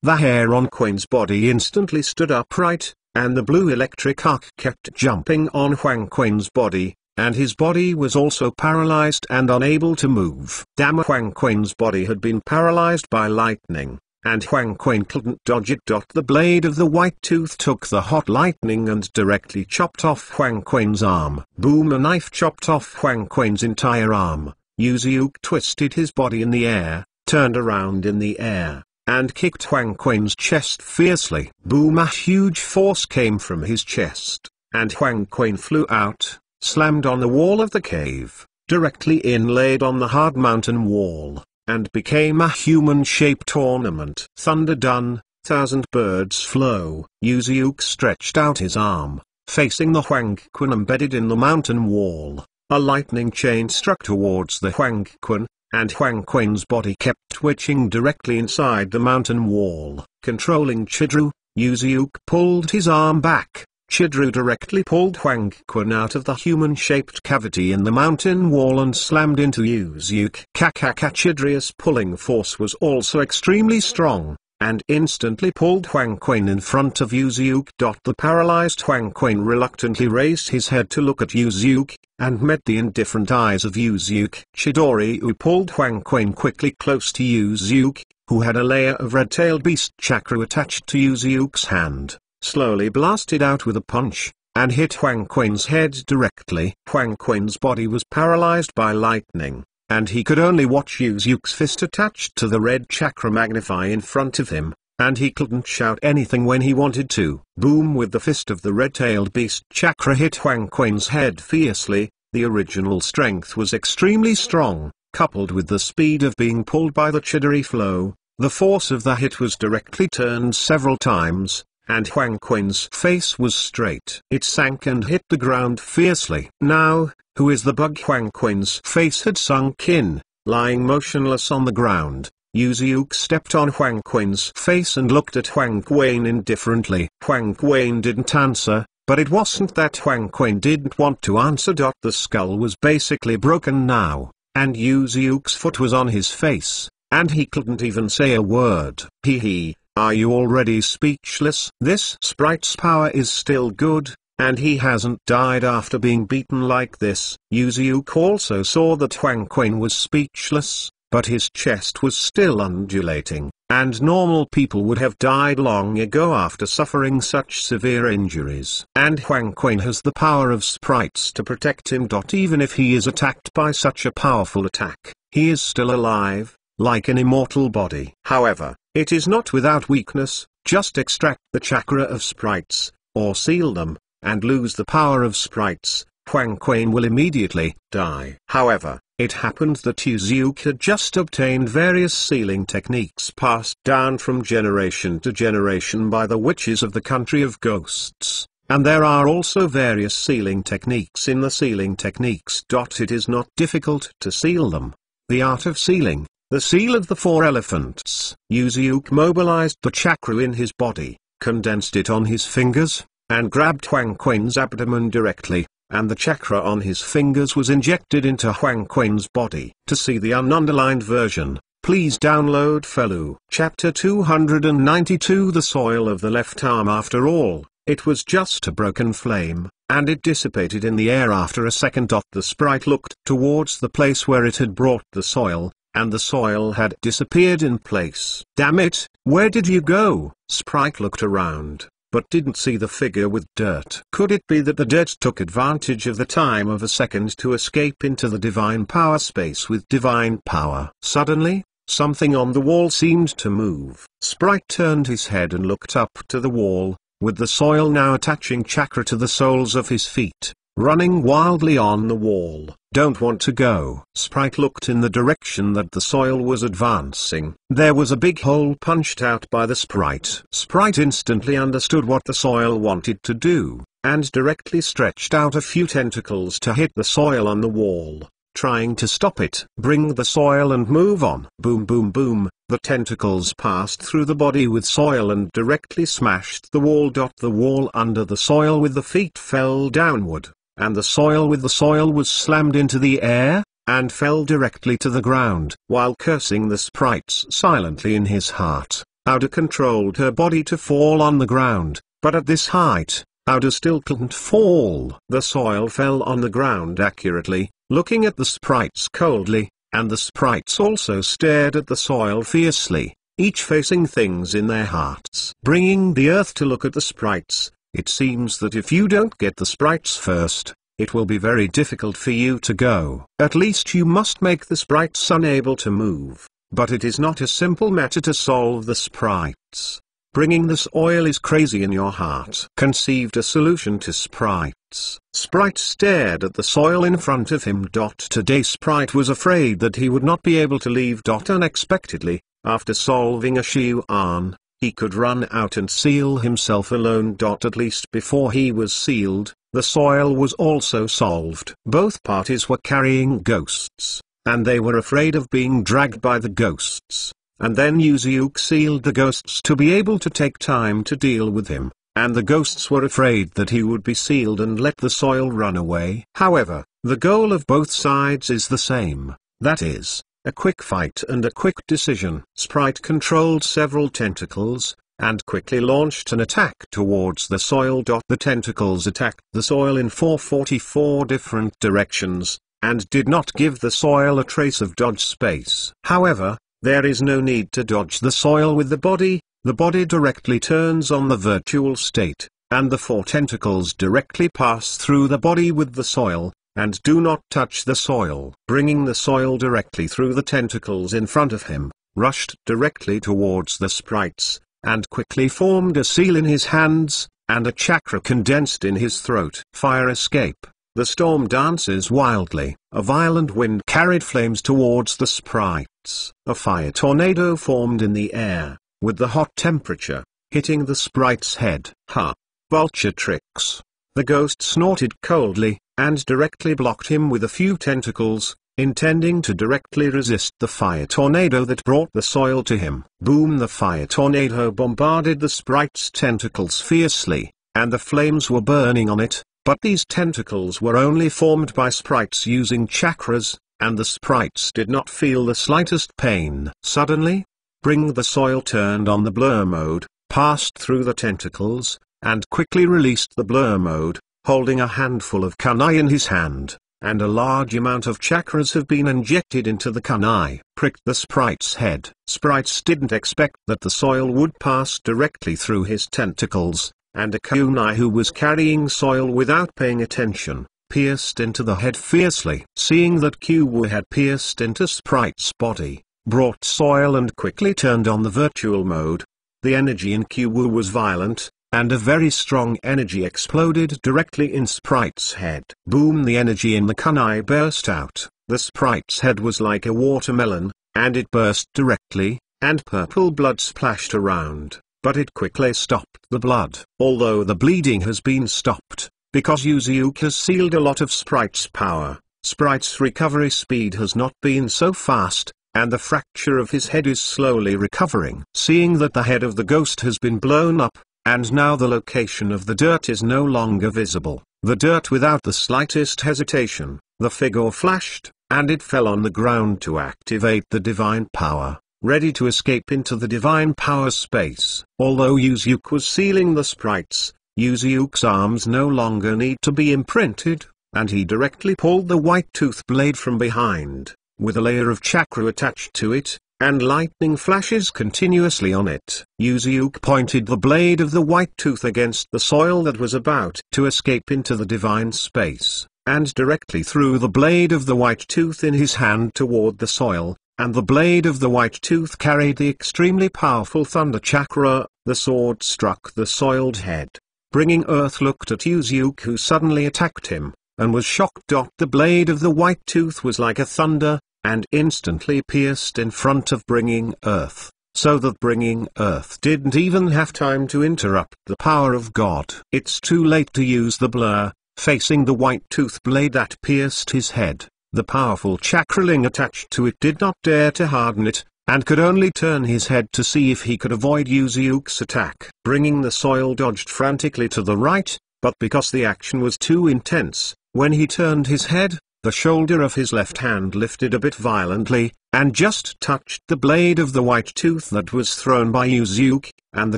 The hair on Quan's body instantly stood upright, and the blue electric arc kept jumping on Huang Quan's body, and his body was also paralyzed and unable to move. Damn! Huang Quan's body had been paralyzed by lightning, and Huang Quan couldn't dodge it. The blade of the white tooth took the hot lightning and directly chopped off Huang Quan's arm. Boom! A knife chopped off Huang Quan's entire arm. Yuzyuk twisted his body in the air, turned around in the air, and kicked Huang Quan's chest fiercely. Boom! A huge force came from his chest, and Huang Quan flew out, slammed on the wall of the cave, directly inlaid on the hard mountain wall, and became a human-shaped ornament. Thunder done, 1,000 birds flow. Yuzyuk stretched out his arm, facing the Huang Quan embedded in the mountain wall. A lightning chain struck towards the Huang Quan, and Huang Quan's body kept twitching directly inside the mountain wall. Controlling Chidru, Yuzyuk pulled his arm back. Chidru directly pulled Huang Quan out of the human-shaped cavity in the mountain wall and slammed into Yuzyuk. Chidru's pulling force was also extremely strong, and instantly pulled Huang Quan in front of Yuzuke. The paralyzed Huang Quan reluctantly raised his head to look at Yuzuke, and met the indifferent eyes of Yuzuke. Chidori pulled Huang Quan quickly close to Yuzuke, who had a layer of red-tailed beast chakra attached to Yuzuke's hand, slowly blasted out with a punch, and hit Huang Quan's head directly. Huang Quan's body was paralyzed by lightning, and he could only watch Yuzuke's fist attached to the red chakra magnify in front of him, and he couldn't shout anything when he wanted to. Boom! With the fist of the red-tailed beast chakra hit Huang Quan's head fiercely. The original strength was extremely strong, coupled with the speed of being pulled by the Chidori flow. The force of the hit was directly turned several times, and Huang Quan's face was straight. It sank and hit the ground fiercely. Now, who is the bug? Huang Quan's face had sunk in, lying motionless on the ground. Yuzuke stepped on Huang Quan's face and looked at Huang Quan indifferently. Huang Quan didn't answer, but it wasn't that Huang Quan didn't want to answer. The skull was basically broken now, and Yuzuke's foot was on his face, and he couldn't even say a word. Hee. Are you already speechless? This sprite's power is still good, and he hasn't died after being beaten like this. Yuzuke also saw that Huang Quan was speechless, but his chest was still undulating, and normal people would have died long ago after suffering such severe injuries. And Huang Quan has the power of sprites to protect him. Even if he is attacked by such a powerful attack, he is still alive, like an immortal body. However, it is not without weakness. Just extract the chakra of sprites, or seal them, and lose the power of sprites, Huang Quan will immediately die. However, it happened that Yuzuke had just obtained various sealing techniques passed down from generation to generation by the witches of the country of ghosts, and there are also various sealing techniques in the sealing techniques. It is not difficult to seal them. The art of sealing. The seal of the four elephants. Yuzuke mobilized the chakra in his body, condensed it on his fingers, and grabbed Huang Quan's abdomen directly, and the chakra on his fingers was injected into Huang Quan's body. To see the ununderlined version, please download Felu. Chapter 292. The soil of the left arm. After all, it was just a broken flame, and it dissipated in the air after a second. The sprite looked towards the place where it had brought the soil, and the soil had disappeared in place. Damn it, where did you go? Sprite looked around, but didn't see the figure with dirt. Could it be that the dirt took advantage of the time of a second to escape into the divine power space with divine power? Suddenly, something on the wall seemed to move. Sprite turned his head and looked up to the wall, with the soil now attaching chakra to the soles of his feet, running wildly on the wall. Don't want to go. Sprite looked in the direction that the soil was advancing. There was a big hole punched out by the sprite. Sprite instantly understood what the soil wanted to do, and directly stretched out a few tentacles to hit the soil on the wall, trying to stop it. Bring the soil and move on. Boom boom boom, the tentacles passed through the body with soil and directly smashed the wall. The wall under the soil with the feet fell downward, and the soil with the soil was slammed into the air, and fell directly to the ground. While cursing the sprites silently in his heart, Auda controlled her body to fall on the ground, but at this height, Auda still couldn't fall. The soil fell on the ground accurately, looking at the sprites coldly, and the sprites also stared at the soil fiercely, each facing things in their hearts. Bringing the earth to look at the sprites. It seems that if you don't get the sprites first, it will be very difficult for you to go. At least you must make the sprites unable to move. But it is not a simple matter to solve the sprites. Bringing this oil is crazy in your heart. Conceived a solution to sprites. Sprite stared at the soil in front of him. Today Sprite was afraid that he would not be able to leave. Unexpectedly, after solving a Shuan, he could run out and seal himself alone. At least before he was sealed, the soil was also solved. Both parties were carrying ghosts, and they were afraid of being dragged by the ghosts. And then Yuzuke sealed the ghosts to be able to take time to deal with him, and the ghosts were afraid that he would be sealed and let the soil run away. However, the goal of both sides is the same, that is, A quick fight and a quick decision. Sprite controlled several tentacles, and quickly launched an attack towards the soil. The tentacles attacked the soil in 444 different directions, and did not give the soil a trace of dodge space. However, there is no need to dodge the soil with the body directly turns on the virtual state, and the 4 tentacles directly pass through the body with the soil, and do not touch the soil. Bringing the soil directly through the tentacles in front of him, rushed directly towards the sprites, and quickly formed a seal in his hands, and a chakra condensed in his throat. Fire escape. The storm dances wildly. A violent wind carried flames towards the sprites. A fire tornado formed in the air, with the hot temperature, hitting the sprite's head. Ha! Vulture tricks. The ghost snorted coldly, and directly blocked him with a few tentacles, intending to directly resist the fire tornado that brought the soil to him. Boom! The fire tornado bombarded the sprite's tentacles fiercely, and the flames were burning on it, but these tentacles were only formed by sprites using chakras, and the sprites did not feel the slightest pain. Suddenly, Bring the Soil turned on the blur mode, passed through the tentacles, and quickly released the blur mode, holding a handful of kunai in his hand, and a large amount of chakras have been injected into the kunai. Pricked the sprite's head. Sprites didn't expect that the soil would pass directly through his tentacles, and a kunai who was carrying soil without paying attention, pierced into the head fiercely. Seeing that Q had pierced into Sprite's body, brought soil and quickly turned on the virtual mode. The energy in Q was violent, and a very strong energy exploded directly in Sprite's head. Boom! The energy in the kunai burst out. The Sprite's head was like a watermelon, and it burst directly, and purple blood splashed around, but it quickly stopped the blood. Although the bleeding has been stopped, because Yuziuk has sealed a lot of Sprite's power, Sprite's recovery speed has not been so fast, and the fracture of his head is slowly recovering. Seeing that the head of the ghost has been blown up, and now the location of the dirt is no longer visible, the dirt without the slightest hesitation, the figure flashed, and it fell on the ground to activate the divine power, ready to escape into the divine power space. Although Yuziuk was sealing the sprites, Yuziuk's arms no longer need to be imprinted, and he directly pulled the white tooth blade from behind, with a layer of chakra attached to it, and lightning flashes continuously on it. Yuziuk pointed the blade of the white tooth against the soil that was about to escape into the divine space, and directly threw the blade of the white tooth in his hand toward the soil, and the blade of the white tooth carried the extremely powerful thunder chakra. The sword struck the soiled head. Bringing Earth looked at Yuziuk, who suddenly attacked him, and was shocked. The blade of the white tooth was like a thunder, and instantly pierced in front of Bringing Earth, so that Bringing Earth didn't even have time to interrupt the power of God. It's too late to use the blur. Facing the white tooth blade that pierced his head, the powerful chakraling attached to it did not dare to harden it, and could only turn his head to see if he could avoid Yuziuk's attack. Bringing the Soil dodged frantically to the right, but because the action was too intense, when he turned his head, the shoulder of his left hand lifted a bit violently, and just touched the blade of the white tooth that was thrown by Yuziuk, and the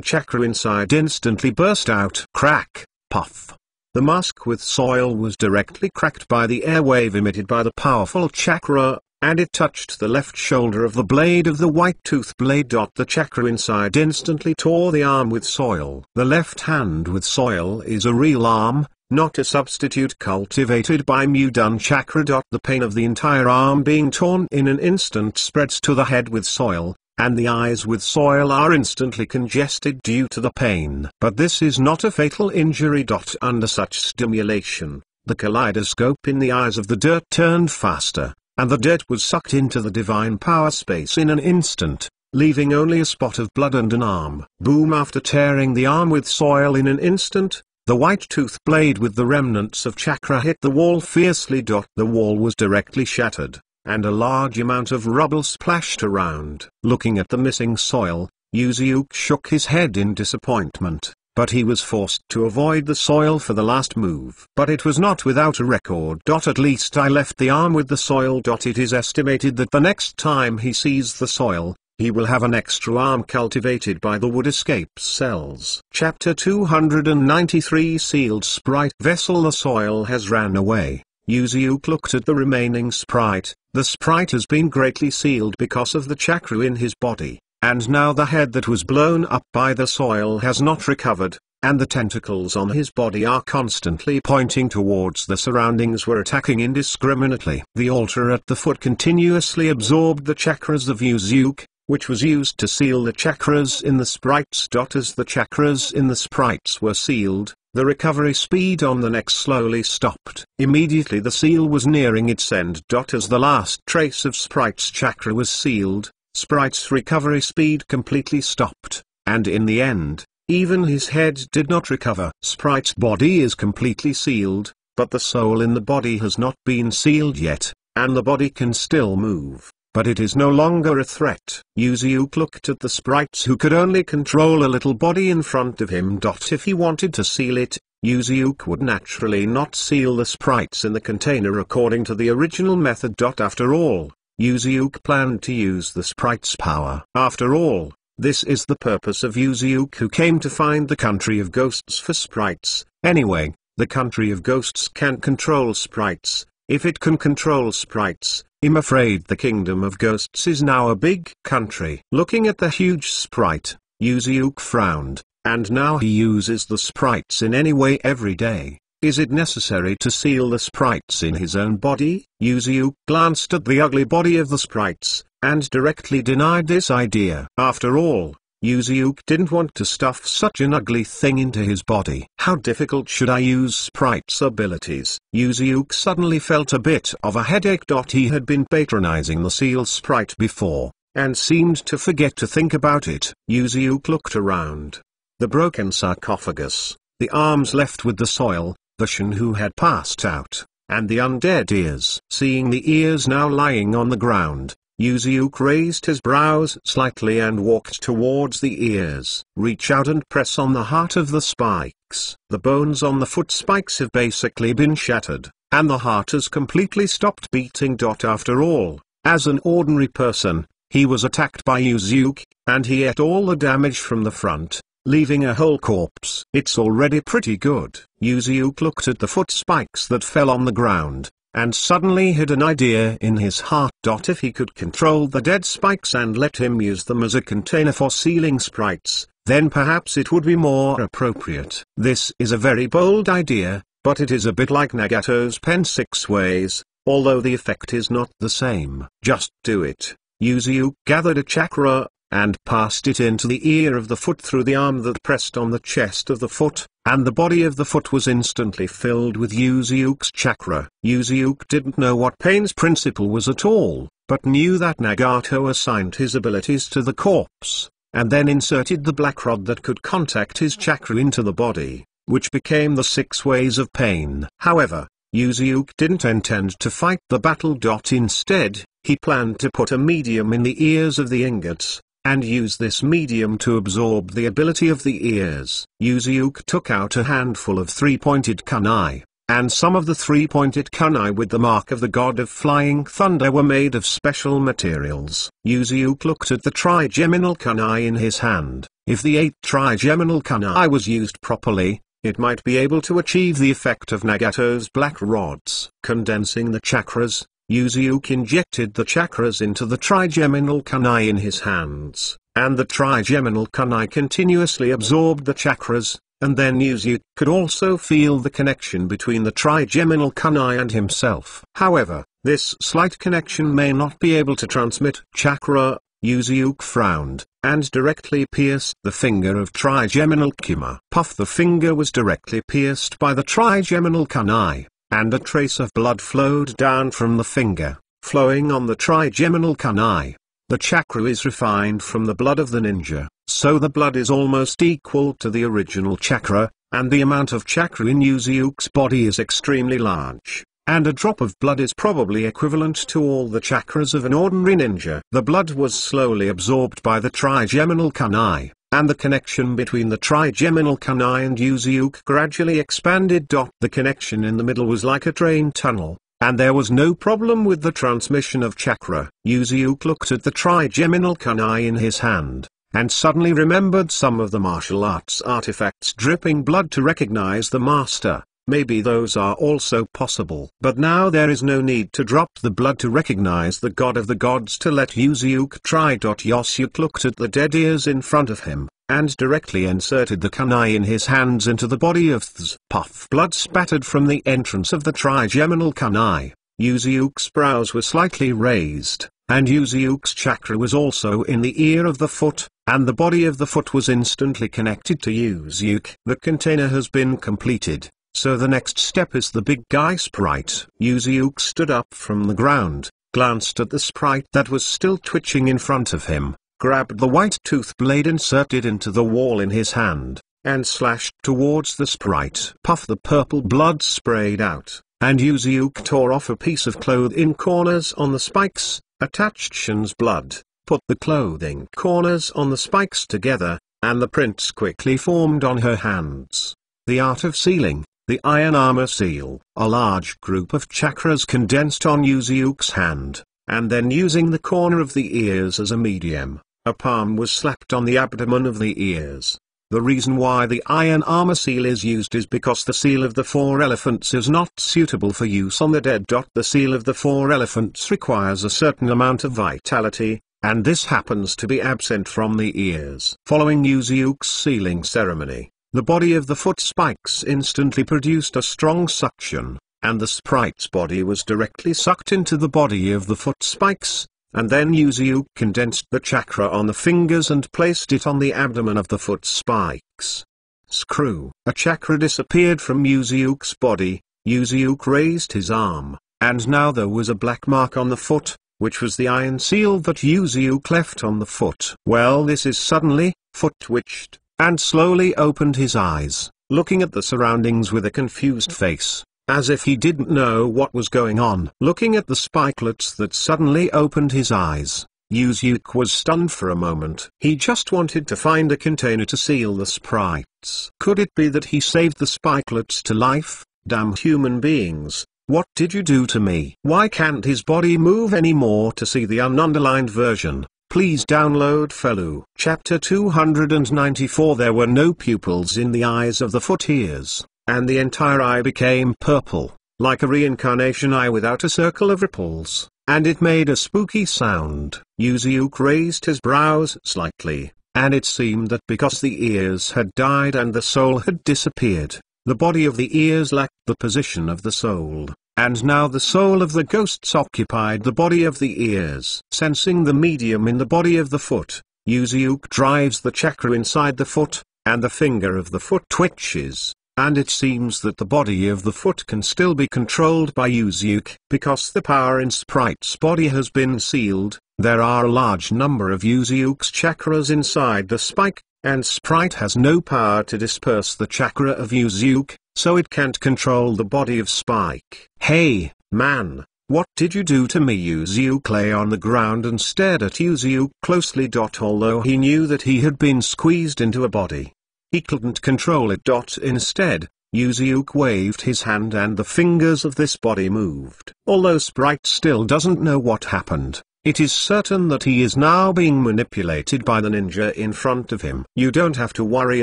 chakra inside instantly burst out. Crack, puff. The mask with soil was directly cracked by the airwave emitted by the powerful chakra, and it touched the left shoulder of the blade of the white tooth blade. The chakra inside instantly tore the arm with soil. The left hand with soil is a real arm, not a substitute cultivated by Mudun chakra. The pain of the entire arm being torn in an instant spreads to the head with soil, and the eyes with soil are instantly congested due to the pain. But this is not a fatal injury. Under such stimulation, the kaleidoscope in the eyes of the dirt turned faster, and the dirt was sucked into the divine power space in an instant, leaving only a spot of blood and an arm. Boom! After tearing the arm with soil in an instant, the white tooth blade with the remnants of chakra hit the wall fiercely. The wall was directly shattered, and a large amount of rubble splashed around. Looking at the missing soil, Yuziuk shook his head in disappointment. but he was forced to avoid the soil for the last move. But it was not without a record. At least I left the arm with the soil. It is estimated that the next time he sees the soil, he will have an extra arm cultivated by the wood escape cells. Chapter 293 Sealed Sprite Vessel. The soil has ran away. Yuziuk looked at the remaining sprite. The sprite has been greatly sealed because of the chakra in his body, and now the head that was blown up by the soil has not recovered, and the tentacles on his body are constantly pointing towards the surroundings were attacking indiscriminately. The altar at the foot continuously absorbed the chakras of Yuziuk, which was used to seal the chakras in the sprites. As the chakras in the sprites were sealed, the recovery speed on the neck slowly stopped. Immediately the seal was nearing its end. As the last trace of sprite's chakra was sealed, sprite's recovery speed completely stopped, and in the end, even his head did not recover. Sprite's body is completely sealed, but the soul in the body has not been sealed yet, and the body can still move, but it is no longer a threat. Yuziuk looked at the sprites who could only control a little body in front of him. If he wanted to seal it, Yuziuk would naturally not seal the sprites in the container according to the original method. After all, Yuziuk planned to use the sprite's power. After all, this is the purpose of Yuziuk, who came to find the country of ghosts for sprites. Anyway, the country of ghosts can't control sprites. If it can control sprites, I'm afraid the kingdom of ghosts is now a big country. Looking at the huge sprite, Yuziuk frowned, and now he uses the sprites in any way every day. Is it necessary to seal the sprites in his own body? Yuziuk glanced at the ugly body of the sprites, and directly denied this idea. After all, Yuziuk didn't want to stuff such an ugly thing into his body. How difficult should I use sprite's abilities? Yuziuk suddenly felt a bit of a headache. He had been patronizing the seal sprite before, and seemed to forget to think about it. Yuziuk looked around. The broken sarcophagus, the arms left with the soil, the Shen who had passed out, and the undead ears. Seeing the ears now lying on the ground, Yuziuk raised his brows slightly and walked towards the ears. Reach out and press on the heart of the spikes. The bones on the foot spikes have basically been shattered, and the heart has completely stopped beating. After all, as an ordinary person, he was attacked by Yuziuk, and he ate all the damage from the front, leaving a whole corpse. It's already pretty good. Yuziuk looked at the foot spikes that fell on the ground, and suddenly had an idea in his heart. If he could control the dead spikes and let him use them as a container for sealing sprites, then perhaps it would be more appropriate. This is a very bold idea, but it is a bit like Nagato's pen 6 ways, although the effect is not the same. Just do it. Yuziuk gathered a chakra, and passed it into the ear of the foot through the arm that pressed on the chest of the foot, and the body of the foot was instantly filled with Yuziuk's chakra. Yuziuk didn't know what Pain's principle was at all, but knew that Nagato assigned his abilities to the corpse, and then inserted the black rod that could contact his chakra into the body, which became the 6 ways of Pain. However, Yuziuk didn't intend to fight the battle. Instead, he planned to put a medium in the ears of the ingots, and use this medium to absorb the ability of the ears. Yuziuk took out a handful of 3-pointed kunai, and some of the 3-pointed kunai with the mark of the god of flying thunder were made of special materials. Yuziuk looked at the trigeminal kunai in his hand. If the 8 trigeminal kunai was used properly, it might be able to achieve the effect of Nagato's black rods. Condensing the chakras, Yuziuk injected the chakras into the trigeminal kunai in his hands, and the trigeminal kunai continuously absorbed the chakras, and then Yuziuk could also feel the connection between the trigeminal kunai and himself. However, this slight connection may not be able to transmit chakra. Yuziuk frowned, and directly pierced the finger of trigeminal kuma. Puff! The finger was directly pierced by the trigeminal kunai, and a trace of blood flowed down from the finger, flowing on the trigeminal kunai. The chakra is refined from the blood of the ninja, so the blood is almost equal to the original chakra, and the amount of chakra in Yuziuk's body is extremely large, and a drop of blood is probably equivalent to all the chakras of an ordinary ninja. The blood was slowly absorbed by the trigeminal kunai, and the connection between the trigeminal kunai and Yuzyuk gradually expanded. The connection in the middle was like a train tunnel, and there was no problem with the transmission of chakra. Yuzyuk looked at the trigeminal kunai in his hand, and suddenly remembered some of the martial arts artifacts dripping blood to recognize the master. Maybe those are also possible. But now there is no need to drop the blood to recognize the god of the gods to let Yuzyuk try. Yuzyuk looked at the dead ears in front of him, and directly inserted the kunai in his hands into the body of Ths. Puff. Blood spattered from the entrance of the trigeminal kunai. Yuzyuk's brows were slightly raised, and Yuzyuk's chakra was also in the ear of the foot, and the body of the foot was instantly connected to Yuzyuk. The container has been completed. So the next step is the big guy sprite. Yuzyuk stood up from the ground, glanced at the sprite that was still twitching in front of him, grabbed the white tooth blade inserted into the wall in his hand, and slashed towards the sprite. Puff. The purple blood sprayed out, and Yuzyuk tore off a piece of clothing corners on the spikes, attached Shin's blood, put the clothing corners on the spikes together, and the prints quickly formed on her hands. The art of sealing. The iron armor seal. A large group of chakras condensed on Yuzyuk's hand, and then using the corner of the ears as a medium, a palm was slapped on the abdomen of the ears. The reason why the iron armor seal is used is because the seal of the 4 elephants is not suitable for use on the dead. The seal of the 4 elephants requires a certain amount of vitality, and this happens to be absent from the ears. Following Yuzyuk's sealing ceremony, the body of the foot spikes instantly produced a strong suction, and the sprite's body was directly sucked into the body of the foot spikes, and then Yuzyuk condensed the chakra on the fingers and placed it on the abdomen of the foot spikes. Screw. A chakra disappeared from Yuzyuk's body. Yuzyuk raised his arm, and now there was a black mark on the foot, which was the iron seal that Yuzyuk left on the foot. Well, this is suddenly, foot twitched, and slowly opened his eyes, looking at the surroundings with a confused face, as if he didn't know what was going on. Looking at the spikelets that suddenly opened his eyes, Yuzyuk was stunned for a moment. He just wanted to find a container to seal the sprites. Could it be that he saved the spikelets to life? Damn human beings, what did you do to me? Why can't his body move anymore? To see the ununderlined version, please download Felu. Chapter 294. There were no pupils in the eyes of the foot ears, and the entire eye became purple, like a reincarnation eye without a circle of ripples, and it made a spooky sound. Yuzyuk raised his brows slightly, and it seemed that because the ears had died and the soul had disappeared, the body of the ears lacked the position of the soul. And now the soul of the ghosts occupied the body of the ears. Sensing the medium in the body of the foot, Yuzyuk drives the chakra inside the foot, and the finger of the foot twitches, and it seems that the body of the foot can still be controlled by Yuzyuk. Because the power in Sprite's body has been sealed, there are a large number of Yuzyuk's chakras inside the spike, and Sprite has no power to disperse the chakra of Yuzyuk, so it can't control the body of Spike. Hey, man, what did you do to me? Yuzyuk lay on the ground and stared at Yuzyuk closely. Although he knew that he had been squeezed into a body, he couldn't control it. Instead, Yuzyuk waved his hand and the fingers of this body moved. Although Sprite still doesn't know what happened, it is certain that he is now being manipulated by the ninja in front of him. You don't have to worry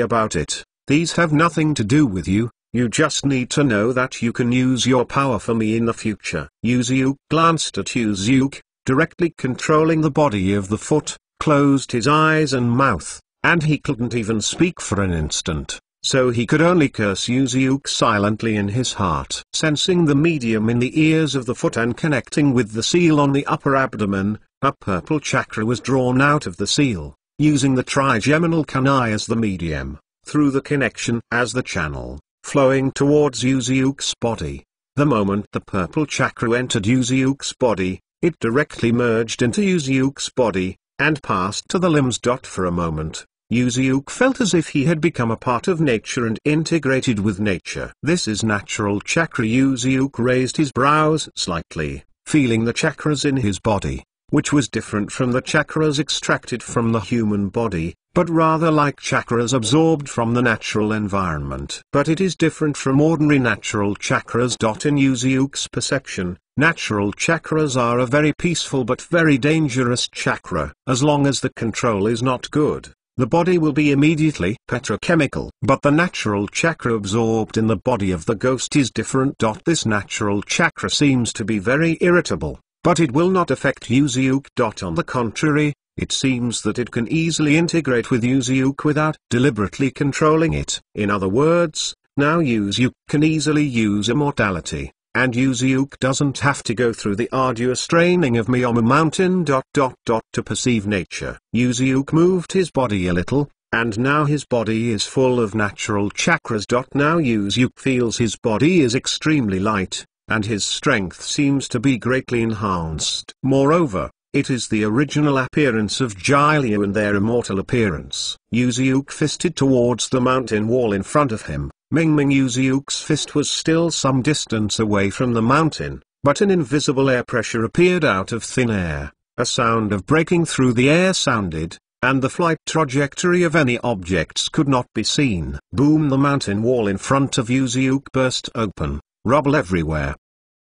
about it. These have nothing to do with you. You just need to know that you can use your power for me in the future. Yuzyuk glanced at Yuzyuk, directly controlling the body of the foot, closed his eyes and mouth, and he couldn't even speak for an instant, so he could only curse Yuzyuk silently in his heart. Sensing the medium in the ears of the foot and connecting with the seal on the upper abdomen, a purple chakra was drawn out of the seal, using the trigeminal kunai as the medium, through the connection as the channel, flowing towards Yuzyuk's body. The moment the purple chakra entered Yuzyuk's body, it directly merged into Yuzyuk's body, and passed to the limbs. For a moment, Yuzyuk felt as if he had become a part of nature and integrated with nature. This is natural chakra. Yuzyuk raised his brows slightly, feeling the chakras in his body. which was different from the chakras extracted from the human body, but rather like chakras absorbed from the natural environment. But it is different from ordinary natural chakras. In Yuzyuk's perception, natural chakras are a very peaceful but very dangerous chakra. As long as the control is not good, the body will be immediately petrochemical. But the natural chakra absorbed in the body of the ghost is different. This natural chakra seems to be very irritable, but it will not affect Yuzyuk. On the contrary, it seems that it can easily integrate with Yuzyuk without deliberately controlling it. In other words, now Yuzyuk can easily use immortality, and Yuzyuk doesn't have to go through the arduous training of Miyama Mountain. To perceive nature. Yuzyuk moved his body a little, and now his body is full of natural chakras. Now Yuzyuk feels his body is extremely light, and his strength seems to be greatly enhanced. Moreover, it is the original appearance of Jilyu and their immortal appearance. Yuzyuk fisted towards the mountain wall in front of him. Yuzyuk's fist was still some distance away from the mountain, but an invisible air pressure appeared out of thin air. A sound of breaking through the air sounded, and the flight trajectory of any objects could not be seen. Boom! The mountain wall in front of Yuzyuk burst open, rubble everywhere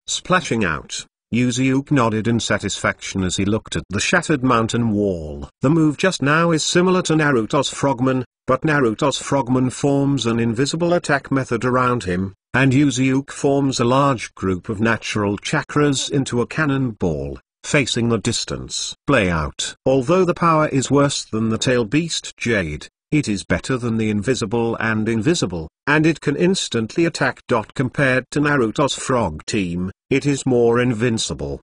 splashing out. Yuzyuk nodded in satisfaction as he looked at the shattered mountain wall. The move just now is similar to Naruto's frogman, but Naruto's frogman forms an invisible attack method around him, and Yuzyuk forms a large group of natural chakras into a cannonball, facing the distance. Play out. Although the power is worse than the tail beast Jade, it is better than the invisible and invisible, and it can instantly attack. Compared to Naruto's frog team, it is more invincible.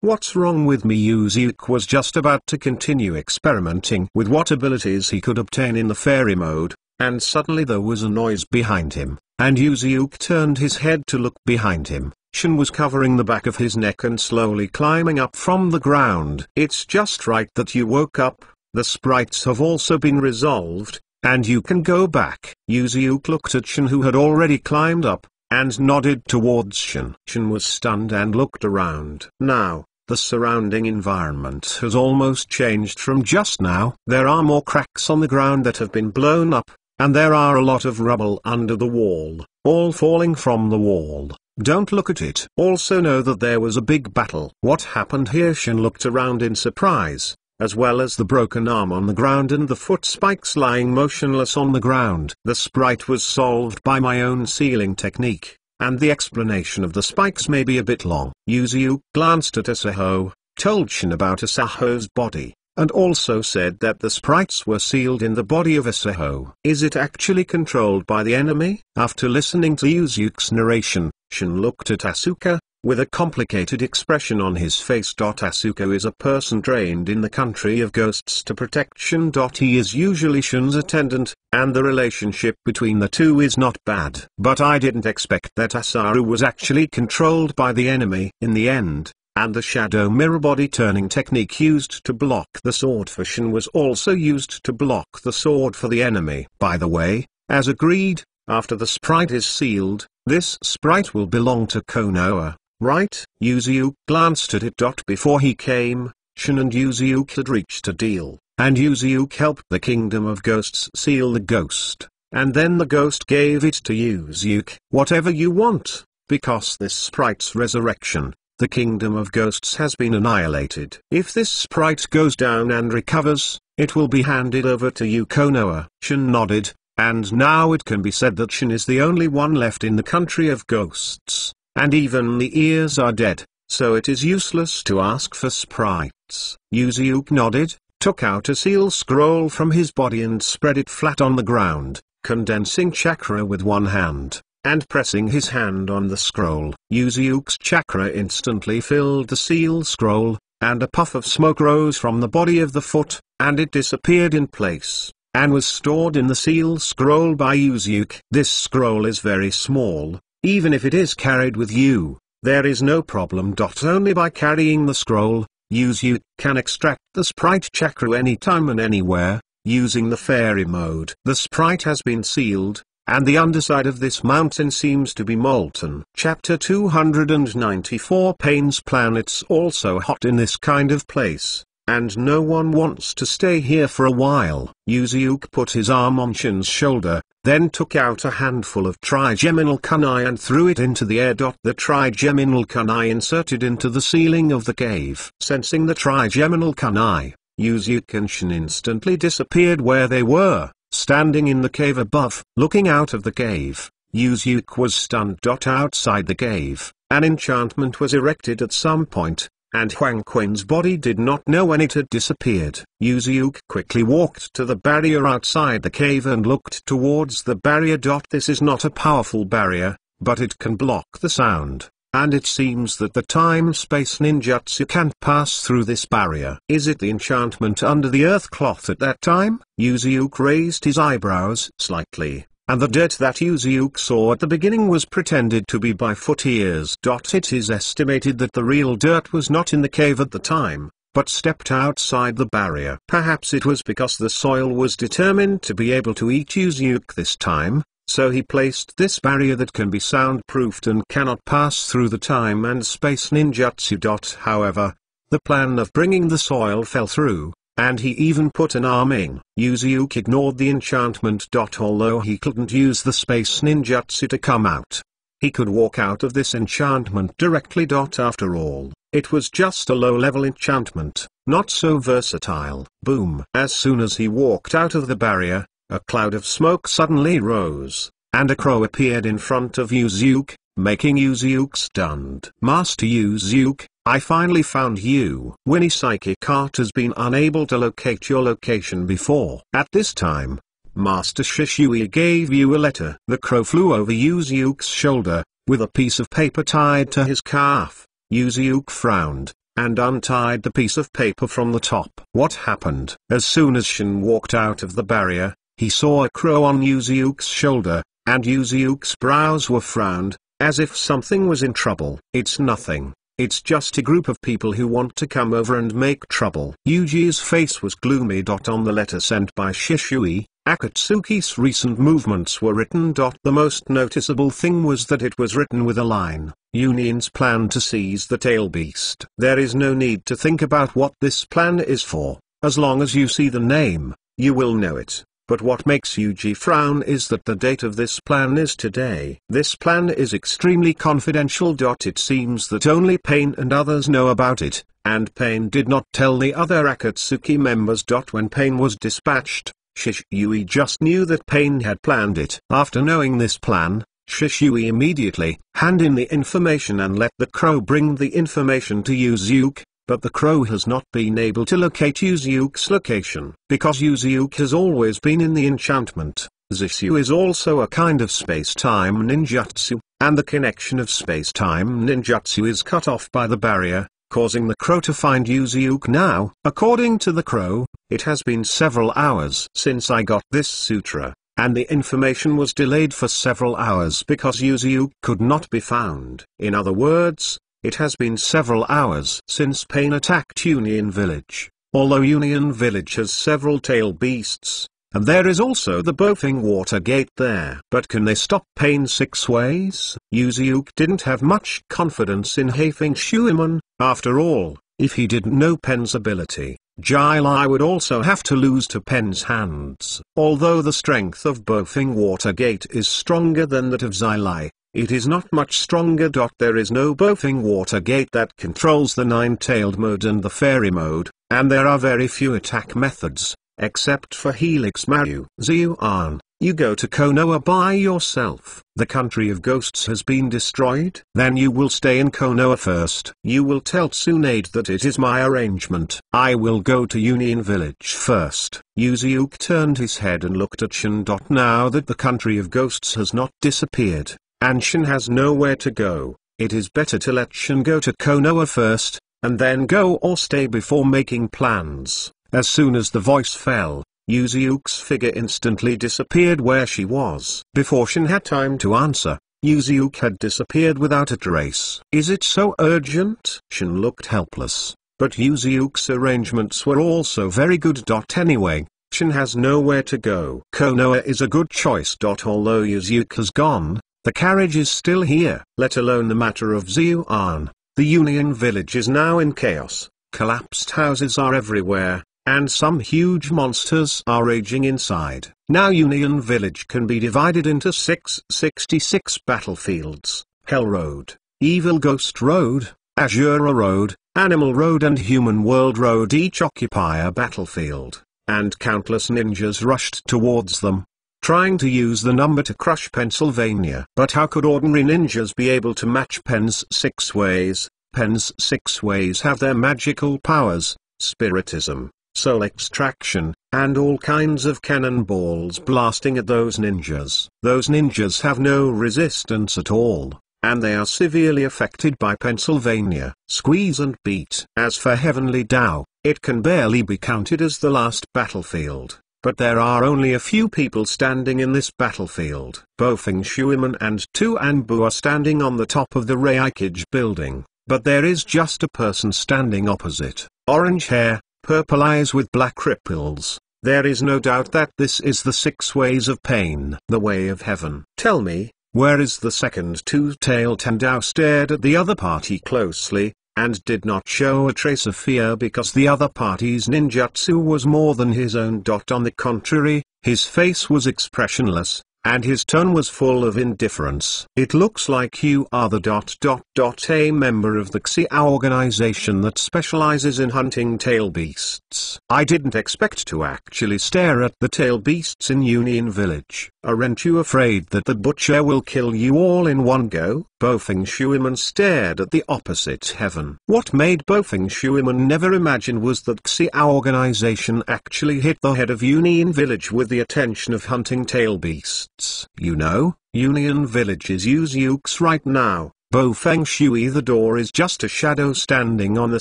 What's wrong with me? Yuzyuk was just about to continue experimenting with what abilities he could obtain in the fairy mode, and suddenly there was a noise behind him, and Yuzyuk turned his head to look behind him. Shin was covering the back of his neck and slowly climbing up from the ground. It's just right that you woke up. The sprites have also been resolved, and you can go back. Yuzyuk looked at Shin, who had already climbed up, and nodded towards Shin. Shin was stunned and looked around. Now, the surrounding environment has almost changed from just now. There are more cracks on the ground that have been blown up, and there are a lot of rubble under the wall, all falling from the wall. Don't look at it. Also know that there was a big battle. What happened here? Shin looked around in surprise, as well as the broken arm on the ground and the foot spikes lying motionless on the ground. The sprite was solved by my own sealing technique, and the explanation of the spikes may be a bit long. Yuzyuk glanced at Asaho, told Shin about Asaho's body, and also said that the sprites were sealed in the body of Asaho. Is it actually controlled by the enemy? After listening to Yuzyuk's narration, Shin looked at Asuka, with a complicated expression on his face. Asuka is a person trained in the country of ghosts to protect Shin. He is usually Shin's attendant, and the relationship between the two is not bad. But I didn't expect that Asaru was actually controlled by the enemy in the end, and the shadow mirror body turning technique used to block the sword for Shin was also used to block the sword for the enemy. By the way, as agreed, after the sprite is sealed, this sprite will belong to Konoha, right? Yuzyuk glanced at it. Before he came, Shin and Yuzyuk had reached a deal, and Yuzyuk helped the Kingdom of Ghosts seal the ghost, and then the ghost gave it to Yuzyuk. Whatever you want, because this sprite's resurrection, the Kingdom of Ghosts has been annihilated. If this sprite goes down and recovers, it will be handed over to you, Konoha. Shin nodded, and now it can be said that Shin is the only one left in the country of ghosts, and even the ears are dead, so it is useless to ask for sprites. Yuzyuk nodded, took out a seal scroll from his body and spread it flat on the ground, condensing chakra with one hand, and pressing his hand on the scroll. Yuzyuk's chakra instantly filled the seal scroll, and a puff of smoke rose from the body of the foot, and it disappeared in place, and was stored in the seal scroll by Yuzyuk. This scroll is very small. Even if it is carried with you, there is no problem. Only by carrying the scroll, Yuzyuk can extract the sprite chakra anytime and anywhere, using the fairy mode. The sprite has been sealed, and the underside of this mountain seems to be molten. Chapter 294 Pain's planet's also hot in this kind of place, and no one wants to stay here for a while. Yuzuke put his arm on Shin's shoulder, then took out a handful of trigeminal kunai and threw it into the air. The trigeminal kunai inserted into the ceiling of the cave. Sensing the trigeminal kunai, Yuzuke and Shin instantly disappeared where they were, standing in the cave above. Looking out of the cave, Yuzuke was stunned. Outside the cave, an enchantment was erected at some point, and Huang Quan's body did not know when it had disappeared. Yuzuke quickly walked to the barrier outside the cave and looked towards the barrier. This is not a powerful barrier, but it can block the sound, and it seems that the time-space ninjutsu can't pass through this barrier. Is it the enchantment under the earth cloth at that time? Yuzuke raised his eyebrows slightly, and the dirt that Yuzuke saw at the beginning was pretended to be by foot ears. It is estimated that the real dirt was not in the cave at the time, but stepped outside the barrier. Perhaps it was because the soil was determined to be able to eat Yuzuke this time, so he placed this barrier that can be soundproofed and cannot pass through the time and space ninjutsu. However, the plan of bringing the soil fell through, and he even put an arming. Yuzuke ignored the enchantment. Although he couldn't use the space ninjutsu to come out, he could walk out of this enchantment directly. After all, it was just a low-level enchantment, not so versatile. Boom! As soon as he walked out of the barrier, a cloud of smoke suddenly rose, and a crow appeared in front of Yuzuke, making Yuzuke stunned. Master Yuzuke, I finally found you. Winnie Psychic Art has been unable to locate your location before. At this time, Master Shishui gave you a letter. The crow flew over Yuzuke's shoulder, with a piece of paper tied to his calf. Yuzuke frowned, and untied the piece of paper from the top. What happened? As soon as Shin walked out of the barrier, he saw a crow on Yuzuke's shoulder, and Yuzuke's brows were frowned, as if something was in trouble. It's nothing. It's just a group of people who want to come over and make trouble. Yuji's face was gloomy. On the letter sent by Shishui, Akatsuki's recent movements were written. The most noticeable thing was that it was written with a line, Union's plan to seize the tail beast. There is no need to think about what this plan is for. As long as you see the name, you will know it. But what makes Yuji frown is that the date of this plan is today. This plan is extremely confidential. It seems that only Pain and others know about it, and Pain did not tell the other Akatsuki members. When Pain was dispatched, Shishui just knew that Pain had planned it. After knowing this plan, Shishui immediately handed in the information and let the crow bring the information to Yuzuke. But the crow has not been able to locate Yuzuke's location. Because Yuzuke has always been in the enchantment, Zissou is also a kind of space-time ninjutsu, and the connection of space-time ninjutsu is cut off by the barrier, causing the crow to find Yuzuke now. According to the crow, it has been several hours since I got this sutra, and the information was delayed for several hours because Yuzuke could not be found. In other words, it has been several hours since Pain attacked Union Village. Although Union Village has several tail beasts, and there is also the Bofing Water Gate there. But can they stop Pain 6 ways? Yuzuke didn't have much confidence in Heifeng Shuiman. After all, if he didn't know Pen's ability, Jai Lai would also have to lose to Pen's hands. Although the strength of Bofing Water Gate is stronger than that of Zai Lai, it is not much stronger. There is no Bofing Water Gate that controls the nine-tailed mode and the fairy mode, and there are very few attack methods, except for Helix Maru. Xiuan, you go to Konoha by yourself. The country of ghosts has been destroyed. Then you will stay in Konoha first. You will tell Tsunade that it is my arrangement. I will go to Union Village first. Yuzuke turned his head and looked at Shin. Now that the country of ghosts has not disappeared, and Shin has nowhere to go, it is better to let Shin go to Konoha first, and then go or stay before making plans. As soon as the voice fell, Yuzuke's figure instantly disappeared where she was. Before Shin had time to answer, Yuzuke had disappeared without a trace. Is it so urgent? Shin looked helpless, but Yuzuke's arrangements were also very good. Anyway, action has nowhere to go. Konoha is a good choice. Although Yuzuke has gone, the carriage is still here. Let alone the matter of Zyuan. The Union Village is now in chaos. Collapsed houses are everywhere, and some huge monsters are raging inside. Now Union Village can be divided into 666 battlefields: Hell Road, Evil Ghost Road, Azura Road, Animal Road and Human World Road. Each occupy a battlefield, and countless ninjas rushed towards them, trying to use the number to crush Pennsylvania. But how could ordinary ninjas be able to match Penn's 6 ways? Penn's 6 ways have their magical powers, spiritism, soul extraction, and all kinds of cannonballs blasting at those ninjas. Those ninjas have no resistance at all, and they are severely affected by Pennsylvania. Squeeze and beat. As for Heavenly Tao, it can barely be counted as the last battlefield. But there are only a few people standing in this battlefield. Bofeng Shuiman and Tu Anbu are standing on the top of the Reikage building, but there is just a person standing opposite. Orange hair, purple eyes with black ripples. There is no doubt that this is the 6 ways of pain. The way of heaven. Tell me, where is the second two-tailed? Tandao stared at the other party closely, and did not show a trace of fear because the other party's ninjutsu was more than his own. On the contrary, his face was expressionless, and his tone was full of indifference. It looks like you are a member of the Xiao organization that specializes in hunting tail beasts. I didn't expect to actually stare at the tail beasts in Union Village. Aren't you afraid that the butcher will kill you all in one go? Bofeng Shuiman stared at the opposite heaven. What made Bofeng Shuiman never imagine was that Xiao organization actually hit the head of Union Village with the attention of hunting tail beasts. You know, Union Village is Yuzuke's right now. Bofeng Shui, the door is just a shadow standing on the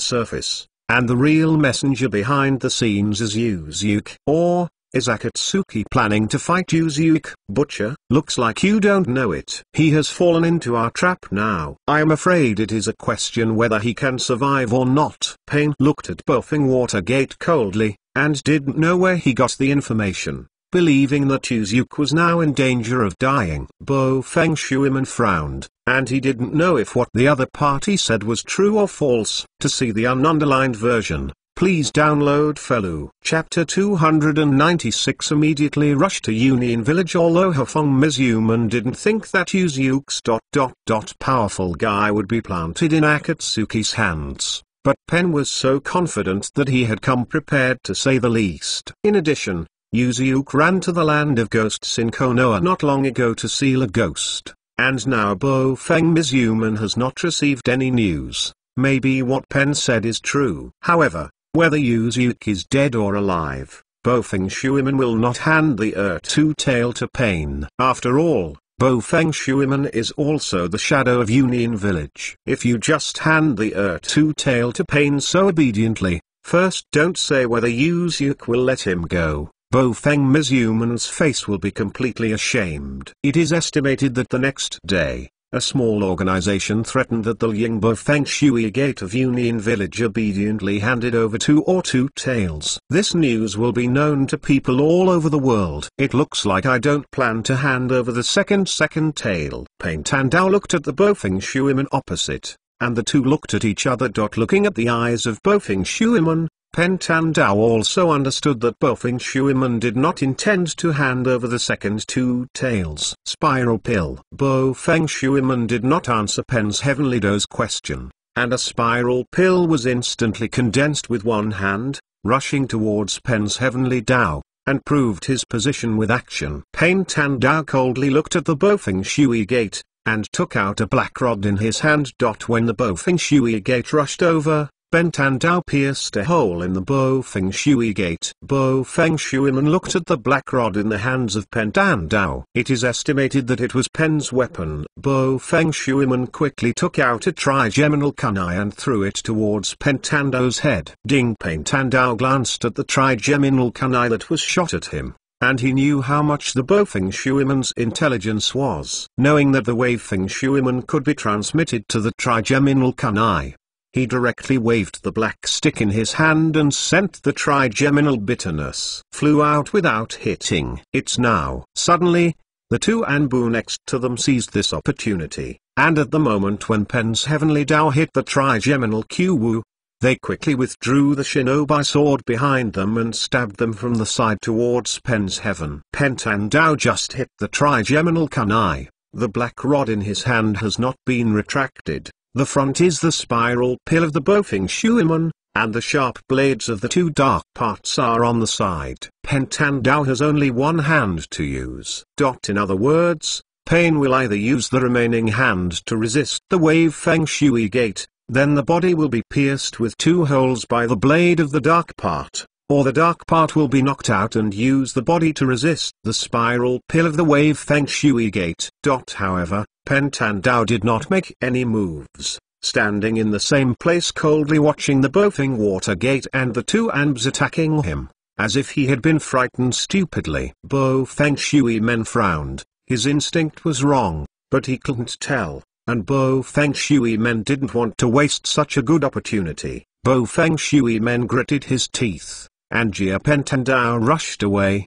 surface, and the real messenger behind the scenes is Yuzuke. Or, is Akatsuki planning to fight Yuzuke? Butcher, looks like you don't know it. He has fallen into our trap now. I am afraid it is a question whether he can survive or not. Pain looked at Bofeng Watergate coldly, and didn't know where he got the information, believing that Yuzuke was now in danger of dying. Bofeng Shuiman frowned, and he didn't know if what the other party said was true or false. To see the ununderlined version, please download Felu. Chapter 296 immediately rushed to Union Village. Although Hafeng Mizuman didn't think that Yuzuke's powerful guy would be planted in Akatsuki's hands, but Pen was so confident that he had come prepared, to say the least. In addition, Yuzuke ran to the land of ghosts in Konoha not long ago to seal a ghost, and now Bofeng Mizuman has not received any news. Maybe what Pen said is true. However, whether Yuzuke is dead or alive, Bofeng Shuiman will not hand the two-tail to Pain. After all, Bofeng Shuiman is also the shadow of Union Village. If you just hand the two-tail to Pain so obediently, first don't say whether Yuzuke will let him go. Bofeng Mizuman's face will be completely ashamed. It is estimated that the next day, a small organization threatened that the Yingbo Feng Shui gate of Union Village obediently handed over 2 or 2 tails. This news will be known to people all over the world. It looks like I don't plan to hand over the second tail. Pain Tandao looked at the Bofeng Shuiman opposite, and the two looked at each other. Looking at the eyes of Bofeng Shuiman, Pen Tandao also understood that Bofeng Shuiman did not intend to hand over the second 2 tails. Spiral pill. Bofeng Shuiman did not answer Pen's Heavenly Do's question, and a spiral pill was instantly condensed with one hand, rushing towards Pen's Heavenly Tao, and proved his position with action. Pen Tandao coldly looked at the Bofeng Shui gate, and took out a black rod in his hand. When the Bofeng Shui gate rushed over, Pen Tandao pierced a hole in the Bofeng Shui gate. Bofeng Shuiman looked at the black rod in the hands of Pen Tandao. It is estimated that it was Pen's weapon. Bofeng Shuiman quickly took out a trigeminal kunai and threw it towards Pen Tandao's head. Ding! Pen Tandao glanced at the trigeminal kunai that was shot at him, and he knew how much the Bofeng Shuiman's intelligence was. Knowing that the wave Feng Shuiman could be transmitted to the trigeminal kunai, he directly waved the black stick in his hand and sent the trigeminal bitterness flew out without hitting it now. Suddenly, the two Anbu next to them seized this opportunity, and at the moment when Pen's heavenly Tao hit the trigeminal Q-Wu, they quickly withdrew the shinobi sword behind them and stabbed them from the side towards Pen's heaven. Pen Tan Dao just hit the trigeminal kunai. The black rod in his hand has not been retracted. The front is the spiral pill of the Bofeng Shuiman, and the sharp blades of the two dark parts are on the side. Pen Tan Dao has only one hand to use. In other words, Pain will either use the remaining hand to resist the wave Feng Shui gate, then the body will be pierced with two holes by the blade of the dark part, or the dark part will be knocked out and use the body to resist the spiral pill of the wave Feng Shui gate. However, Pen Tan Dao did not make any moves, standing in the same place coldly watching the Bofeng water gate and the two Anbs attacking him, as if he had been frightened stupidly. Bo Feng Shui men frowned. His instinct was wrong, but he couldn't tell, and Bo Feng Shui men didn't want to waste such a good opportunity. Bo Feng Shui men gritted his teeth, and Jia Pen Tan Dao rushed away.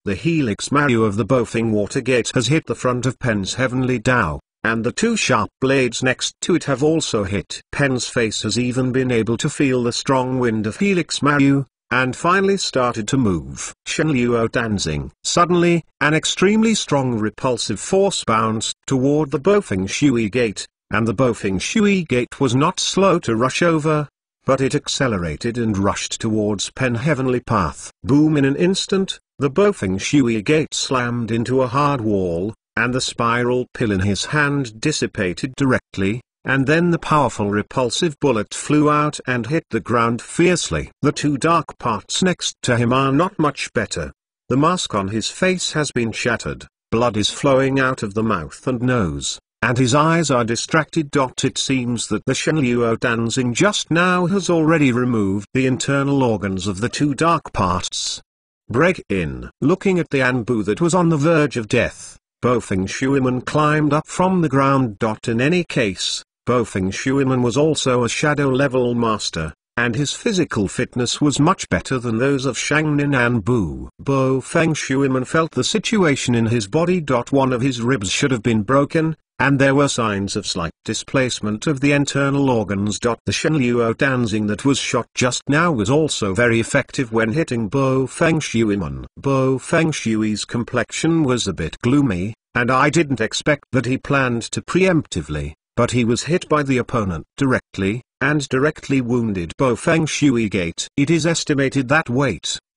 The helix Maru of the Bofeng water gate has hit the front of Pen's heavenly Tao, and the two sharp blades next to it have also hit. Pen's face has even been able to feel the strong wind of helix Maru, and finally started to move. Shenluo Danzing. Suddenly, an extremely strong repulsive force bounced toward the Bofeng Shui gate, and the Bofeng Shui gate was not slow to rush over, but it accelerated and rushed towards Pen Heavenly Path. Boom! In an instant, the Bofeng Shui gate slammed into a hard wall, and the spiral pill in his hand dissipated directly, and then the powerful repulsive bullet flew out and hit the ground fiercely. The two dark parts next to him are not much better. The mask on his face has been shattered, blood is flowing out of the mouth and nose, and his eyes are distracted. It seems that the Shenluo Danzing just now has already removed the internal organs of the two dark parts. Break in. Looking at the Anbu that was on the verge of death, Bofeng Shuiman climbed up from the ground. In any case, Bofeng Shuiman was also a shadow-level master, and his physical fitness was much better than those of Shangnin Anbu. Bofeng Shuiman felt the situation in his body. One of his ribs should have been broken, and there were signs of slight displacement of the internal organs. The Shenluo Danzing that was shot just now was also very effective when hitting Bofeng Shuiman. Bofeng Shui's complexion was a bit gloomy, and I didn't expect that he planned to preemptively, but he was hit by the opponent directly, and directly wounded Bofeng Shui gate. It is estimated that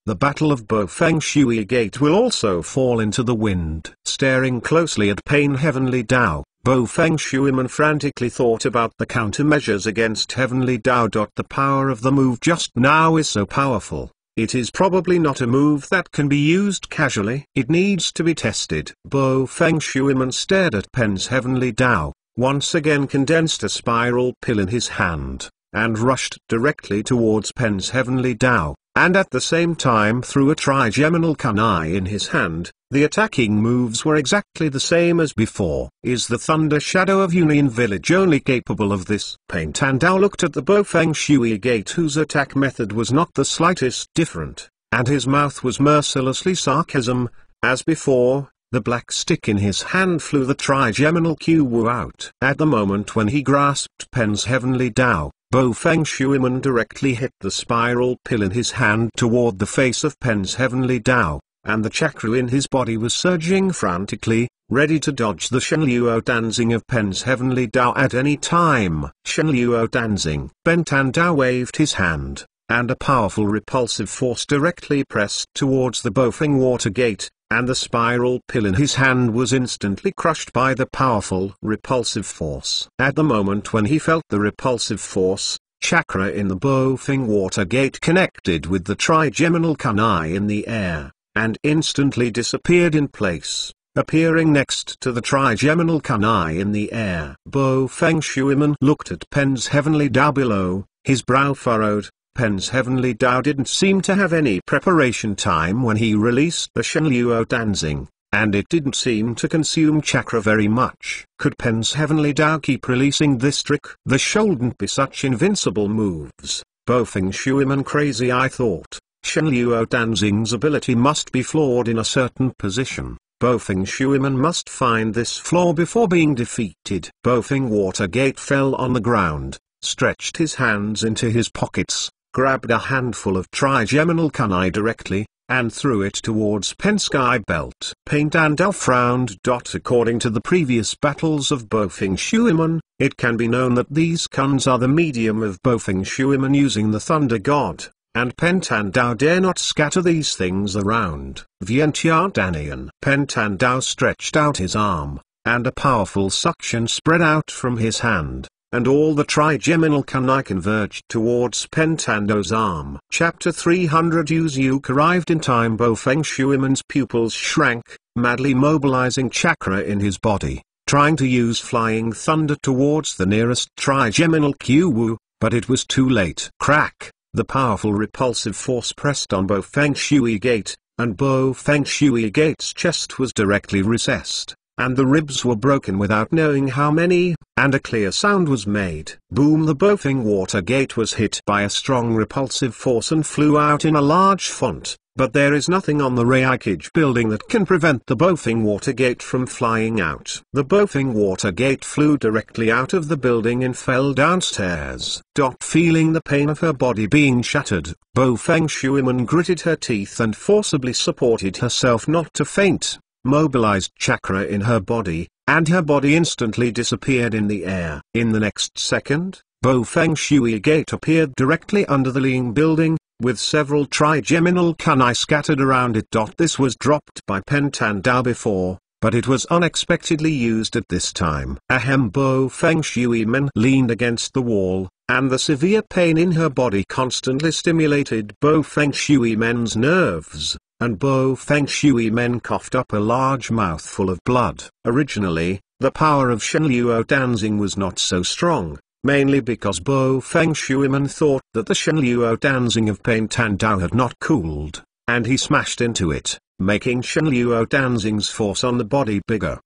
the Battle of Bofeng Shui gate will also fall into the wind. Staring closely at Pain Heavenly Tao, Bofeng Shuiman frantically thought about the countermeasures against Heavenly Tao. The power of the move just now is so powerful. It is probably not a move that can be used casually. It needs to be tested. Bofeng Shuiman stared at Pen's Heavenly Tao, once again condensed a spiral pill in his hand, and rushed directly towards Pen's Heavenly Tao, and at the same time threw a trigeminal kunai in his hand. The attacking moves were exactly the same as before. Is the Thunder Shadow of Union Village only capable of this? Pain Tan Dao looked at the Bofeng Shui gate, whose attack method was not the slightest different, and his mouth was mercilessly sarcasm. As before, the black stick in his hand flew the trigeminal Q-Wu out. At the moment when he grasped Pen's Heavenly Tao, Bofeng Shuiman directly hit the spiral pill in his hand toward the face of Pen's Heavenly Tao, and the chakra in his body was surging frantically, ready to dodge the Shenluo Danzing of Pen's Heavenly Tao at any time. Shenluo Danzing. Pen Tan Dao waved his hand, and a powerful repulsive force directly pressed towards the Bofeng water gate, and the spiral pill in his hand was instantly crushed by the powerful repulsive force. At the moment when he felt the repulsive force, chakra in the Bofeng water gate connected with the trigeminal kunai in the air, and instantly disappeared in place, appearing next to the trigeminal kunai in the air. Bofeng Shuiman looked at Pen's Heavenly Tao below, his brow furrowed. Pen's Heavenly Tao didn't seem to have any preparation time when he released the Shenluo Danzing, and it didn't seem to consume chakra very much. Could Pen's heavenly Tao keep releasing this trick? There shouldn't be such invincible moves. Bo Feng Shuiman crazy, I thought. Shen Luo Danzing's ability must be flawed in a certain position. Bo Feng Shuiman must find this flaw before being defeated. Bo Feng Watergate fell on the ground, stretched his hands into his pockets, grabbed a handful of trigeminal kunai directly, and threw it towards Pen's sky belt. Pain Tan Dao frowned. According to the previous battles of Bo Feng Shuiman, it can be known that these kuns are the medium of Bo Feng Shuiman using the Thunder God, and Pen Tan Dao dare not scatter these things around. Vientian Danian. Pen Tan Dao stretched out his arm, and a powerful suction spread out from his hand, and all the trigeminal kunai converged towards Pen Tan Dao's arm. Chapter 300. Yuzuk arrived in time. Bo Feng Shuiman's pupils shrank, madly mobilizing chakra in his body, trying to use flying thunder towards the nearest trigeminal Q-Wu, but it was too late. Crack! The powerful repulsive force pressed on Bo Feng Shui Gate, and Bo Feng Shui Gate's chest was directly recessed, and the ribs were broken without knowing how many, and a clear sound was made. Boom! The Bo Feng Water Gate was hit by a strong repulsive force and flew out in a large font, but there is nothing on the Reikage building that can prevent the Bo Feng Water Gate from flying out. The Bo Feng Water Gate flew directly out of the building and fell downstairs. Feeling the pain of her body being shattered, Bo Feng Shuiman gritted her teeth and forcibly supported herself not to faint, mobilized chakra in her body, and her body instantly disappeared in the air. In the next second, Bo Feng Shui Gate appeared directly under the Ling building, with several trigeminal kunai scattered around it. This was dropped by Pen Tan Dao before, but it was unexpectedly used at this time. Ahem! Bo Feng Shui Men leaned against the wall, and the severe pain in her body constantly stimulated Bo Feng Shui Men's nerves, and Bo Feng Shui Men coughed up a large mouthful of blood. Originally, the power of Shen Luo Danzing was not so strong, mainly because Bo Feng Shuiman thought that the Shen Luo Danzing of Pain Tan Dao had not cooled, and he smashed into it, making Shen Luo Danzing's force on the body bigger.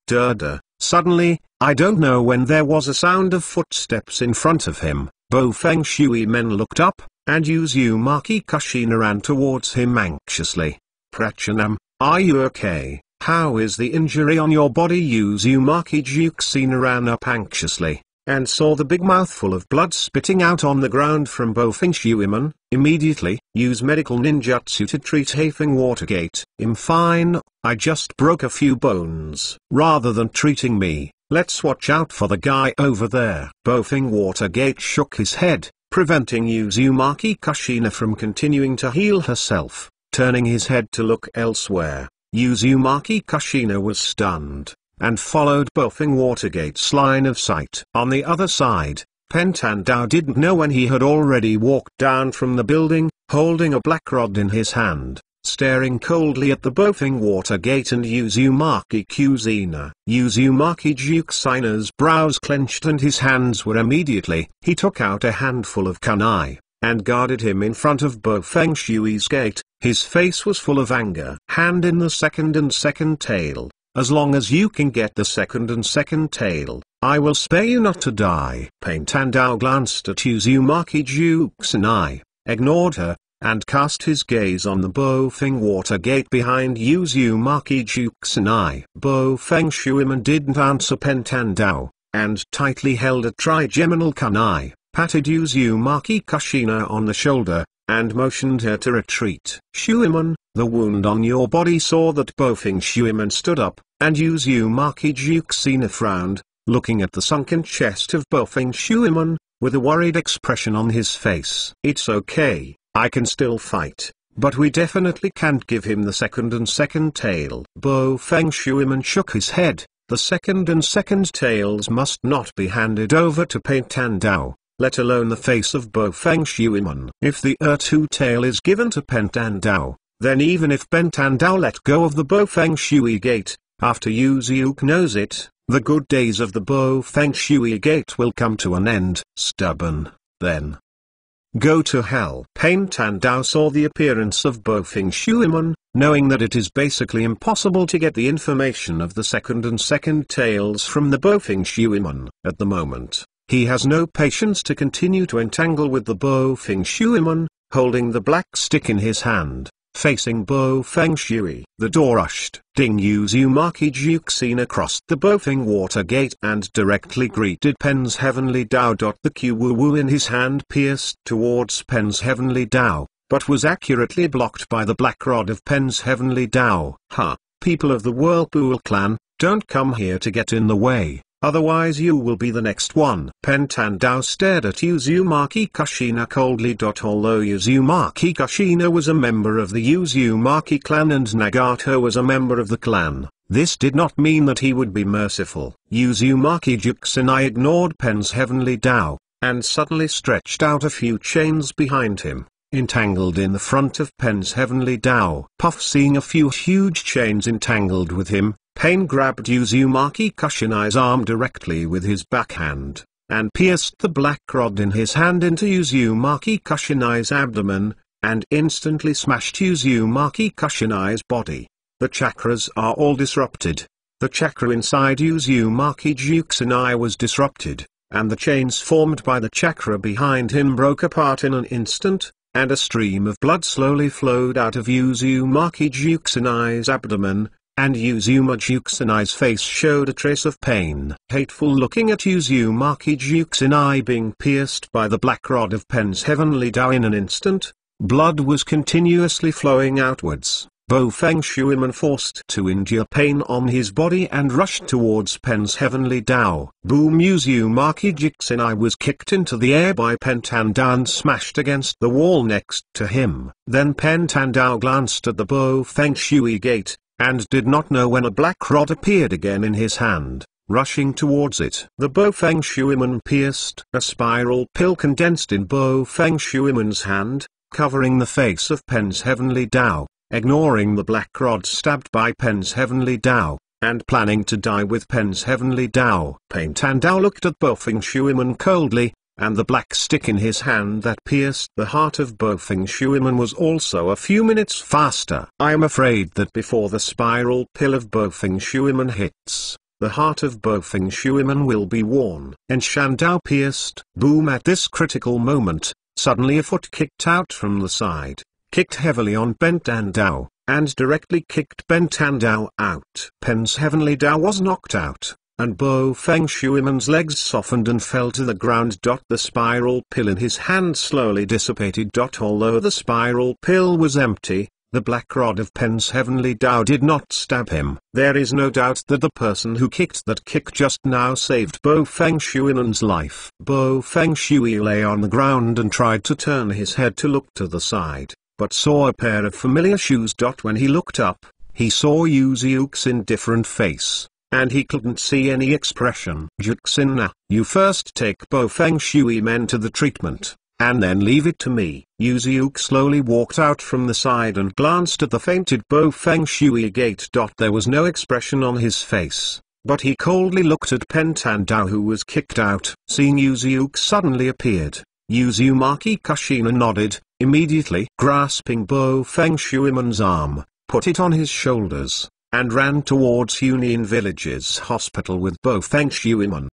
Suddenly, I don't know when, there was a sound of footsteps in front of him. Bo Feng Shui Men looked up, and Uzumaki Kushina ran towards him anxiously. Prachanam, are you okay? How is the injury on your body? Uzumaki Kushina ran up anxiously, and saw the big mouthful of blood spitting out on the ground from Bo Feng Shuiman. Immediately, use medical ninjutsu to treat Hafeng Watergate. I'm fine, I just broke a few bones. Rather than treating me, let's watch out for the guy over there. Bo Feng Watergate shook his head, preventing Uzumaki Kushina from continuing to heal herself. Turning his head to look elsewhere, Uzumaki Kushina was stunned, and followed Bo Feng Watergate's line of sight. On the other side, Pen Tan Dao didn't know when he had already walked down from the building, holding a black rod in his hand, staring coldly at the Bo Feng Watergate and Uzumaki Kushina. Uzumaki Kushina's brows clenched and his hands were immediately. He took out a handful of kunai, and guarded him in front of Bo Feng Shui's gate. His face was full of anger. Hand in the second and second tail. As long as you can get the second and second tail, I will spare you not to die. Pain Tan Dao glanced at Uzumaki Kushina, ignored her, and cast his gaze on the Bo Feng Watergate behind Uzumaki Kushina. Bo Feng Shuiman didn't answer Pen Tan Dao, and tightly held a trigeminal kunai, patted Uzumaki Kushina on the shoulder, and motioned her to retreat. Shuiman, the wound on your body. Saw that Bo Feng Shuiman stood up, and Uzumaki Kushina frowned, looking at the sunken chest of Bo Feng Shuiman, with a worried expression on his face. It's okay, I can still fight, but we definitely can't give him the second and second tail. Bo Feng Shuiman shook his head. The second and second tails must not be handed over to Pain Tan Dao, let alone the face of Bo Feng Shuiman. If the two tail is given to Pen Tan Dao, then even if Pen Tan Dao let go of the Bo Feng Shui Gate, after Uzuk knows it, the good days of the Bo Feng Shui Gate will come to an end. Stubborn, then. Go to hell. Pain Tandao saw the appearance of Bo Feng Shuiman, knowing that it is basically impossible to get the information of the second and second tales from the Bo Feng Shuiman. At the moment, he has no patience to continue to entangle with the Bo Feng Shuiman, holding the black stick in his hand, facing Bo Feng Shui. The door rushed. Ding Uzumaki Juxina crossed the Bo Feng water gate and directly greeted Pen's Heavenly Dao. The Q Wu Wu in his hand pierced towards Pen's Heavenly Dao, but was accurately blocked by the black rod of Pen's Heavenly Dao. Ha! People of the Whirlpool clan, don't come here to get in the way, otherwise you will be the next one. Pen Tandao stared at Uzumaki Kushina coldly. Although Uzumaki Kushina was a member of the Uzumaki clan and Nagato was a member of the clan, this did not mean that he would be merciful. Uzumaki Juxinai ignored Pen's Heavenly Dao, and suddenly stretched out a few chains behind him, entangled in the front of Pen's Heavenly Dao. Puff, seeing a few huge chains entangled with him, Pain grabbed Uzumaki Kushinai's arm directly with his backhand, and pierced the black rod in his hand into Uzumaki Kushinai's abdomen, and instantly smashed Uzumaki Kushinai's body. The chakras are all disrupted. The chakra inside Uzumaki Juxinai was disrupted, and the chains formed by the chakra behind him broke apart in an instant, and a stream of blood slowly flowed out of Uzumaki Juxinai's abdomen, and Uzumaki Juxinai's face showed a trace of pain. Hateful looking at Uzumaki Juxinai being pierced by the black rod of Pen's Heavenly Dao in an instant, blood was continuously flowing outwards. Bo Feng Shuiman forced to endure pain on his body and rushed towards Pen's Heavenly Dao. Boom! Uzumaki Juxinai was kicked into the air by Pen Tandao and smashed against the wall next to him. Then Pen Tandao glanced at the Bo Feng Shui gate, and did not know when a black rod appeared again in his hand, rushing towards it. The Bo Feng Shuiman pierced a spiral pill condensed in Bo Feng Shuiman's hand, covering the face of Pen's Heavenly Dao, ignoring the black rod stabbed by Pen's Heavenly Dao, and planning to die with Pen's Heavenly Dao. Pain Tandao looked at Bo Feng Shuiman coldly, and the black stick in his hand that pierced the heart of Bo Feng Shuiman was also a few minutes faster. I am afraid that before the spiral pill of Bo Feng Shuiman hits, the heart of Bo Feng Shuiman will be worn. And Shandao pierced. Boom! At this critical moment, suddenly a foot kicked out from the side, kicked heavily on Pen Tandao, and directly kicked Pen Tandao out. Pen's Heavenly Dao was knocked out, and Bo Feng Shuiman's legs softened and fell to the ground. The spiral pill in his hand slowly dissipated. Although the spiral pill was empty, the black rod of Pen's Heavenly Dao did not stab him. There is no doubt that the person who kicked that kick just now saved Bo Feng Shuiman's life. Bo Feng Shui lay on the ground and tried to turn his head to look to the side, but saw a pair of familiar shoes. When he looked up, he saw Yuziuk's indifferent face, and he couldn't see any expression. Juxina, you first take Bo Feng Shui men to the treatment, and then leave it to me. Yuziuk slowly walked out from the side and glanced at the fainted Bo Feng Shui gate. There was no expression on his face, but he coldly looked at Pen Tandao, who was kicked out. Seeing Yuziuk suddenly appeared, Uzumaki Kushina nodded, immediately grasping Bo Feng Shuiman's arm, put it on his shoulders, and ran towards Union Village's hospital with Bo Feng Shuiman.